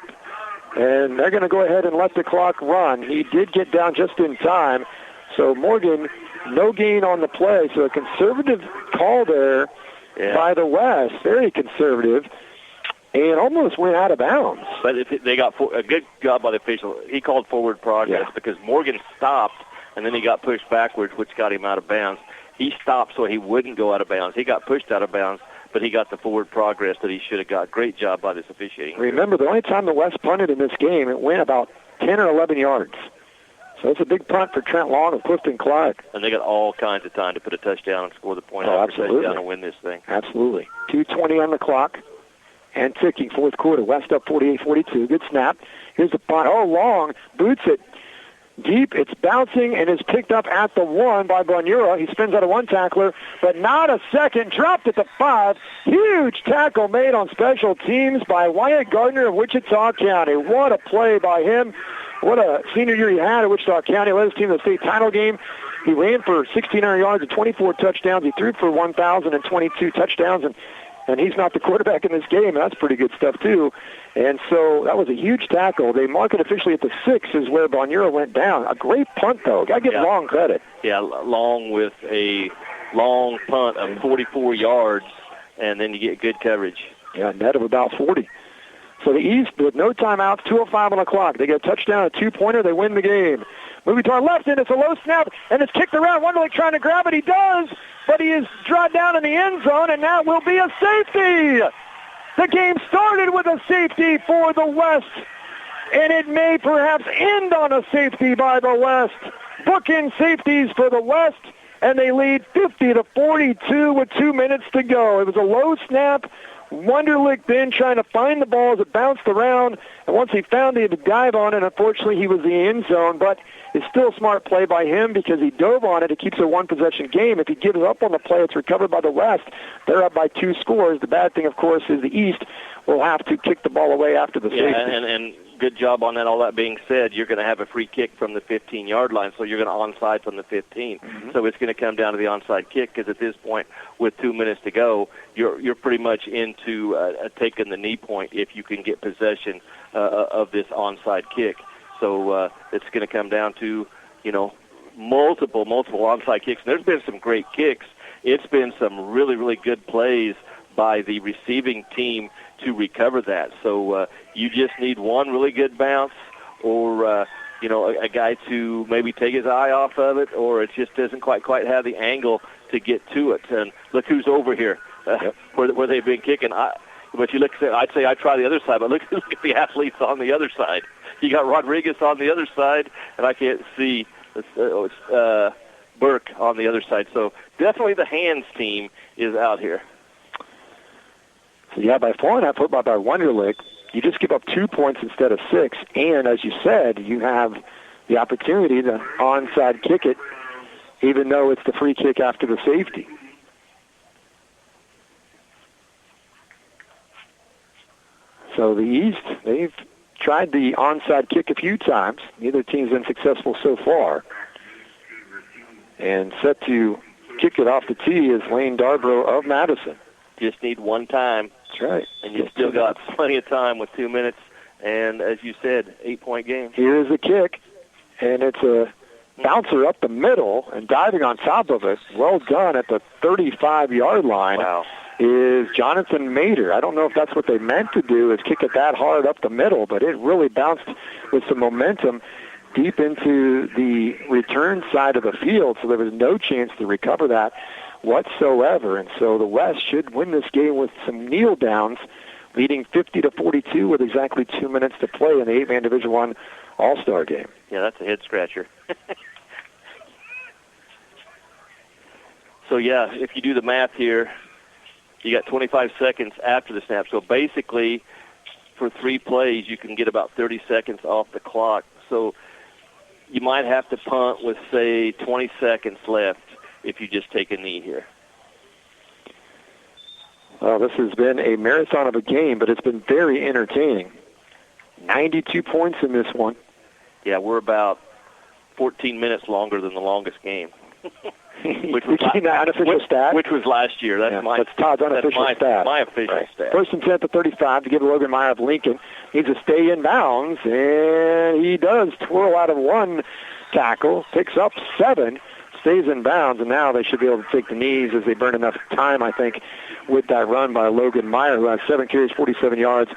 and they're going to go ahead and let the clock run. He did get down just in time, so Morgan, no gain on the play, so a conservative call there by the West, very conservative, and almost went out of bounds. But they got a good job by the official. He called forward progress because Morgan stopped, and then he got pushed backwards, which got him out of bounds. He stopped so he wouldn't go out of bounds. He got pushed out of bounds, but he got the forward progress that he should have got. Great job by this officiating. Remember, the only time the West punted in this game, it went about 10 or 11 yards. So it's a big punt for Trent Long of Clifton Clyde. And they got all kinds of time to put a touchdown and score the point after touchdown and win this thing. Absolutely. 2:20 on the clock and ticking, fourth quarter. West up 48-42. Good snap. Here's the punt. Oh, Long boots it deep. It's bouncing and is picked up at the 1 by Bonura. He spins out of one tackler, but not a second. Dropped at the 5. Huge tackle made on special teams by Wyatt Gardner of Wichita County. What a play by him. What a senior year he had at Wichita County. Led his team to the state title game. He ran for 1,600 yards and 24 touchdowns. He threw for 1,022 touchdowns, and he's not the quarterback in this game. That's pretty good stuff, too. And so that was a huge tackle. They mark it officially at the 6 is where Bonura went down. A great punt, though. Got to give Long credit. Yeah, Long with a long punt of 44 yards, and then you get good coverage. Yeah, net of about 40. So the East, with no timeouts, 2:05 on the clock. They get a touchdown, a two-pointer. They win the game. Moving to our left, and it's a low snap, and it's kicked around. Wonderlick trying to grab it. He does, but he is drawn down in the end zone, and that will be a safety. The game started with a safety for the West, and it may perhaps end on a safety by the West. Bookend safeties for the West, and they lead 50-42 with 2 minutes to go. It was a low snap. Wunderlich then trying to find the ball as it bounced around, and once he found it, he had to dive on it. Unfortunately, he was in the end zone, but it's still a smart play by him because he dove on it. It keeps a one-possession game. If he gives up on the play, it's recovered by the West. They're up by 2 scores. The bad thing, of course, is the East will have to kick the ball away after the safety. And good job on that. All that being said, you're going to have a free kick from the 15-yard line, so you're going to onside from the 15. Mm-hmm. So it's going to come down to the onside kick because at this point, with 2 minutes to go, you're pretty much into taking the knee point if you can get possession of this onside kick. So it's going to come down to, multiple onside kicks. And there's been some great kicks. It's been some really, really good plays by the receiving team to recover that. So you just need one really good bounce or, a guy to maybe take his eye off of it, or it just doesn't quite have the angle to get to it. And look who's over here where they've been kicking. But you look, I'd say I try the other side, but look at the athletes on the other side. You got Rodriguez on the other side, and I can't see Burke on the other side. So definitely the hands team is out here. So, by 4.5 foot by Wunderlich, you just give up 2 points instead of 6. And as you said, you have the opportunity to onside kick it, even though it's the free kick after the safety. So the East, they've tried the onside kick a few times. Neither team's been successful so far. And set to kick it off the tee is Lane Darbrough of Madison. Just need one time. That's right. And you still got plenty of time with 2 minutes. And as you said, 8-point game. Here's the kick, and it's a bouncer up the middle and diving on top of it. Well done at the 35-yard line. Wow. Is Jonathan Mader. I don't know if that's what they meant to do, is kick it that hard up the middle, but it really bounced with some momentum deep into the return side of the field, so there was no chance to recover that whatsoever. And so the West should win this game with some kneel downs, leading 50-42 with exactly 2 minutes to play in the 8-man Division I All-Star game. Yeah, that's a head-scratcher. So, if you do the math here, you got 25 seconds after the snap. So basically, for 3 plays, you can get about 30 seconds off the clock. So you might have to punt with, say, 20 seconds left if you just take a knee here. Well, this has been a marathon of a game, but it's been very entertaining. 92 points in this one. Yeah, we're about 14 minutes longer than the longest game. Which was unofficial stat. Which was last year. That's Todd's unofficial stat. My official stat. First and 10 to 35 to give Logan Meyer of Lincoln. Needs to stay in bounds, and he does twirl out of one tackle, picks up 7, stays in bounds, and now they should be able to take the knees as they burn enough time, I think, with that run by Logan Meyer, who has 7 carries, 47 yards,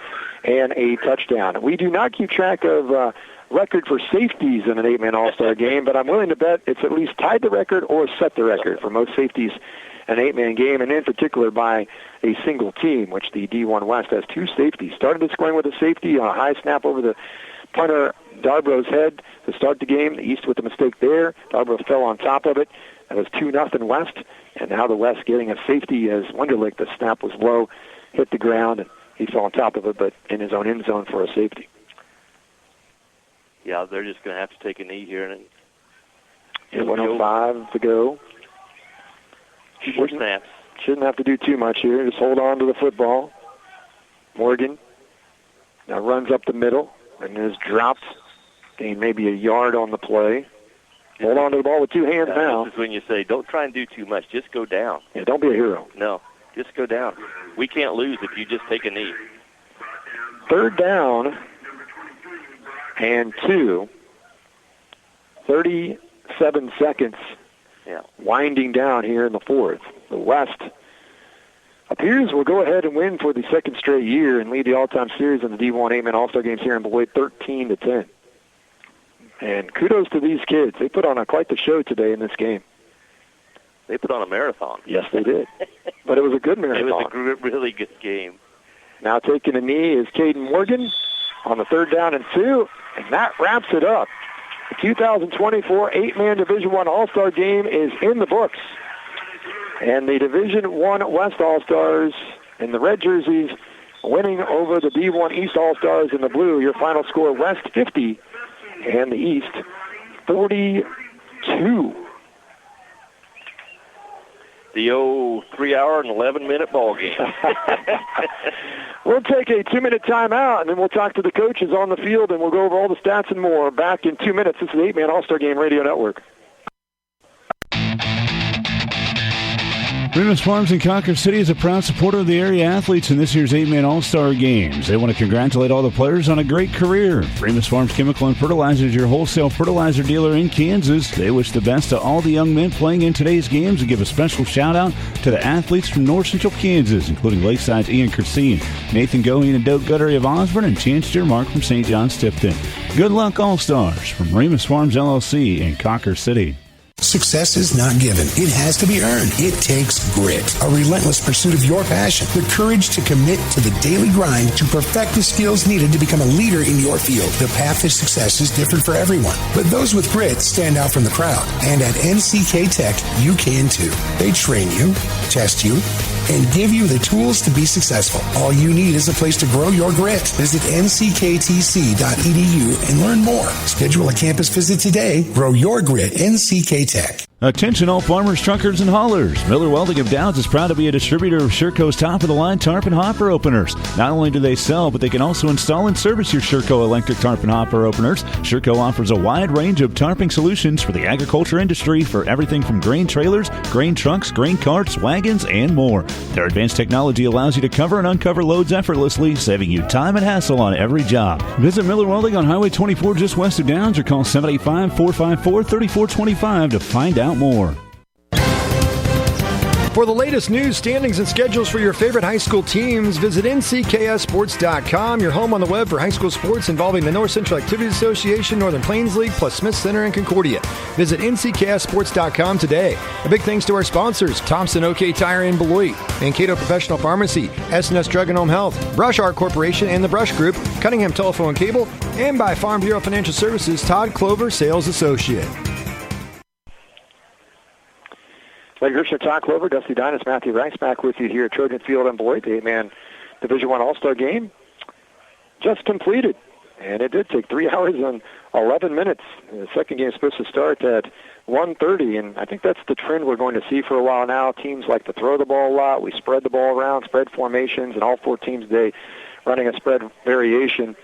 and a touchdown. We do not keep track of record for safeties in an 8-man All-Star game, but I'm willing to bet it's at least tied the record or set the record for most safeties in an 8-man game, and in particular by a single team, which the D1 West has 2 safeties. Started the scoring with a safety on a high snap over the punter Darbrough's head to start the game. The East with the mistake there. Darbrough fell on top of it. That was 2-0 West, and now the West getting a safety as Wunderlich. The snap was low, hit the ground, and he fell on top of it, but in his own end zone for a safety. Yeah, they're just going to have to take a knee here. And 1:05 to go. 4 snaps. Shouldn't have to do too much here. Just hold on to the football. Morgan now runs up the middle and is dropped. Gained maybe a yard on the play. Hold on to the ball with 2 hands now. This is when you say, don't try and do too much. Just go down. Yeah, don't be a hero. No, just go down. We can't lose if you just take a knee. 3rd down and 2. 37 seconds winding down here in the 4th. The West appears will go ahead and win for the 2nd straight year and lead the all-time series in the D1 8-man All-Star games here in Beloit 13-10. And kudos to these kids. They put on quite the show today in this game. They put on a marathon. Yes, they did. But it was a good marathon. It was a really good game. Now taking a knee is Caden Morgan on the 3rd down and 2, and that wraps it up. The 2024 8-man Division I All-Star game is in the books. And the Division I West All-Stars in the red jerseys, winning over the D1 East All-Stars in the blue. Your final score, West 50 and the East 42. The old 3-hour and 11-minute ball game. We'll take a 2-minute timeout, and then we'll talk to the coaches on the field, and we'll go over all the stats and more. Back in 2 minutes. This is the 8-Man All-Star Game Radio Network. Remus Farms in Concord City is a proud supporter of the area athletes in this year's 8-Man All-Star Games. They want to congratulate all the players on a great career. Remus Farms Chemical and Fertilizer is your wholesale fertilizer dealer in Kansas. They wish the best to all the young men playing in today's games and give a special shout-out to the athletes from North Central Kansas, including Lakeside's Ian Kersine, Nathan Goheen and Doak Guttery of Osborne, and Chancellor Mark from St. John's Tipton. Good luck, All-Stars, from Remus Farms LLC in Concord City. Success is not given. It has to be earned. It takes grit, a relentless pursuit of your passion, the courage to commit to the daily grind to perfect the skills needed to become a leader in your field. The path to success is different for everyone, but those with grit stand out from the crowd. And at NCK Tech, you can too. They train you, test you, and give you the tools to be successful. All you need is a place to grow your grit. Visit nckTC.edu and learn more. Schedule a campus visit today. Grow your grit. NCK Tech. Attention all farmers, truckers, and haulers. Miller Welding of Downs is proud to be a distributor of Sherco's top-of-the-line tarp and hopper openers. Not only do they sell, but they can also install and service your Sherco electric tarp and hopper openers. Sherco offers a wide range of tarping solutions for the agriculture industry for everything from grain trailers, grain trucks, grain carts, wagons, and more. Their advanced technology allows you to cover and uncover loads effortlessly, saving you time and hassle on every job. Visit Miller Welding on Highway 24 just west of Downs or call 785-454-3425 to find out more. For the latest news, standings, and schedules for your favorite high school teams, visit ncksports.com, your home on the web for high school sports involving the North Central Activities Association, Northern Plains League, plus Smith Center and Concordia. Visit ncksports.com today. A big thanks to our sponsors, Thompson OK Tire in Beloit, Mankato Professional Pharmacy, S&S Drug and Home Health, Brush Art Corporation and the Brush Group, Cunningham Telephone and Cable, and by Farm Bureau Financial Services, Todd Clover, Sales Associate. Lake Christian, Todd Clover, Dusty Dinas, Matthew Rice back with you here at Trojan Field in Beloit. The 8-man Division I All-Star Game just completed, and it did take 3 hours and 11 minutes. The second game is supposed to start at 1:30, and I think that's the trend we're going to see for a while now. Teams like to throw the ball a lot. We spread the ball around, spread formations, and all 4 teams today running a spread variation.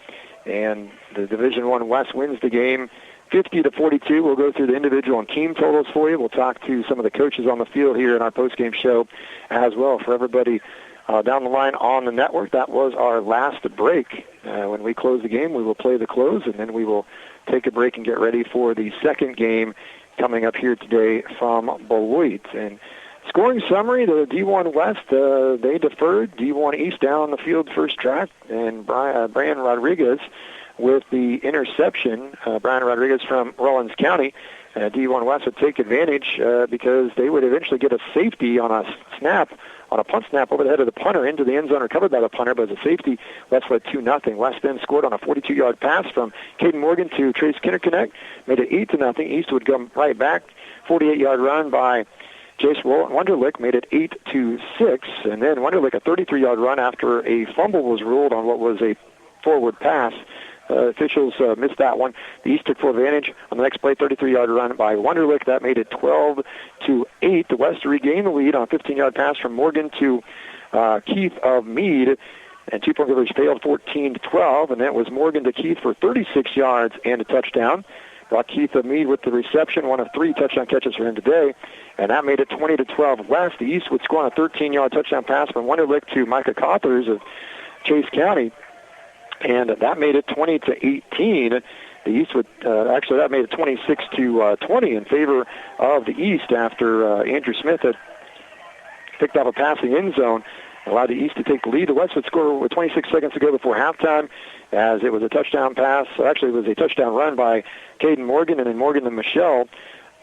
And the Division I West wins the game 50-42. We'll go through the individual and team totals for you. We'll talk to some of the coaches on the field here in our postgame show as well. For everybody down the line on the network, that was our last break. When we close the game, we will play the close, and then we will take a break and get ready for the second game coming up here today from Beloit. And scoring summary, the D1 West, they deferred. D1 East down on the field first drive, and Brian Rodriguez with the interception. Brian Rodriguez from Rollins County. D1 West would take advantage because they would eventually get a safety on a snap, on a punt snap over the head of the punter into the end zone, recovered by the punter, but as a safety, West led 2-0. West then scored on a 42-yard pass from Caden Morgan to Trace Kinnerconnect, made it 8-0. East would come right back. 48-yard run by Jace Wunderlich made it 8-6, and then Wunderlich a 33-yard run after a fumble was ruled on what was a forward pass. Officials missed that one. The East took full advantage on the next play, 33-yard run by Wunderlich. That made it 12-8. The West regained the lead on a 15-yard pass from Morgan to Keith of Meade, and two-point conversion failed 14-12, and that was Morgan to Keith for 36 yards and a touchdown. Brought Keith of Meade with the reception, one of 3 touchdown catches for him today, and that made it 20-12 West. The East would score on a 13-yard touchdown pass from Wunderlich to Micah Cothers of Chase County, and that made it 20-18. The East would actually that made it 26-20 in favor of the East after Andrew Smith had picked up a pass in the end zone, allowed the East to take the lead. The West would score with 26 seconds to go before halftime, as it was a touchdown pass. Actually, it was a touchdown run by Caden Morgan, and then Morgan to Michelle,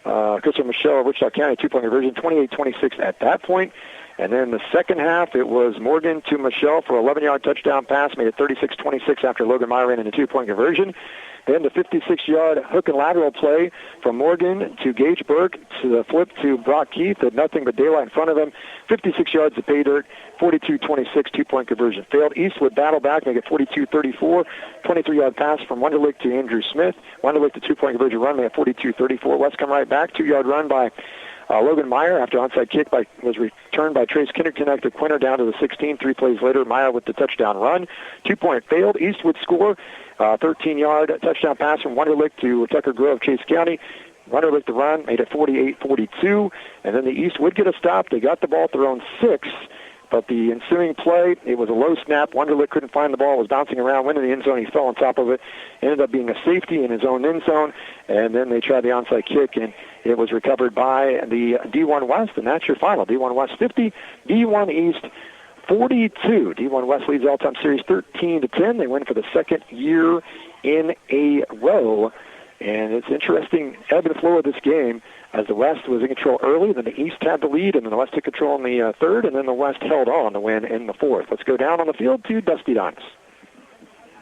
Christopher Michelle of Wichita County, two-point conversion, 28-26 at that point. And then the second half, it was Morgan to Michelle for an 11-yard touchdown pass, made it 36-26 after Logan Meyer ran in a two-point conversion. Then the 56-yard hook and lateral play from Morgan to Gage Burke to the flip to Brock Keith. Had nothing but daylight in front of him. 56 yards to pay dirt. 42-26, two-point conversion failed. Eastwood battled back, make it 42-34. 23-yard pass from Wunderlich to Andrew Smith. Wunderlich the two-point conversion run, make it 42-34. West come right back. 2-yard run by Logan Meyer after onside kick was returned by Trace Kinderton to Quinter down to the 16. 3 plays later, Meyer with the touchdown run. 2-point failed. Eastwood score. 13-yard touchdown pass from Wunderlich to Tucker Grove, Chase County. Wunderlich the run, made it 48-42. And then the East would get a stop. They got the ball at their own 6. But the ensuing play, it was a low snap. Wunderlich couldn't find the ball, was bouncing around, went in the end zone. He fell on top of it. Ended up being a safety in his own end zone. And then they tried the onside kick, and it was recovered by the D1 West. And that's your final. D1 West 50, D1 East 42. D1 West leads all-time series 13-10. They win for the second year in a row. And it's interesting ebb and flow of this game as the West was in control early, then the East had the lead, and then the West took control in the third, and then the West held on to win in the fourth. Let's go down on the field to Dusty Dimes.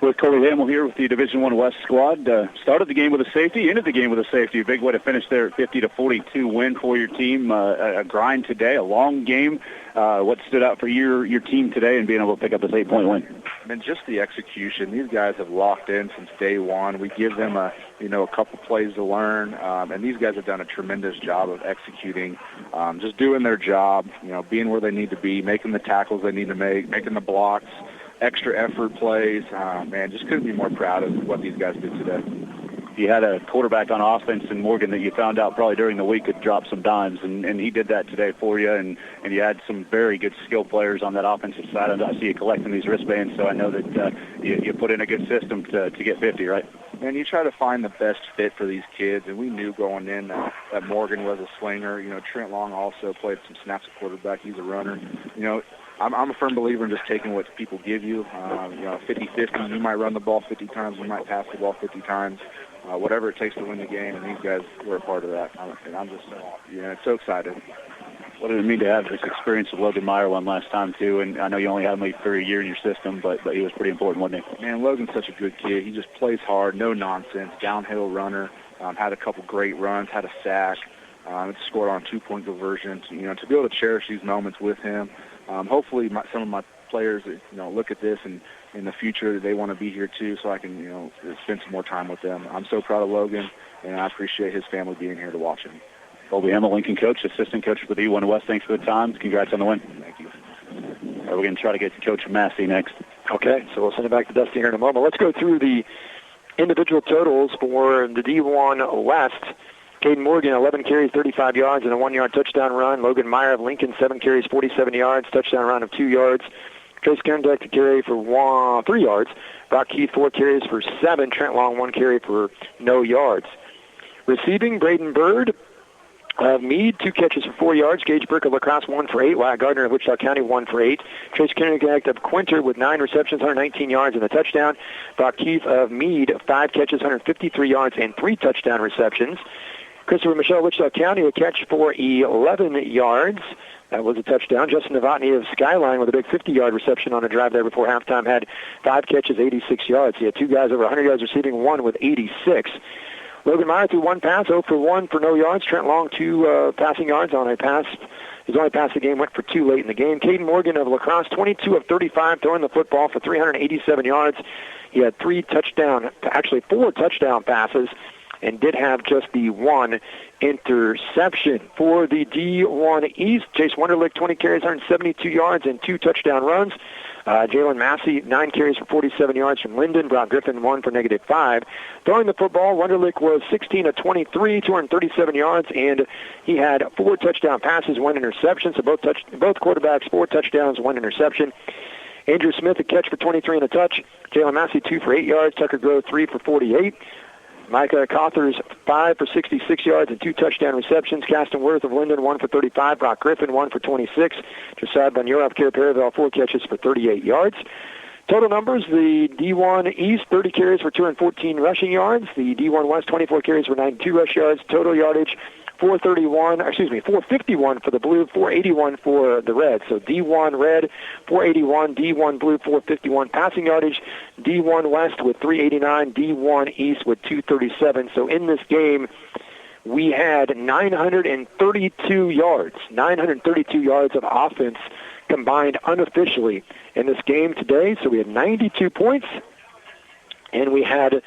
With Coley Hamill here with the Division I West squad. Started the game with a safety, ended the game with a safety. A big way to finish there at 50-42 win for your team. A grind today, a long game. What stood out for your team today and being able to pick up this 8-point win? I mean, just the execution. These guys have locked in since day one. We give them a couple plays to learn, and these guys have done a tremendous job of executing, just doing their job, being where they need to be, making the tackles they need to make, making the blocks, extra effort plays. Man, just couldn't be more proud of what these guys did today. You had a quarterback on offense in Morgan that you found out probably during the week could drop some dimes, and he did that today for you, and you had some very good skill players on that offensive side. And I see you collecting these wristbands, so I know that you put in a good system to get 50, right? And you try to find the best fit for these kids, and we knew going in that Morgan was a slinger. Trent Long also played some snaps at quarterback. He's a runner. I'm a firm believer in just taking what people give you. 50-50, you might run the ball 50 times, you might pass the ball 50 times. Whatever it takes to win the game, and these guys were a part of that. And I'm just, so excited. What did it mean to have this experience with Logan Meyer one last time, too? And I know you only had him for a year in your system, but he was pretty important, wasn't he? Man, Logan's such a good kid. He just plays hard, no nonsense, downhill runner, had a couple great runs, had a sack, scored on a two-point conversion. To be able to cherish these moments with him. Hopefully some of my players, look at this and in the future they want to be here too, so I can, spend some more time with them. I'm so proud of Logan, and I appreciate his family being here to watch him. Colby Hamill, Lincoln coach, assistant coach for the D1 West. Thanks for the time. Congrats on the win. Thank you. We're going to try to get to Coach Massey next. Okay, so we'll send it back to Dusty here in a moment. Let's go through the individual totals for the D1 West. Caden Morgan, 11 carries, 35 yards, and a 1-yard touchdown run. Logan Meyer of Lincoln, 7 carries, 47 yards, touchdown run of 2 yards. Trace Kerndeck to carry for 3 yards. Brock Keith, 4 carries for 7. Trent Long, 1 carry for no yards. Receiving, Braden Bird of Meade, 2 catches for 4 yards. Gage Burke of La Crosse, 1 for 8. Wyatt Gardner of Wichita County, 1 for 8. Trace Kerndeck of Quinter with 9 receptions, 119 yards and a touchdown. Brock Keith of Meade, 5 catches, 153 yards and 3 touchdown receptions. Christopher Michelle of Wichita County, a catch for 11 yards. That was a touchdown. Justin Novotny of Skyline with a big 50-yard reception on a drive there before halftime had 5 catches, 86 yards. He had 2 guys over 100 yards receiving, 1 with 86. Logan Meyer threw 1 pass, 0 for 1 for no yards. Trent Long, 2 passing yards on a pass. His only pass of the game went for 2 late in the game. Caden Morgan of La Crosse, 22 of 35, throwing the football for 387 yards. He had 4 touchdown passes, and did have just the 1 interception. For the D1 East, Chase Wunderlich, 20 carries, 172 yards, and 2 touchdown runs. Jalen Massey, 9 carries for 47 yards from Linden. Brock Griffin, 1 for -5. Throwing the football, Wunderlich was 16 of 23, 237 yards, and he had 4 touchdown passes, 1 interception. So both quarterbacks, 4 touchdowns, 1 interception. Andrew Smith, a catch for 23 and a touch. Jalen Massey, 2 for 8 yards. Tucker Grove, 3 for 48. Micah Cothers, 5 for 66 yards and 2 touchdown receptions. Caston Worth of Linden, 1 for 35. Brock Griffin, 1 for 26. Josiah Bunura of Care-Perryville, 4 catches for 38 yards. Total numbers, the D1 East, 30 carries for 214 rushing yards. The D1 West, 24 carries for 92 rush yards. Total yardage, 451 for the Blue, 481 for the Red. So D1 Red, 481, D1 Blue, 451. Passing yardage, D1 West with 389, D1 East with 237. So in this game, we had 932 yards of offense combined unofficially in this game today. So we had 92 points, and we had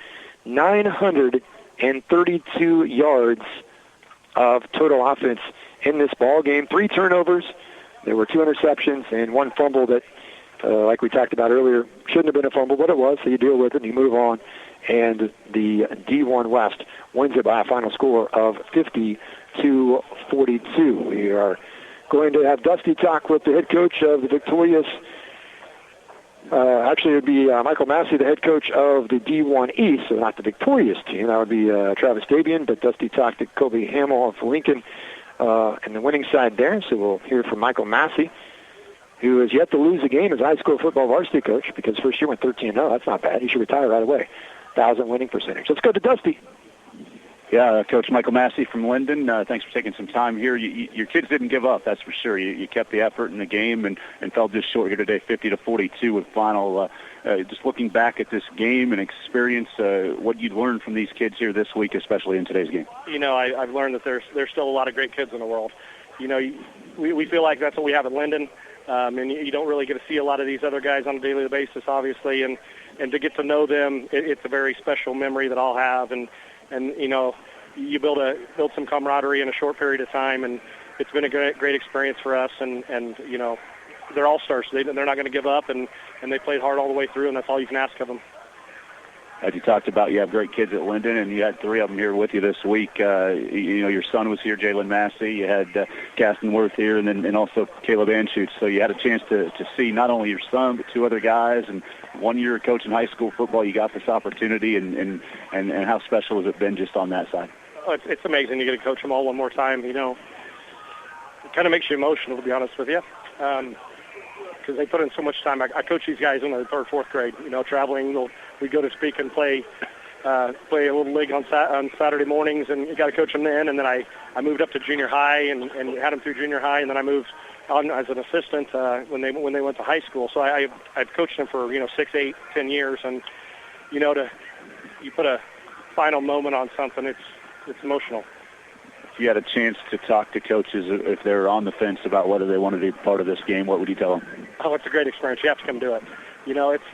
932 yards of total offense in this ball game. 3 turnovers. There were 2 interceptions and 1 fumble that, like we talked about earlier, shouldn't have been a fumble, but it was, so you deal with it and you move on. And the D1 West wins it by a final score of 50-42. We are going to have Dusty talk with the head coach of the victorious, actually it would be Michael Massey, the head coach of the D1 East, so not the victorious team. That would be Travis Dabian, but Dusty talked to Kobe Hamill of Lincoln and the winning side there. So we'll hear from Michael Massey, who has yet to lose a game as a high school football varsity coach because first year went 13-0. That's not bad. He should retire right away. 1,000 winning percentage. Let's go to Dusty. Yeah, Coach Michael Massey from Linden. Thanks for taking some time here. Your kids didn't give up, that's for sure. You kept the effort in the game and fell just short here today, 50-42 with final. Just looking back at this game and experience, what you'd learned from these kids here this week, especially in today's game. You know, I've learned that there's still a lot of great kids in the world. You know, we feel like that's what we have at Linden, and you don't really get to see a lot of these other guys on a daily basis, obviously, and to get to know them, it's a very special memory that I'll have, and you know, you build some camaraderie in a short period of time, and it's been a great experience for us, and you know, they're all-stars. They're not going to give up, and they played hard all the way through, and that's all you can ask of them. As you talked about, you have great kids at Linden, and you had 3 of them here with you this week. You know, your son was here, Jalen Massey. You had Gaston Worth here, and also Caleb Anschutz. So you had a chance to see not only your son, but 2 other guys. And 1 year coaching high school football, you got this opportunity, and how special has it been just on that side? Oh, it's amazing. You get to coach them all one more time. You know, it kind of makes you emotional, to be honest with you. Because they put in so much time. I coach these guys in the 3rd, 4th grade. You know, traveling. We go to speak and play a little league on Saturday mornings, and you got to coach them then. And then I moved up to junior high and had them through junior high, and then I moved on as an assistant when they went to high school. So I've coached them for 6, 8, 10 years, and you know, you put a final moment on something, it's emotional. If you had a chance to talk to coaches if they're on the fence about whether they want to be part of this game, what would you tell them? Oh, it's a great experience. You have to come do it. You know, it's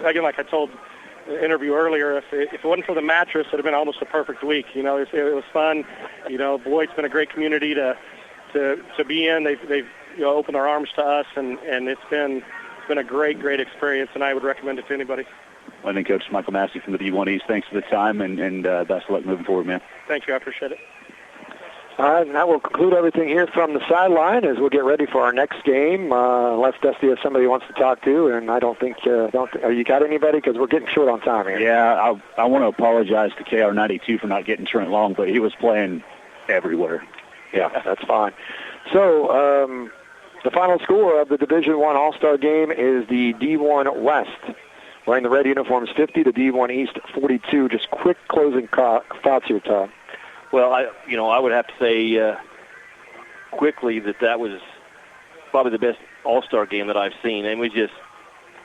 again, like I told the interview earlier, if it wasn't for the mattress, it would have been almost a perfect week. You know, it was fun. You know, Beloit's been a great community to be in. They've opened their arms to us, and it's been a great experience, and I would recommend it to anybody. Linden coach Michael Massey from the D1 East. Thanks for the time, and best of luck moving forward, man. Thank you. I appreciate it. All right, and that will conclude everything here from the sideline as we'll get ready for our next game. Unless Dusty has somebody he wants to talk to, and I don't think you got anybody because we're getting short on time here. Yeah, I want to apologize to KR92 for not getting Trent Long, but he was playing everywhere. Yeah, that's fine. So the final score of the Division I All-Star game is the D1 West wearing the red uniforms 50, the D1 East 42. Just quick closing thoughts here, Todd. Well, I would have to say quickly that was probably the best All-Star game that I've seen. And we just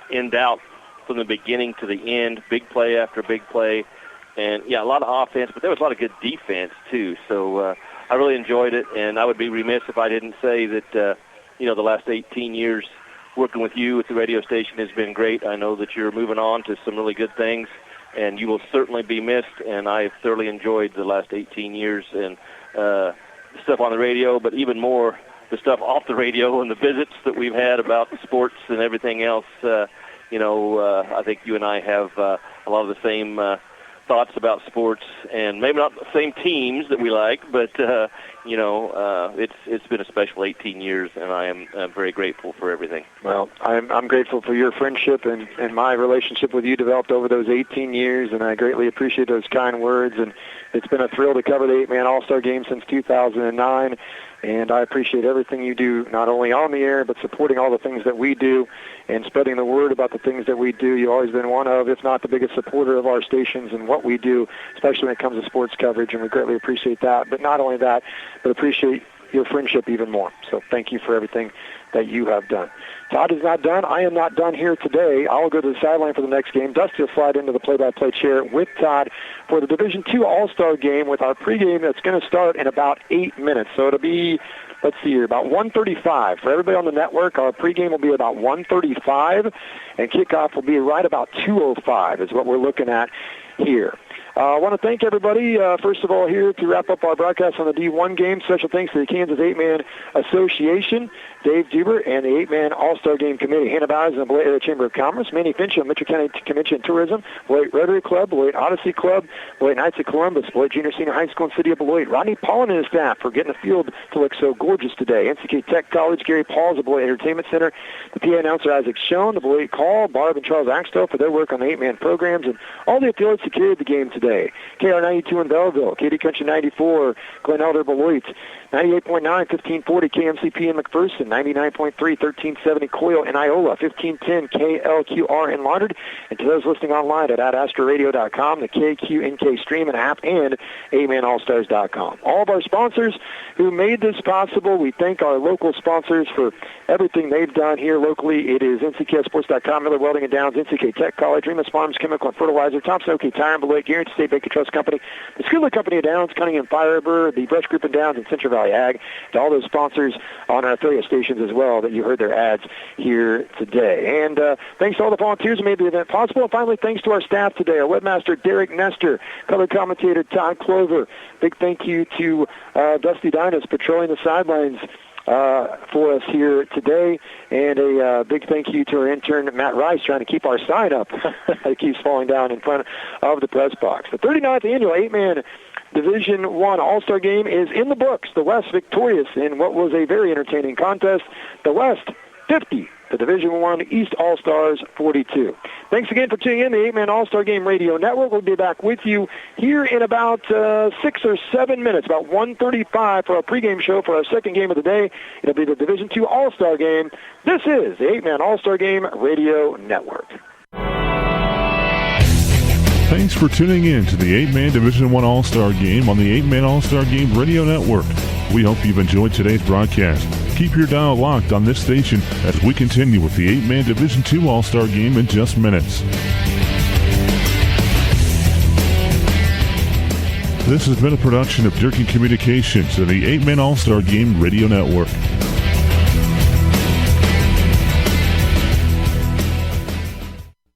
in doubt from the beginning to the end, big play after big play. And, yeah, a lot of offense, but there was a lot of good defense, too. So I really enjoyed it, and I would be remiss if I didn't say that, the last 18 years working with you at the radio station has been great. I know that you're moving on to some really good things, and you will certainly be missed, and I have thoroughly enjoyed the last 18 years and stuff on the radio, but even more the stuff off the radio and the visits that we've had about sports and everything else. I think you and I have a lot of the same thoughts about sports, and maybe not the same teams that we like, but it's been a special 18 years, and I'm very grateful for everything. Well, I'm grateful for your friendship, and my relationship with you developed over those 18 years, and I greatly appreciate those kind words. And it's been a thrill to cover the 8-man All-Star game since 2009. And I appreciate everything you do, not only on the air, but supporting all the things that we do and spreading the word about the things that we do. You've always been one of, if not the biggest supporter of our stations and what we do, especially when it comes to sports coverage, and we greatly appreciate that. But not only that, but appreciate your friendship even more. So thank you for everything that you have done. Todd is not done. I am not done here today. I'll go to the sideline for the next game. Dusty will slide into the play-by-play chair with Todd for the Division II All-Star game with our pregame that's going to start in about 8 minutes. So it'll be, let's see here, about 1:35. For everybody on the network, our pregame will be about 1:35, and kickoff will be right about 2:05 is what we're looking at here. I want to thank everybody, first of all, here to wrap up our broadcast on the D1 game. Special thanks to the Kansas 8-Man Association, Dave Duber, and the 8-Man All-Star Game Committee. Hannah Bowers and the Beloit Area Chamber of Commerce, Manny Finch of Mitchell County Convention and Tourism, Beloit Rotary Club, Beloit Odyssey Club, Beloit Knights of Columbus, Beloit Junior Senior High School and City of Beloit, Rodney Paul and his staff for getting the field to look so gorgeous today, NCK Tech College, Gary Pauls, the Beloit Entertainment Center, the PA announcer Isaac Schoen, the Beloit Call, Barb and Charles Axtell for their work on the 8-Man programs, and all the affiliates that carried the game today. KR92 in Belleville, Katy Country 94, Glen Elder Beloit, 98.9, 1540 KMCP in McPherson, 99.3, 1370 Coyle in Iola, 1510 KLQR in Lauderd, and to those listening online at AstroRadio.com, the KQNK stream and app, and AmanAllstars.com. All of our sponsors who made this possible, we thank our local sponsors for everything they've done here locally. It is NCKSports.com, Miller Welding and Downs, NCK Tech College, Remus Farms Chemical and Fertilizer, Thompson OK Tire and Beloit, Guaranty State Bank and Trust Company, the Schooler Company of Downs, Cunningham Fiber, the Brush Group in Downs, and Central Valley Ag, to all those sponsors on our affiliate stations as well that you heard their ads here today. And thanks to all the volunteers who made the event possible. And finally, thanks to our staff today, our webmaster, Derek Nestor, color commentator, Todd Clover. Big thank you to Dusty Dinas patrolling the sidelines for us here today, and a big thank you to our intern Matt Rice trying to keep our sign up. It keeps falling down in front of the press box. The 39th annual 8-Man Division I All-Star Game is in the books. The West victorious in what was a very entertaining contest. The West 50, the Division I East All-Stars 42. Thanks again for tuning in. The 8-Man All-Star Game Radio Network will be back with you here in about 6 or 7 minutes, about 1:35 for our pregame show for our second game of the day. It'll be the Division II All-Star Game. This is the 8-Man All-Star Game Radio Network. Thanks for tuning in to the 8-Man Division I All-Star Game on the 8-Man All-Star Game Radio Network. We hope you've enjoyed today's broadcast. Keep your dial locked on this station as we continue with the 8-Man Division II All-Star Game in just minutes. This has been a production of Durkin Communications and the 8-Man All-Star Game Radio Network.